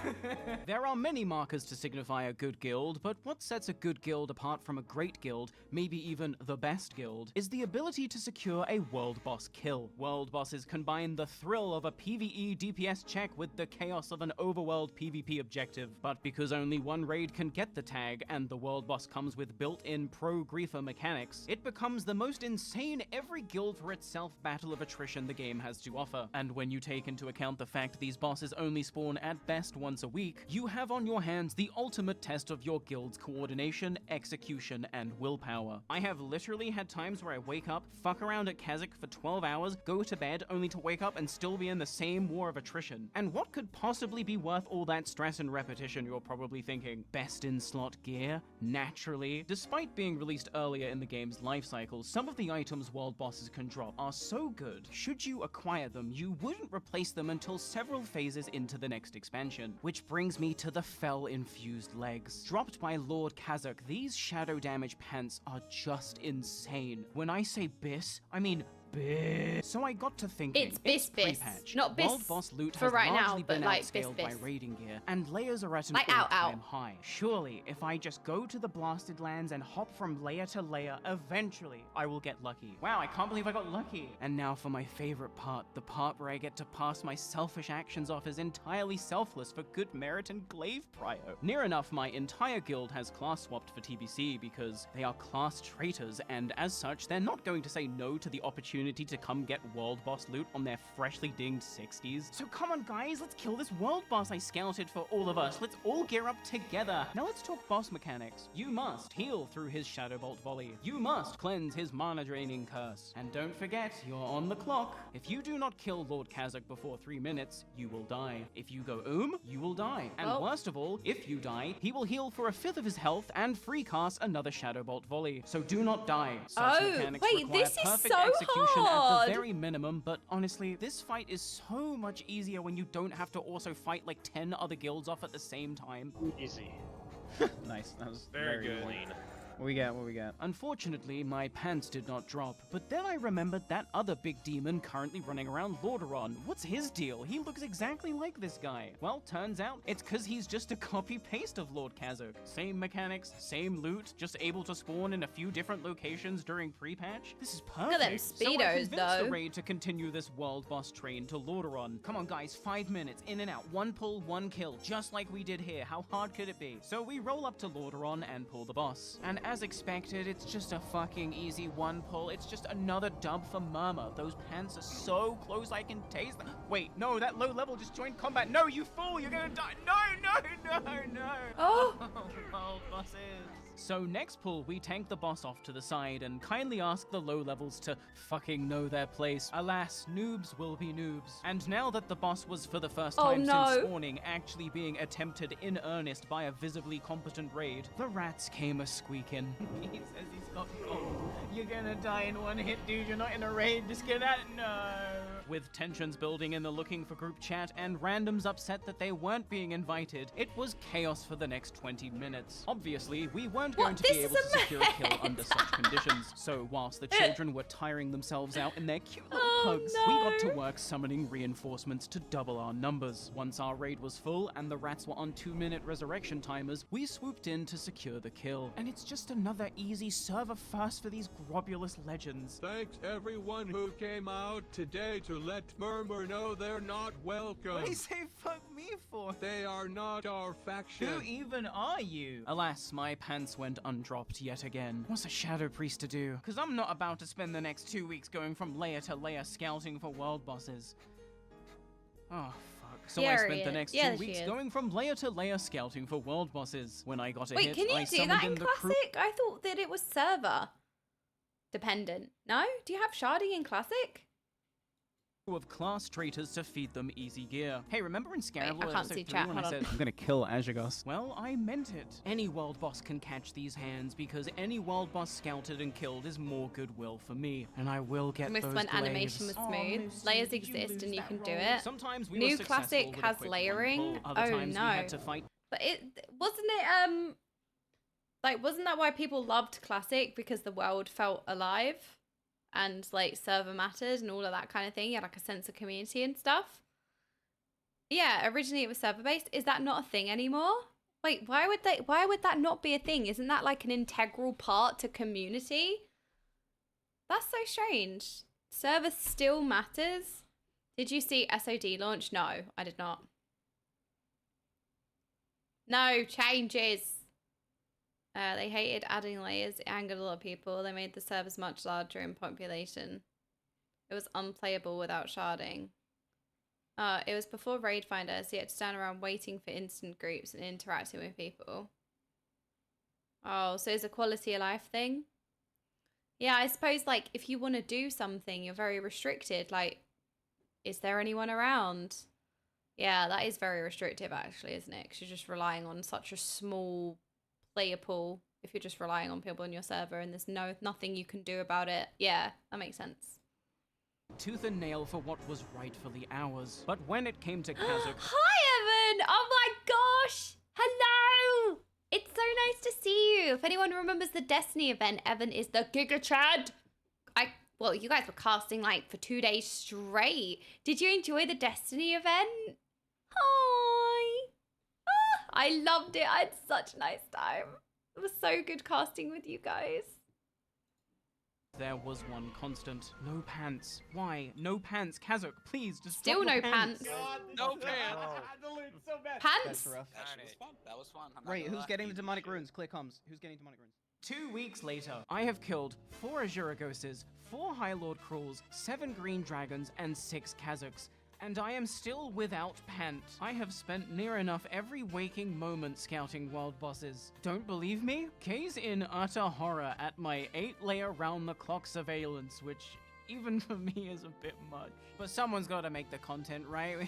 There are many markers to signify a good guild, but what sets a good guild apart from a great guild, maybe even the best guild, is the ability to secure a world boss kill. World bosses combine the thrill of a PvE DPS check with the chaos of an overworld PvP objective. But because only one raid can get the tag, and the world boss comes with built-in pro-griefer mechanics, it becomes the most insane every guild for itself battle of attrition the game has to offer. And when you take into account the fact these bosses only spawn at best once a week, you have on your hands the ultimate test of your guild's coordination, execution, and willpower. I have literally had times where I wake up, fuck around at Kazakh for 12 hours, go to bed, only to wake up and still be in the same war of attrition. And what could possibly be worth all that stress and repetition, you're probably thinking? Best in slot gear? Naturally. Despite being released earlier in the game's lifecycle, some of the items world bosses can drop are so good, should you acquire them, you wouldn't replace them until several phases into the next expansion. Which brings me to the Fel-infused legs. Dropped by Lord Kazakh, these shadow damage pants are just insane. When I say bis, I mean bis. So I got to thinking, it's bis, pre-patch. not bis World boss loot for has right now, largely but been like outscaled bis. by raiding gear, and layers are at an Like all-time high. Surely, if I just go to the blasted lands and hop from layer to layer, eventually I will get lucky. Wow, I can't believe I got lucky. And now for my favorite part, the part where I get to pass my selfish actions off as entirely selfless for good merit and glaive prio. Near enough, my entire guild has class swapped for TBC because they are class traitors, and as such, they're not going to say no to the opportunity to come get world boss loot on their freshly dinged 60s. So come on guys, let's kill this world boss I scouted for all of us. Let's all gear up together. Now let's talk boss mechanics. You must heal through his Shadow Bolt volley. You must cleanse his mana draining curse. And don't forget, you're on the clock. If you do not kill Lord Kazakh before 3 minutes, you will die. If you go you will die. And worst of all, if you die, he will heal for 1/5 of his health and free cast another Shadow Bolt volley. So do not die. Such mechanics require this is perfect so execution hard. at the very minimum, but honestly, this fight is so much easier when you don't have to also fight like 10 other guilds off at the same time. Easy. Nice, that was Very good. clean. What we got? Unfortunately, my pants did not drop, but then I remembered that other big demon currently running around Lordaeron. What's his deal? He looks exactly like this guy. Well, turns out it's because he's just a copy-paste of Lord Kazakh. Same mechanics, same loot, just able to spawn in a few different locations during pre-patch. This is perfect. Look at them So I speedos, convinced though. the raid to continue this world boss train to Lordaeron. Come on, guys, 5 minutes, in and out, 1 pull, 1 kill, just like we did here. How hard could it be? So we roll up to Lordaeron and pull the boss. And as expected, it's just a fucking easy 1 pull. It's just another dub for Murmur. Those pants are so close I can taste them. Wait, no, that low level just joined combat. No, you fool, you're gonna die. No. Oh. World bosses. So next pull, we tank the boss off to the side and kindly ask the low levels to fucking know their place. Alas, noobs will be noobs. And now that the boss was for the first time since spawning actually being attempted in earnest by a visibly competent raid, the rats came a-squeaking. He says he's got gold. You're gonna die in 1 hit, dude. You're not in a raid. Just get out. No. With tensions building in the looking for group chat and randoms upset that they weren't being invited, it was chaos for the next 20 minutes. Obviously, we weren't going to be able to secure a kill under such conditions. So whilst the children were tiring themselves out in their cute little pugs, we got to work summoning reinforcements to double our numbers. Once our raid was full and the rats were on 2-minute resurrection timers, we swooped in to secure the kill. And it's just another easy server first for these grobulous legends. Thanks everyone who came out today to let Murmur know they're not welcome. What do you say fuck me for? They are not our faction. Who even are you? Alas, my pants went undropped yet again. What's a Shadow Priest to do? Because I'm not about to spend the next 2 weeks going from layer to layer scouting for world bosses. Oh, fuck. So I spent the next 2 weeks going from layer to layer scouting for world bosses. When I got a hit, Wait, can you I do summoned that in in the Classic? I thought that it was server dependent. No? Do you have Shardy in Classic? of class traitors to feed them easy gear. Hey, remember in Scarible I can't see episode 3 chat, when I hold said, on. I'm gonna kill Azhagos? Well, I meant it. Any world boss can catch these hands because any world boss scouted and killed is more goodwill for me, and I will get Missed those when glaives. animation was smooth. Lucy, Layers did you exist lose and you that can do roll? it. Sometimes we New were successful Classic with a has quick layering. one pull. Other Oh times no. we had to fight. But it wasn't that why people loved Classic, because the world felt alive? and like server mattered and all of that kind of thing. You had like a sense of community and stuff. Yeah, originally it was server based. Is that not a thing anymore? Wait, why would that not be a thing? Isn't that like an integral part to community? That's so strange. Server still matters. Did you see SOD launch? No, I did not. No changes. They hated adding layers. It angered a lot of people. They made the servers much larger in population. It was unplayable without sharding. It was before Raid Finder, so you had to stand around waiting for instant groups and interacting with people. Oh, so it's a quality of life thing? Yeah, I suppose, like, if you want to do something, you're very restricted. Like, is there anyone around? Yeah, that is very restrictive, actually, isn't it? Because you're just relying on such a small player pool if you're just relying on people on your server and there's nothing you can do about it. Yeah, that makes sense. Tooth and nail for what was rightfully ours. But when it came to Kazakh... Hi, Evan! Oh my gosh! Hello! It's so nice to see you. If anyone remembers the Destiny event, Evan is the Giga Chad. Well, you guys were casting like for 2 days straight. Did you enjoy the Destiny event? Hi! I loved it. I had such a nice time. It was so good casting with you guys. There was one constant. No pants. Why? No pants. Kazakh, please, just Still drop no your pants. pants. No pants. So bad. Pants? That was fun. Right, who's getting the demonic runes? Clear comms. Who's getting demonic runes? 2 weeks later, I have killed 4 Azuragoses, 4 High Lord Krulls, 7 Green Dragons, and 6 Kazakhs. And I am still without pants. I have spent near enough every waking moment scouting world bosses. Don't believe me? Kay's in utter horror at my 8-layer round-the-clock surveillance, which even for me is a bit much. But someone's got to make the content, right?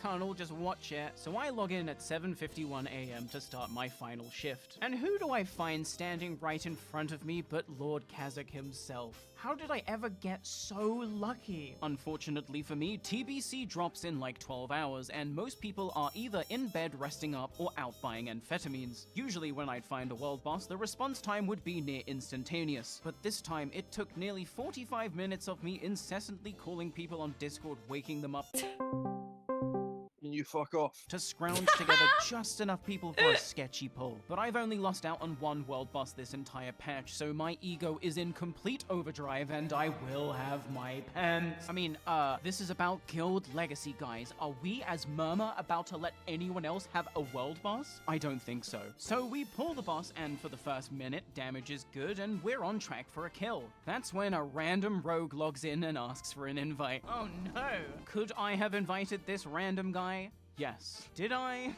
Can't all just watch it. So I log in at 7:51 a.m. to start my final shift. And who do I find standing right in front of me but Lord Kazakh himself? How did I ever get so lucky? Unfortunately for me, TBC drops in like 12 hours, and most people are either in bed resting up or out buying amphetamines. Usually when I'd find a world boss, the response time would be near instantaneous. But this time, it took nearly 45 minutes of me incessantly calling people on Discord, waking them up. You fuck off. To scrounge together just enough people for a sketchy pull. But I've only lost out on one world boss this entire patch, so my ego is in complete overdrive and I will have my pants. I mean, this is about Guild Legacy, guys. Are we as Murmur about to let anyone else have a world boss? I don't think so. So we pull the boss, and for the first minute, damage is good and we're on track for a kill. That's when a random rogue logs in and asks for an invite. Oh no! Could I have invited this random guy? Yes. Did I?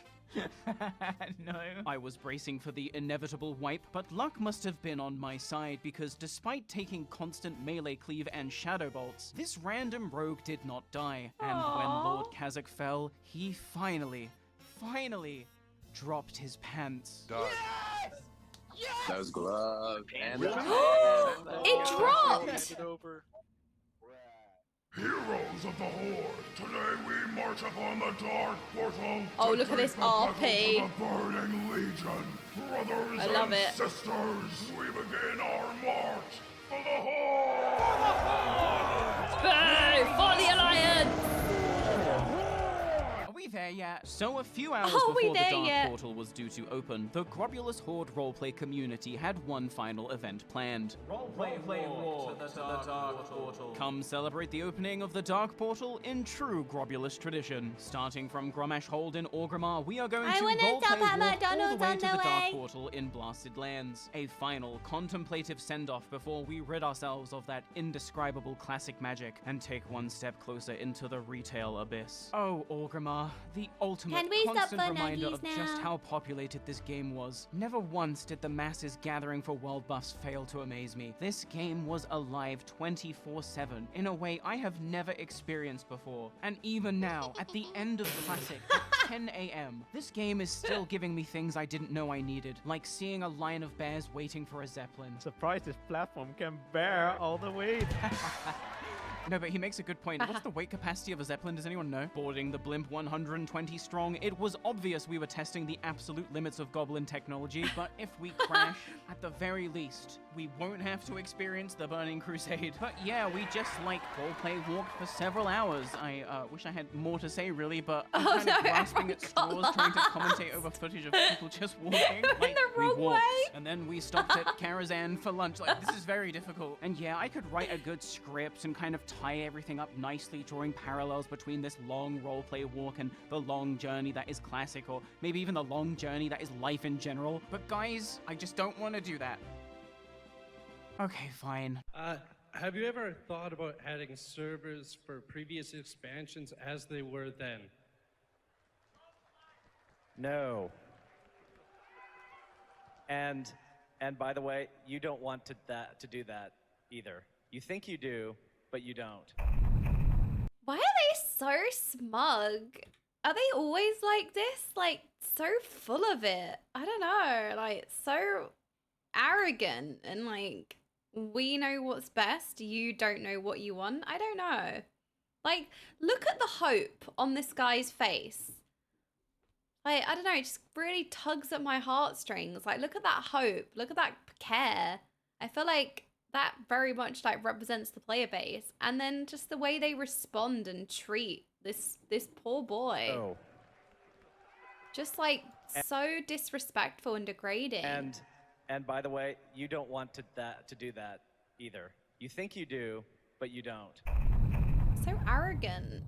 No. I was bracing for the inevitable wipe, but luck must have been on my side because despite taking constant melee cleave and shadow bolts, this random rogue did not die. And when Lord Kazakh fell, he finally dropped his pants. Yes! Yes! Those gloves. And it dropped! Heroes of the Horde, today we march upon the Dark Portal. Oh, look at this RP. The Burning Legion. Brothers I love and it. sisters, we begin our march for the Horde. For the Alliance! Are we there yet? So a few hours Are we before the there Dark yet? Portal was due to open, the Grobulous Horde roleplay community had one final event planned. Roleplay to the Dark Portal. Come celebrate the opening of the Dark Portal in true Grobulous tradition. Starting from Gromash Hold in Orgrimmar, we are going I to wanna roleplay stop at walk all the McDonald's way on to the the Dark way. Portal in Blasted Lands. A final contemplative send-off before we rid ourselves of that indescribable classic magic and take one step closer into the retail abyss. Oh, Orgrimmar, the ultimate Can we stop constant for reminder nuggies of just now? how populated this game was. Never once did the masses gathering for world buffs fail to amaze me. This game was alive 24/7 in a way I have never experienced before. And even now, at the end of Classic, at 10 a.m., this game is still giving me things I didn't know I needed, like seeing a line of bears waiting for a Zeppelin. Surprised this platform can bear all the weight. No, but he makes a good point. What's the weight capacity of a Zeppelin? Does anyone know? Boarding the blimp 120 strong, it was obvious we were testing the absolute limits of Goblin technology, but if we crash, at the very least, we won't have to experience the Burning Crusade. But yeah, we just, like, roleplay walked for several hours. I wish I had more to say, really, but I'm kind of grasping at straws trying to commentate over footage of people just walking. Like, we walked, and then we stopped at Karazhan for lunch. Like, this is very difficult. And yeah, I could write a good script and kind of tie everything up nicely, drawing parallels between this long roleplay walk and the long journey that is classic, or maybe even the long journey that is life in general. But guys, I just don't want to do that. Okay, fine. Have you ever thought about adding servers for previous expansions as they were then? No. And by the way, you don't want to do that either. You think you do, but you don't. Why are they so smug? Are they always like this? Like, so full of it. I don't know. Like, so arrogant and like, we know what's best. You don't know what you want. I don't know. Like, look at the hope on this guy's face. Like, I don't know, it just really tugs at my heartstrings. Like, look at that hope. Look at that care. I feel like that very much, like, represents the player base. And then just the way they respond and treat this poor boy. Oh. Just, like, so disrespectful and degrading. And by the way, you don't want to do that either. You think you do, but you don't. So arrogant.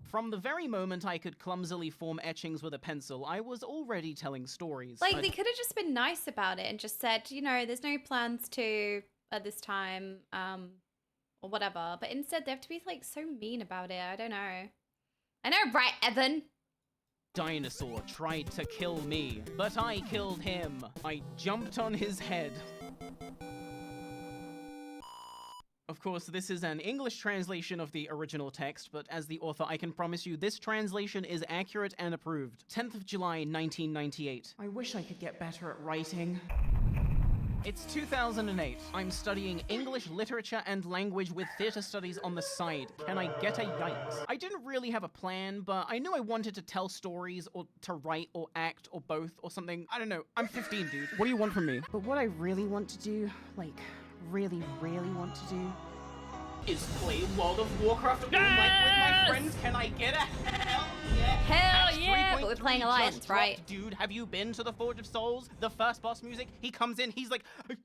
From the very moment I could clumsily form etchings with a pencil, I was already telling stories. Like, they could have just been nice about it and just said, you know, there's no plans to at this time, or whatever. But instead, they have to be, like, so mean about it. I don't know. I know, right, Evan? Dinosaur tried to kill me, but I killed him. I jumped on his head. Of course, this is an English translation of the original text, but as the author, I can promise you this translation is accurate and approved. 10th of July, 1998. I wish I could get better at writing. It's 2008. I'm studying English literature and language with theater studies on the side. Can I get a yikes? I didn't really have a plan, but I knew I wanted to tell stories or to write or act or both or something. I don't know. I'm 15, dude. What do you want from me? But what I really want to do, like, really want to do, is play World of Warcraft all night with my friends. Can I get a hell yeah? Hell yeah! But we're playing Alliance, right? Dude, have you been to the Forge of Souls? The first boss music, he comes in, he's like, I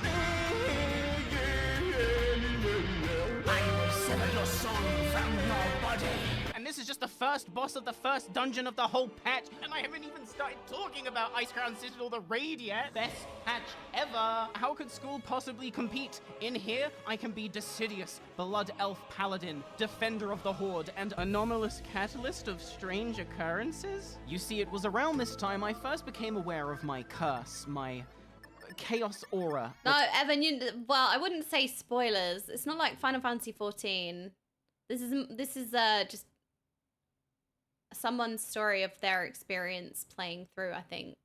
will sever your soul from your body. And this is just the first boss of the first dungeon of the whole patch, and I haven't even started talking about Icecrown Citadel, the raid yet. Best patch ever. How could school possibly compete? In here, I can be Decidius, Blood Elf Paladin, Defender of the Horde, and Anomalous Catalyst of Strange Occurrences? You see, it was around this time I first became aware of my curse, my chaos aura. No, Evan, well, I wouldn't say spoilers. It's not like Final Fantasy XIV. This is just someone's story of their experience playing through, I think.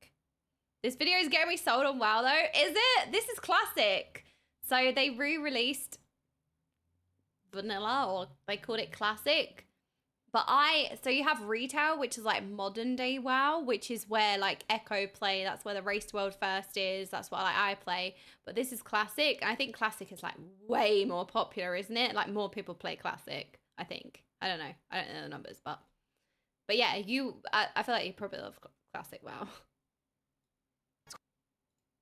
This video is getting me sold on WoW, though. Is it? This is classic. So they re-released Vanilla, or they called it Classic. But so you have Retail, which is like modern day WoW, which is where like Echo play. That's where the Race to World First is. That's what like, I play. But this is Classic. I think Classic is like way more popular, isn't it? Like more people play Classic, I think. I don't know. I don't know the numbers, but yeah, I feel like you probably love Classic WoW.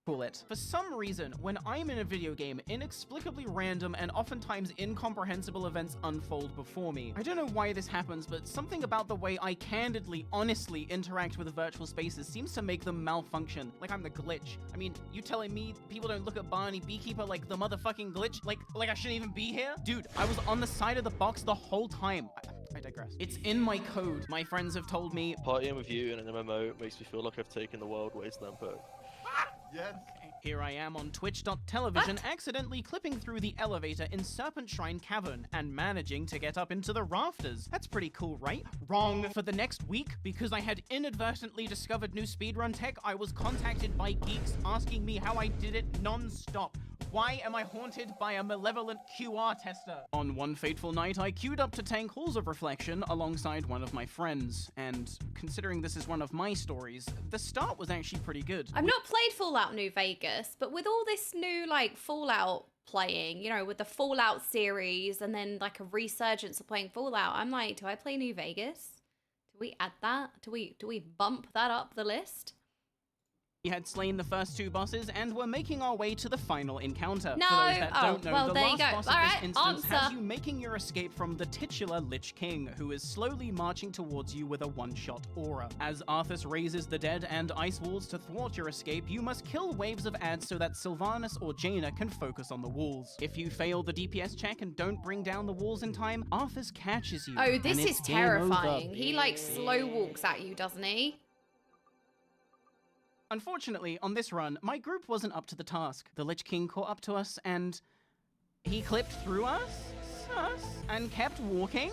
Call it. For some reason, when I'm in a video game, inexplicably random and oftentimes incomprehensible events unfold before me. I don't know why this happens, but something about the way I candidly, honestly interact with virtual spaces seems to make them malfunction. Like I'm the glitch. I mean, you telling me people don't look at Barney Beekeeper like the motherfucking glitch? Like I shouldn't even be here? Dude, I was on the side of the box the whole time. I digress. It's in my code. My friends have told me. Partying with you in an MMO makes me feel like I've taken the world way to them perk. Yes. Okay. Here I am on Twitch.television, accidentally clipping through the elevator in Serpent Shrine Cavern and managing to get up into the rafters. That's pretty cool, right? Wrong. For the next week, because I had inadvertently discovered new speedrun tech, I was contacted by geeks asking me how I did it non-stop. Why am I haunted by a malevolent QR tester? On one fateful night, I queued up to tank Halls of Reflection alongside one of my friends. And considering this is one of my stories, the start was actually pretty good. I've not played Fallout New Vegas, but with all this new, like, Fallout playing, you know, with the Fallout series and then, like, a resurgence of playing Fallout, I'm like, do I play New Vegas? Do we add that? Do we bump that up the list? We had slain the first 2 bosses and were making our way to the final encounter. No! For those that don't know, well, the there you last go. boss All of right, this instance has answer. you making your escape from the titular Lich King, who is slowly marching towards you with a one-shot aura. As Arthas raises the dead and ice walls to thwart your escape, you must kill waves of ads so that Sylvanas or Jaina can focus on the walls. If you fail the DPS check and don't bring down the walls in time, Arthas catches you. Oh, this and is it's game over. terrifying. He, like, slow walks at you, doesn't he? Unfortunately, on this run, my group wasn't up to the task. The Lich King caught up to us and he clipped through us and kept walking,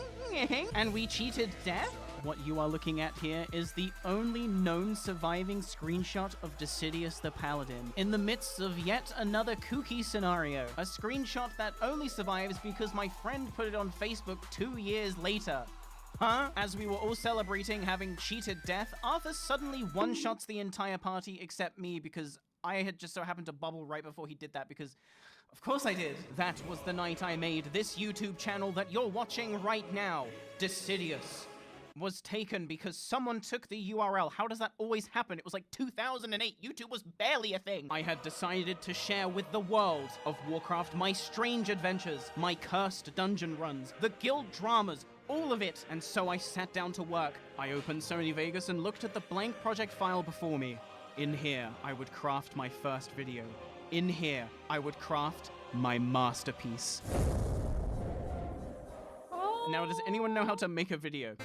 and we cheated death. What you are looking at here is the only known surviving screenshot of Decidius the Paladin in the midst of yet another kooky scenario. A screenshot that only survives because my friend put it on Facebook 2 years later. Huh? As we were all celebrating having cheated death, Arthur suddenly one-shots the entire party except me because I had just so happened to bubble right before he did that because, of course I did. That was the night I made this YouTube channel that you're watching right now. Decidius was taken because someone took the URL. How does that always happen? It was like 2008. YouTube was barely a thing. I had decided to share with the world of Warcraft my strange adventures, my cursed dungeon runs, the guild dramas, all of it, and so I sat down to work. I opened Sony Vegas and looked at the blank project file before me. In here, I would craft my first video. In here, I would craft my masterpiece. Oh. Now, does anyone know how to make a video?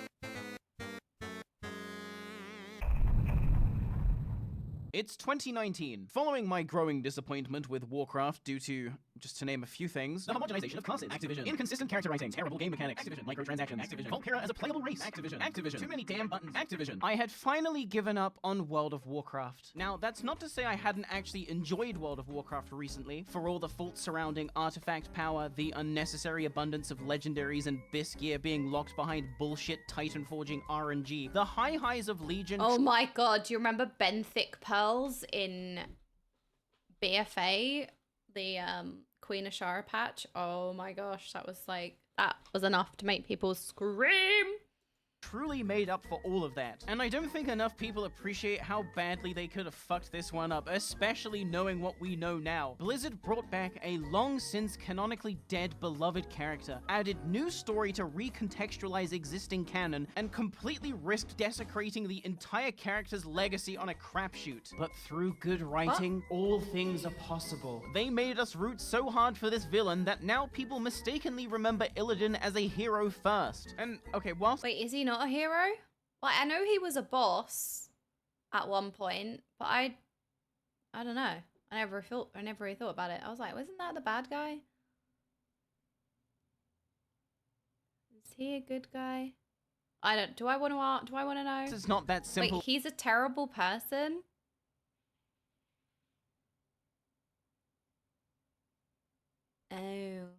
It's 2019. Following my growing disappointment with Warcraft due to, just to name a few things, the homogenization of classes, Activision, inconsistent character writing, terrible game mechanics, Activision, microtransactions, Activision, Volpera as a playable race, Activision, too many damn buttons, Activision. I had finally given up on World of Warcraft. Now, that's not to say I hadn't actually enjoyed World of Warcraft recently, for all the faults surrounding artifact power, the unnecessary abundance of legendaries and bis gear being locked behind bullshit Titan forging RNG, the high highs of Legion. Oh my god, do you remember Benthic Pearls in BFA? The Queen Ashara patch? Oh my gosh, that was enough to make people scream. Truly made up for all of that. And I don't think enough people appreciate how badly they could have fucked this one up, especially knowing what we know now. Blizzard brought back a long since canonically dead beloved character, added new story to recontextualize existing canon, and completely risked desecrating the entire character's legacy on a crapshoot. But through good writing, all things are possible. They made us root so hard for this villain that now people mistakenly remember Illidan as a hero first. And okay, whilst— Wait, is he not a hero? Like, I know he was a boss at one point, but I don't know. I never really thought about it. I was like, wasn't that the bad guy? Is he a good guy? I don't. Do I want to know? This is not that simple. Wait, he's a terrible person? Oh.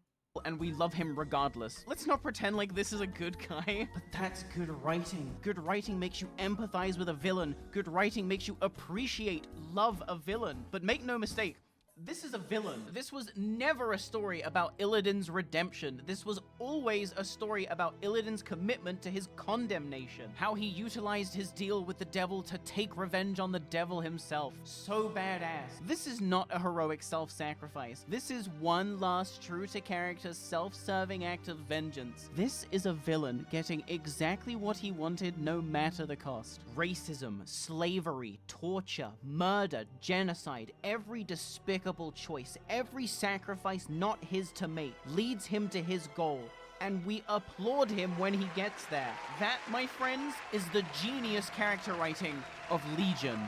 And we love him regardless. Let's not pretend like this is a good guy. But that's good writing. Good writing makes you empathize with a villain. Good writing makes you appreciate, love a villain. But make no mistake, this is a villain. This was never a story about Illidan's redemption. This was always a story about Illidan's commitment to his condemnation. How he utilized his deal with the devil to take revenge on the devil himself. So badass. This is not a heroic self-sacrifice. This is one last true-to-character self-serving act of vengeance. This is a villain getting exactly what he wanted no matter the cost. Racism, slavery, torture, murder, genocide, every despicable choice, every sacrifice not his to make, leads him to his goal, and we applaud him when he gets there. That, my friends, is the genius character writing of Legion.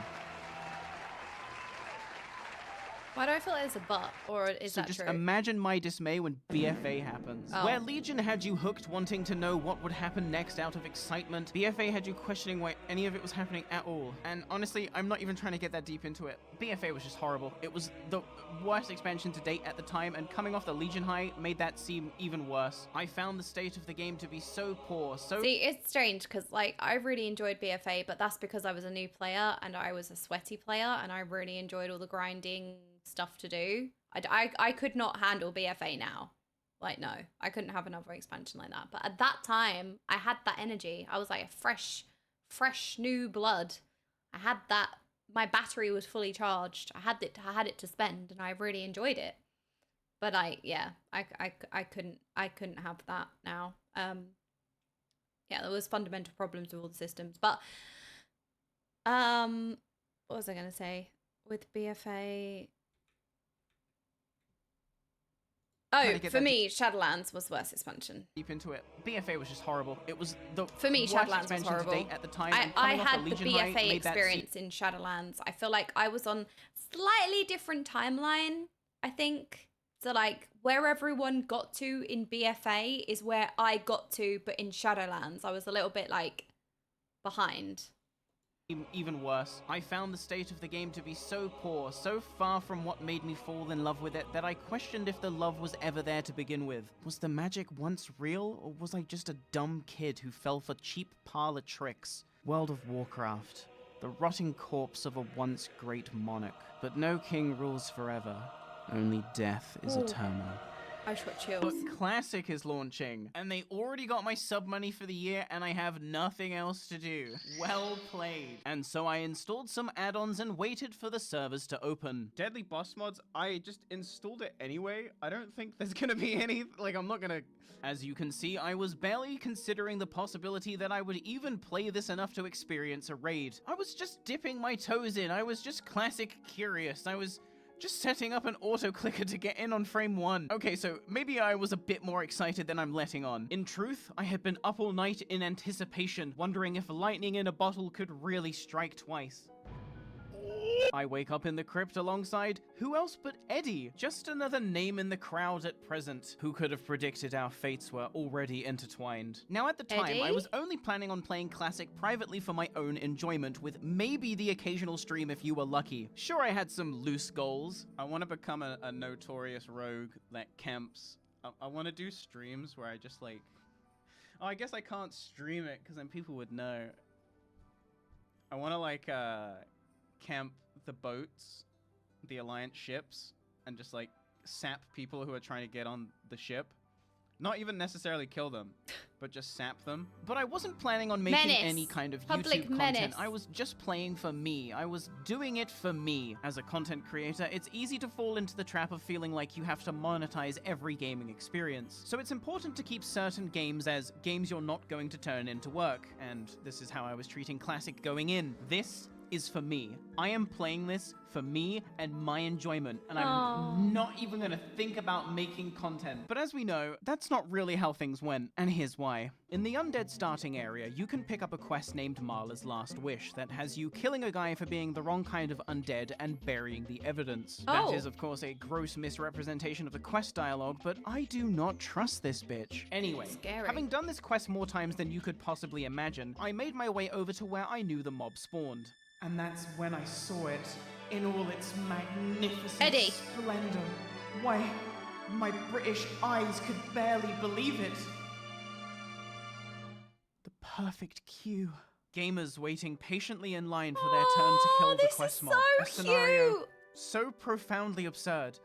Why do I feel like there's a but? Or is So that just true? imagine my dismay when BFA happens. Oh. Where Legion had you hooked wanting to know what would happen next out of excitement, BFA had you questioning why any of it was happening at all. And honestly, I'm not even trying to get that deep into it. BFA was just horrible. It was the worst expansion to date at the time, and coming off the Legion high made that seem even worse. I found the state of the game to be so poor, so... See, it's strange because, like, I really enjoyed BFA, but that's because I was a new player and I was a sweaty player and I really enjoyed all the grinding stuff to do. I could not handle BFA now. Like, no, I couldn't have another expansion like that. But at that time, I had that energy. I was like a fresh new blood. I had that. My battery was fully charged. I had it to spend, and I really enjoyed it. But I couldn't have that now. Yeah, there was fundamental problems with all the systems. But what was I gonna say with BFA? Oh, for me, Shadowlands was the worst expansion. Deep into it. BFA was just horrible. It was the For me, worst Shadowlands was expansion to horrible. date at the time. and I coming off had the Legion high BFA made that experience in Shadowlands. I feel like I was on slightly different timeline, I think. So, like, where everyone got to in BFA is where I got to, but in Shadowlands, I was a little bit, like, behind. Even worse, I found the state of the game to be so poor, so far from what made me fall in love with it, that I questioned if the love was ever there to begin with. Was the magic once real, or was I just a dumb kid who fell for cheap parlor tricks? World of Warcraft, the rotting corpse of a once great monarch. But no king rules forever, only death is Ooh. eternal. I just got chills. But Classic is launching, and they already got my sub money for the year, and I have nothing else to do. Well played. And so I installed some add-ons and waited for the servers to open. Deadly boss mods, I just installed it anyway. I don't think there's gonna be any, like, I'm not gonna... As you can see, I was barely considering the possibility that I would even play this enough to experience a raid. I was just dipping my toes in. I was just classic curious. I was just setting up an auto-clicker to get in on frame 1. Okay, so maybe I was a bit more excited than I'm letting on. In truth, I had been up all night in anticipation, wondering if lightning in a bottle could really strike twice. I wake up in the crypt alongside who else but Eddie? Just another name in the crowd at present. Who could have predicted our fates were already intertwined? Now at the time, Eddie? I was only planning on playing Classic privately for my own enjoyment, with maybe the occasional stream if you were lucky. Sure, I had some loose goals. I want to become a notorious rogue that camps. I want to do streams where I just, like... Oh, I guess I can't stream it, because then people would know. I want to, like, camp the boats, the Alliance ships, and just, like, sap people who are trying to get on the ship. Not even necessarily kill them, but just sap them. But I wasn't planning on making Menace. any kind of Public YouTube menace. content. I was just playing for me. I was doing it for me. As a content creator, it's easy to fall into the trap of feeling like you have to monetize every gaming experience. So it's important to keep certain games as games you're not going to turn into work. And this is how I was treating Classic going in. This is for me. I am playing this for me and my enjoyment, and I'm not even gonna think about making content. But as we know, that's not really how things went, and here's why. In the undead starting area, you can pick up a quest named Marla's Last Wish that has you killing a guy for being the wrong kind of undead and burying the evidence. That is, of course, a gross misrepresentation of the quest dialogue, but I do not trust this bitch. Anyway, Scary. having done this quest more times than you could possibly imagine, I made my way over to where I knew the mob spawned. And that's when I saw it in all its magnificent Eddie. splendor. Why, my British eyes could barely believe it. The perfect cue. Gamers waiting patiently in line for their turn to kill the quest mob. A scenario cute. so profoundly absurd.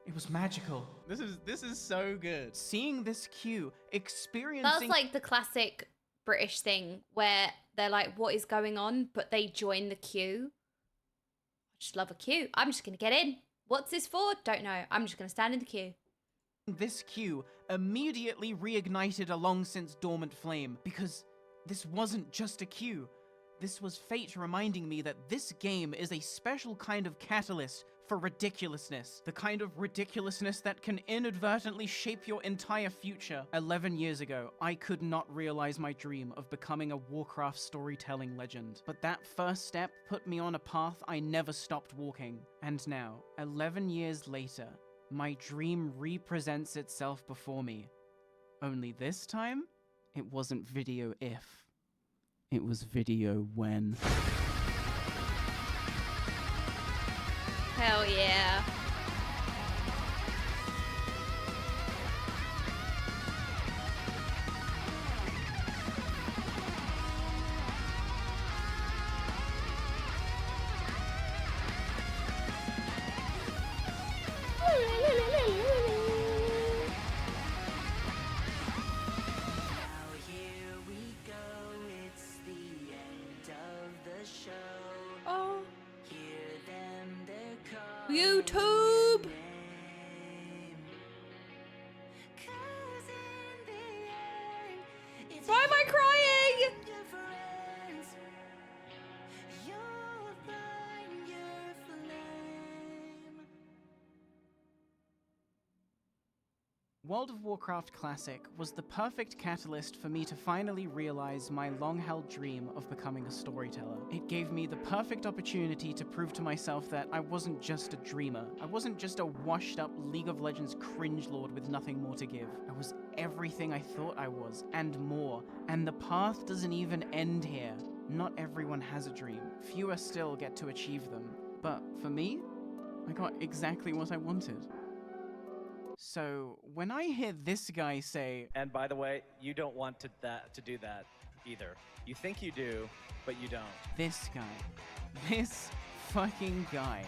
It was magical. This is so good. Seeing this queue, experiencing... That's like the classic British thing where they're like, what is going on? But they join the queue. I just love a queue. I'm just going to get in. What's this for? Don't know. I'm just going to stand in the queue. This queue immediately reignited a long since dormant flame, because this wasn't just a queue. This was fate reminding me that this game is a special kind of catalyst for ridiculousness. The kind of ridiculousness that can inadvertently shape your entire future. 11 years ago, I could not realize my dream of becoming a Warcraft storytelling legend. But that first step put me on a path I never stopped walking. And now, 11 years later, my dream represents itself before me. Only this time, it wasn't video if. It was video when. Hell yeah. Oh. YouTube. Why am I crying? World of Warcraft Classic was the perfect catalyst for me to finally realize my long-held dream of becoming a storyteller. It gave me the perfect opportunity to prove to myself that I wasn't just a dreamer. I wasn't just a washed-up League of Legends cringe-lord with nothing more to give. I was everything I thought I was, and more. And the path doesn't even end here. Not everyone has a dream. Fewer still get to achieve them. But for me, I got exactly what I wanted. So, when I hear this guy say... And by the way, you don't want to do that either. You think you do, but you don't. This fucking guy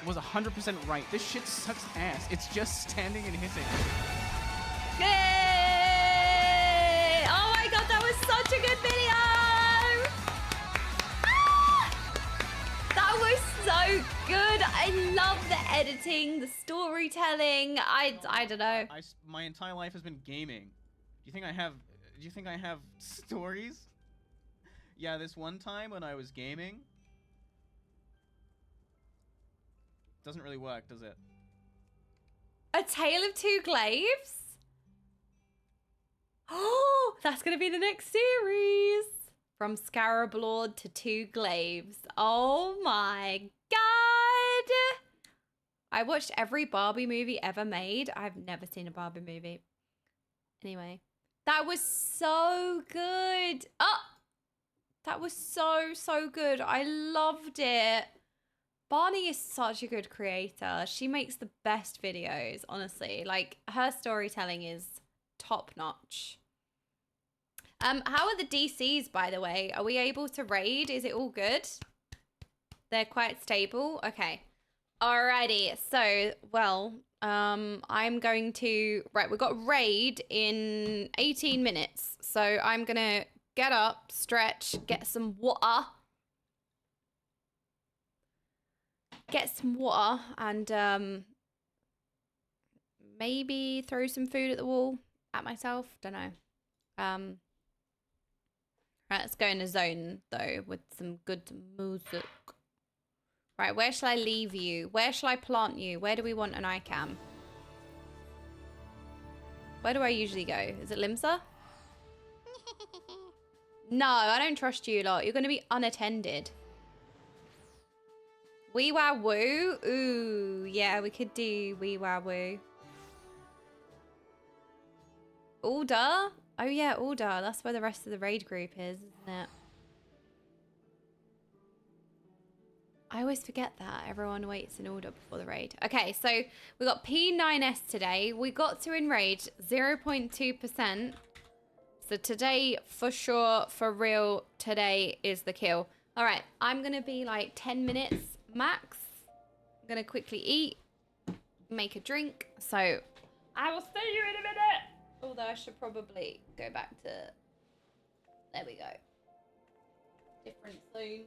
was 100% right. This shit sucks ass. It's just standing and hitting. Yay! Oh my god, that was such a good video! That was so good. I love the editing, the storytelling. I don't know. My entire life has been gaming. Do you think I have stories? Yeah, this one time when I was gaming. Doesn't really work, does it? A Tale of Two Glaives? Oh, that's gonna be the next series. From Scarab Lord to Two Glaives. Oh my god! I watched every Barbie movie ever made. I've never seen a Barbie movie. Anyway, that was so good. Oh, that was so good. I loved it. Barney is such a good creator. She makes the best videos, honestly. Like, her storytelling is top notch. How are the DCs, by the way? Are we able to raid? Is it all good? They're quite stable? Okay. Alrighty. So, well, I'm going to... Right, we've got raid in 18 minutes. So I'm going to get up, stretch, get some water. And maybe throw some food at the wall at myself. Don't know. Right, let's go in a zone, though, with some good music. Right, where shall I leave you? Where shall I plant you? Where do we want an iCam? Where do I usually go? Is it Limsa? No, I don't trust you lot. You're going to be unattended. Wee Wow Woo? Ooh, yeah, we could do Wee Wow Woo. Order? Oh yeah, Order. That's where the rest of the raid group is, isn't it? I always forget that. Everyone waits in order before the raid. Okay, so we got P9S today. We got to enrage 0.2%. So today, for sure, for real, today is the kill. All right, I'm going to be like 10 minutes max. I'm going to quickly eat, make a drink. So I will see you in a minute. Although I should probably go back to... There we go. Different soon.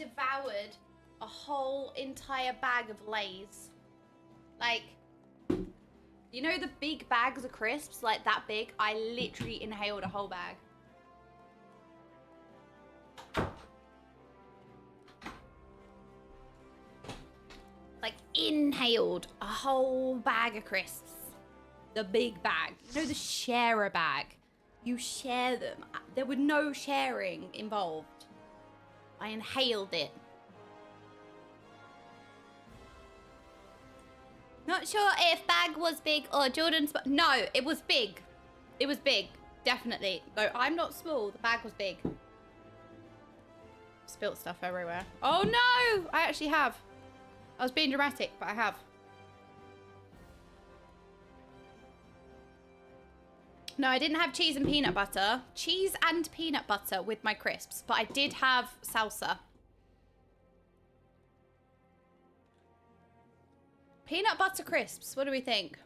devoured a whole entire bag of Lay's. Like, you know the big bags of crisps, like that big? I literally inhaled a whole bag. Like, inhaled a whole bag of crisps. The big bag. You know the sharer bag? You share them. There was no sharing involved. I inhaled it. Not sure if bag was big or Jordan's. No, it was big. It was big. Definitely. No, I'm not small. The bag was big. Spilt stuff everywhere. Oh no! I actually have. I was being dramatic, but I have. No, I didn't have cheese and peanut butter. Cheese and peanut butter with my crisps, but I did have salsa. Peanut butter crisps, what do we think?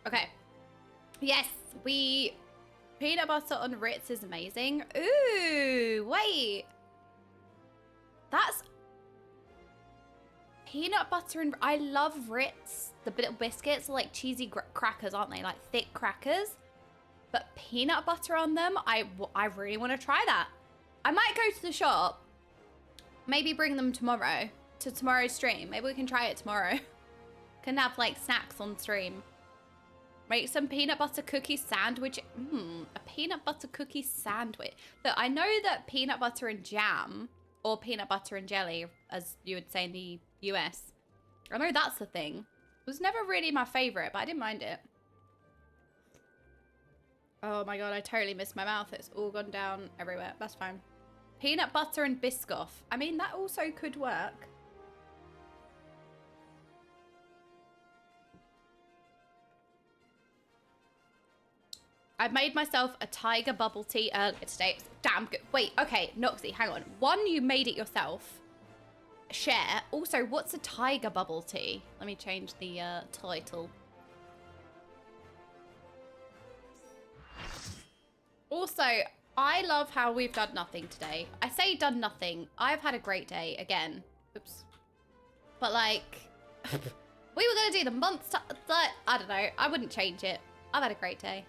Okay. Yes, peanut butter on Ritz is amazing. Ooh, wait. That's peanut butter and I love Ritz. The little biscuits are like cheesy crackers, aren't they? Like thick crackers. But peanut butter on them, I really want to try that. I might go to the shop. Maybe bring them tomorrow to tomorrow's stream. Maybe we can try it tomorrow. Can have like snacks on stream. Make some peanut butter cookie sandwich. A peanut butter cookie sandwich. Look, I know that peanut butter and jam, or peanut butter and jelly, as you would say in the US. I know that's the thing. It was never really my favorite, but I didn't mind it. Oh my god, I totally missed my mouth. It's all gone down everywhere. That's fine. Peanut butter and Biscoff. I mean, that also could work. I made myself a tiger bubble tea earlier today. It's damn good. Wait, okay, Noxy, hang on. One, you made it yourself. Share. Also, what's a tiger bubble tea? Let me change the title. Also, I love how we've done nothing today. I say done nothing. I've had a great day again. Oops. But like, we were going to do the monster. I don't know. I wouldn't change it. I've had a great day.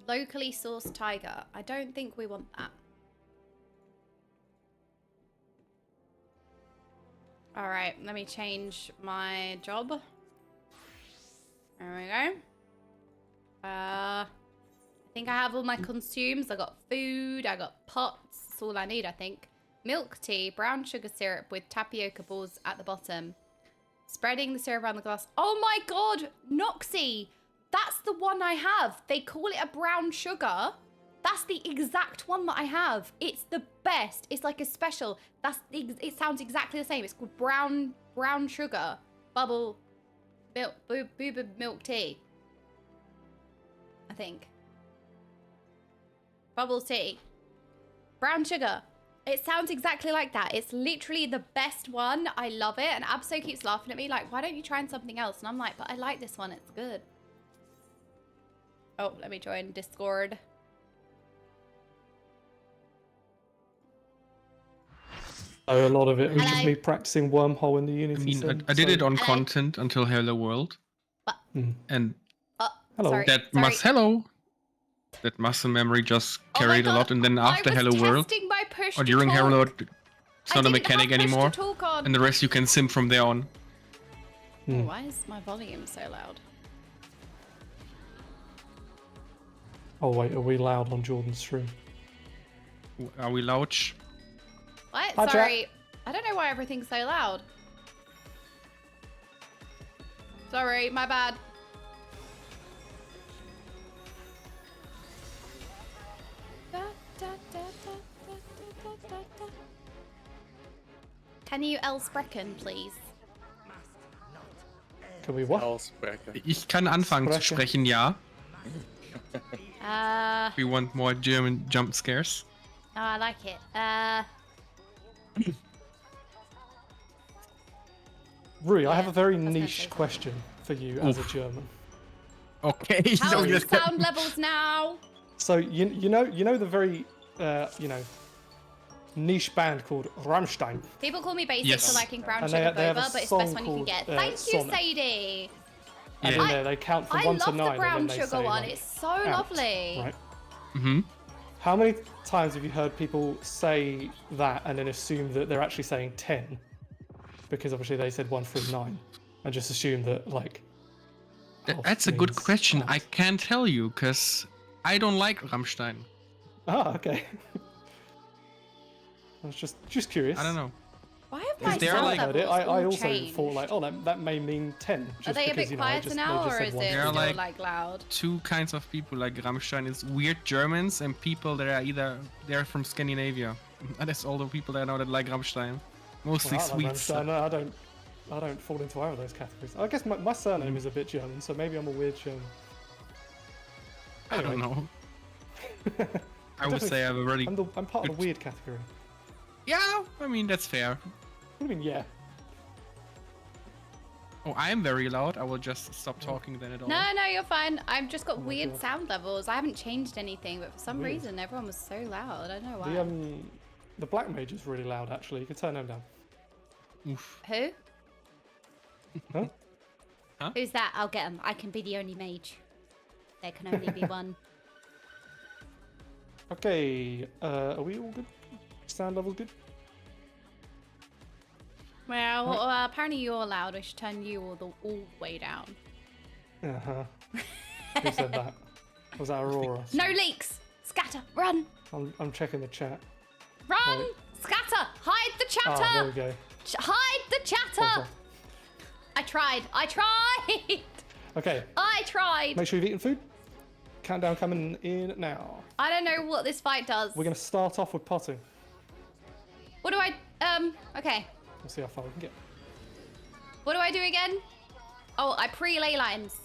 Locally sourced tiger. I don't think we want that. All right, let me change my job. There we go. I think I have all my consumes. I got food, I got pots. That's all I need, I think. Milk tea, brown sugar syrup with tapioca balls at the bottom. Spreading the syrup around the glass. Oh my god, Noxy! That's the one I have. They call it a brown sugar. That's the exact one that I have. It's the best. It's like a special. It sounds exactly the same. It's called brown sugar bubble milk booba milk tea. I think. Bubble tea. Brown sugar. It sounds exactly like that. It's literally the best one. I love it. And Abso keeps laughing at me like, why don't you try something else? And I'm like, but I like this one. It's good. Oh, let me join Discord. So a lot of it was just me practicing wormhole in the Unity sim. I did it on content until Hello World. And hello. That muscle memory just carried a lot, and then after Hello World, or during Hello World, it's not a mechanic anymore, and the rest you can sim from there on. Why is my volume so loud? Oh wait, are we loud on Jordan's stream? Are we loud? What? Hi, Sorry. I don't know why everything's so loud. Sorry, my bad. Can you Elsprechen, please? Can we what? Ich kann anfangen zu sprechen, ja. We want more German jump scares. Oh, I like it. Rui, I have a very niche question for you as a German. Okay. How are the sound levels now? So you know the very niche band called Rammstein. People call me basic Yes. for liking brown And sugar they have a boba, but it's the best song one you can called, get. Thank you, Sonnet. Sadie. And in there they count from I 1 to love 9. the brown and then they sugar say, one. like, It's so out, lovely. Right. Mm-hmm. How many times have you heard people say that and then assume that they're actually saying 10? Because obviously they said 1 through 9, and just assume that like. That's a good question. I can't tell you because I don't like Rammstein. Ah, okay. I was just curious. I don't know. Why have Because my they're sound like- levels I all also changed? thought like, oh, that may mean 10. Are Just they a because, bit they quieter just now, or said is one it through They're still nine. like loud? Two kinds of people like Rammstein is weird Germans and people that are either they're from Scandinavia. That's all the people that I know that like Rammstein. Mostly Well, I love Swedes. Rammstein. I don't fall into either of those categories. I guess my surname is a bit German, so maybe I'm a weird German. I don't know. I would Definitely- say I'm a really. I'm part of the weird category. Yeah, I mean that's fair. What do you mean, yeah? Oh, I am very loud. I will just stop talking then at all. No, you're fine. I've just got Oh my weird God. sound levels. I haven't changed anything, but for some Weird. reason everyone was so loud. I don't know why. The black mage is really loud. Actually, you can turn him down. Oof. Who? Huh? Huh? Who's that? I'll get him. I can be the only mage. There can only be one. Okay, are we all good? Sound levels good? Well, apparently you're loud. I should turn you all the way down. Uh huh. Who said that? Was that Aurora? No leaks. Scatter. Run. I'm checking the chat. Run. Wait. Scatter. Hide the chatter. Ah, there we go. Hide the chatter. Okay. I tried. Okay. I tried. Make sure you've eaten food. Countdown coming in now. I don't know what this fight does. We're gonna start off with potting. What do I? Okay. We'll see how far we can get. What do I do again? Oh, I pre-ley lines.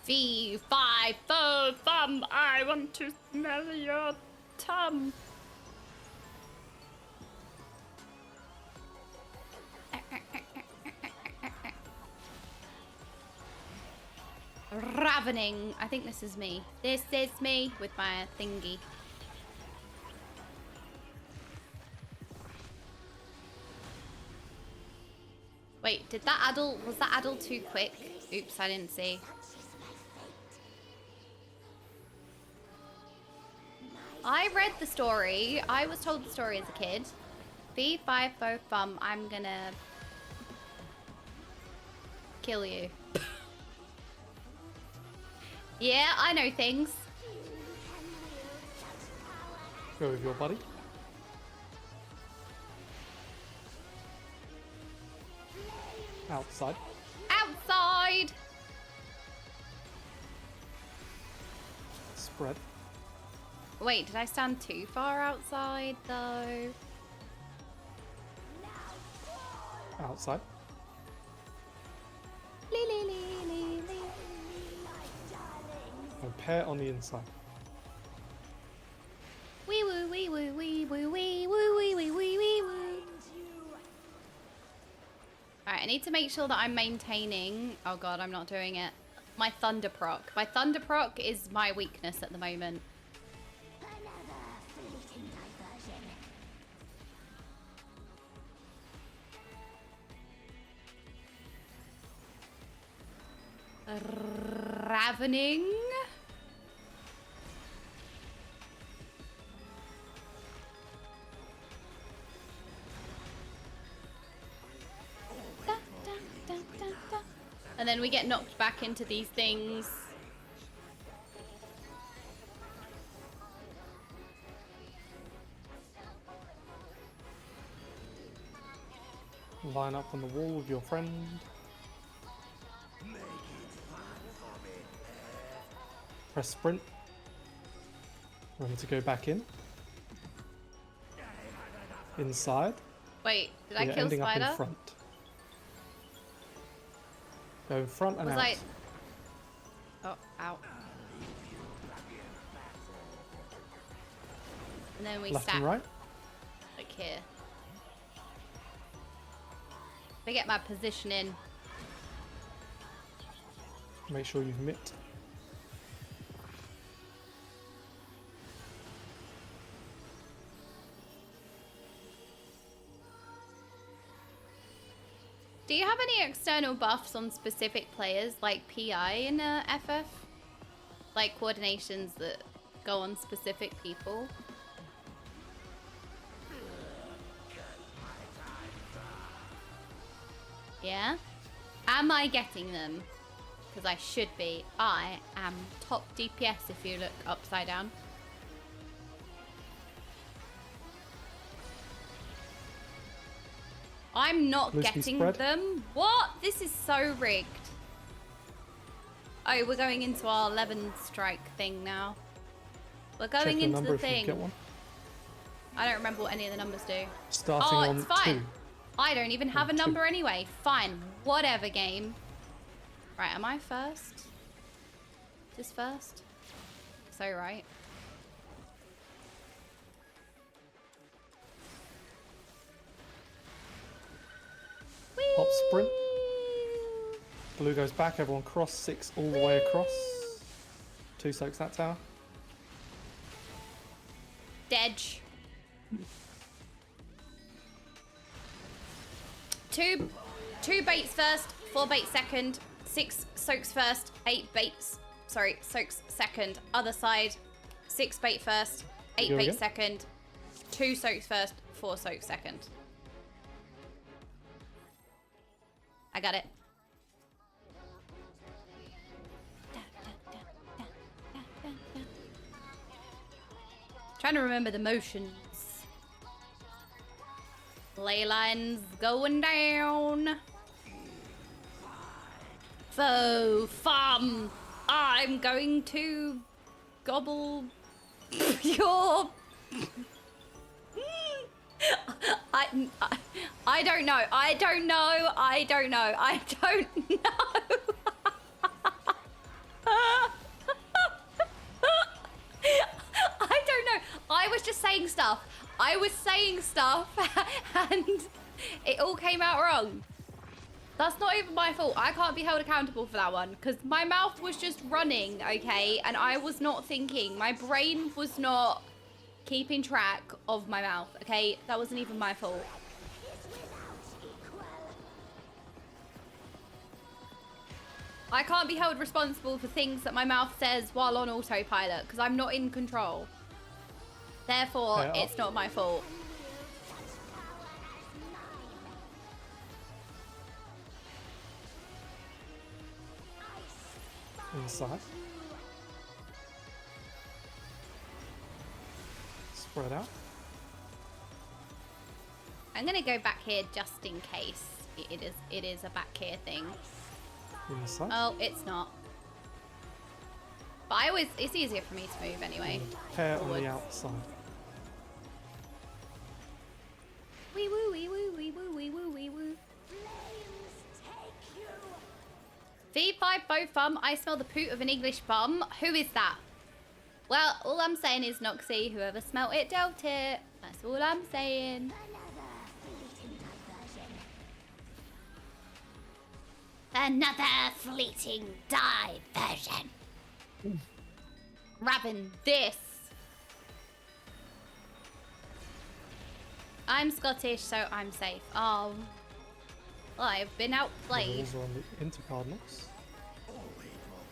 Fee, fi, fo, fum, I want to smell your tum. Ravening. I think this is me. This is me with my thingy. Wait, did that addle, was that addle too quick? Oops, I didn't see. I read the story. I was told the story as a kid. Fee, fi, fo, fum, I'm gonna kill you. Yeah, I know things. Go with your buddy. Outside. Outside! Spread. Wait, did I stand too far outside though? Outside. Lee, lee, lee, lee, lee. And pair on the inside. Wee woo, wee woo, wee woo, wee woo, wee wee, wee wee woo. Alright, I need to make sure that I'm maintaining. Oh god, I'm not doing it. My thunder proc. My thunder proc is my weakness at the moment. Ravening. And then we get knocked back into these things. Line up on the wall with your friend. Press sprint. Remember to go back in. Inside. Wait, did So I you're kill ending Spider? up in front. Go in front and Was out. I... Oh, ow. And then we Left stack. and right. Like here. If I get my position in. Make sure you've mitt. Do you have any external buffs on specific players, like PI in FF? Like coordinations that go on specific people? Yeah? Am I getting them? Because I should be. I am top DPS if you look upside down. I'm not getting them. What? This is so rigged. Oh, we're going into our 11 strike thing now. We're going into the thing. I don't remember what any of the numbers do. Starting oh, on it's fine. 2. I don't even have a number anyway. Fine. Whatever, game. Right, am I first? Is this first? So right. Pop sprint. Blue goes back, everyone cross, 6 all the way across. 2 soaks that tower. Dedge. 2 baits first, 4 baits second, 6 soaks first, 8 baits, sorry, soaks second. Other side, 6 bait first, 8 bait second, 2 soaks first, 4 soaks second. I got it. Trying to remember the motions. Ley lines going down. Faux fum. I'm going to gobble your... I don't know. I don't know. I don't know. I don't know. I don't know. I was just saying stuff. I was saying stuff and it all came out wrong. That's not even my fault. I can't be held accountable for that one because my mouth was just running, okay? And I was not thinking. My brain was not keeping track of my mouth, okay? That wasn't even my fault. I can't be held responsible for things that my mouth says while on autopilot because I'm not in control. Therefore, it's not my fault. Inside. Spread out. I'm gonna go back here just in case it is a back here thing. Inside. Oh, it's not. But it's easier for me to move anyway. Pair on the outside. Wee woo, wee woo, wee woo, wee woo, wee woo. V5 bow thumb, I smell the poot of an English bum. Who is that? Well, all I'm saying is Noxie, whoever smelt it dealt it. That's all I'm saying. Another fleeting diversion. Raven this. I'm Scottish, so I'm safe. Oh. Well, I've been outplayed. Those are on the intercardinals.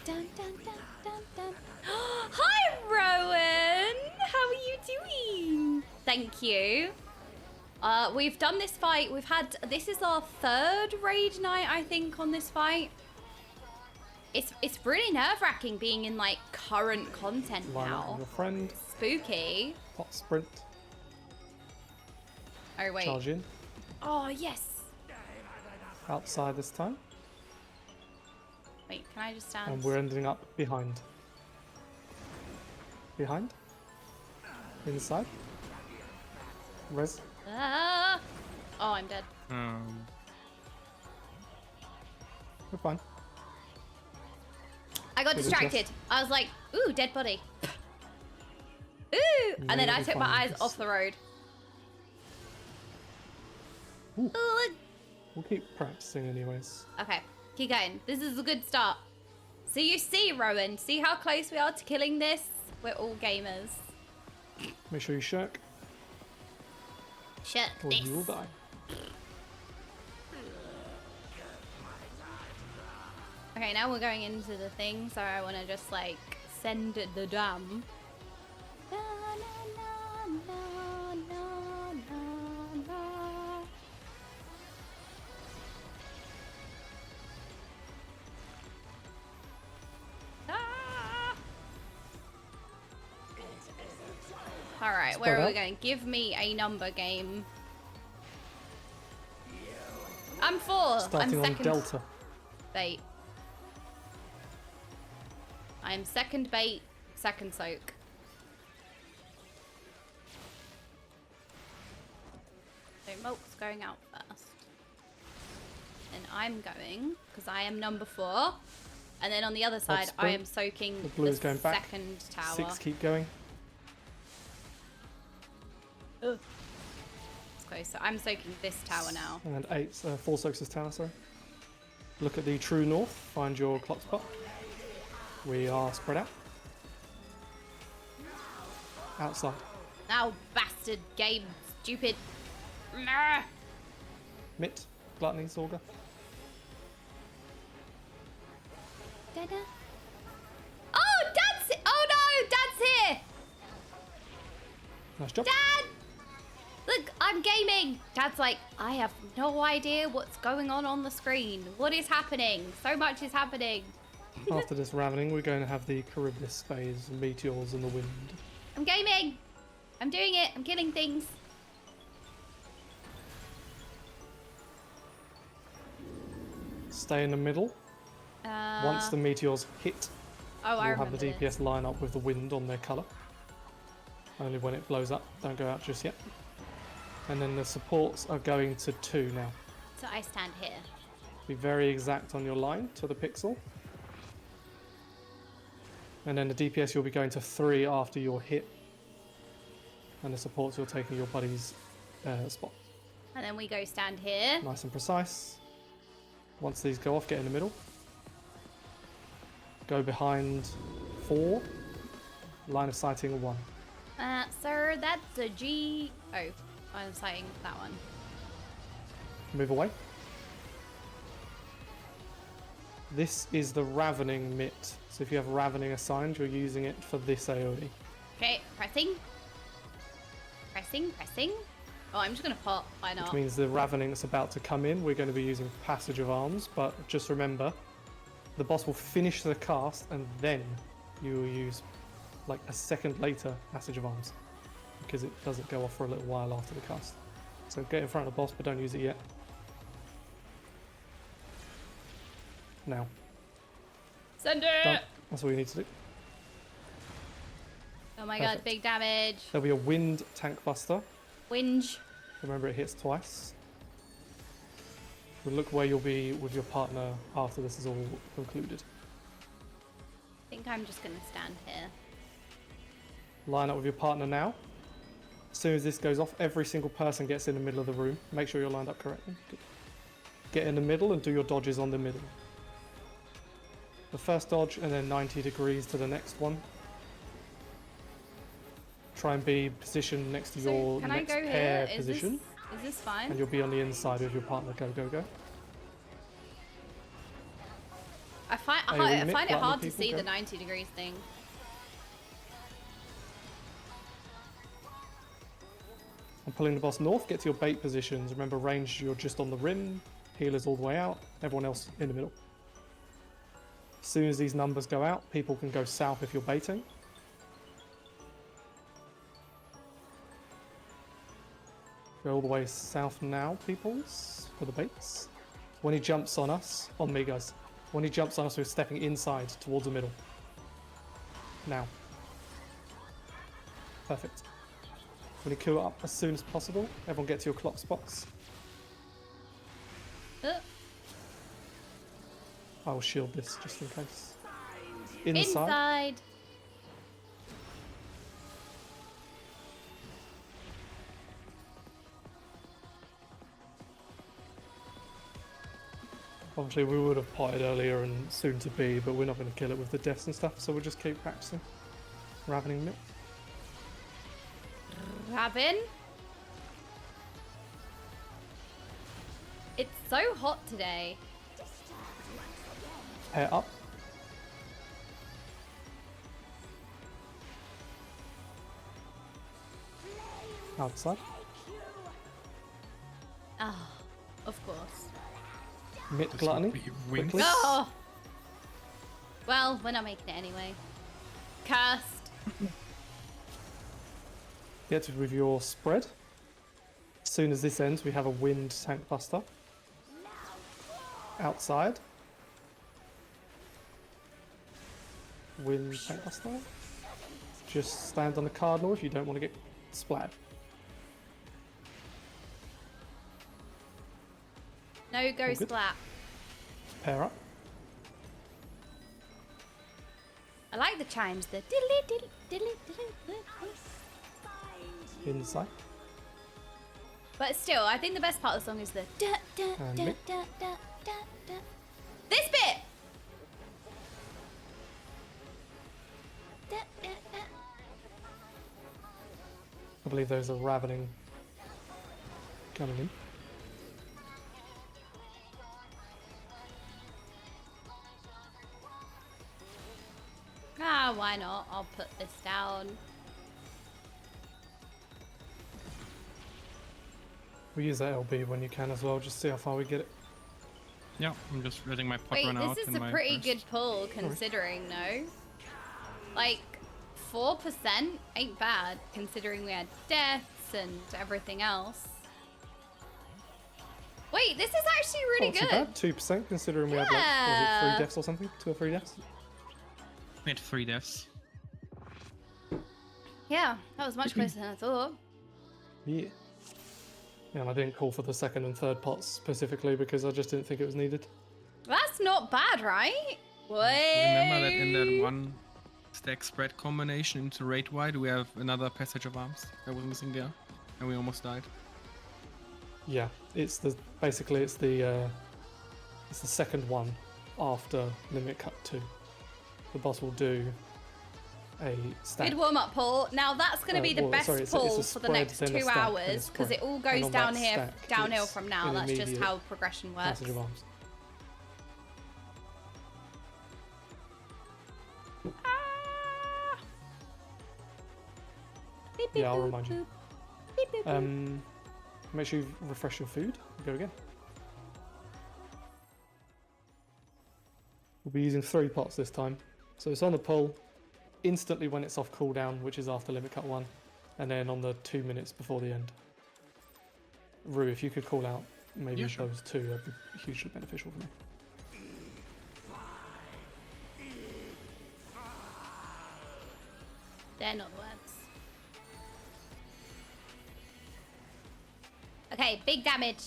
Dun, dun, dun, dun, dun. Hi, Rowan! How are you doing? Thank you. We've done this fight. This is our 3rd raid night, I think, on this fight. it's really nerve-wracking being in like current content Line up now. with your friend. Spooky. Hot sprint. Oh wait. Charge in. Oh yes. Outside this time. Wait, can I just stand? And we're ending up behind. Behind. Inside. Res. Ah! Oh, I'm dead. We're fine. I got Good distracted. adjust. I was like, ooh, dead body. Ooh! And then I took my eyes off the road. Ooh. Ooh. We'll keep practicing anyways. Okay, keep going. This is a good start. So you see, Rowan, see how close we are to killing this? We're all gamers. Make sure you shirk Shut or this. you will die. Okay, now we're going into the thing, so I want to just like send the dam. Alright, where are we going? Give me a number game. I'm 4. Starting I'm on second Delta. bait. I'm second bait, second soak. So Milk's going out first. And I'm going, because I am number 4. And then on the other side, I am soaking the blue is going back. second tower. 6 keep going. Ugh. It's close. So I'm soaking this tower now. And 8, 4 soaks this tower, sorry. Look at the true north, find your clock spot. We are spread out. Outside. Now, bastard game, stupid. Nah. Mitt, Gluttony, Sorga. Dada. Oh, Dad's. Oh no, Dad's here. Nice job. Dad! Look, I'm gaming. Dad's like, I have no idea what's going on the screen. What is happening? So much is happening. After this ravening, we're going to have the Charybdis phase, meteors and the wind. I'm gaming. I'm doing it. I'm killing things. Stay in the middle. Once the meteors hit, I we'll have the remember DPS line up with the wind on their colour. Only when it blows up. Don't go out just yet. And then the supports are going to 2 now. So I stand here. Be very exact on your line to the pixel. And then the DPS you'll be going to 3 after your hit. And the supports you're taking your buddy's spot. And then we go stand here. Nice and precise. Once these go off, get in the middle. Go behind 4. Line of sighting 1. Sir, that's a G. Oh, I'm sighting that one. Move away. This is the Ravening Mitt. So if you have Ravening assigned, you're using it for this AoE. Okay, pressing. Pressing, pressing. Oh, I'm just gonna pop. Why not? Which means the Ravening that's about to come in, we're going to be using Passage of Arms, but just remember, the boss will finish the cast and then you will use like a second later Passage of Arms, because it doesn't go off for a little while after the cast. So get in front of the boss, but don't use it yet. Now. Send it! Done. That's all you need to do. Oh my god, Perfect. big damage. There'll be a Wind Tank Buster. Whinge. Remember, it hits twice. We'll look where you'll be with your partner after this is all concluded. I think I'm just gonna stand here. Line up with your partner now. As soon as this goes off, every single person gets in the middle of the room. Make sure you're lined up correctly. Good. Get in the middle and do your dodges on the middle. The first dodge and then 90 degrees to the next one. Try and be positioned next to your Can I next go pair here? position. Is this fine? And you'll be on the inside with your partner. Go, go, go. I find AoE it Mitt, hard to people, see go. the 90 degrees thing. I'm pulling the boss north, get to your bait positions. Remember, range, you're just on the rim. Healers all the way out. Everyone else in the middle. As soon as these numbers go out, people can go south if you're baiting. Go all the way south now, peoples, for the baits. When he jumps on us, on me guys, when he jumps on us, we're stepping inside towards the middle. Now. Perfect. When you queue it up as soon as possible, everyone get to your clock spots. I will shield this just in case. Inside. Obviously we would have potted earlier and soon to be, but we're not going to kill it with the deaths and stuff, so we'll just keep practicing. Ravening milk. Raven. It's so hot today. Pair up. Outside. Ah, of course. Mid gluttony. Quickly. Oh! Well, we're not making it anyway. Cursed. Get with your spread. As soon as this ends, we have a wind tank buster. Outside. Wind tank buster. Just stand on the cardinal if you don't want to get splattered. No go splat. Pair up. I like the chimes. The diddly diddly diddly diddly. Inside. But still, I think the best part of the song is the da da And da me. da da da da. This bit. Da, da, da. I believe those are ravening coming in. Ah, why not? I'll put this down. We use that LB when you can as well, just see how far we get it. Yeah, I'm just letting my pot Wait, run out. this is in a my pretty burst. good pull considering, no? Like, 4% ain't bad considering we had deaths and everything else. Wait, this is actually really Not good. too bad, 2% considering we had like, was it 3 deaths or something? 2 or 3 deaths? We had 3 deaths. Yeah, that was much closer than I thought. Yeah. Yeah, and I didn't call for the second and third pots specifically because I just didn't think it was needed. That's not bad, right? Remember that in that one stack spread combination into raid wide, we have another passage of arms that was missing there, and we almost died. Yeah, it's the basically it's the second one after limit cut 2. The boss will do a stack. Good warm-up pull. Now that's going to be the best pull for the next 2 hours because it all goes downhill from now. That's just how progression works. Passage of arms. Beep, beep, Yeah, I'll boop, remind you. boop. Beep, beep, boop. Make sure you refresh your food. Go again. We'll be using 3 pots this time. So it's on the pull instantly when it's off cooldown, which is after limit cut 1, and then on the 2 minutes before the end. Rue, if you could call out maybe those 2, that'd be hugely beneficial for me. They're not the words. Okay, big damage.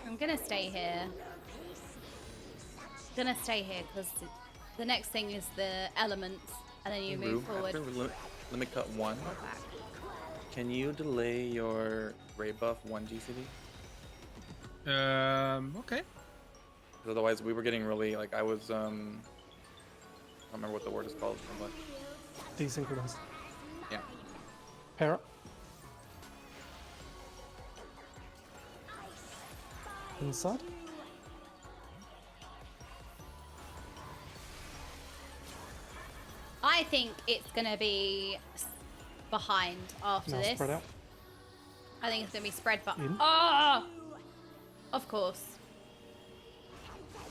I'm gonna stay here. Gonna stay here because the next thing is the elements, and then you move forward. After limit cut 1, can you delay your ray buff 1 GCD? Okay. Otherwise, we were getting really like I was I don't remember what the word is called. But... Desynchronized. Yeah. Pair up. Inside. I think it's gonna be behind after Now this. spread out. I think it's gonna be spread, but In. oh, of course.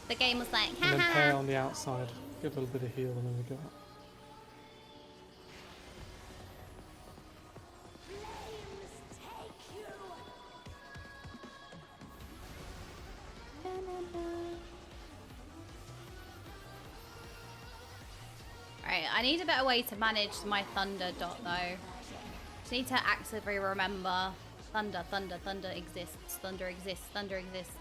The game was like, And then pair on the outside. Get a little bit of heal and then we go up. Right, I need a better way to manage my thunder dot though. Just need to actively remember thunder, thunder, thunder exists, thunder exists, thunder exists.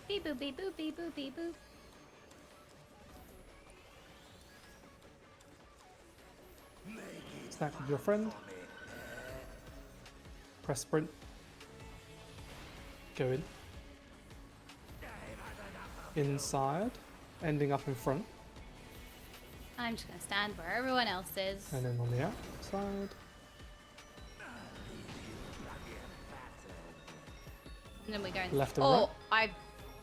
Beep boop beep boop beep boop beep boop. Snack with your friend. Press sprint. Go in. Inside. Ending up in front. I'm just gonna stand where everyone else is. And then on the outside. And then we go in. Left and oh, right. I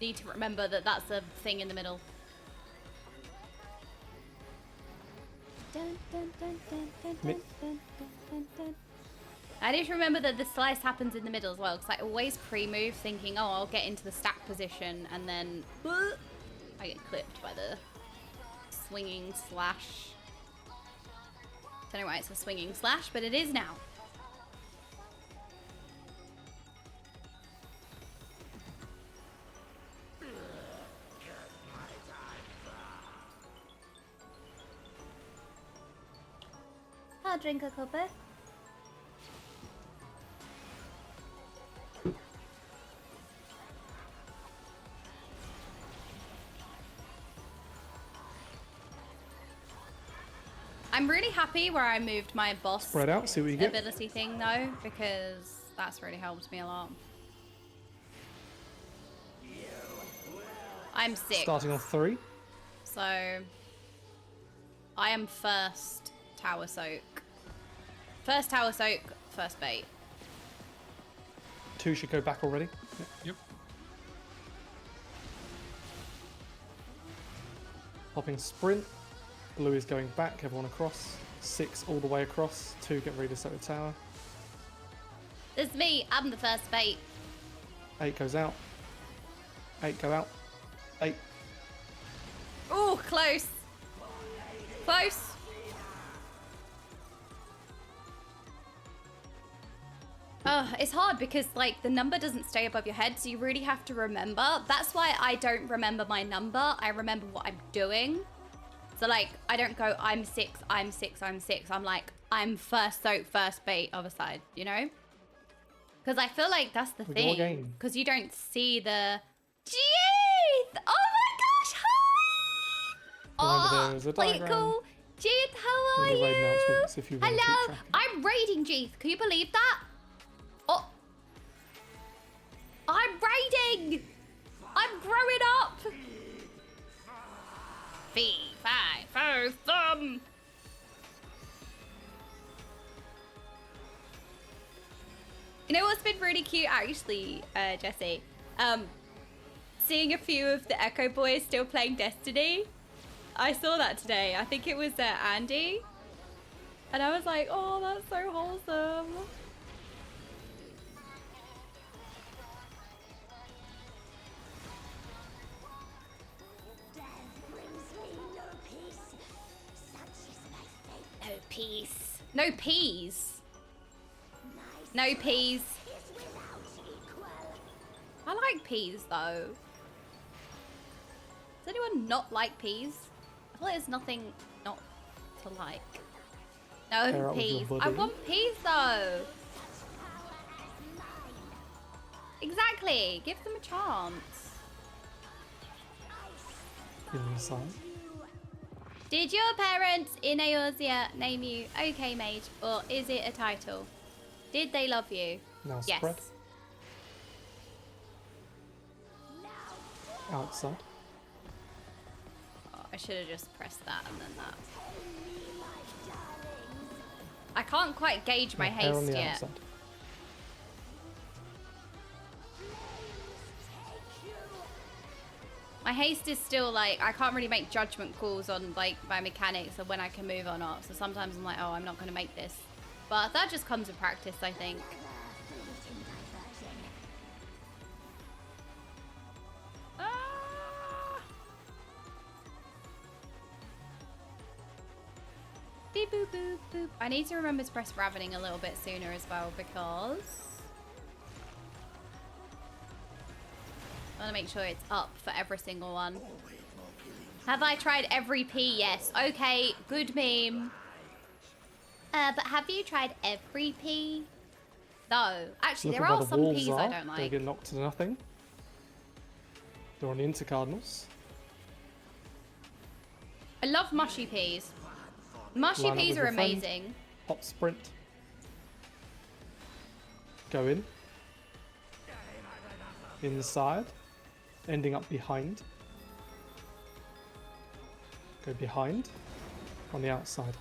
need to remember that that's a thing in the middle. Dun, dun, dun, dun, dun, dun, dun, dun, dun. I need to remember that the slice happens in the middle as well, because I always pre-move thinking, oh, I'll get into the stack position, and then I get clipped by the swinging slash. Don't know why it's a swinging slash, but it is now. I'll drink a cuppa. I'm really happy where I moved my boss Spread out, see what you get. ability thing though, because that's really helped me a lot. I'm 6. Starting on 3. So I am first tower soak. First tower soak, first bait. 2 should go back already. Yep. Popping sprint. Blue is going back, everyone across. 6 all the way across. 2 get ready to set the tower. It's me, I'm the first bait. 8 goes out. 8 go out. 8. Oh, close. Close. It's hard because like the number doesn't stay above your head, so you really have to remember. That's why I don't remember my number. I remember what I'm doing. So like I don't go I'm 6, I'm 6, I'm 6. I'm like I'm first soak, first bait other side, you know? Because I feel like that's the thing. Because you don't see the Jeeth! Oh my gosh, hi! Remember there is a Wait, diagram. cool. Jeeth, how are In the raid you? announcements if you want to keep Hello, tracking. I'm raiding Jeeth. Can you believe that? Oh, I'm raiding. I'm growing up. Fee, fi, fo, thumb. You know what's been really cute, actually, Jesse? Seeing a few of the Echo Boys still playing Destiny. I saw that today. I think it was Andy. And I was like, oh, that's so wholesome. No peace. No peas. No peas. I like peas though. Does anyone not like peas? I feel like there's nothing not to like. No peas. I want peas though. Exactly. Give them a chance. Inside. Did your parents in Eorzea name you Okaymage, or is it a title? Did they love you? Now Yes. spread. Outside. Oh, I should have just pressed that and then that. I can't quite gauge my Hair on haste the yet. outside. My haste is still like, I can't really make judgment calls on like my mechanics of when I can move or not. So sometimes I'm like, oh, I'm not going to make this. But that just comes with practice, I think. Beep, boop, boop, boop. I need to remember to press Ravening a little bit sooner as well because I want to make sure it's up for every single one. Have I tried every P? Yes. Okay, good meme. But have you tried every P? No. Actually, Looking there where are the some wolves Ps I are, don't They like. get knocked to nothing. They're on the Intercardinals. I love mushy peas. Mushy Line up peas with are your friend. amazing. Hop sprint. Go in. Inside. Ending up behind. Go behind. On the outside.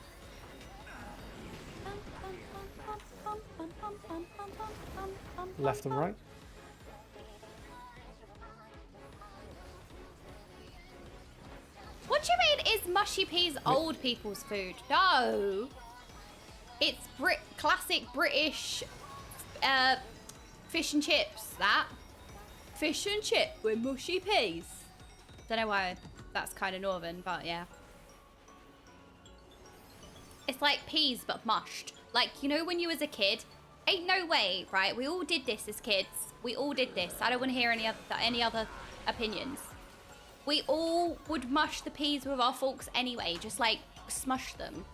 Left and right. What do you mean is mushy peas old people's food? No. It's classic British fish and chips, that. Fish and chip with mushy peas. Don't know why that's kind of northern, but yeah. It's like peas, but mushed. Like, you know when you was a kid? Ain't no way, right? We all did this as kids. We all did this. I don't want to hear any other opinions. We all would mush the peas with our forks anyway, just like smush them.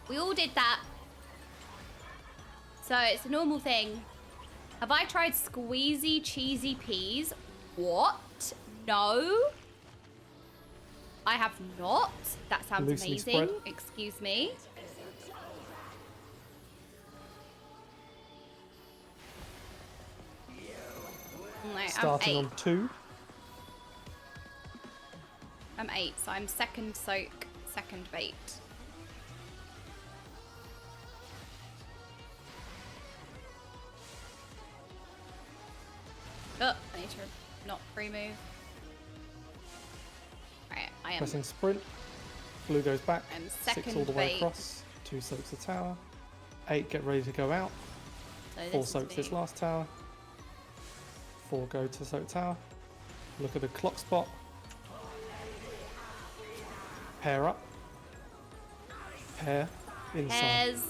We all did that. So it's a normal thing. Have I tried squeezy cheesy peas? What? No. I have not. That sounds Loosely amazing. spread. Excuse me. No, I'm Starting 8. on 2. I'm 8, so I'm second soak, second bait. Oh, I need to not pre-move. Alright, I am. Pressing sprint. Blue goes back. I'm 6 all second the way bait. across. 2 soaks the tower. 8 get ready to go out. So 4 this is soaks this me. last tower. 4 go to soak tower. Look at the clock spot. Pair up. Pair inside. Pears.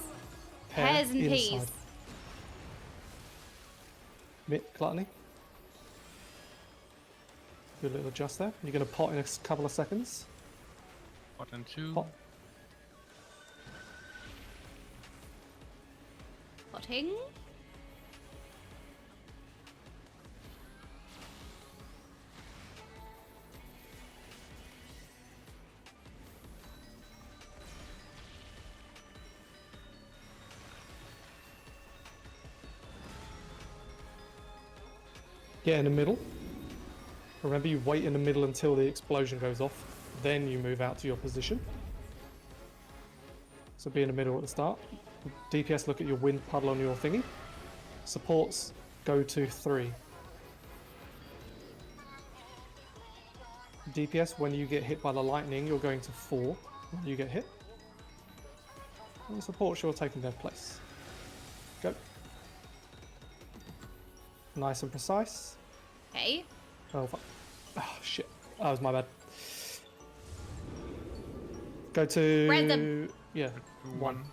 Pair Pears and inside. peas. Mitt gluttony. Do a little adjust there. You're going to pot in a couple of seconds. Pot and 2. Pot. Potting. Get in the middle. Remember, you wait in the middle until the explosion goes off. Then you move out to your position. So be in the middle at the start. DPS, look at your wind puddle on your thingy. Supports, go to 3. DPS, when you get hit by the lightning, you're going to 4 when you get hit. And the supports, you're taking their place. Go. Nice and precise. Okay. Oh, fuck. Oh, shit. That was my bad. Go to... Random. Yeah, 1.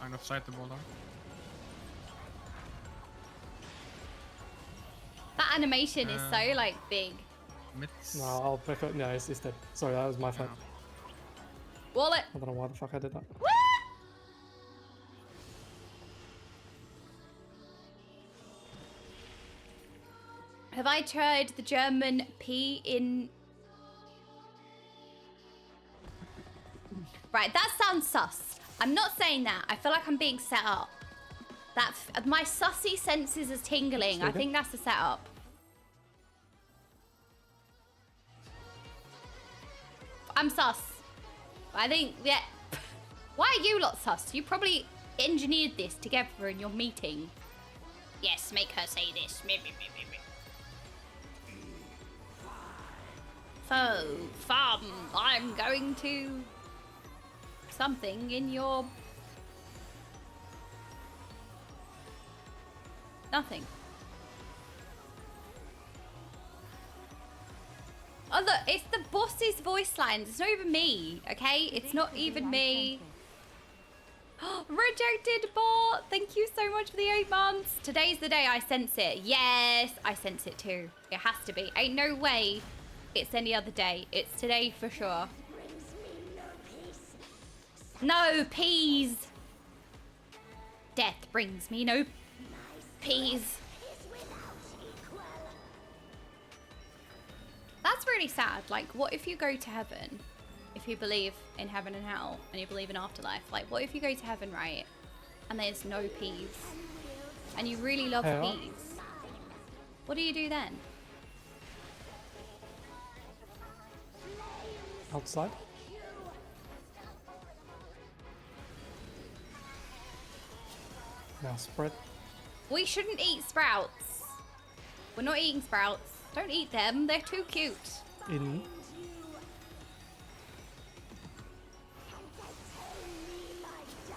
Line of sight the ball down. That animation is so like big. No, I'll pick up. No, it's dead. Sorry, that was my fault. Wallet. I don't know why the fuck I did that. Have I tried the German P in Right, that sounds sus. I'm not saying that. I feel like I'm being set up. My sussy senses is tingling. I think that's the setup. I'm sus. I think, yeah. Why are you lot sus? You probably engineered this together in your meeting. Yes, make her say this. So, fun. I'm going to something in your... Nothing. Oh look, it's the boss's voice lines. It's not even me, okay? It's not even me. Rejected bot. Thank you so much for the 8 months. Today's the day I sense it. Yes, I sense it too. It has to be. Ain't no way it's any other day. It's today for sure. No peas. Death brings me no peas. That's really sad. Like, what if you go to heaven? If you believe in heaven and hell, and you believe in afterlife, like, what if you go to heaven, right? And there's no peas, and you really love peas. What do you do then? Outside. Now spread. We shouldn't eat sprouts. We're not eating sprouts. Don't eat them. They're too cute. In.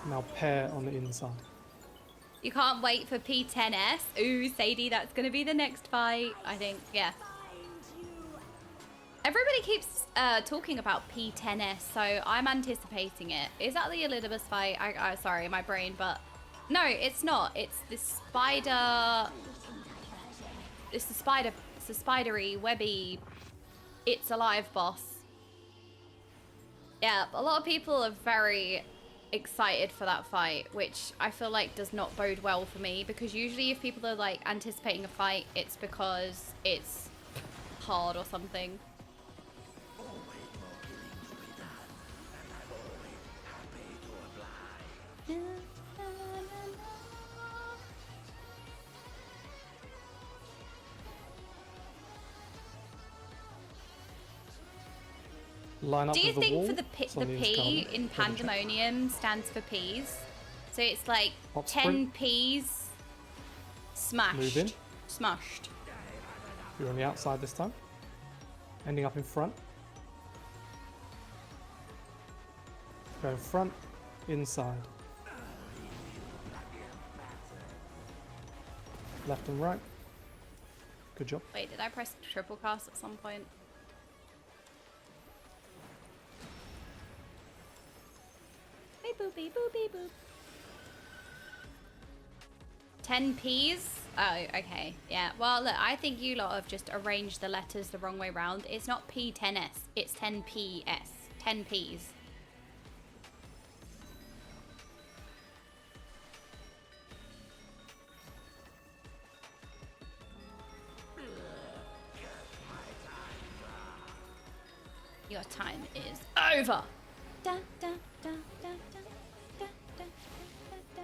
Now pair on the inside. You can't wait for P9S. Ooh, Sadie, that's going to be the next fight, I think. Yeah. Everybody keeps talking about P9S, so I'm anticipating it. Is that the Elizabeth fight? Sorry, my brain, but... No, it's not. It's this spider... It's the spider... It's the spidery, webby... It's alive boss. Yeah, a lot of people are very excited for that fight, which I feel like does not bode well for me, because usually if people are like anticipating a fight, it's because it's hard or something. Line up Do you with the think wall. for the P in Pandemonium stands for peas? So it's like Hop 10 sprint. peas smashed. Move in. Smashed. You're on the outside this time. Ending up in front. Go front, inside. Left and right. Good job. Wait, did I press triple cast at some point? Beep boop beep boop beep boop. 10 P's? Oh, okay. Yeah. Well, look, I think you lot have just arranged the letters the wrong way round. It's not P9S. It's 10PS. 10 P's. Your time is over. Da, da, da, da, da, da, da, da, da.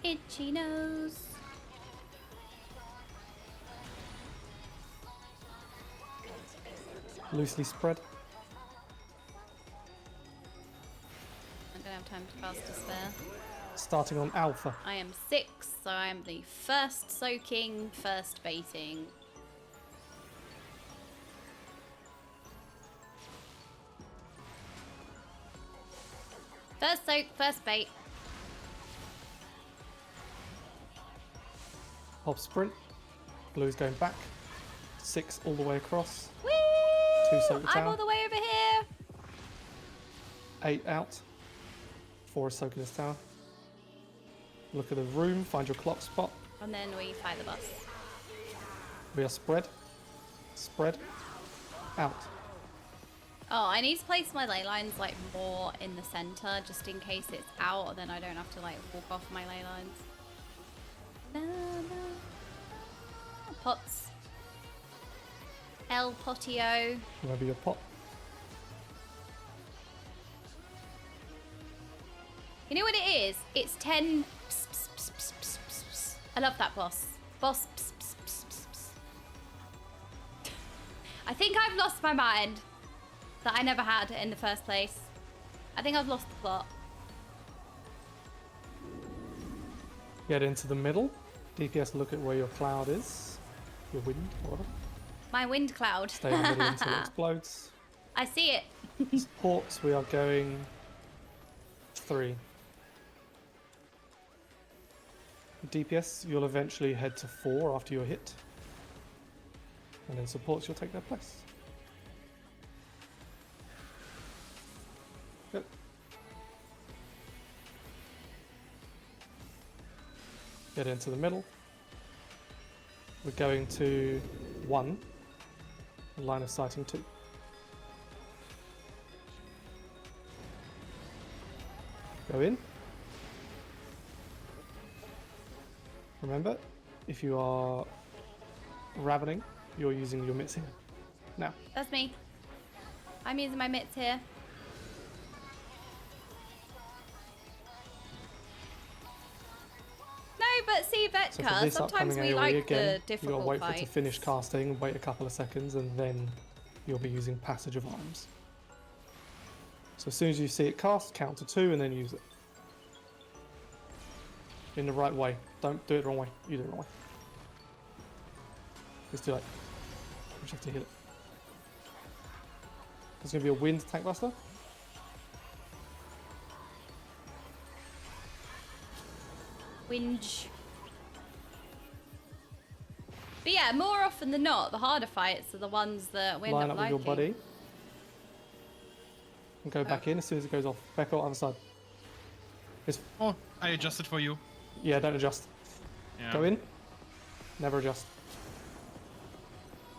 Itchy nose. Loosely spread. I don't have time to cast to spare. Starting on alpha. I am 6, so I am the first soaking, first baiting. First soak, first bait. Hop sprint. Blue's going back. 6 all the way across. Woo! 2 soak the I'm tower. all the way over here. 8 out. 4 is soaking this tower. Look at the room, find your clock spot. And then we fight the bus. We are spread. Spread. Out. Oh, I need to place my ley lines like more in the center, just in case it's out, and then I don't have to like walk off my ley lines. Na, na. Pots. El Potio. Wherever your pot. You know what it is? It's 10. I love that boss. Boss. I think I've lost my mind that I never had in the first place. I think I've lost the plot. Get into the middle. DPS, look at where your cloud is. Your wind, whatever. My wind cloud. Stay in the middle until it explodes. I see it. Supports, we are going 3. DPS, you'll eventually head to 4 after you're hit. And then supports, you'll take their place. Good. Get into the middle. We're going to 1. Line of sighting 2. Go in. Remember, if you are ravening, you're using your mitts here. Now. That's me. I'm using my mitts here. No, but see, So for Vetka, this sometimes upcoming we AoE like again, the difficult you gotta wait for it fights. to finish casting, wait a couple of seconds, and then you'll be using Passage of Arms. So as soon as you see it cast, count to 2 and then use it. In the right way. Don't do it the wrong way. You do it the wrong way. It's too late. You just have to hit it. There's going to be a wind tank buster. Whinge. But yeah, more often than not, the harder fights are the ones that we end Line up up with liking. your buddy. And go back in as soon as it goes off. Back out other side. Oh, I adjusted for you. Yeah, don't adjust. Yeah. Go in. Never adjust.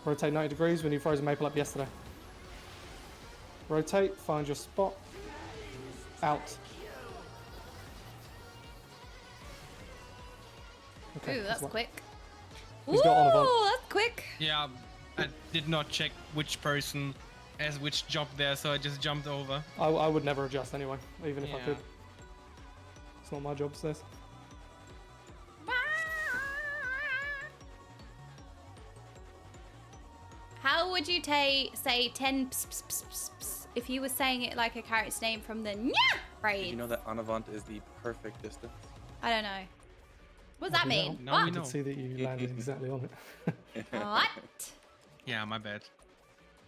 Rotate 90 degrees when you froze a maple up yesterday. Rotate, find your spot. Out. Okay, Ooh, that's what? quick. Who's got on avant? Ooh, that's quick. Yeah, I did not check which person has which job there, so I just jumped over. I would never adjust anyway, even if I Yeah. could. It's not my job, sis. How would you say 10 if you were saying it like a character's name from the Nya raid? You know that en avant is the perfect distance. I don't know. What does that mean? Now What? we I know. did see that you landed exactly on it. What? Yeah, my bad.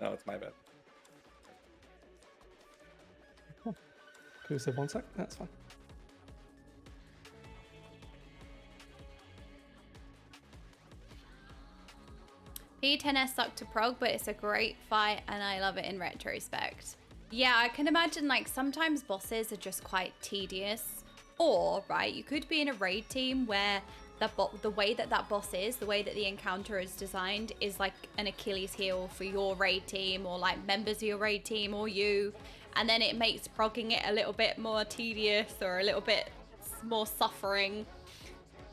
No, it's my bad. Could we save 1 sec? That's fine. P9S sucked to prog, but it's a great fight and I love it in retrospect. Yeah, I can imagine like sometimes bosses are just quite tedious. Or, right, you could be in a raid team where the way that boss is, the way that the encounter is designed is like an Achilles heel for your raid team or like members of your raid team or you. And then it makes progging it a little bit more tedious or a little bit more suffering.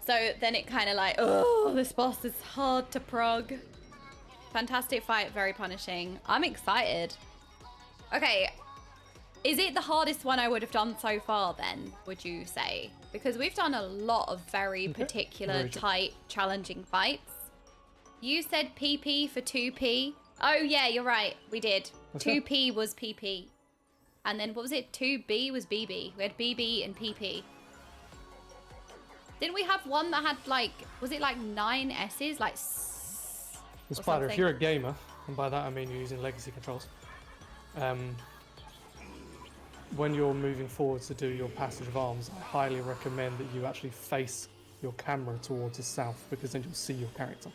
So then it kind of like, oh, this boss is hard to prog. Fantastic fight, very punishing. I'm excited. Okay, is it the hardest one I would have done so far then, would you say? Because we've done a lot of very particular, Very true. tight, challenging fights. You said PP for 2P. Oh yeah, you're right, we did. What's 2P was PP. And then what was it? 2B was BB. We had BB and PP. Didn't we have one that had like, was it like 9 S's? Like The or Spider, if something? you're a gamer, and by that I mean you're using legacy controls, when you're moving forward to do your passage of arms, I highly recommend that you actually face your camera towards the south, because then you'll see your character.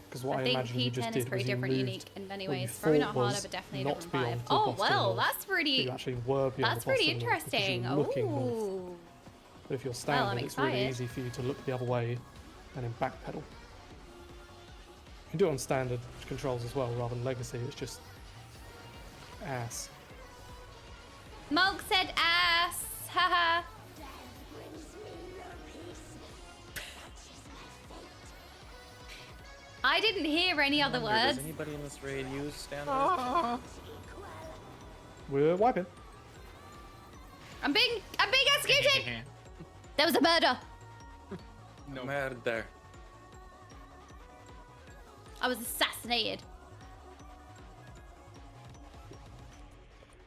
Because what I, think imagine you just P10 is did pretty was you different, moved unique in many what you ways. Probably not thought harder, was but definitely a not different beyond vibe. the Oh boss to well, the north, that's pretty. but you actually were beyond That's the boss pretty to the north because interesting. you're looking north. Ooh. But if you're Well, standing, I'm it's really excited. easy for you to look the other way and then backpedal. You can do it on standard controls as well, rather than legacy. It's just ass. Mulk said ass. Haha. I didn't hear any other words. Does anybody in this raid use standard? We're wiping. I'm being executed. There was a murder. No murder. I was assassinated.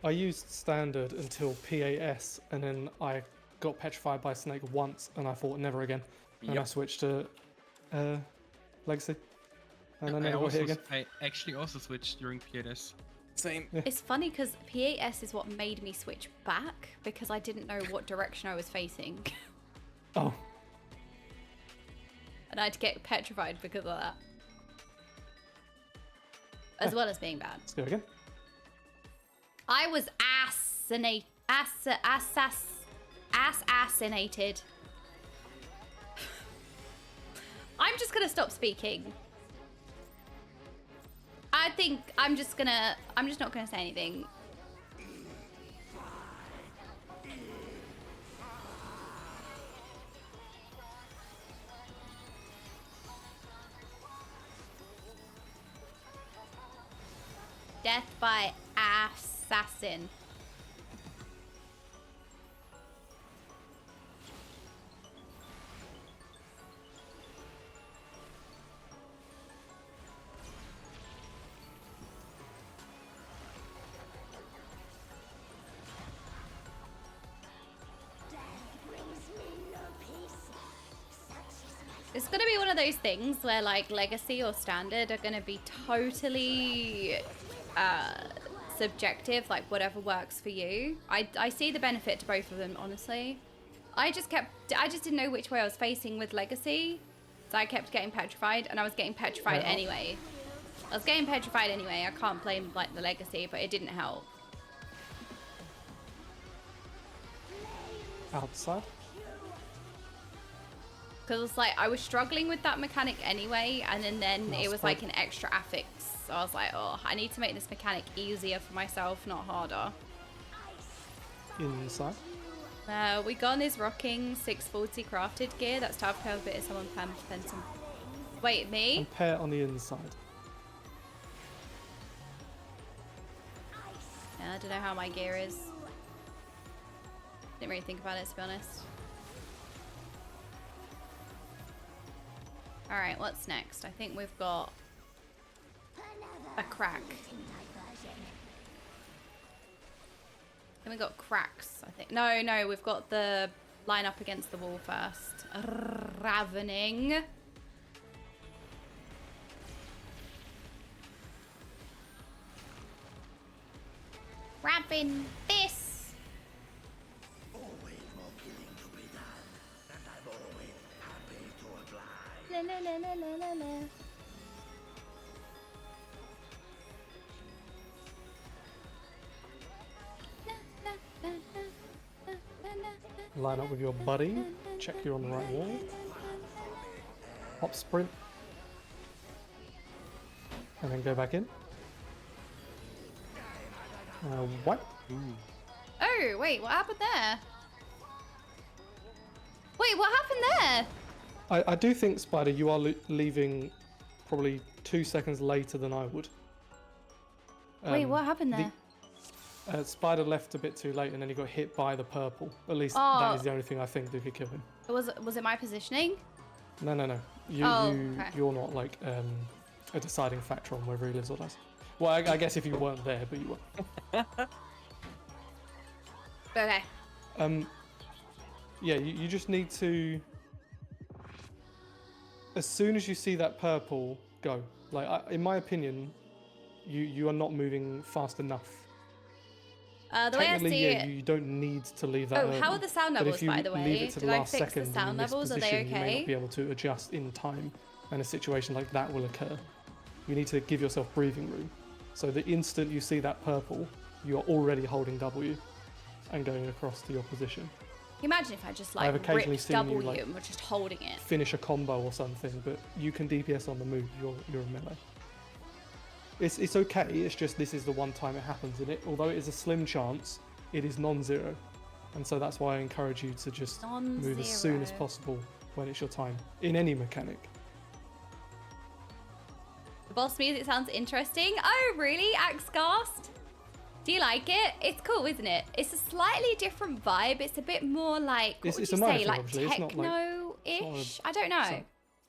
I used standard until PAS, and then I got petrified by Snake once, and I thought never again. And I switched to Legacy, and I never got hit again. I actually also switched during PAS. Same. Yeah. It's funny because PAS is what made me switch back because I didn't know what direction I was facing. Oh. And I had to get petrified because of that. As well as being bad. Let's go again. I was assassinated. I'm just gonna stop speaking. I think I'm just not gonna say anything. Death by assassin. It's gonna be one of those things where like Legacy or Standard are gonna be totally subjective, like whatever works for you. I see the benefit to both of them, honestly. I just didn't know which way I was facing with Legacy, so I kept getting petrified, and I was getting petrified anyway. I can't blame like the Legacy, but it didn't help. Outside. Because it's like I was struggling with that mechanic anyway, and then it was like an extra affix. So I was like, oh, I need to make this mechanic easier for myself, not harder. Inside. Wigon is rocking 640 crafted gear. That's tough. Have a bit of someone plan some. Wait, me? And pair on the inside. Yeah, I don't know how my gear is. Didn't really think about it, to be honest. Alright, what's next? I think we've got a crack. Then we got cracks, I think. No, we've got the line up against the wall first. Ravening. Raven this. La, la, la, la, la, la. Line up with your buddy. Check you're on the right wall. Hop sprint. And then go back in. What? Oh, wait, what happened there? Wait, what happened there? I do think, Spider, you are leaving probably 2 seconds later than I would. Wait, what happened there? Spider left a bit too late, and then he got hit by the purple. At least that is the only thing I think that could kill him. Was it my positioning? No. You're not like a deciding factor on whether he lives or dies. Well, I guess if you weren't there, but you were. Okay. Yeah, you just need to. As soon as you see that purple, go. Like, in my opinion, you are not moving fast enough. The way I see it, you don't need to leave that. how are the sound levels, by the way? Did I fix the sound levels? Are they okay? You may not be able to adjust in time, and a situation like that will occur. You need to give yourself breathing room. So the instant you see that purple, you are already holding W and going across to your position. Imagine if I just like ripped W and we're just holding it. Finish a combo or something, but you can DPS on the move. You're a melee. It's okay. It's just this is the one time it happens, and although it is a slim chance, it is non-zero, and so that's why I encourage you to just move as soon as possible when it's your time in any mechanic. Boss music sounds interesting. Oh, really? Axcast? Do you like it? It's cool, isn't it? It's a slightly different vibe. It's a bit more like, what would you say, like techno-ish? I don't know. It's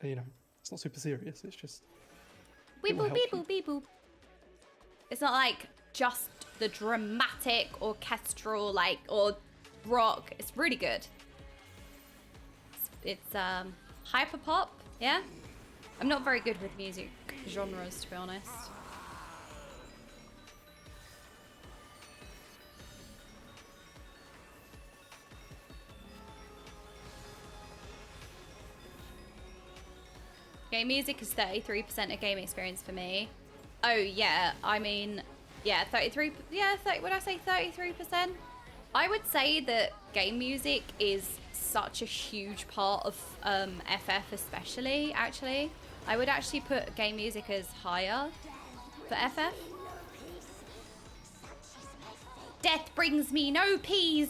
not, you know, it's not super serious. It's just. Weeble, beeble, beeble. It's not like just the dramatic orchestral, like, or rock. It's really good. It's hyper pop, yeah? I'm not very good with music genres, to be honest. Game music is 33% of game experience for me. Oh yeah, I mean, yeah, 33, yeah, would I say 33%? I would say that game music is such a huge part of FF especially, actually. I would actually put game music as higher for FF. Death brings me no peas.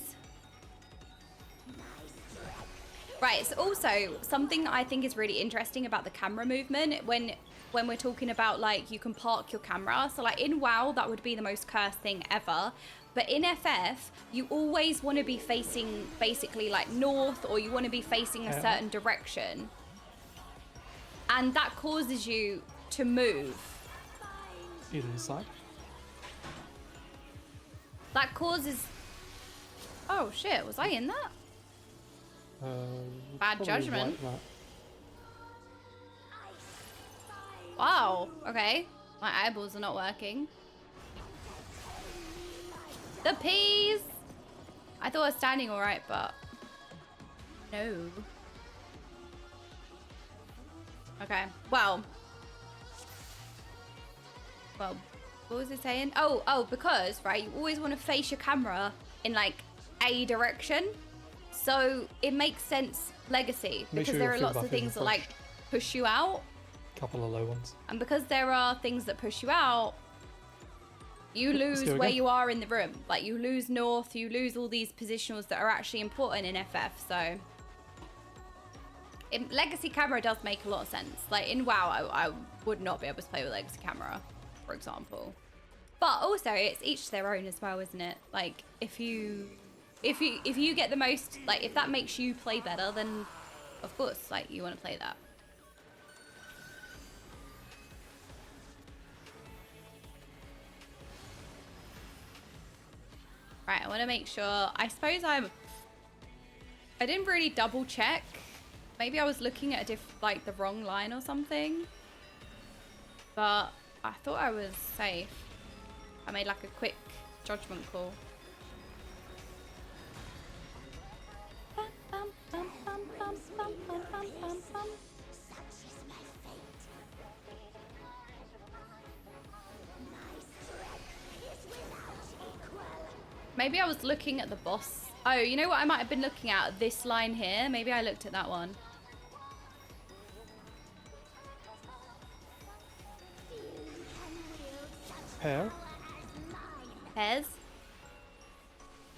Right, so also something I think is really interesting about the camera movement when we're talking about like you can park your camera. So like in WoW, that would be the most cursed thing ever. But in FF, you always want to be facing basically like north, or you want to be facing a certain direction. And that causes you to move. Either side. That causes... Oh shit, was I in that? Bad judgment. Like Wow, okay. My eyeballs are not working. The peas! I thought I was standing alright, but... No. Okay, well, what was it saying? Oh, because, right, you always want to face your camera in, like, a direction. So it makes sense Legacy, because there are lots of things that, like, push you out. Couple of low ones. And because there are things that push you out, you lose where you are in the room. Like, you lose north, you lose all these positionals that are actually important in FF, so... Legacy camera does make a lot of sense. Like, in WoW, I would not be able to play with Legacy camera, for example. But also, it's each their own as well, isn't it? Like, if you get the most... Like, if that makes you play better, then, of course, like, you want to play that. Right, I want to make sure. I suppose I didn't really double check. Maybe I was looking at like the wrong line or something. But I thought I was safe. I made like a quick judgment call. Maybe I was looking at the boss. Oh, you know what I might have been looking at? This line here. Maybe I looked at that one. Pear. Pears.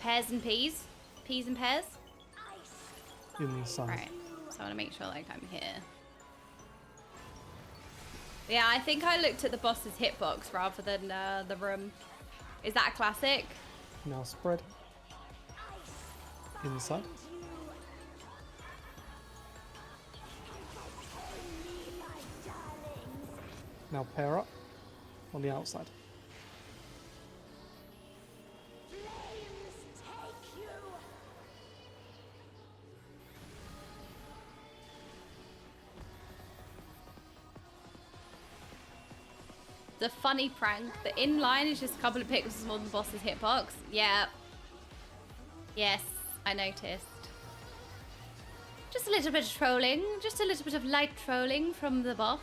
Pears and peas. Peas and pears. Inside. Right. So I want to make sure like I'm here. Yeah, I think I looked at the boss's hitbox rather than the room. Is that a classic? Now spread. Inside. Now pair up on the outside. The funny prank. The inline is just a couple of pixels more than the boss's hitbox. Yeah. Yes, I noticed. Just a little bit of trolling. Just a little bit of light trolling from the boss.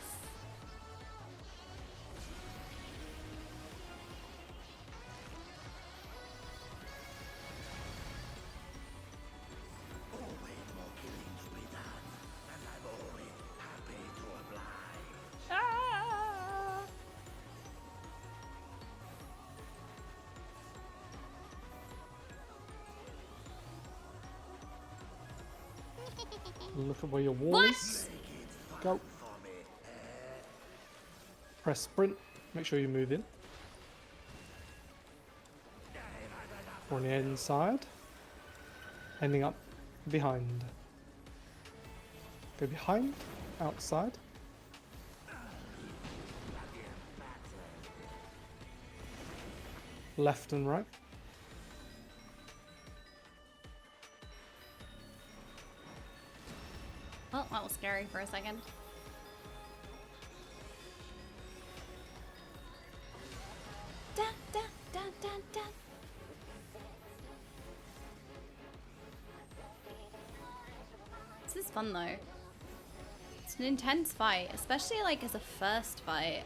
Look at where your wall is. Go. Press sprint. Make sure you move in. On the inside. Ending up behind. Go behind, outside. Left and right. Oh, that was scary for a second. Da, da, da, da, da. This is fun though. It's an intense fight, especially like as a first fight.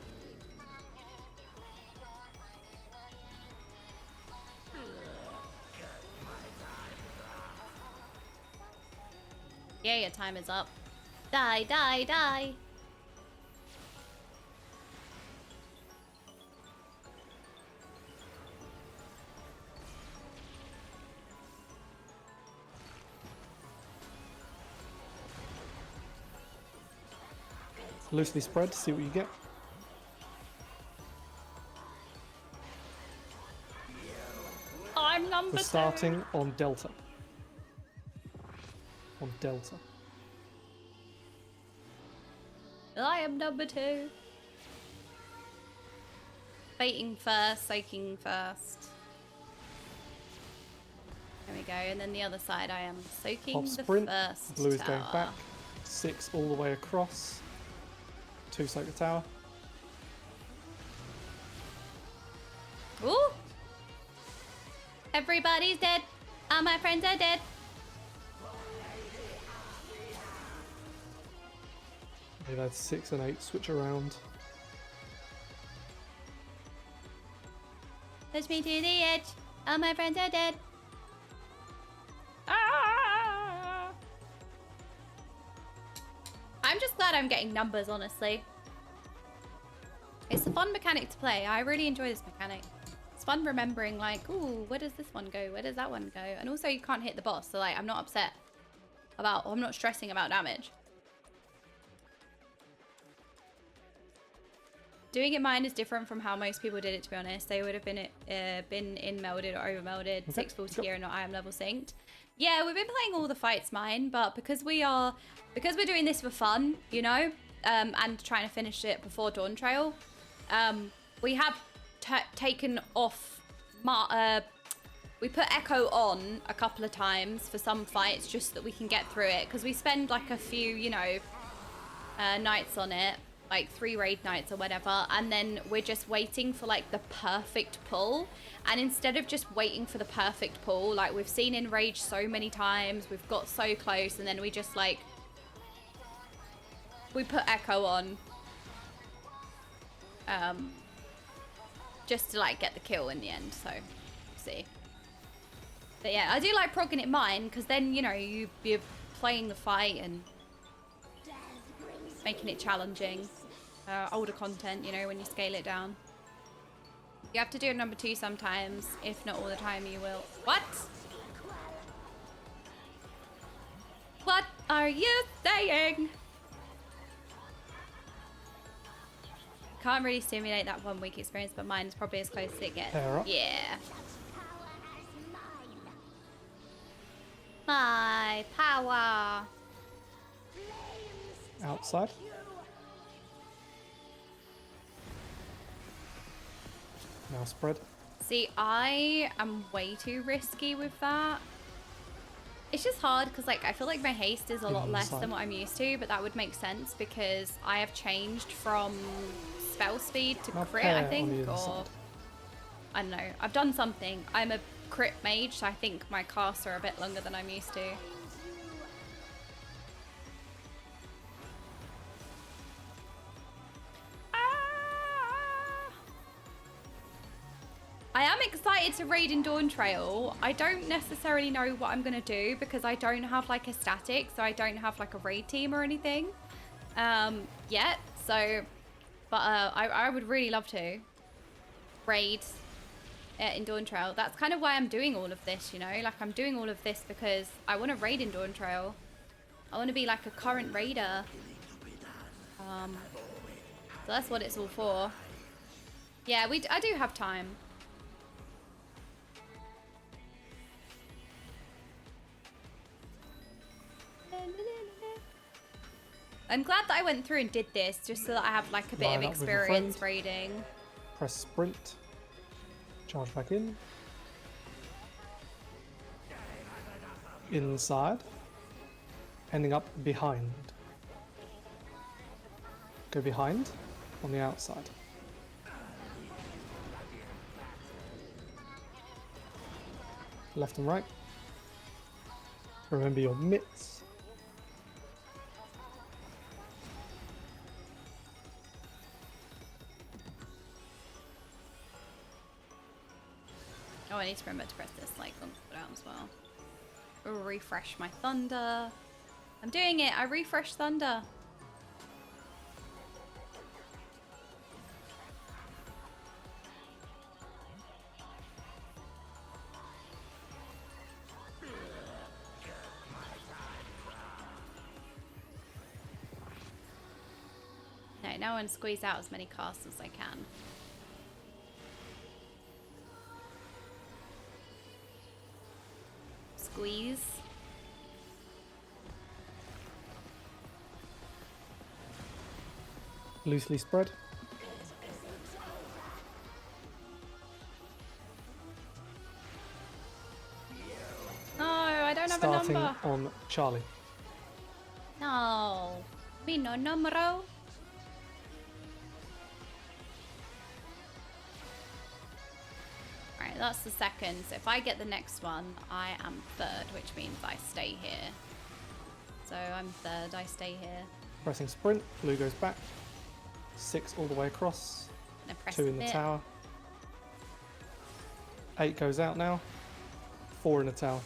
Yeah, your time is up. Die, die, die. Loosely spread, see what you get. I'm number We're 2. starting on Delta. On Delta. I am number 2. Baiting first, soaking first. There we go, and then the other side I am soaking Pop the sprint. first Blue is tower. going back. 6 all the way across. 2 soak the tower. Ooh! Everybody's dead. All my friends are dead. They've had 6 and 8 switch around. Push me to the edge. All my friends are dead. Ah! I'm just glad I'm getting numbers, honestly. It's a fun mechanic to play. I really enjoy this mechanic. It's fun remembering, like, ooh, where does this one go? Where does that one go? And also, you can't hit the boss, so like, I'm not upset about, I'm not stressing about damage. Doing it mine is different from how most people did it, to be honest. They would have been in melded or over melded, 640 here and not I am level synced. Yeah, we've been playing all the fights mine, but because we're doing this for fun, you know, and trying to finish it before Dawn Trail, we have taken off, we put Echo on a couple of times for some fights just so that we can get through it, because we spend like a few, you know, nights on it, like 3 raid nights or whatever, and then we're just waiting for like the perfect pull. And instead of just waiting for the perfect pull, like we've seen in Rage so many times, we've got so close and then we just like, we put Echo on just to like get the kill in the end, so see. But yeah, I do like progging it mine, because then, you know, you're playing the fight and making it challenging. Older content, you know, when you scale it down. You have to do it number 2 sometimes, if not all the time you will. What? What are you saying? Can't really simulate that 1 week experience, but mine is probably as close as it gets. Yeah. My power. Outside. Now spread. See, I am way too risky with that. It's just hard because, like, I feel like my haste is a lot less than what I'm used to, but that would make sense because I have changed from spell speed to crit, I think, or I don't know. I've done something. I'm a crit mage, so I think my casts are a bit longer than I'm used to. I am excited to raid in Dawn Trail. I don't necessarily know what I'm going to do because I don't have like a static, so I don't have like a raid team or anything yet. So, but I would really love to raid in Dawn Trail. That's kind of why I'm doing all of this, you know? Like I'm doing all of this because I want to raid in Dawn Trail. I want to be like a current raider. So that's what it's all for. Yeah, I do have time. I'm glad that I went through and did this just so that I have like a bit of experience raiding. Press sprint. Charge back in. Inside. Ending up behind. Go behind on the outside. Left and right. Remember your mitts. Oh, I need to remember to press this like on the cooldown as well. Refresh my thunder. I'm doing it. I refresh thunder. No, now I want to squeeze out as many casts as I can. Squeeze. Loosely spread. No, I don't have a Starting number. on Charlie. No. Me no numero. Alright, that's the second. So if I get the next one, I am third, which means I stay here. So I'm third, I stay here. Pressing sprint. Blue goes back. 6 all the way across. 2 in the tower. 8 goes out now. 4 in the tower.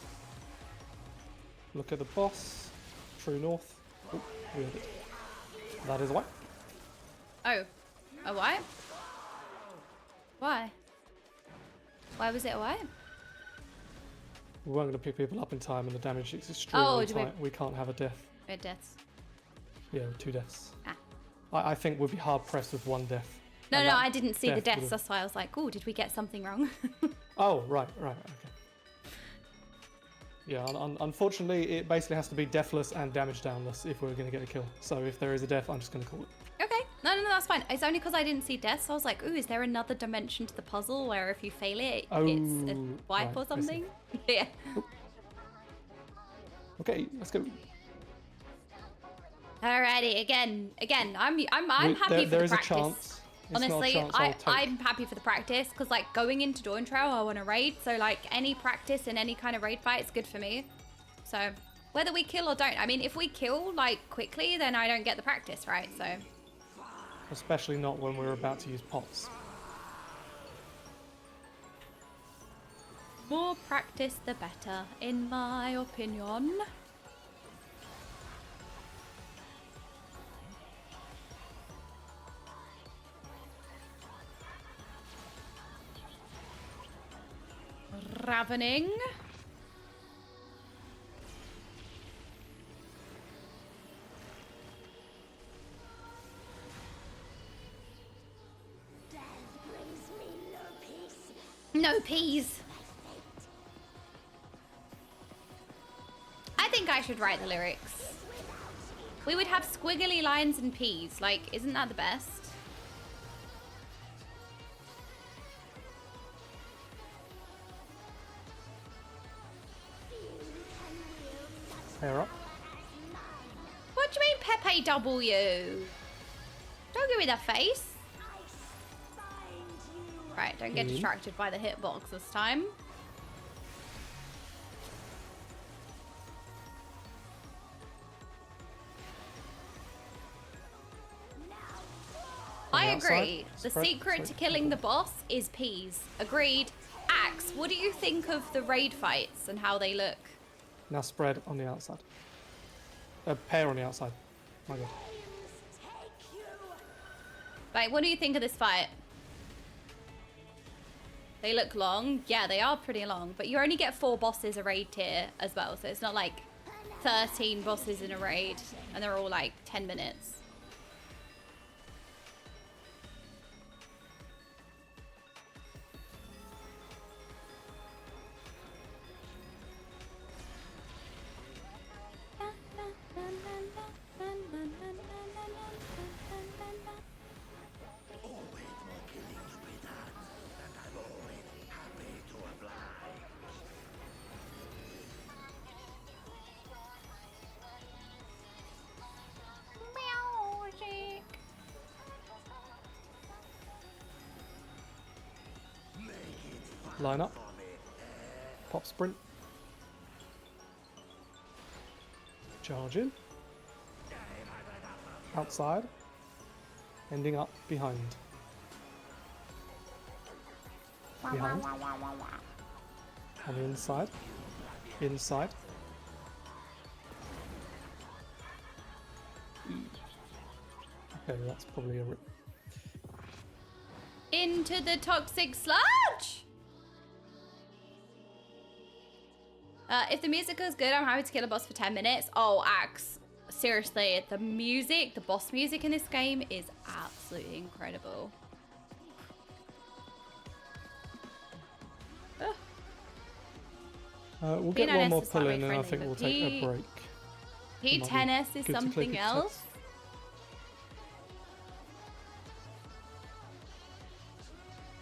Look at the boss. True north. Oh, we had it. That is a wipe. Oh. A what? Why? Why was it a wipe? We weren't going to pick people up in time and the damage is extremely do tight. We can't have a death. We had deaths. Yeah, 2 deaths. Ah. I think we'd be hard pressed with 1 death. No, And no, that I didn't see the death deaths. would've- That's why I was like, oh, did we get something wrong? Oh, right, okay. Yeah, unfortunately, it basically has to be deathless and damage downless if we're going to get a kill. So if there is a death, I'm just going to call it. Okay. No, that's fine. It's only because I didn't see deaths. So I was like, ooh, is there another dimension to the puzzle where if you fail it, it's a wipe right, or I see. something? Yeah. Okay, let's go. Alrighty, again, I'm happy for there the is a practice. chance. It's not a Honestly, chance I'll take. I'm happy for the practice because like going into Dawn Trail, I want to raid. So like any practice in any kind of raid fight is good for me. So whether we kill or don't, I mean, if we kill like quickly, then I don't get the practice, right? So. Especially not when we're about to use pots. More practice, the better, in my opinion. Ravening. No peas. I think I should write the lyrics. We would have squiggly lines and peas. Like, isn't that the best? Pair up. What do you mean Pepe W? Don't give me the face. Right, don't get distracted by the hitbox this time. I agree. The secret to killing the boss is peas. Agreed. Axe, what do you think of the raid fights and how they look? Now spread on the outside. A pair on the outside. My god. Like, what do you think of this fight? They look long. Yeah, they are pretty long. But you only get 4 bosses a raid tier as well. So it's not like 13 bosses in a raid. And they're all like 10 minutes. Line up. Pop sprint. Charge in. Outside. Ending up behind. Behind. On the inside. Inside. Okay, that's probably a rip. Into the toxic sludge! If the music is good, I'm happy to kill a boss for 10 minutes. Oh, Axe. Seriously, the music, the boss music in this game is absolutely incredible. We'll get one more pull in and I think we'll take a break. P9S is something else.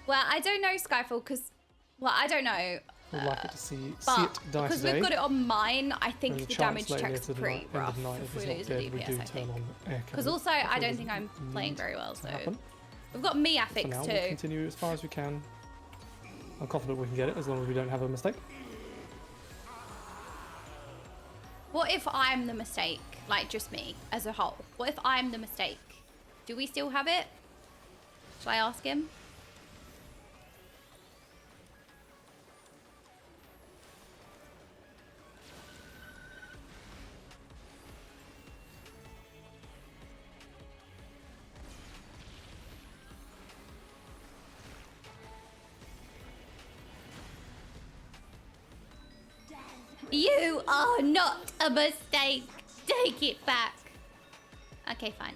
Well, I don't know, Skyfall, because, well, I don't know. We'd like it to see it But die because today. we've got it on mine, I think There's a the chance damage later check's to the pretty end of rough night, if if we he's lose not the dead, we DPS, do I turn think. on air Because cannon. also, I That don't think I'm doesn't playing need very well, to so... happen. We've got me For affix now, too. we'll continue as far as we can. I'm confident we can get it as long as we don't have a mistake. What if I'm the mistake? Like, just me, as a whole. What if I'm the mistake? Do we still have it? Shall I ask him? You are not a mistake. Take it back. Okay, fine.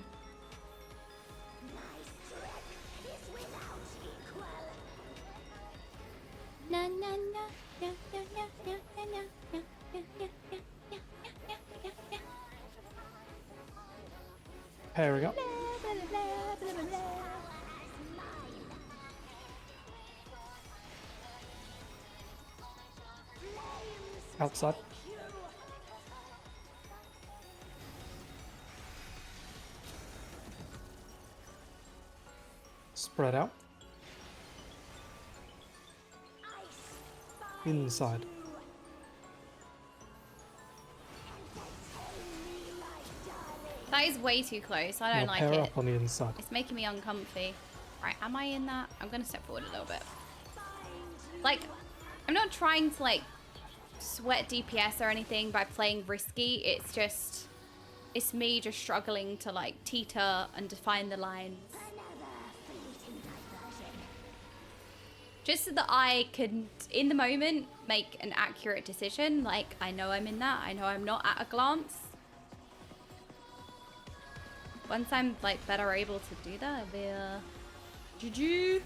Na na na na na na na na na na na na. Pairing up. Outside. Spread out. Inside. That is way too close. I Now don't like pair it. up on the inside. It's making me uncomfy. Right, am I in that? I'm gonna step forward a little bit. Like, I'm not trying to like sweat DPS or anything by playing risky. It's just, it's me just struggling to like teeter and define the lines. Just so that I can, in the moment, make an accurate decision. Like, I know I'm in that. I know I'm not at a glance. Once I'm like better able to do that, I'll be GG.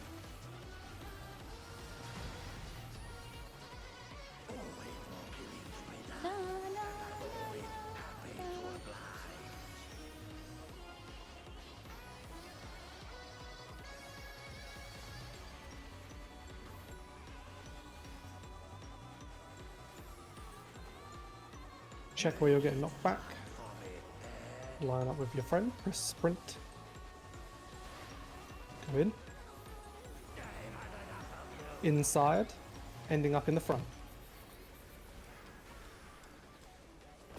Check where you're getting knocked back. Line up with your friend. Press sprint. Go in. Inside. Ending up in the front.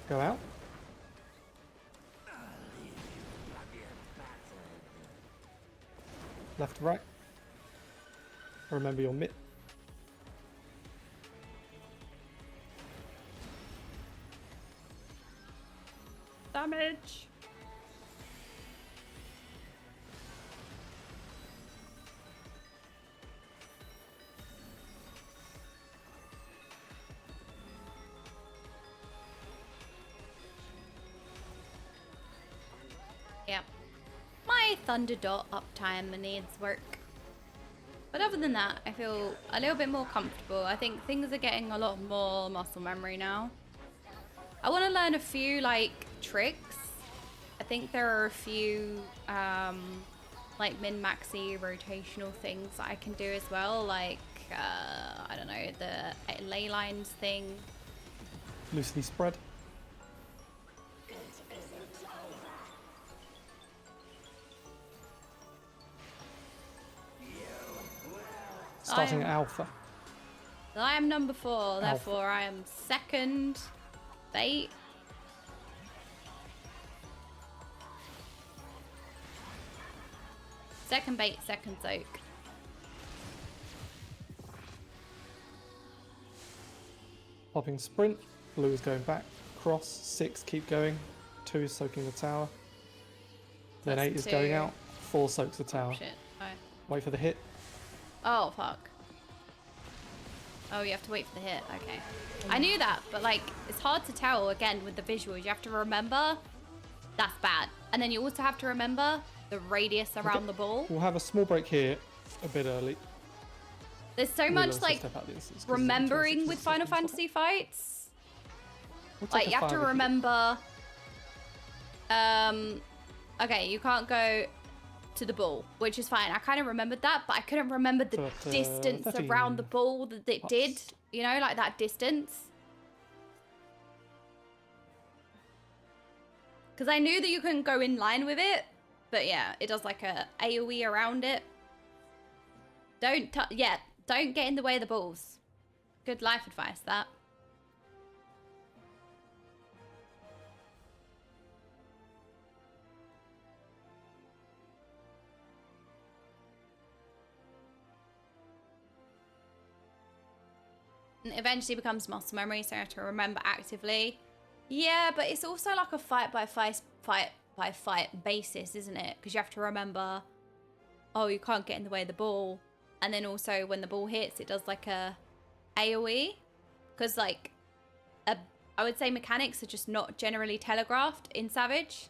Go out. Left to right. Remember your mitt. Damage. Yep. My Thunder Dot uptime needs work. But other than that, I feel a little bit more comfortable. I think things are getting a lot more muscle memory now. I want to learn a few like tricks. I think there are a few like min-maxy rotational things that I can do as well, like I don't know, the ley lines thing. Loosely spread. Starting at alpha. I am number 4, therefore I am second bait. Second bait, second soak. Popping sprint. Blue is going back. Cross. 6, keep going. 2 is soaking the tower. Then That's 8 is 2. going out. 4 soaks the tower. Oh, shit. Oh. Wait for the hit. Oh, fuck. Oh, you have to wait for the hit. Okay. I knew that, but like, it's hard to tell again with the visuals. You have to remember that's bad. And then you also have to remember the radius around the ball. We'll have a small break here a bit early. There's so We'll much also like step out the instance 'cause it's remembering 26 with Final seconds. Fantasy fights. We'll take Like a you have to 5 if you- remember. Okay, you can't go to the ball, which is fine. I kind of remembered that, but I couldn't remember the But, distance 13 around the ball that it did. You know, like that distance. Because I knew that you couldn't go in line with it, but yeah, it does like a AoE around it. Don't get in the way of the balls. Good life advice, that. And it eventually becomes muscle memory, so you have to remember actively. Yeah, but it's also like a fight by fight basis, isn't it? Because you have to remember, oh, you can't get in the way of the ball. And then also when the ball hits, it does like a AoE. Because like, I would say mechanics are just not generally telegraphed in Savage.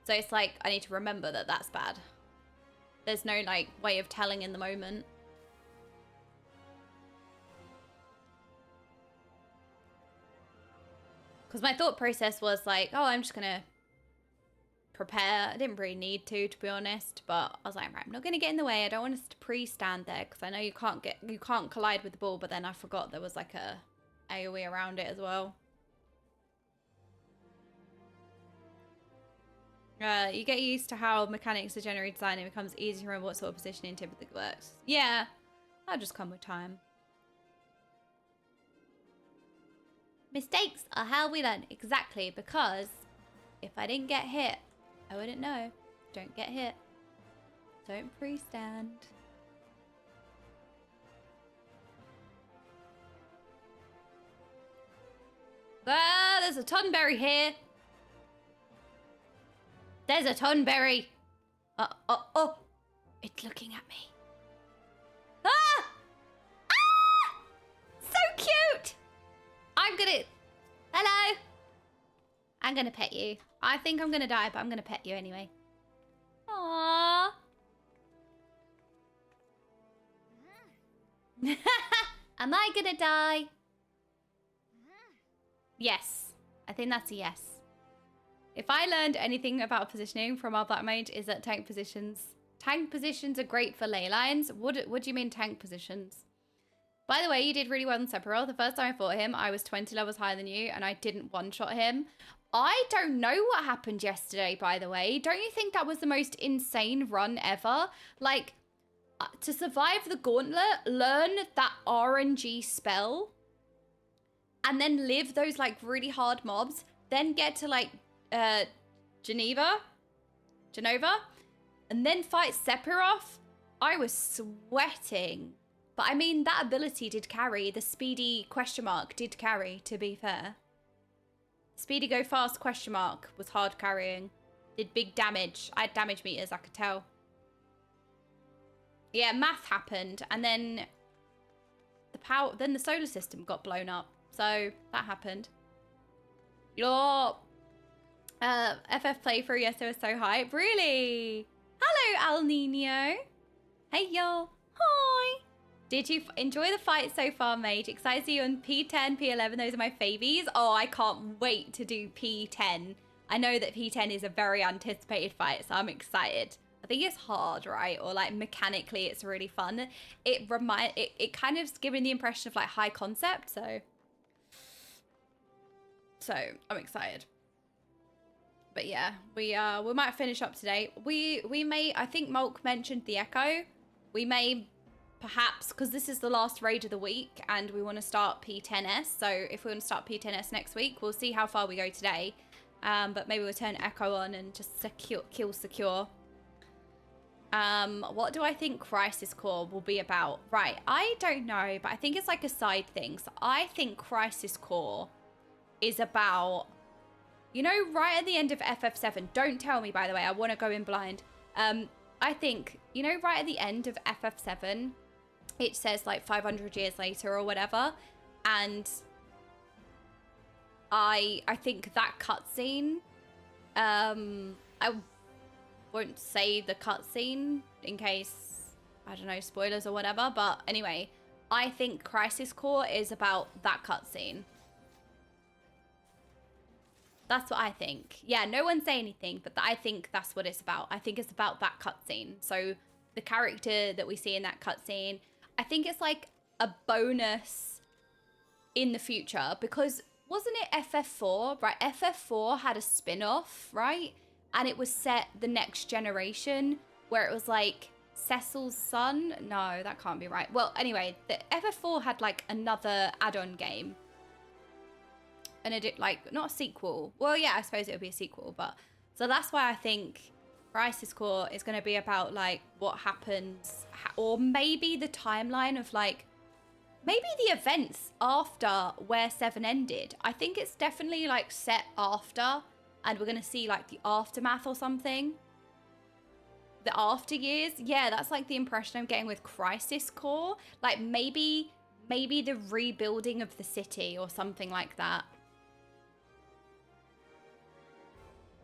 So it's like, I need to remember that that's bad. There's no like way of telling in the moment. Because my thought process was like, oh, I'm just going to prepare. I didn't really need to be honest. But I was like, right, I'm not going to get in the way. I don't want us to pre-stand there. Because I know you can't collide with the ball. But then I forgot there was like a AoE around it as well. You get used to how mechanics are generally designed. It becomes easier to remember what sort of positioning typically works. Yeah, that'll just come with time. Mistakes are how we learn. Exactly, because if I didn't get hit, I wouldn't know. Don't get hit. Don't pre-stand. Ah, there's a tonberry here. There's a tonberry. Oh. It's looking at me. Ah! Ah! So cute. Hello. I'm gonna pet you. I think I'm gonna die, but I'm gonna pet you anyway. Aww. Am I gonna die? Yes. I think that's a yes. If I learned anything about positioning from our Black Mage is that tank positions are great for ley lines. What do you mean tank positions? By the way, you did really well in Sephiroth. The first time I fought him, I was 20 levels higher than you and I didn't one-shot him. I don't know what happened yesterday, by the way. Don't you think that was the most insane run ever? Like, to survive the gauntlet, learn that RNG spell and then live those like really hard mobs, then get to like Genova, and then fight Sephiroth. I was sweating. But I mean, that ability did carry. The speedy question mark did carry, to be fair. Speedy go fast question mark was hard carrying. Did big damage. I had damage meters, I could tell. Yeah, math happened, and then the solar system got blown up. So that happened. Your FF playthrough yesterday was so hype. Really? Hello, El Nino. Hey, y'all. Hi. Did you enjoy the fight so far, mate? Excited to see you on P10, P11. Those are my favies. Oh, I can't wait to do P10. I know that P10 is a very anticipated fight, so I'm excited. I think it's hard, right? Or like mechanically, it's really fun. It kind of giving the impression of like high concept, so I'm excited. But yeah, we might finish up today. We may, I think Mulk mentioned the Echo. We may perhaps, because this is the last raid of the week and we want to start P9S. So if we want to start P9S next week, we'll see how far we go today. But maybe we'll turn Echo on and just kill secure. What do I think Crisis Core will be about? Right, I don't know, but I think it's like a side thing. So I think Crisis Core is about, you know, right at the end of FF7. Don't tell me, by the way, I want to go in blind. I think, you know, right at the end of FF7, it says like 500 years later or whatever. And I think that cutscene, I won't say the cutscene in case, I don't know, spoilers or whatever. But anyway, I think Crisis Core is about that cutscene. That's what I think. Yeah, no one say anything, but I think that's what it's about. I think it's about that cutscene. So the character that we see in that cutscene, I think it's like a bonus in the future, because wasn't it FF4? Right, FF4 had a spin-off, right? And it was set the next generation, where it was like Cecil's son. No, that can't be right. Well, anyway, the FF4 had like another add-on game. And it like, not a sequel. Well, yeah, I suppose it would be a sequel, but so that's why I think Crisis Core is going to be about like what happens, or maybe the timeline of like, maybe the events after where 7 ended. I think it's definitely like set after, and we're going to see like the aftermath or something. The after years. Yeah, that's like the impression I'm getting with Crisis Core. Like maybe the rebuilding of the city or something like that.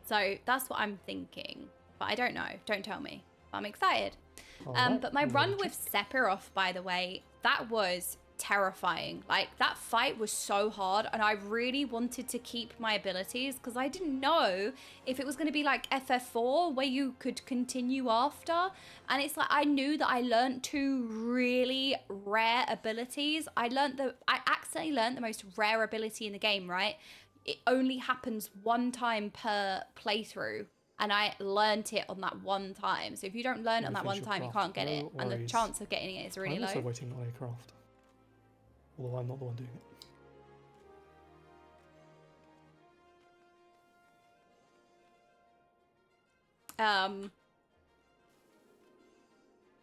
So that's what I'm thinking, but I don't know. Don't tell me. But I'm excited. But my run with Sephiroth, by the way, that was terrifying. Like that fight was so hard, and I really wanted to keep my abilities because I didn't know if it was going to be like FF4 where you could continue after. And it's like I knew that I learned 2 really rare abilities. I accidentally learned the most rare ability in the game, right? It only happens 1 time per playthrough, and I learned it on that 1 time. So if you don't learn it on that 1 time, you can't get it, and the chance of getting it is really low. I'm also waiting on a craft, although I'm not the one doing it.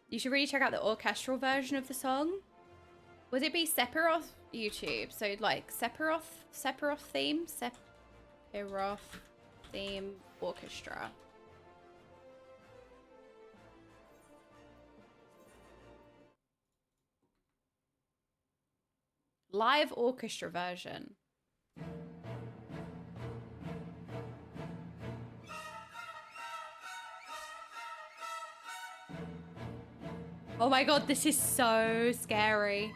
You should really check out the orchestral version of the song. Would it be Sephiroth YouTube? So like Sephiroth theme? Sephiroth theme orchestra. Live orchestra version. Oh my god, this is so scary.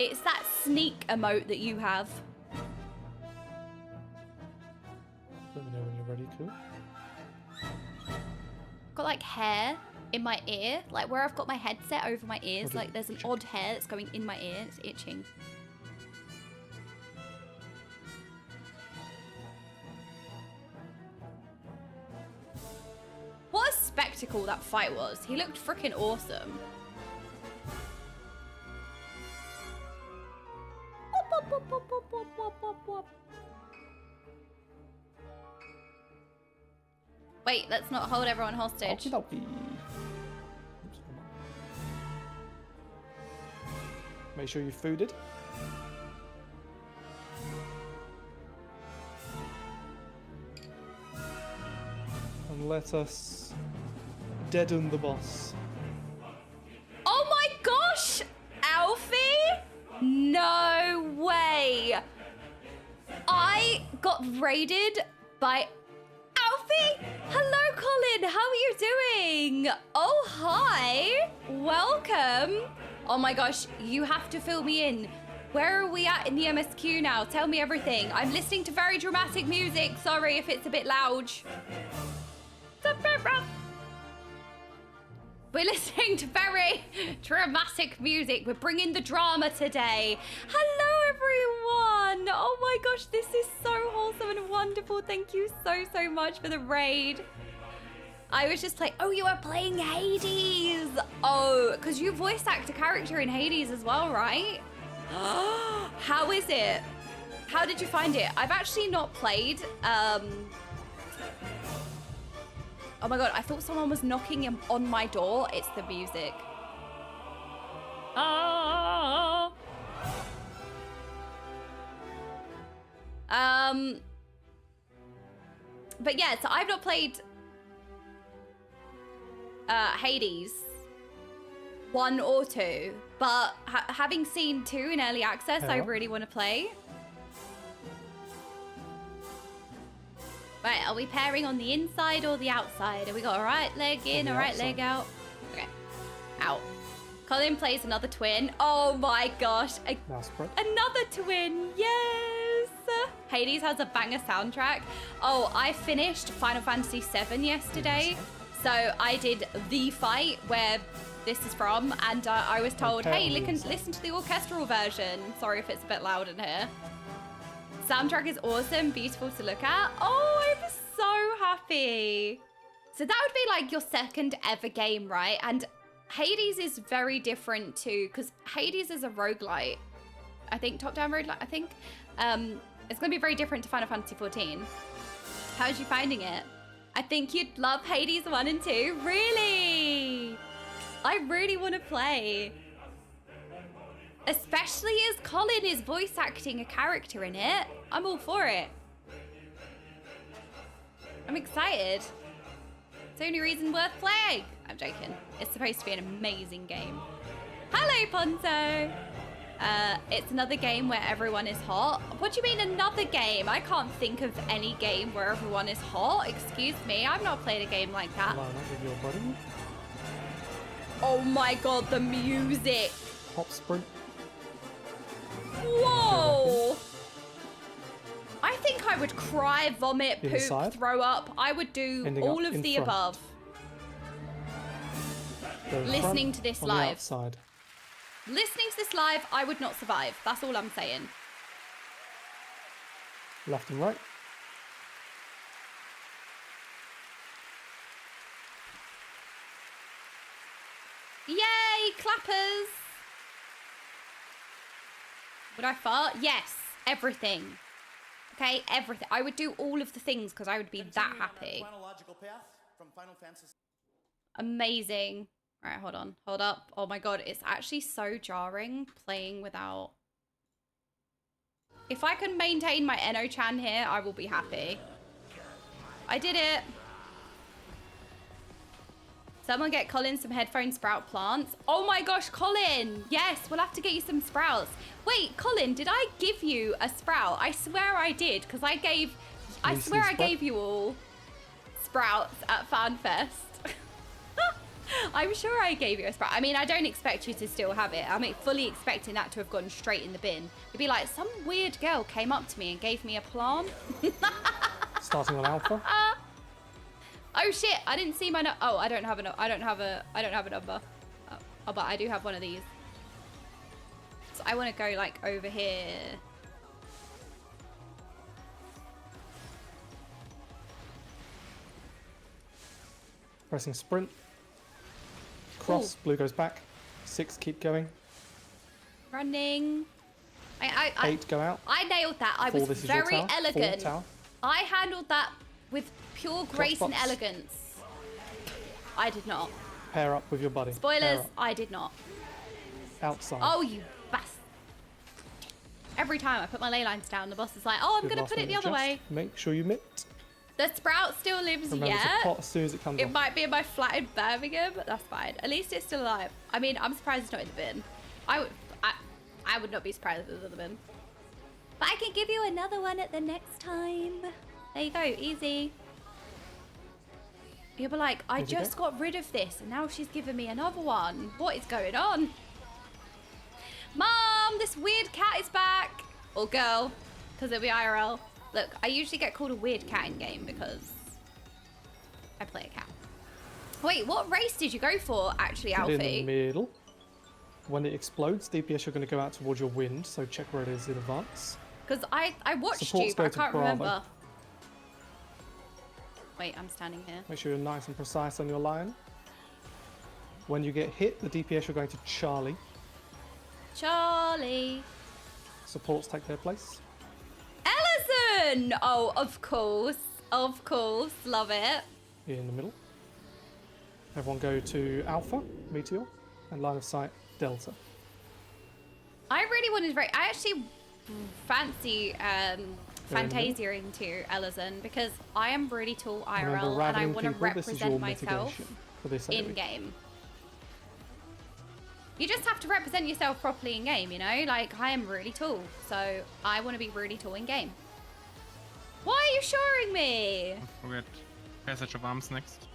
It's that sneak emote that you have. Let me know when you're ready, cool. Got like hair in my ear, like where I've got my headset over my ears, like there's an odd hair that's going in my ear, it's itching. What a spectacle that fight was. He looked freaking awesome. Wait, let's not hold everyone hostage. Make sure you're fooded. And let us deaden the boss. Oh my gosh! Alfie? No way! I got raided by Alfie! Hello, Colin! How are you doing? Oh, hi! Welcome! Oh my gosh, you have to fill me in. Where are we at in the MSQ now? Tell me everything. I'm listening to very dramatic music. Sorry if it's a bit loud. We're listening to very dramatic music. We're bringing the drama today. Hello, everyone. Oh my gosh, this is so wholesome and wonderful. Thank you so much for the raid. I was just like, oh, you are playing Hades. Oh, because you voice act a character in Hades as well, right? How is it? How did you find it? I've actually not played. Oh my god, I thought someone was knocking on my door. It's the music. Ah. But yeah, so I've not played Hades 1 or 2, but having seen 2 in early access, I really want to play. Right, are we pairing on the inside or the outside? Have we got a right leg in, a right leg out? Okay, out. Colin plays another twin. Oh my gosh, another twin, yes! Hades has a banger soundtrack. Oh, I finished Final Fantasy VII yesterday. So I did the fight where this is from, and I was told, hey, listen to the orchestral version. Sorry if it's a bit loud in here. Soundtrack is awesome, beautiful to look at. Oh, I'm so happy. So that would be like your second ever game, right? And Hades is very different too, because Hades is a roguelite. I think top-down roguelite, I think. It's going to be very different to Final Fantasy XIV. How's you finding it? I think you'd love Hades 1 and 2. Really? I really want to play. Especially as Colin is voice acting a character in it. I'm all for it. I'm excited. It's the only reason worth playing. I'm joking. It's supposed to be an amazing game. Hello, Ponzo. It's another game where everyone is hot. What do you mean another game? I can't think of any game where everyone is hot. Excuse me, I've not played a game like that. Oh my god, the music. Hop sprint. Whoa. I think I would cry, vomit, poop, Inside. throw up. I would do all of the above. Listening to this live. Outside. Listening to this live, I would not survive. That's all I'm saying. Left and right. Yay, clappers. Would I fart? Yes, everything. Okay, everything. I would do all of the things because I would be that happy. Amazing. All right, hold on. Hold up. Oh my god, it's actually so jarring playing without... If I can maintain my Eno-chan here, I will be happy. I did it. Someone get Colin some headphone sprout plants. Oh my gosh, Colin. Yes, we'll have to get you some sprouts. Wait, Colin, did I give you a sprout? I swear I did, because I swear I gave you all sprouts at FanFest. I'm sure I gave you a sprout. I mean, I don't expect you to still have it. I'm fully expecting that to have gone straight in the bin. It'd be like, some weird girl came up to me and gave me a plant. Starting on alpha. Oh shit! I didn't see my I don't have a number. Oh, but I do have one of these. So I want to go like over here. Pressing sprint. Cross. Ooh. Blue goes back. 6. Keep going. Running. 8 go out. I nailed that. I was very elegant. I handled that with pure grace and elegance. I did not. Pair up with your buddy. Spoilers, I did not. Outside. Oh, you bastard. Every time I put my ley lines down, the boss is like, oh, I'm going to put it the other way. Make sure you mitt. The sprout still lives yet. It's a pot as soon as it comes off. It might be in my flat in Birmingham, but that's fine. At least it's still alive. I mean, I'm surprised it's not in the bin. I would not be surprised if it was in the bin. But I can give you another one at the next time. There you go, easy. You'll be like, I just got rid of this and now she's giving me another one. What is going on? Mom, this weird cat is back. Or girl, because it'll be IRL. Look, I usually get called a weird cat in game because I play a cat. Wait, what race did you go for, actually, Alfie? In the middle. When it explodes, DPS are going to go out towards your wind, so check where it is in advance. Because I watched you, but I can't remember. Wait, I'm standing here. Make sure you're nice and precise on your line. When you get hit, the DPS are going to Charlie. Charlie. Supports take their place. Ellison! Oh, of course. Of course. Love it. In the middle. Everyone go to Alpha, Meteor, and line of sight, Delta. I really wanted to... I actually fancy Fantasia into Ellison because I am really tall IRL and I want to represent myself in game. You just have to represent yourself properly in game, you know? Like, I am really tall, so I want to be really tall in game. Why are you shoring me? Don't forget Passage of Arms next.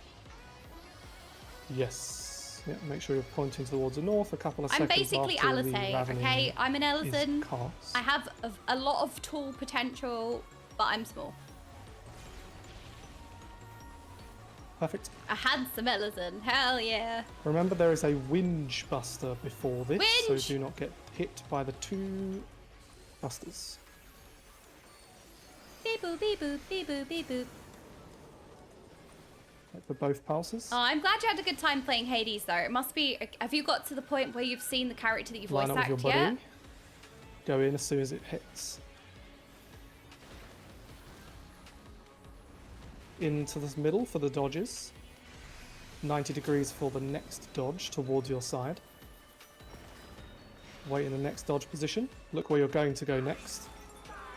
Yes. Yeah, make sure you're pointing towards the north a couple of I'm seconds basically after Alice, the ravening okay? I'm an Ellison. is cast. I have a lot of tall potential, but I'm small. Perfect. A handsome Ellison, hell yeah. Remember, there is a Winge Buster before this, Winge! so do not get hit by the 2 busters. Beep boop, beep boop, beep boop, beep boop. Like for both pulses. Oh, I'm glad you had a good time playing Hades, though. It must be... Have you got to the point where you've seen the character that you voice Line up with your act body. yet? Go in as soon as it hits. Into the middle for the dodges. 90 degrees for the next dodge towards your side. Wait in the next dodge position. Look where you're going to go next.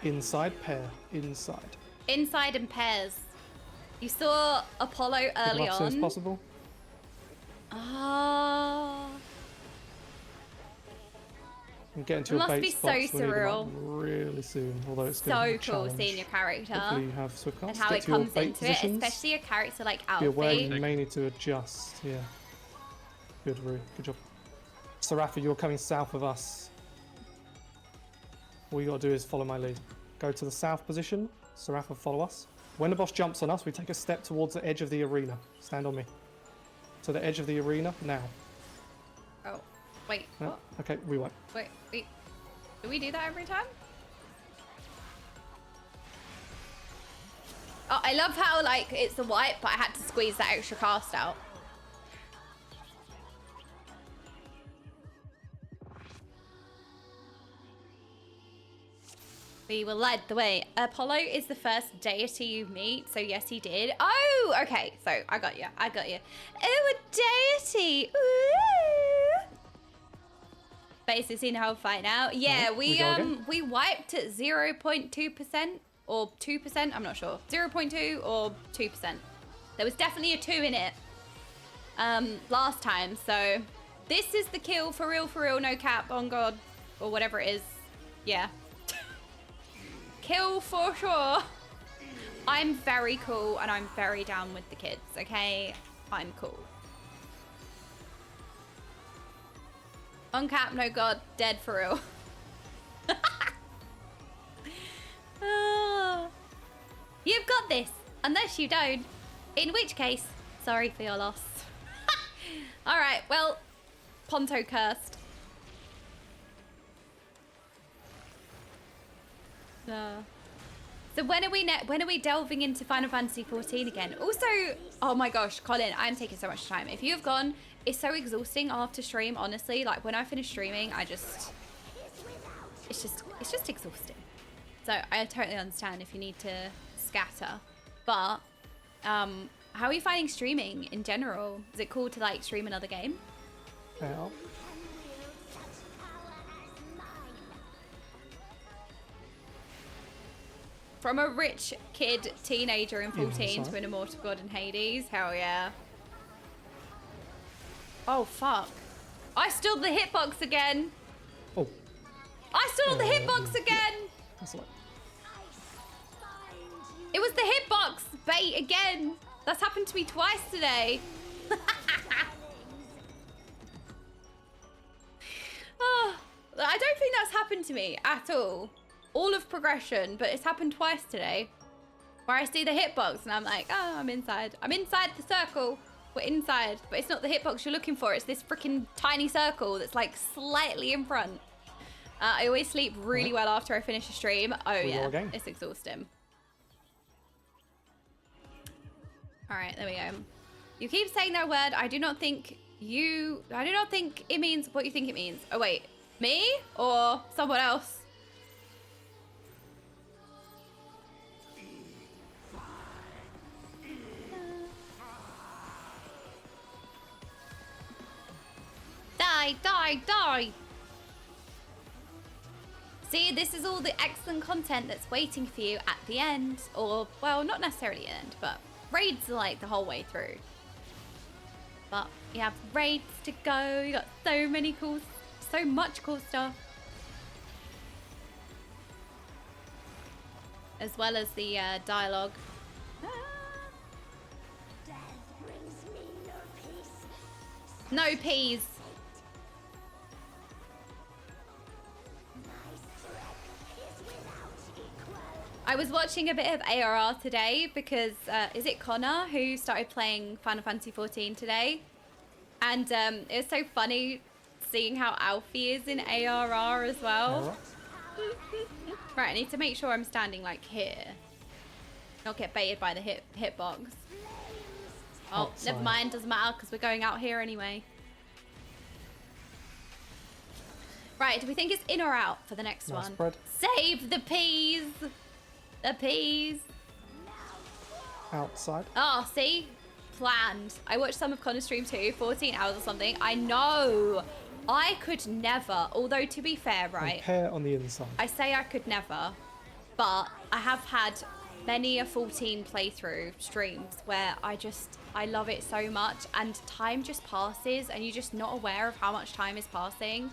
Inside, pair, inside. Inside in pairs. You saw Apollo Pick them early up as soon as on. possible. Ah. And get into It your must bait be spots. so We need them up surreal. really soon, although it's So going to be a cool challenge. seeing your character. Hopefully you have swift And cast. how Get it to your comes bait into positions. it, especially a character like Be aware you Alfie. may need to adjust. Yeah. Good, Rue. Good job. Serafa, you're coming south of us. All you gotta do is follow my lead. Go to the south position. Serafa, follow us. When the boss jumps on us, we take a step towards the edge of the arena. Stand on me. To the edge of the arena now. Oh, wait, No? what? Okay, we won't. Wait. Do we do that every time? Oh, I love how, like, it's a wipe, but I had to squeeze that extra cast out. We will lead the way. Apollo is the first deity you meet, so yes, he did. Oh, okay, so I got you. Oh, a deity. Ooh. Basically, how fight now. Yeah, we wiped at 0.2% or 2%. I'm not sure. 0.2 or 2%. There was definitely a 2 in it last time. So this is the kill for real, no cap, on God, or whatever it is. Yeah. Kill for sure. I'm very cool and I'm very down with the kids, okay? I'm cool. On cap, no God, dead for real. You've got this, unless you don't. In which case, sorry for your loss. Alright, well, Ponto cursed. So when are we delving into Final Fantasy XIV again? Also, oh my gosh, Colin, I'm taking so much time. If you've gone, it's so exhausting after stream, honestly. Like when I finish streaming, it's just exhausting. So I totally understand if you need to scatter. But how are you finding streaming in general? Is it cool to like stream another game? Yeah. From a rich kid, teenager in 14 to an immortal god in Hades. Hell yeah. Oh, fuck. I stole the hitbox again. Oh. I stole the hitbox again. That's like... It was the hitbox bait again. That's happened to me twice today. Oh, I don't think that's happened to me at all of progression, but it's happened twice today where I see the hitbox and I'm like, oh, I'm inside the circle. We're inside, but it's not the hitbox you're looking for. It's this freaking tiny circle that's like slightly in front. I always sleep really well after I finish a stream. Oh yeah, it's exhausting. All right, there we go. You keep saying that word. I do not think it means what you think it means. Oh wait, me or someone else? Die, die, die! See, this is all the excellent content that's waiting for you at the end. Or, well, not necessarily the end, but raids are like the whole way through. But you have raids to go. You got so much cool stuff. As well as the dialogue. No peas. I was watching a bit of ARR today because, is it Connor who started playing Final Fantasy XIV today? And it was so funny seeing how Alfie is in ARR as well. Right, I need to make sure I'm standing like here. Not get baited by the hitbox. Oh, never mind, doesn't matter because we're going out here anyway. Right, do we think it's in or out for the next one? Spread. Save the peas! The peas. Outside. Oh, see? Planned. I watched some of Connor's stream too, 14 hours or something. I know. I could never, although to be fair, right? And pair on the inside. I say I could never, but I have had many a 14 playthrough streams where I love it so much and time just passes and you're just not aware of how much time is passing.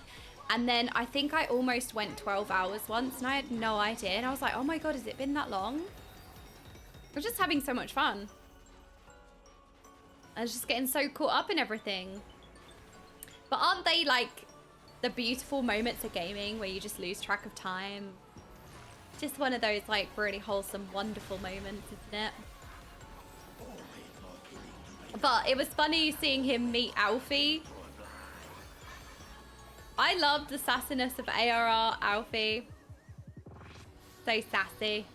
And then I think I almost went 12 hours once and I had no idea. And I was like, oh my God, has it been that long? We're just having so much fun. I was just getting so caught up in everything. But aren't they like the beautiful moments of gaming where you just lose track of time? Just one of those like really wholesome, wonderful moments, isn't it? But it was funny seeing him meet Alfie. I love the sassiness of ARR Alfie. So sassy.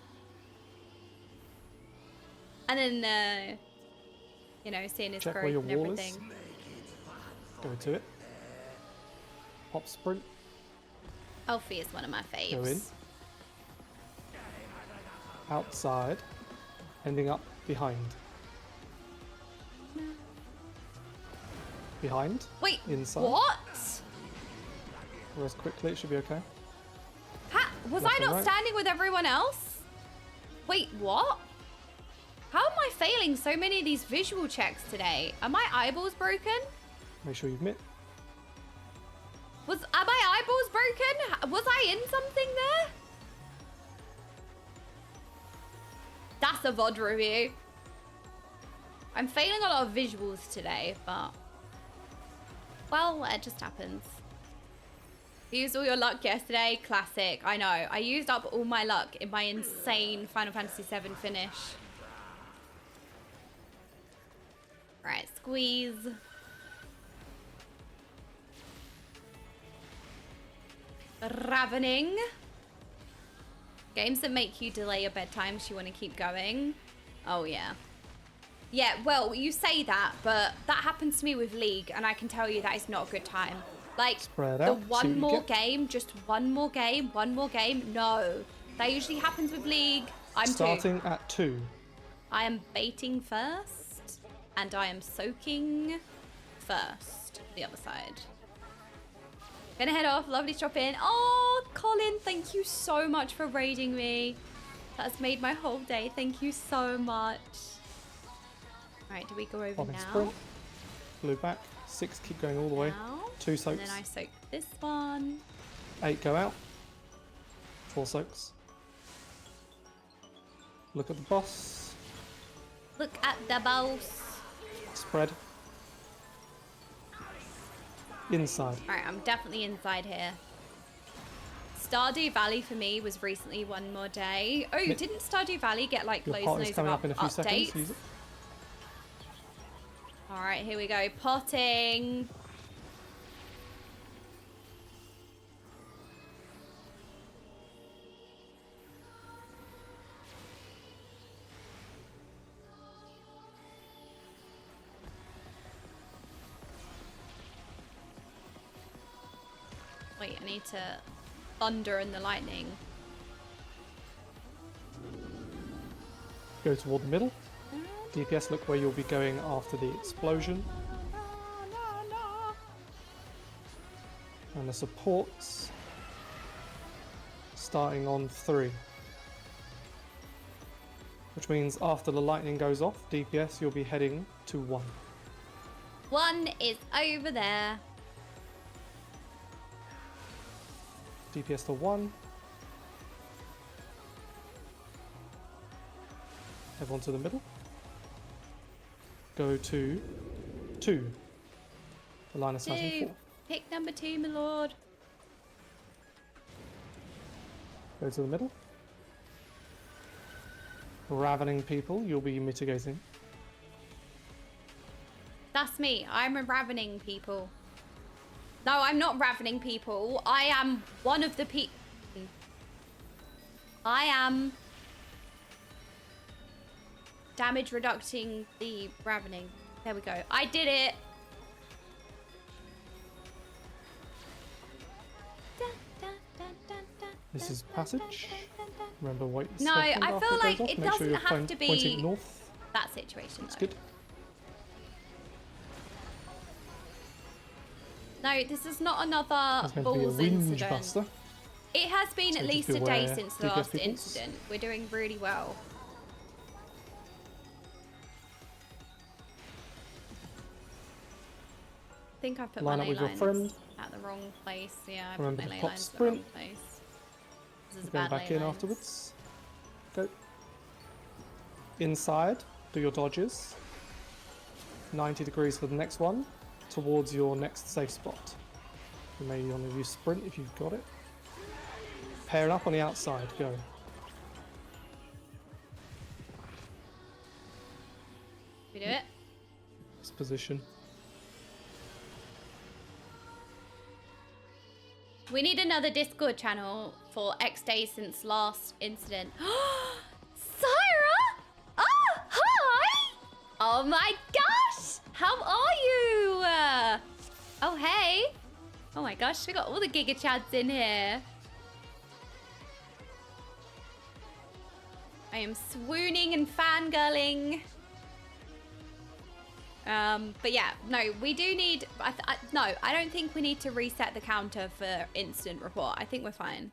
And then, you know, seeing his growth and everything. Go to it. Hop sprint. Alfie is one of my faves. Go in. Outside. Ending up behind. Behind. Wait, inside. What? Rest quickly, it should be okay. Was Left I not and right. standing with everyone else? Wait, what? How am I failing so many of these visual checks today? Are my eyeballs broken? Make sure you admit. Are my eyeballs broken? Was I in something there? That's a VOD review. I'm failing a lot of visuals today, but... well, it just happens. Used all your luck yesterday. Classic. I know. I used up all my luck in my insane Final Fantasy VII finish. Right, squeeze. Ravening. Games that make you delay your bedtime so you want to keep going. Oh, yeah. Yeah, well, you say that, but that happens to me with League, and I can tell you that is not a good time. Like, Spread the out, see what one you more get. game, just one more game. No. That usually happens with League. I'm Starting at 2. I am baiting first, and I am soaking first. The other side. Gonna head off. Lovely to drop in. Oh, Colin, thank you so much for raiding me. That's made my whole day. Thank you so much. Alright, do we go over Bombing now? sprint. Blue back. 6 keep going all the way. Now. 2 soaks. And then I soak this one. 8 go out. 4 soaks. Look at the boss. Look at the boss. Spread. Inside. Alright, I'm definitely inside here. Stardew Valley for me was recently one more day. Oh, didn't Stardew Valley get like Your loads pot and is loads coming of up in a few updates? seconds. Use it. Alright, here we go. Potting. Wait, I need to thunder and the lightning. Go toward the middle. DPS, look where you'll be going after the explosion. And the supports starting on 3. Which means after the lightning goes off, DPS, you'll be heading to 1. 1 is over there. DPS to 1. Everyone to the middle. Go to 2. The line of sight in 4. Pick number 2, my lord. Go to the middle. Ravening people, you'll be mitigating. That's me. I'm a ravening people. No, I'm not ravening people. I am one of the people. I am damage reducing the ravening. There we go. I did it. This is passage. Remember, wait a No, second I after feel it like goes off. it Make sure doesn't you're have to pointing be north. that situation. That's though. good. No, this is not another It's meant to be a balls whinge incident. buster. It has been So at just least a day beware, since the DPS last peoples. incident. We're doing really well. I think I put Line my up ley with your lines friend. at the wrong place. Yeah, I Remember put my to ley pop lines at the sprint. wrong place. This is a Go bad back ley in lines. afterwards. Go. Inside, do your dodges. 90 degrees for the next one, towards your next safe spot. You may want to use sprint if you've got it. Pair up on the outside, go. We do it. This position. We need another Discord channel for X days since last incident. Syra! Oh, hi! Oh my gosh! How are you? Oh, hey. Oh my gosh, we got all the Giga Chads in here. I am swooning and fangirling. But yeah, no, we do need, no, I don't think we need to reset the counter for instant report. I think we're fine.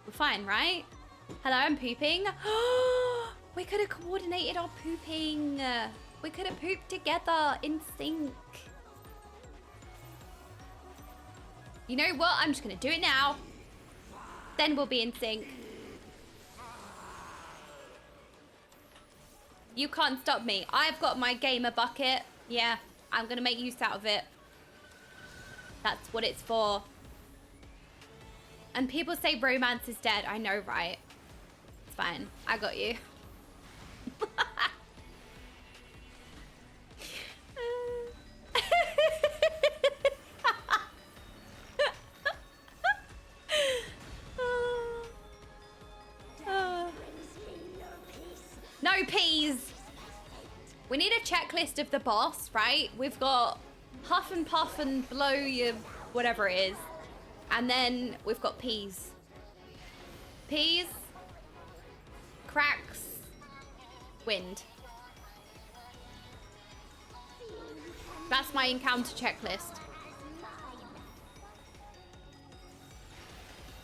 We're fine, right? Hello, I'm pooping. We could have coordinated our pooping. We could have pooped together in sync. You know what? I'm just gonna do it now. Then we'll be in sync. You can't stop me. I've got my gamer bucket. Yeah, I'm gonna make use out of it. That's what it's for. And people say romance is dead. I know, right? It's fine. I got you. No peas. We need a checklist of the boss, right? We've got huff and puff and blow your whatever it is. And then we've got peas. Peas, cracks, wind. That's my encounter checklist.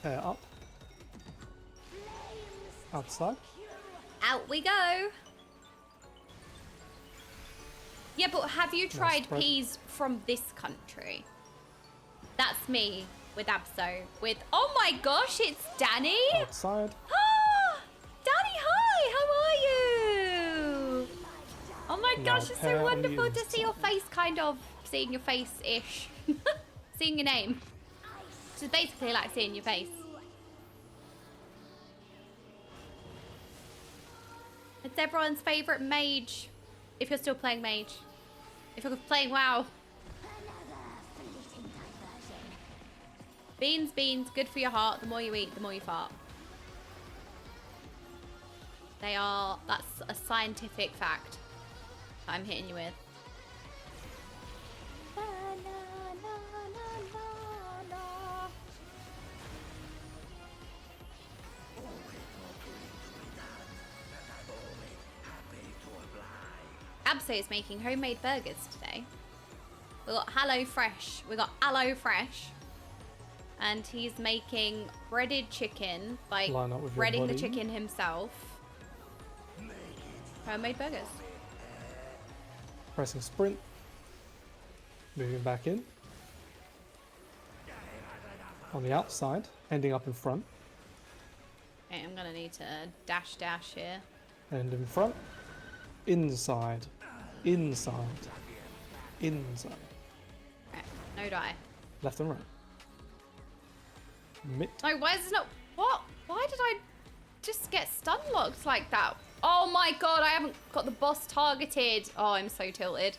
Up. Outside. Out we go. Yeah, but have you tried spread. peas from this country? That's me with Abso. With, oh my gosh, it's Danny. Outside. Ah, Danny, hi, how are you? Oh my Now gosh, it's pair so on the wonderful to see your face, kind of. Seeing your face-ish. Seeing your name. Which is basically like seeing your face. It's everyone's favourite mage. If you're still playing mage. If you're playing WoW. Beans, beans, good for your heart. The more you eat, the more you fart. They are, that's a scientific fact that I'm hitting you with. Abso is making homemade burgers today. We got Hello Fresh. We got Aloe Fresh. And he's making breaded chicken, like Line up with your breading the body. chicken himself. Homemade burgers. Pressing sprint. Moving back in. On the outside, ending up in front. Okay, I'm gonna need to dash here. And in front. Inside. Inside. Inside. Right, no die. Left and right. Mid. No, why is this not... What? Why did I just get stun locked like that? Oh my god, I haven't got the boss targeted. Oh, I'm so tilted.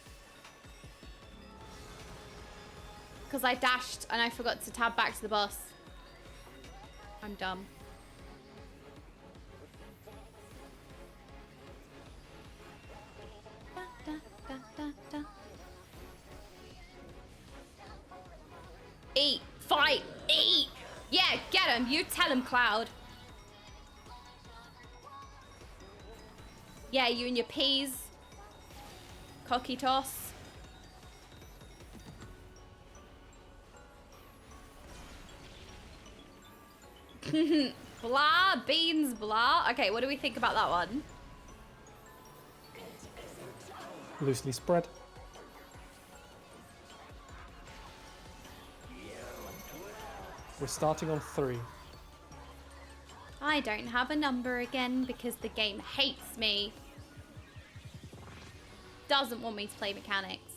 Because I dashed and I forgot to tab back to the boss. I'm dumb. Da, da, da, da. Eat! Fight! Eat! Yeah, get him! You tell him, Cloud. Yeah, you and your peas. Cocky toss. Blah, beans, blah. Okay, what do we think about that one? Loosely spread. We're starting on 3. I don't have a number again because the game hates me. Doesn't want me to play mechanics.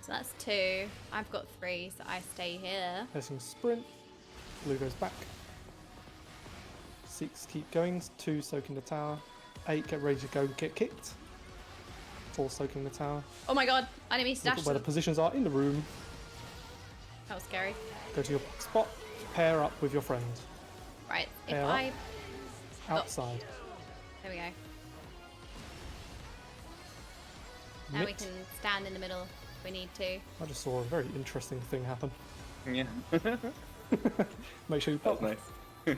So that's 2. I've got 3, so I stay here. Pressing sprint. Blue goes back. 6 keep going. 2 soaking the tower. 8 get ready to go get kicked. 4 soaking the tower. Oh my god, I didn't mean to Look dash at where the them. positions are in the room. That was scary. Go to your spot. Pair up with your friend. Right, if Pair I... up. Outside. There we go. Now we Mid. can stand in the middle if we need to. I just saw a very interesting thing happen. Yeah. Make sure you That pop. was nice.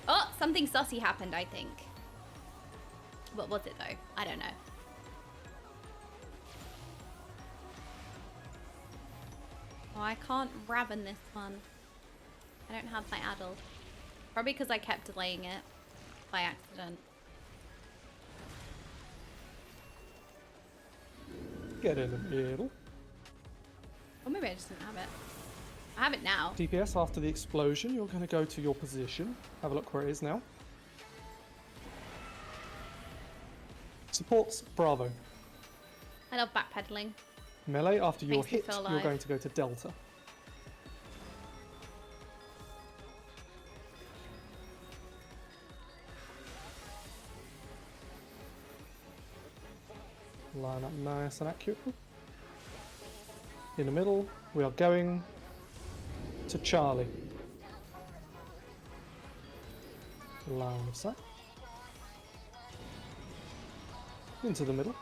Oh, something sussy happened, I think. What was it though? I don't know. Oh, I can't raven this one. I don't have my addle. Probably because I kept delaying it by accident. Get in the middle. Or maybe I just didn't have it. I have it now. DPS, after the explosion, you're going to go to your position. Have a look where it is now. Supports, Bravo. I love backpedaling. Melee, after your Makes me hit, feel you're alive. going to go to Delta. Line up nice and accurately. In the middle, we are going to Charlie. Line of sight. Into the middle.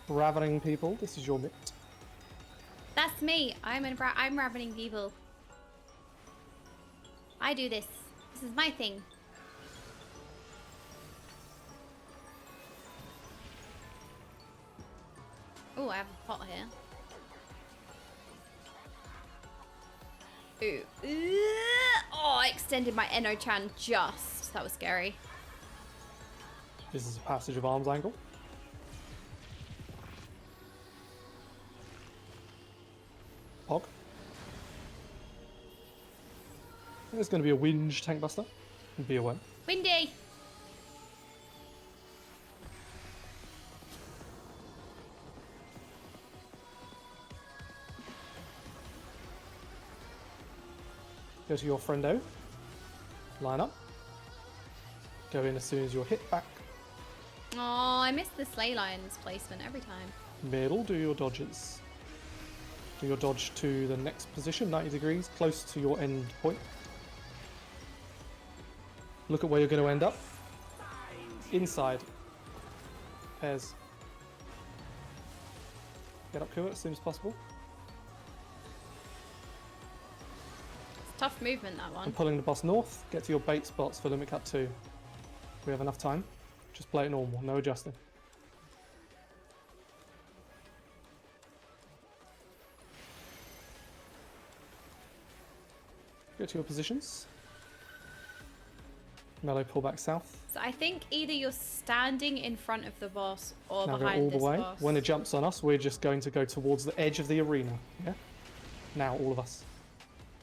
Ravening people, this is your mitt. That's me. I'm ravening people. I do this. This is my thing. Oh, I have a pot here. Ooh. Oh, I extended my Eno-chan just. That was scary. This is a passage of arms angle. Pog. There's going to be a whinge tank buster. Be aware. Windy. Go to your friendo. Line up. Go in as soon as you're hit back. Oh, I missed the Slay Lion's placement every time. Middle, do your dodges. Do your dodge to the next position, 90 degrees, close to your end point. Look at where you're going to end up. Inside. Pairs. Get up to it as soon as possible. Tough movement, that I'm one. pulling the boss north. Get to your bait spots for Limit Cut 2. We have enough time. Just play it normal, no adjusting. Go to your positions. Melee pull back south. So I think either you're standing in front of the boss or Now go behind all the this way. boss. When it jumps on us, we're just going to go towards the edge of the arena. Yeah? Now, all of us.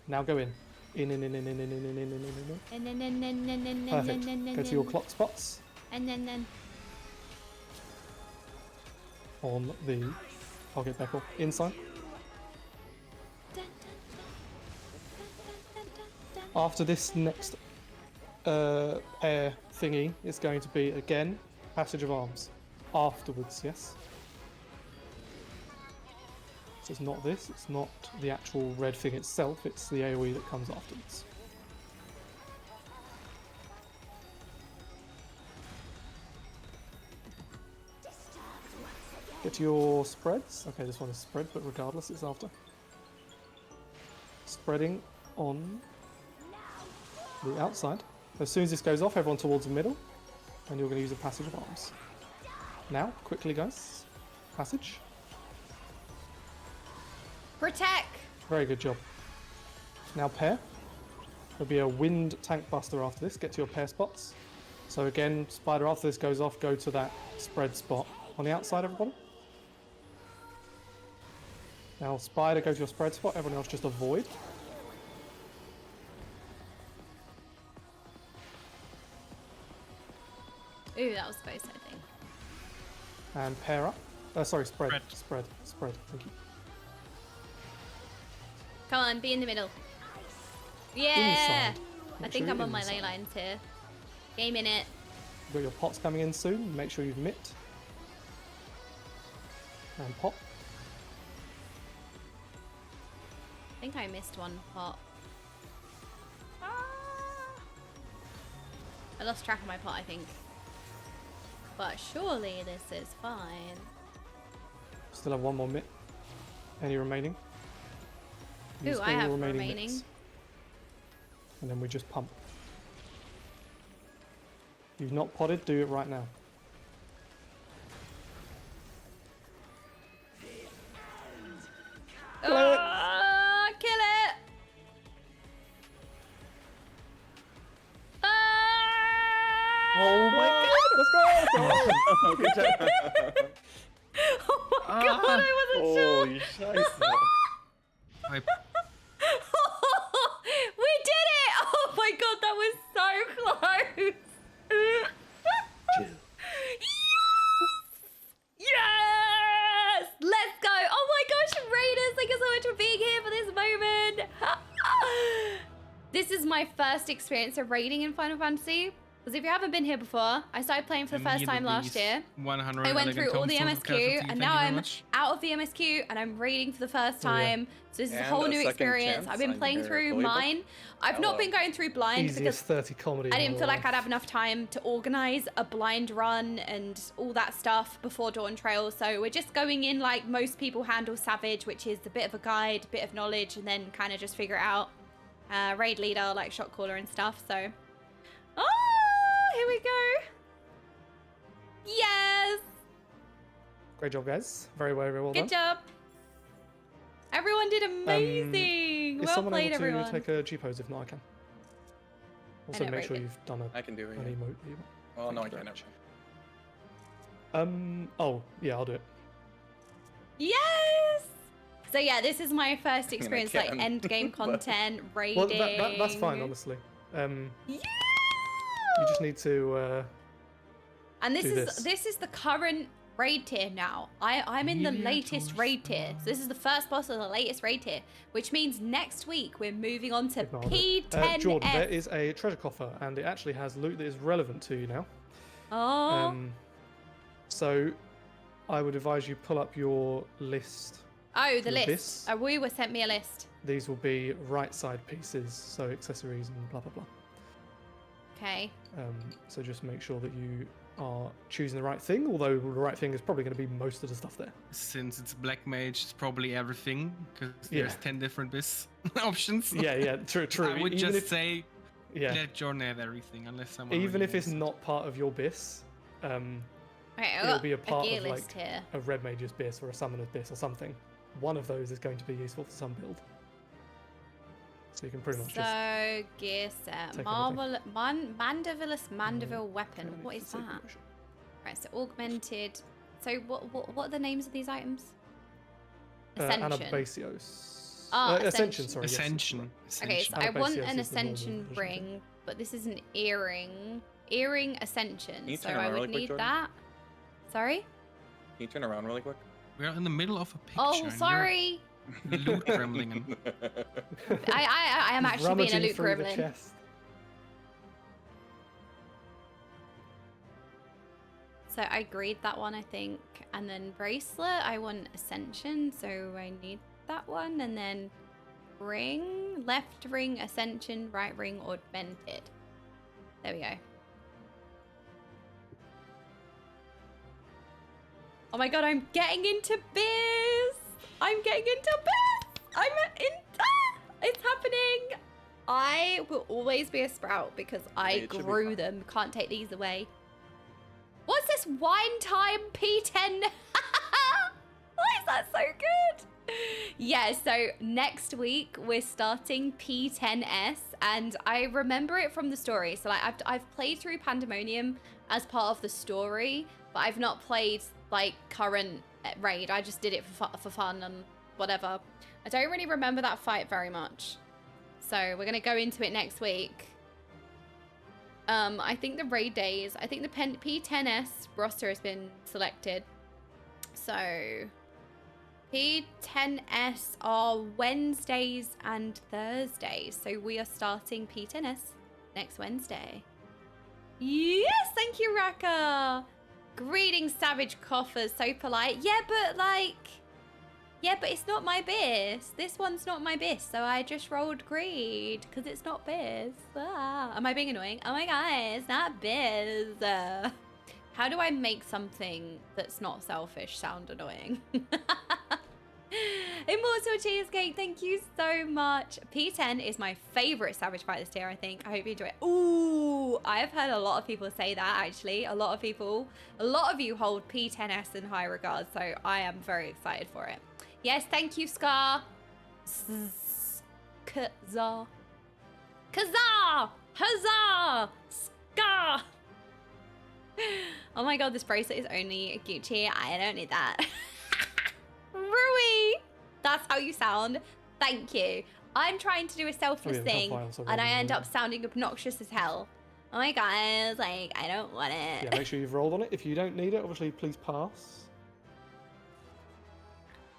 Now go in. In. Perfect. Go to your clock spots. And then. On the target beckle. Inside. After this next air thingy, it's going to be again Passage of Arms. Afterwards, yes? So it's not this, it's not the actual red thing itself, it's the AoE that comes afterwards. Get to your spreads. Okay, this one is spread, but regardless, it's after. Spreading on the outside. As soon as this goes off, everyone towards the middle, and you're going to use a Passage of Arms. Now, quickly, guys. Passage. Protect! Very good job. Now pair. There'll be a wind tank buster after this. Get to your pair spots. So again, spider after this goes off, go to that spread spot on the outside, everybody. Now spider, go to your spread spot. Everyone else just avoid. Ooh, that was close, I think. And pair up. Sorry, spread. Spread. Thank you. Come on, be in the middle. Yeah! Inside. I Make think sure I'm you're on my inside. ley lines here. Game in it. You've got your pots coming in soon. Make sure you've mitt. And pop. I think I missed one pot. I lost track of my pot, I think. But surely this is fine. Still have one more mitt. Any remaining? Use Ooh, I all have remaining remaining. mitts. And then we just pump. You've not potted, do it right now. Kill it! Oh my god, let's go! Good job. Oh my god, I wasn't sure! Holy scheisse. We did it! Oh my god, that was so close! Yes! Let's go! Oh my gosh, Raiders, thank you so much for being here for this moment! This is my first experience of raiding in Final Fantasy. Because if you haven't been here before, I started playing for the first time last year. 100 I went through all the elegant tombstones of MSQ, casualty, and thank now you very I'm much. out of the MSQ, and I'm raiding for the first Oh, yeah. time. So this is a And whole a new second experience. chance I've been on playing your through playbook. mine. I've not been going through blind Easiest because 30 comedy. I in didn't the feel like world. I'd have enough time to organize a blind run and all that stuff before Dawn Trail. So we're just going in like most people handle Savage, which is a bit of a guide, bit of knowledge, and then kind of just figure it out. Raid leader, like shot caller and stuff. So, oh, here we go. Yes. Great job, guys. Very well Good done. job. Everyone did amazing. Is Well someone played, able to everyone. take a G pose? If not, I can. Also, don't make rate sure it. you've done I can do it. an Yeah. emote. Oh no, I Thank you very can't. much. Oh, yeah, I'll do it. Yes. So yeah, this is my first I experience, like can. end game But- content, raiding. Well, that's fine, honestly. Yeah. You just need to. And this do is this is the current raid tier now. I'm in the latest raid tier. So this is the first boss of the latest raid tier, which means next week we're moving on to Ignore it. P9S. Jordan, there is a treasure coffer, and it actually has loot that is relevant to you now. Oh. So, I would advise you pull up your list. Oh, the for list. this. We were sent me a list. These will be right side pieces, so accessories and blah blah blah. Okay. So just make sure that you are choosing the right thing, although the right thing is probably going to be most of the stuff there. Since it's Black Mage, it's probably everything, because there's 10 different bis options. Yeah, true. I would Even just if- say, Yeah. let Jordan have everything, unless someone Even really if it's wants not part of your bis, Okay, I've it'll got be a part gear of list like here. a red mage's bis or a summoner's bis or something. One of those is going to be useful for some build. So you can pretty much just So, gear set. take Mandivilous Mandeville weapon. What is that? Right, so augmented. So what are the names of these items? Ascension. Anabasios. Ah, Ascension, sorry. yes. Ascension. Okay, so I want Anabasios an is the normal ascension version. ring, but this is an earring. Earring ascension. Can you So turn I around would really quick, need Jordan? that. Sorry? Can you turn around really quick? We're in the middle of a picture. Oh, and sorry. you're Loot gremlin. I am actually being a Rummaging loot through the gremlin. chest. So I agreed that one, I think. And then bracelet, I want ascension, so I need that one. And then ring, left ring, ascension, right ring, augmented. There we go. Oh my god, I'm getting into biz! I'm getting into biz! I'm it's happening! I will always be a sprout because I It should be grew fine. them. Can't take these away. What's this wine time P10? Why is that so good? Yeah, so next week we're starting P9S, and I remember it from the story. So like I've played through Pandemonium as part of the story, but I've not played like current raid. I just did it for fun and whatever. I don't really remember that fight very much. So we're gonna go into it next week. I think the raid days, I think the P9S roster has been selected. So P9S are Wednesdays and Thursdays. So we are starting P9S next Wednesday. Yes, thank you, Raka. Greetings, Savage Coffers. So polite. Yeah, but it's not my biz. This one's not my biz, so I just rolled greed because it's not biz. Ah, am I being annoying? Oh my god, it's not biz. How do I make something that's not selfish sound annoying? Immortal Cheesecake, thank you so much. P10 is my favorite Savage fight this tier, I think. I hope you enjoy it. Ooh, I've heard a lot of people say that, actually. A lot of you hold P10S in high regard, so I am very excited for it. Yes, thank you, Scar. Kazar. Kazar! Huzzah! Scar! Oh my god, this bracelet is only Gucci. I don't need that. Rui! That's how you sound. Thank you. I'm trying to do a selfless thing, and I end up sounding obnoxious as hell. Oh my god, like, I don't want it. Yeah, make sure you've rolled on it. If you don't need it, obviously, please pass.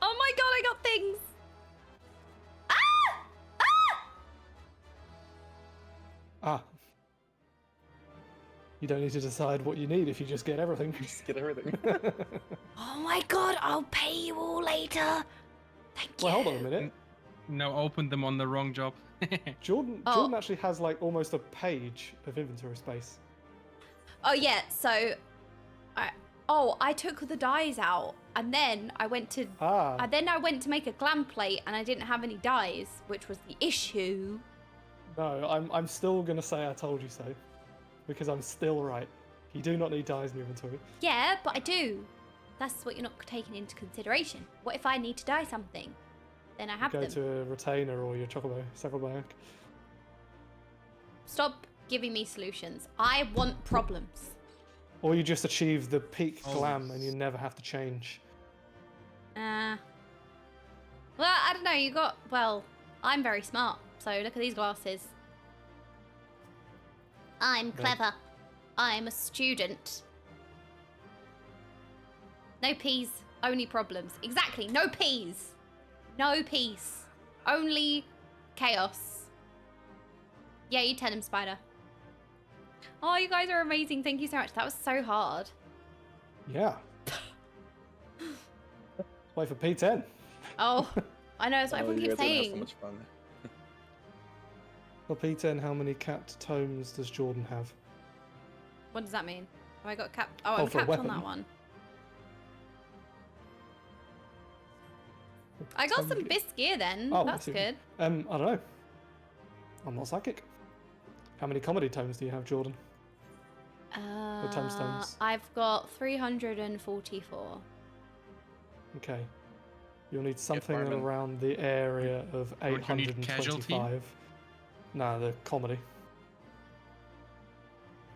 Oh my god, I got things! Ah. You don't need to decide what you need if you just get everything. Just get everything. Oh my god, I'll pay you all later. Thank you. Well, hold on a minute. No, opened them on the wrong job. Jordan actually has like almost a page of inventory space. Oh yeah, so I took the dyes out, and then I went to make a glam plate, and I didn't have any dyes, which was the issue. No, I'm still gonna say I told you so, because I'm still right. You do not need dyes in your inventory. Yeah, but I do. That's what you're not taking into consideration. What if I need to dye something? Then I have Go them. to a retainer or your chocobo, Saddleback. Stop giving me solutions. I want problems. Or you just achieve the peak glam and you never have to change. Well, I don't know. Well, I'm very smart. So look at these glasses. I'm clever. I'm a student. No peas, only problems. Exactly, no peas. No peace. Only chaos. Yeah, you tell him, Spider. Oh, you guys are amazing. Thank you so much. That was so hard. Yeah. Wait for P10. Oh, I know. That's what everyone keeps saying. So much fun. For P10, how many capped tomes does Jordan have? What does that mean? Have I got capped? Oh, Oh, I'm for a capped on weapon. that one. I got some bisque gear then. Oh, I That's see. good. I don't know. I'm not psychic. How many comedy tomes do you have, Jordan? The tombstones. I've got 344. Okay. You'll need something Barman. around the area of Don't you need casualty? 825. Nah, the comedy.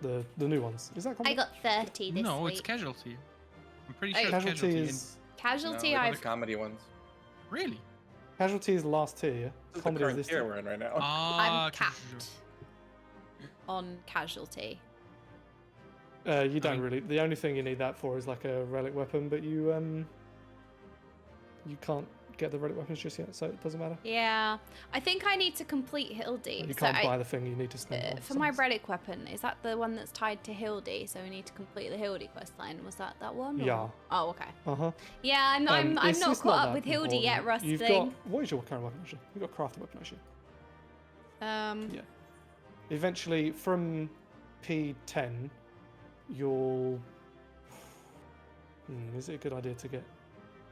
The new ones. Is that I comedy? got 30 this No, week. it's casualty. I'm pretty Oh. sure Casualty casualty. is Casualty, No, I've the comedy ones. Really? Casualty is the last tier, yeah? This is the Comedy is current this tier tier. we're in right now. Ah, I'm capped on casualty. You don't really. The only thing you need that for is like a relic weapon, but you can't get the relic weapons just yet, so it doesn't matter. Yeah, I think I need to complete Hildy. You So can't buy the thing. You need to spend. for my relic weapon, is that the one that's tied to Hildy? So we need to complete the Hildy quest line. Was that one? or- Yeah. Oh, okay. Uh-huh. Yeah, I'm It's not caught up that with Hildy yet, important. You've Rusting. got what is your current weapon actually? You've got crafted weapon actually. Yeah. Eventually, from P10, you'll. Is it a good idea to get?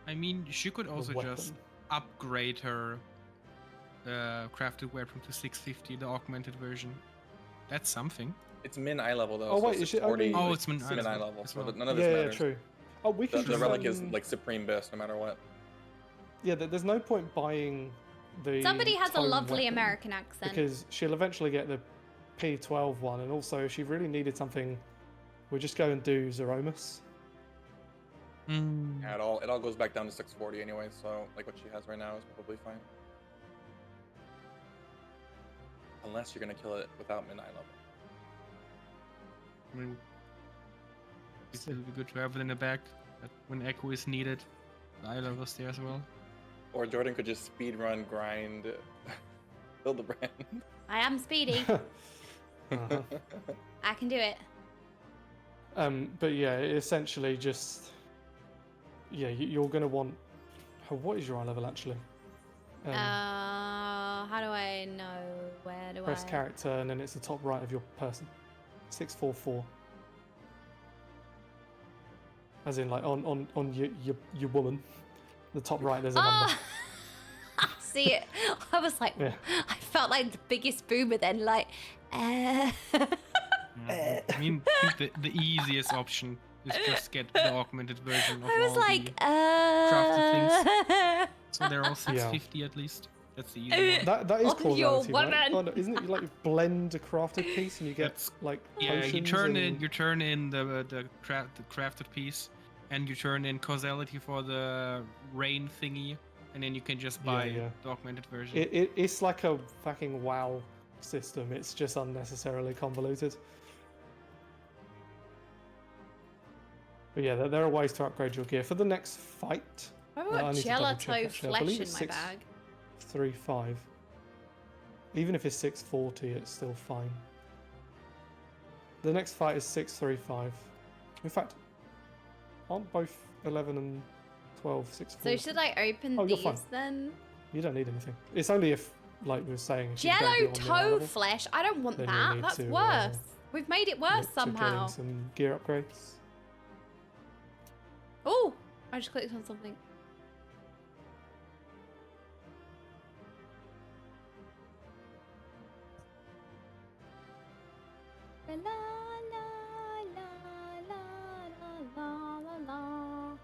I mean, she could also just upgrade her crafted weapon to 650, the augmented version. That's something. It's min eye level though. Oh, so wait, is it 640, only- Oh, it's min eye min eye level level. as So well. none of this Yeah, matters. true. Oh, we can The just relic is like supreme best no matter what. Yeah, there's no point buying the. Somebody has a tome lovely weapon American accent. because she'll eventually get the P12 one, and also if she really needed something, we'll just go and do Zeromus. Yeah, it all goes back down to 640 anyway, so like what she has right now is probably fine. Unless you're gonna kill it without min eye level. I mean, it would be good to have it in the back that when echo is needed. The eye level's there as well. Or Jordan could just speed run, grind, build the brand. I am speedy. I can do it. But yeah, essentially just. Yeah, you're gonna want. What is your eye level actually? How do I know? Where do Press I? character, and then it's the top right of your person. 644. As in, like on your woman, the top right there's a number. See it. I was like, Yeah. I felt like the biggest boomer then. Like, I mean, I think the easiest option is just get the augmented version of I was all like, the crafted things. So they're all 650 at least. That's the easy one. That is Oh, you're causality, right? woman. Oh, no, isn't it? You like blend a crafted piece and you get like Yeah, you potions turn and... in the crafted piece, and you turn in causality for the rain thingy, and then you can just buy the augmented version. It's like a fucking WoW system. It's just unnecessarily convoluted. But yeah, there are ways to upgrade your gear for the next fight. I've I got need to double check, gelato actually. I flesh believe in it's my bag. 635. Even if it's 640, it's still fine. The next fight is 635. In fact, aren't both 11 and 12 640? So should I open Oh, you're these fine. then? You don't need anything. It's only if, like we were saying, if you don't Jello do it on your toe level, flesh. I don't want then you that. need That's to, worse. We've made it worse look to getting somehow. some gear upgrades. Oh, I just clicked on something. La la la la la la la la.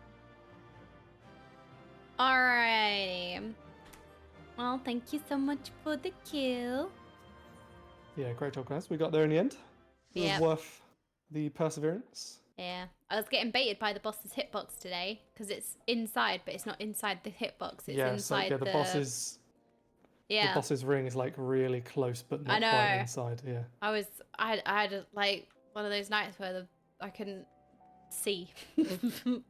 Alrighty. Well, thank you so much for the kill. Yeah, great job, guys. We got there in the end. It Yep. was worth the perseverance. Yeah, I was getting baited by the boss's hitbox today because it's inside, but it's not inside the hitbox. It's Yeah, so inside yeah, the boss's Yeah. the boss's ring is like really close, but I not quite know. inside. Yeah. I had like one of those nights where I couldn't see.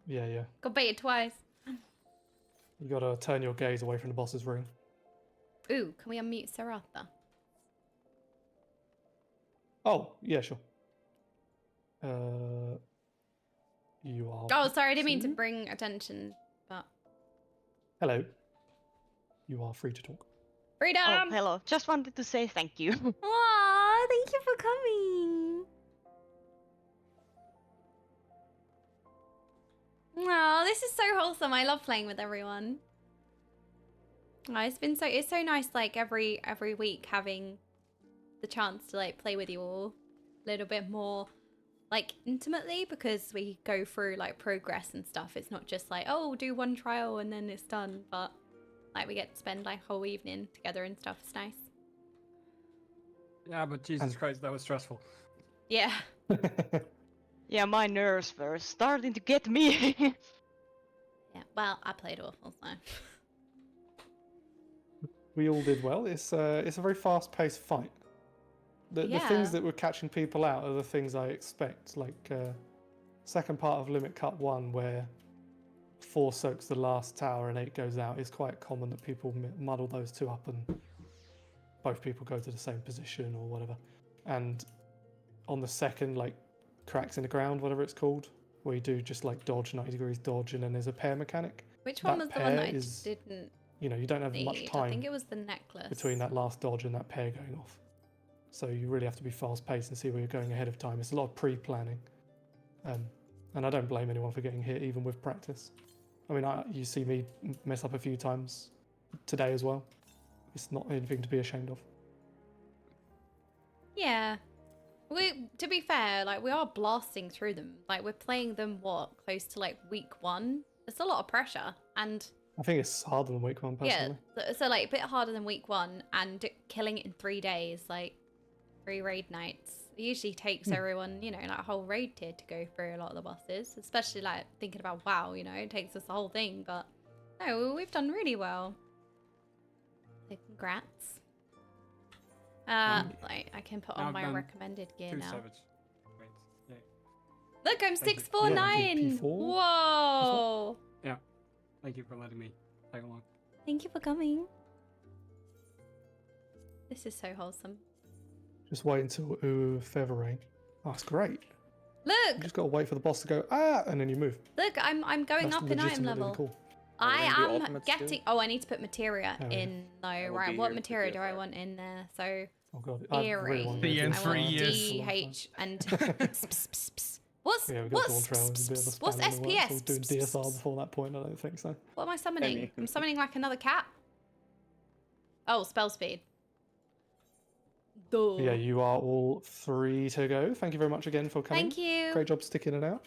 Yeah, yeah. Got baited twice. You gotta turn your gaze away from the boss's ring. Ooh, can we unmute Saratha? Oh, yeah, sure. You are. Oh, sorry, I didn't mean to bring attention, but Hello. You are free to talk. Freedom! Oh, hello. Just wanted to say thank you. Aw, thank you for coming. Oh, this is so wholesome. I love playing with everyone. Oh, it's so nice, like every week having the chance to like play with you all a little bit more like intimately, because we go through like progress and stuff. It's not just like, oh, do one trial and then it's done, but like we get to spend like whole evening together and stuff. It's nice. Yeah, but Jesus Christ, that was stressful. Yeah. Yeah, my nerves were starting to get me. Yeah, well, I played awful, so. We all did well. It's a very fast-paced fight. The Yeah. things that were catching people out are the things I expect. Like second part of Limit Cup 1, where 4 soaks the last tower and 8 goes out, is quite common that people muddle those two up and both people go to the same position or whatever. And on the second, like cracks in the ground, whatever it's called, where you do just like dodge, 90 degrees dodge, and then there's a pair mechanic. Which one was the one pair that I is, didn't you know, you don't have much need? time I think it was the necklace. between that last dodge and that pair going off. So you really have to be fast-paced and see where you're going ahead of time. It's a lot of pre-planning. And I don't blame anyone for getting hit, even with practice. I mean, you see me mess up a few times today as well. It's not anything to be ashamed of. Yeah. To be fair, like we are blasting through them. Like we're playing them close to like week 1. It's a lot of pressure, and I think it's harder than week 1 personally. yeah. So like a bit harder than week 1, and killing it in 3 days, like 3 raid nights. It usually takes everyone, you know, like a whole raid tier to go through a lot of the bosses. Especially like thinking about WoW, you know, it takes us the whole thing. But no, we've done really well. So congrats. Like I can put on my recommended gear now. Great. Yeah. Look, I'm Thank you. 649. P4 Whoa. Yeah. Thank you for letting me tag along. Thank you for coming. This is so wholesome. Just wait until Feather Rain. Oh, that's great. Look, You just got to wait for the boss to go, and then you move. look, I'm going That's up in item legitimately level. cool. I do am ultimates getting. too? Oh, I need to put materia Oh, yeah. in though. will Right, be what here for materia do I DSR. want in there? So Oh god, I really earring. want The to end I for want years. DH and What's Yeah, we got Dawn what's Trail as a bit of a what's spanner in the works. I was doing SPS? DSR before that point, I don't think so. What am I summoning? Maybe. I'm summoning like another cat. Oh, spell speed. Duh. Yeah, you are all 3 to go. Thank you very much again for coming. Thank you. Great job sticking it out.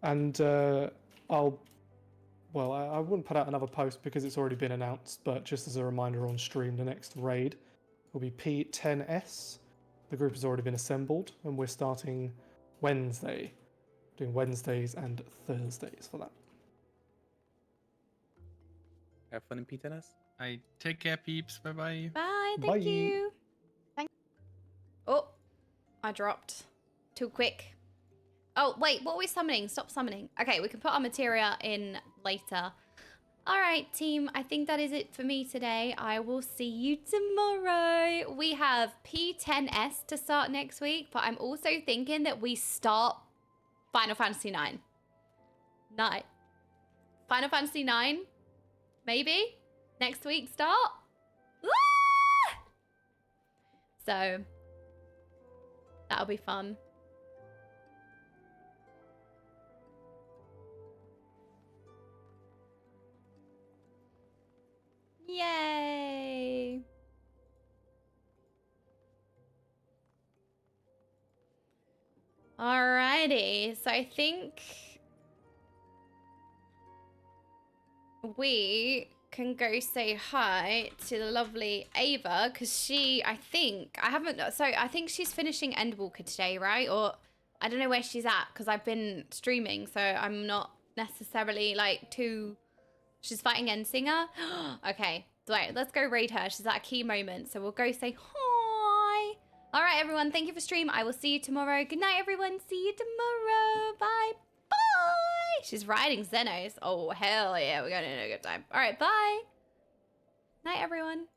And I wouldn't put out another post because it's already been announced, but just as a reminder on stream, the next raid will be P9S. The group has already been assembled, and we're starting Wednesday. Doing Wednesdays and Thursdays for that. Have fun in P9S. I take care, peeps. Bye bye. Bye. Bye. Thank you. Oh, I dropped. Too quick. Oh, wait, what are we summoning? Stop summoning. Okay, we can put our materia in later. All right, team, I think that is it for me today. I will see you tomorrow. We have P9S to start next week, but I'm also thinking that we start Final Fantasy IX. Final Fantasy IX, maybe? Next week start? Ah! So, that'll be fun. Yay! Alrighty, so I think we can go say hi to the lovely Ava, because I think she's finishing Endwalker today, right? Or I don't know where she's at, because I've been streaming, so I'm not necessarily like she's fighting Endsinger. Okay, right, let's go raid her. She's at a key moment, so we'll go say hi. All right, everyone, thank you for stream. I will see you tomorrow. Good night, everyone. See you tomorrow. Bye. Bye. She's riding Xenos. Oh, hell yeah. We're going to have a good time. All right, bye. Night, everyone.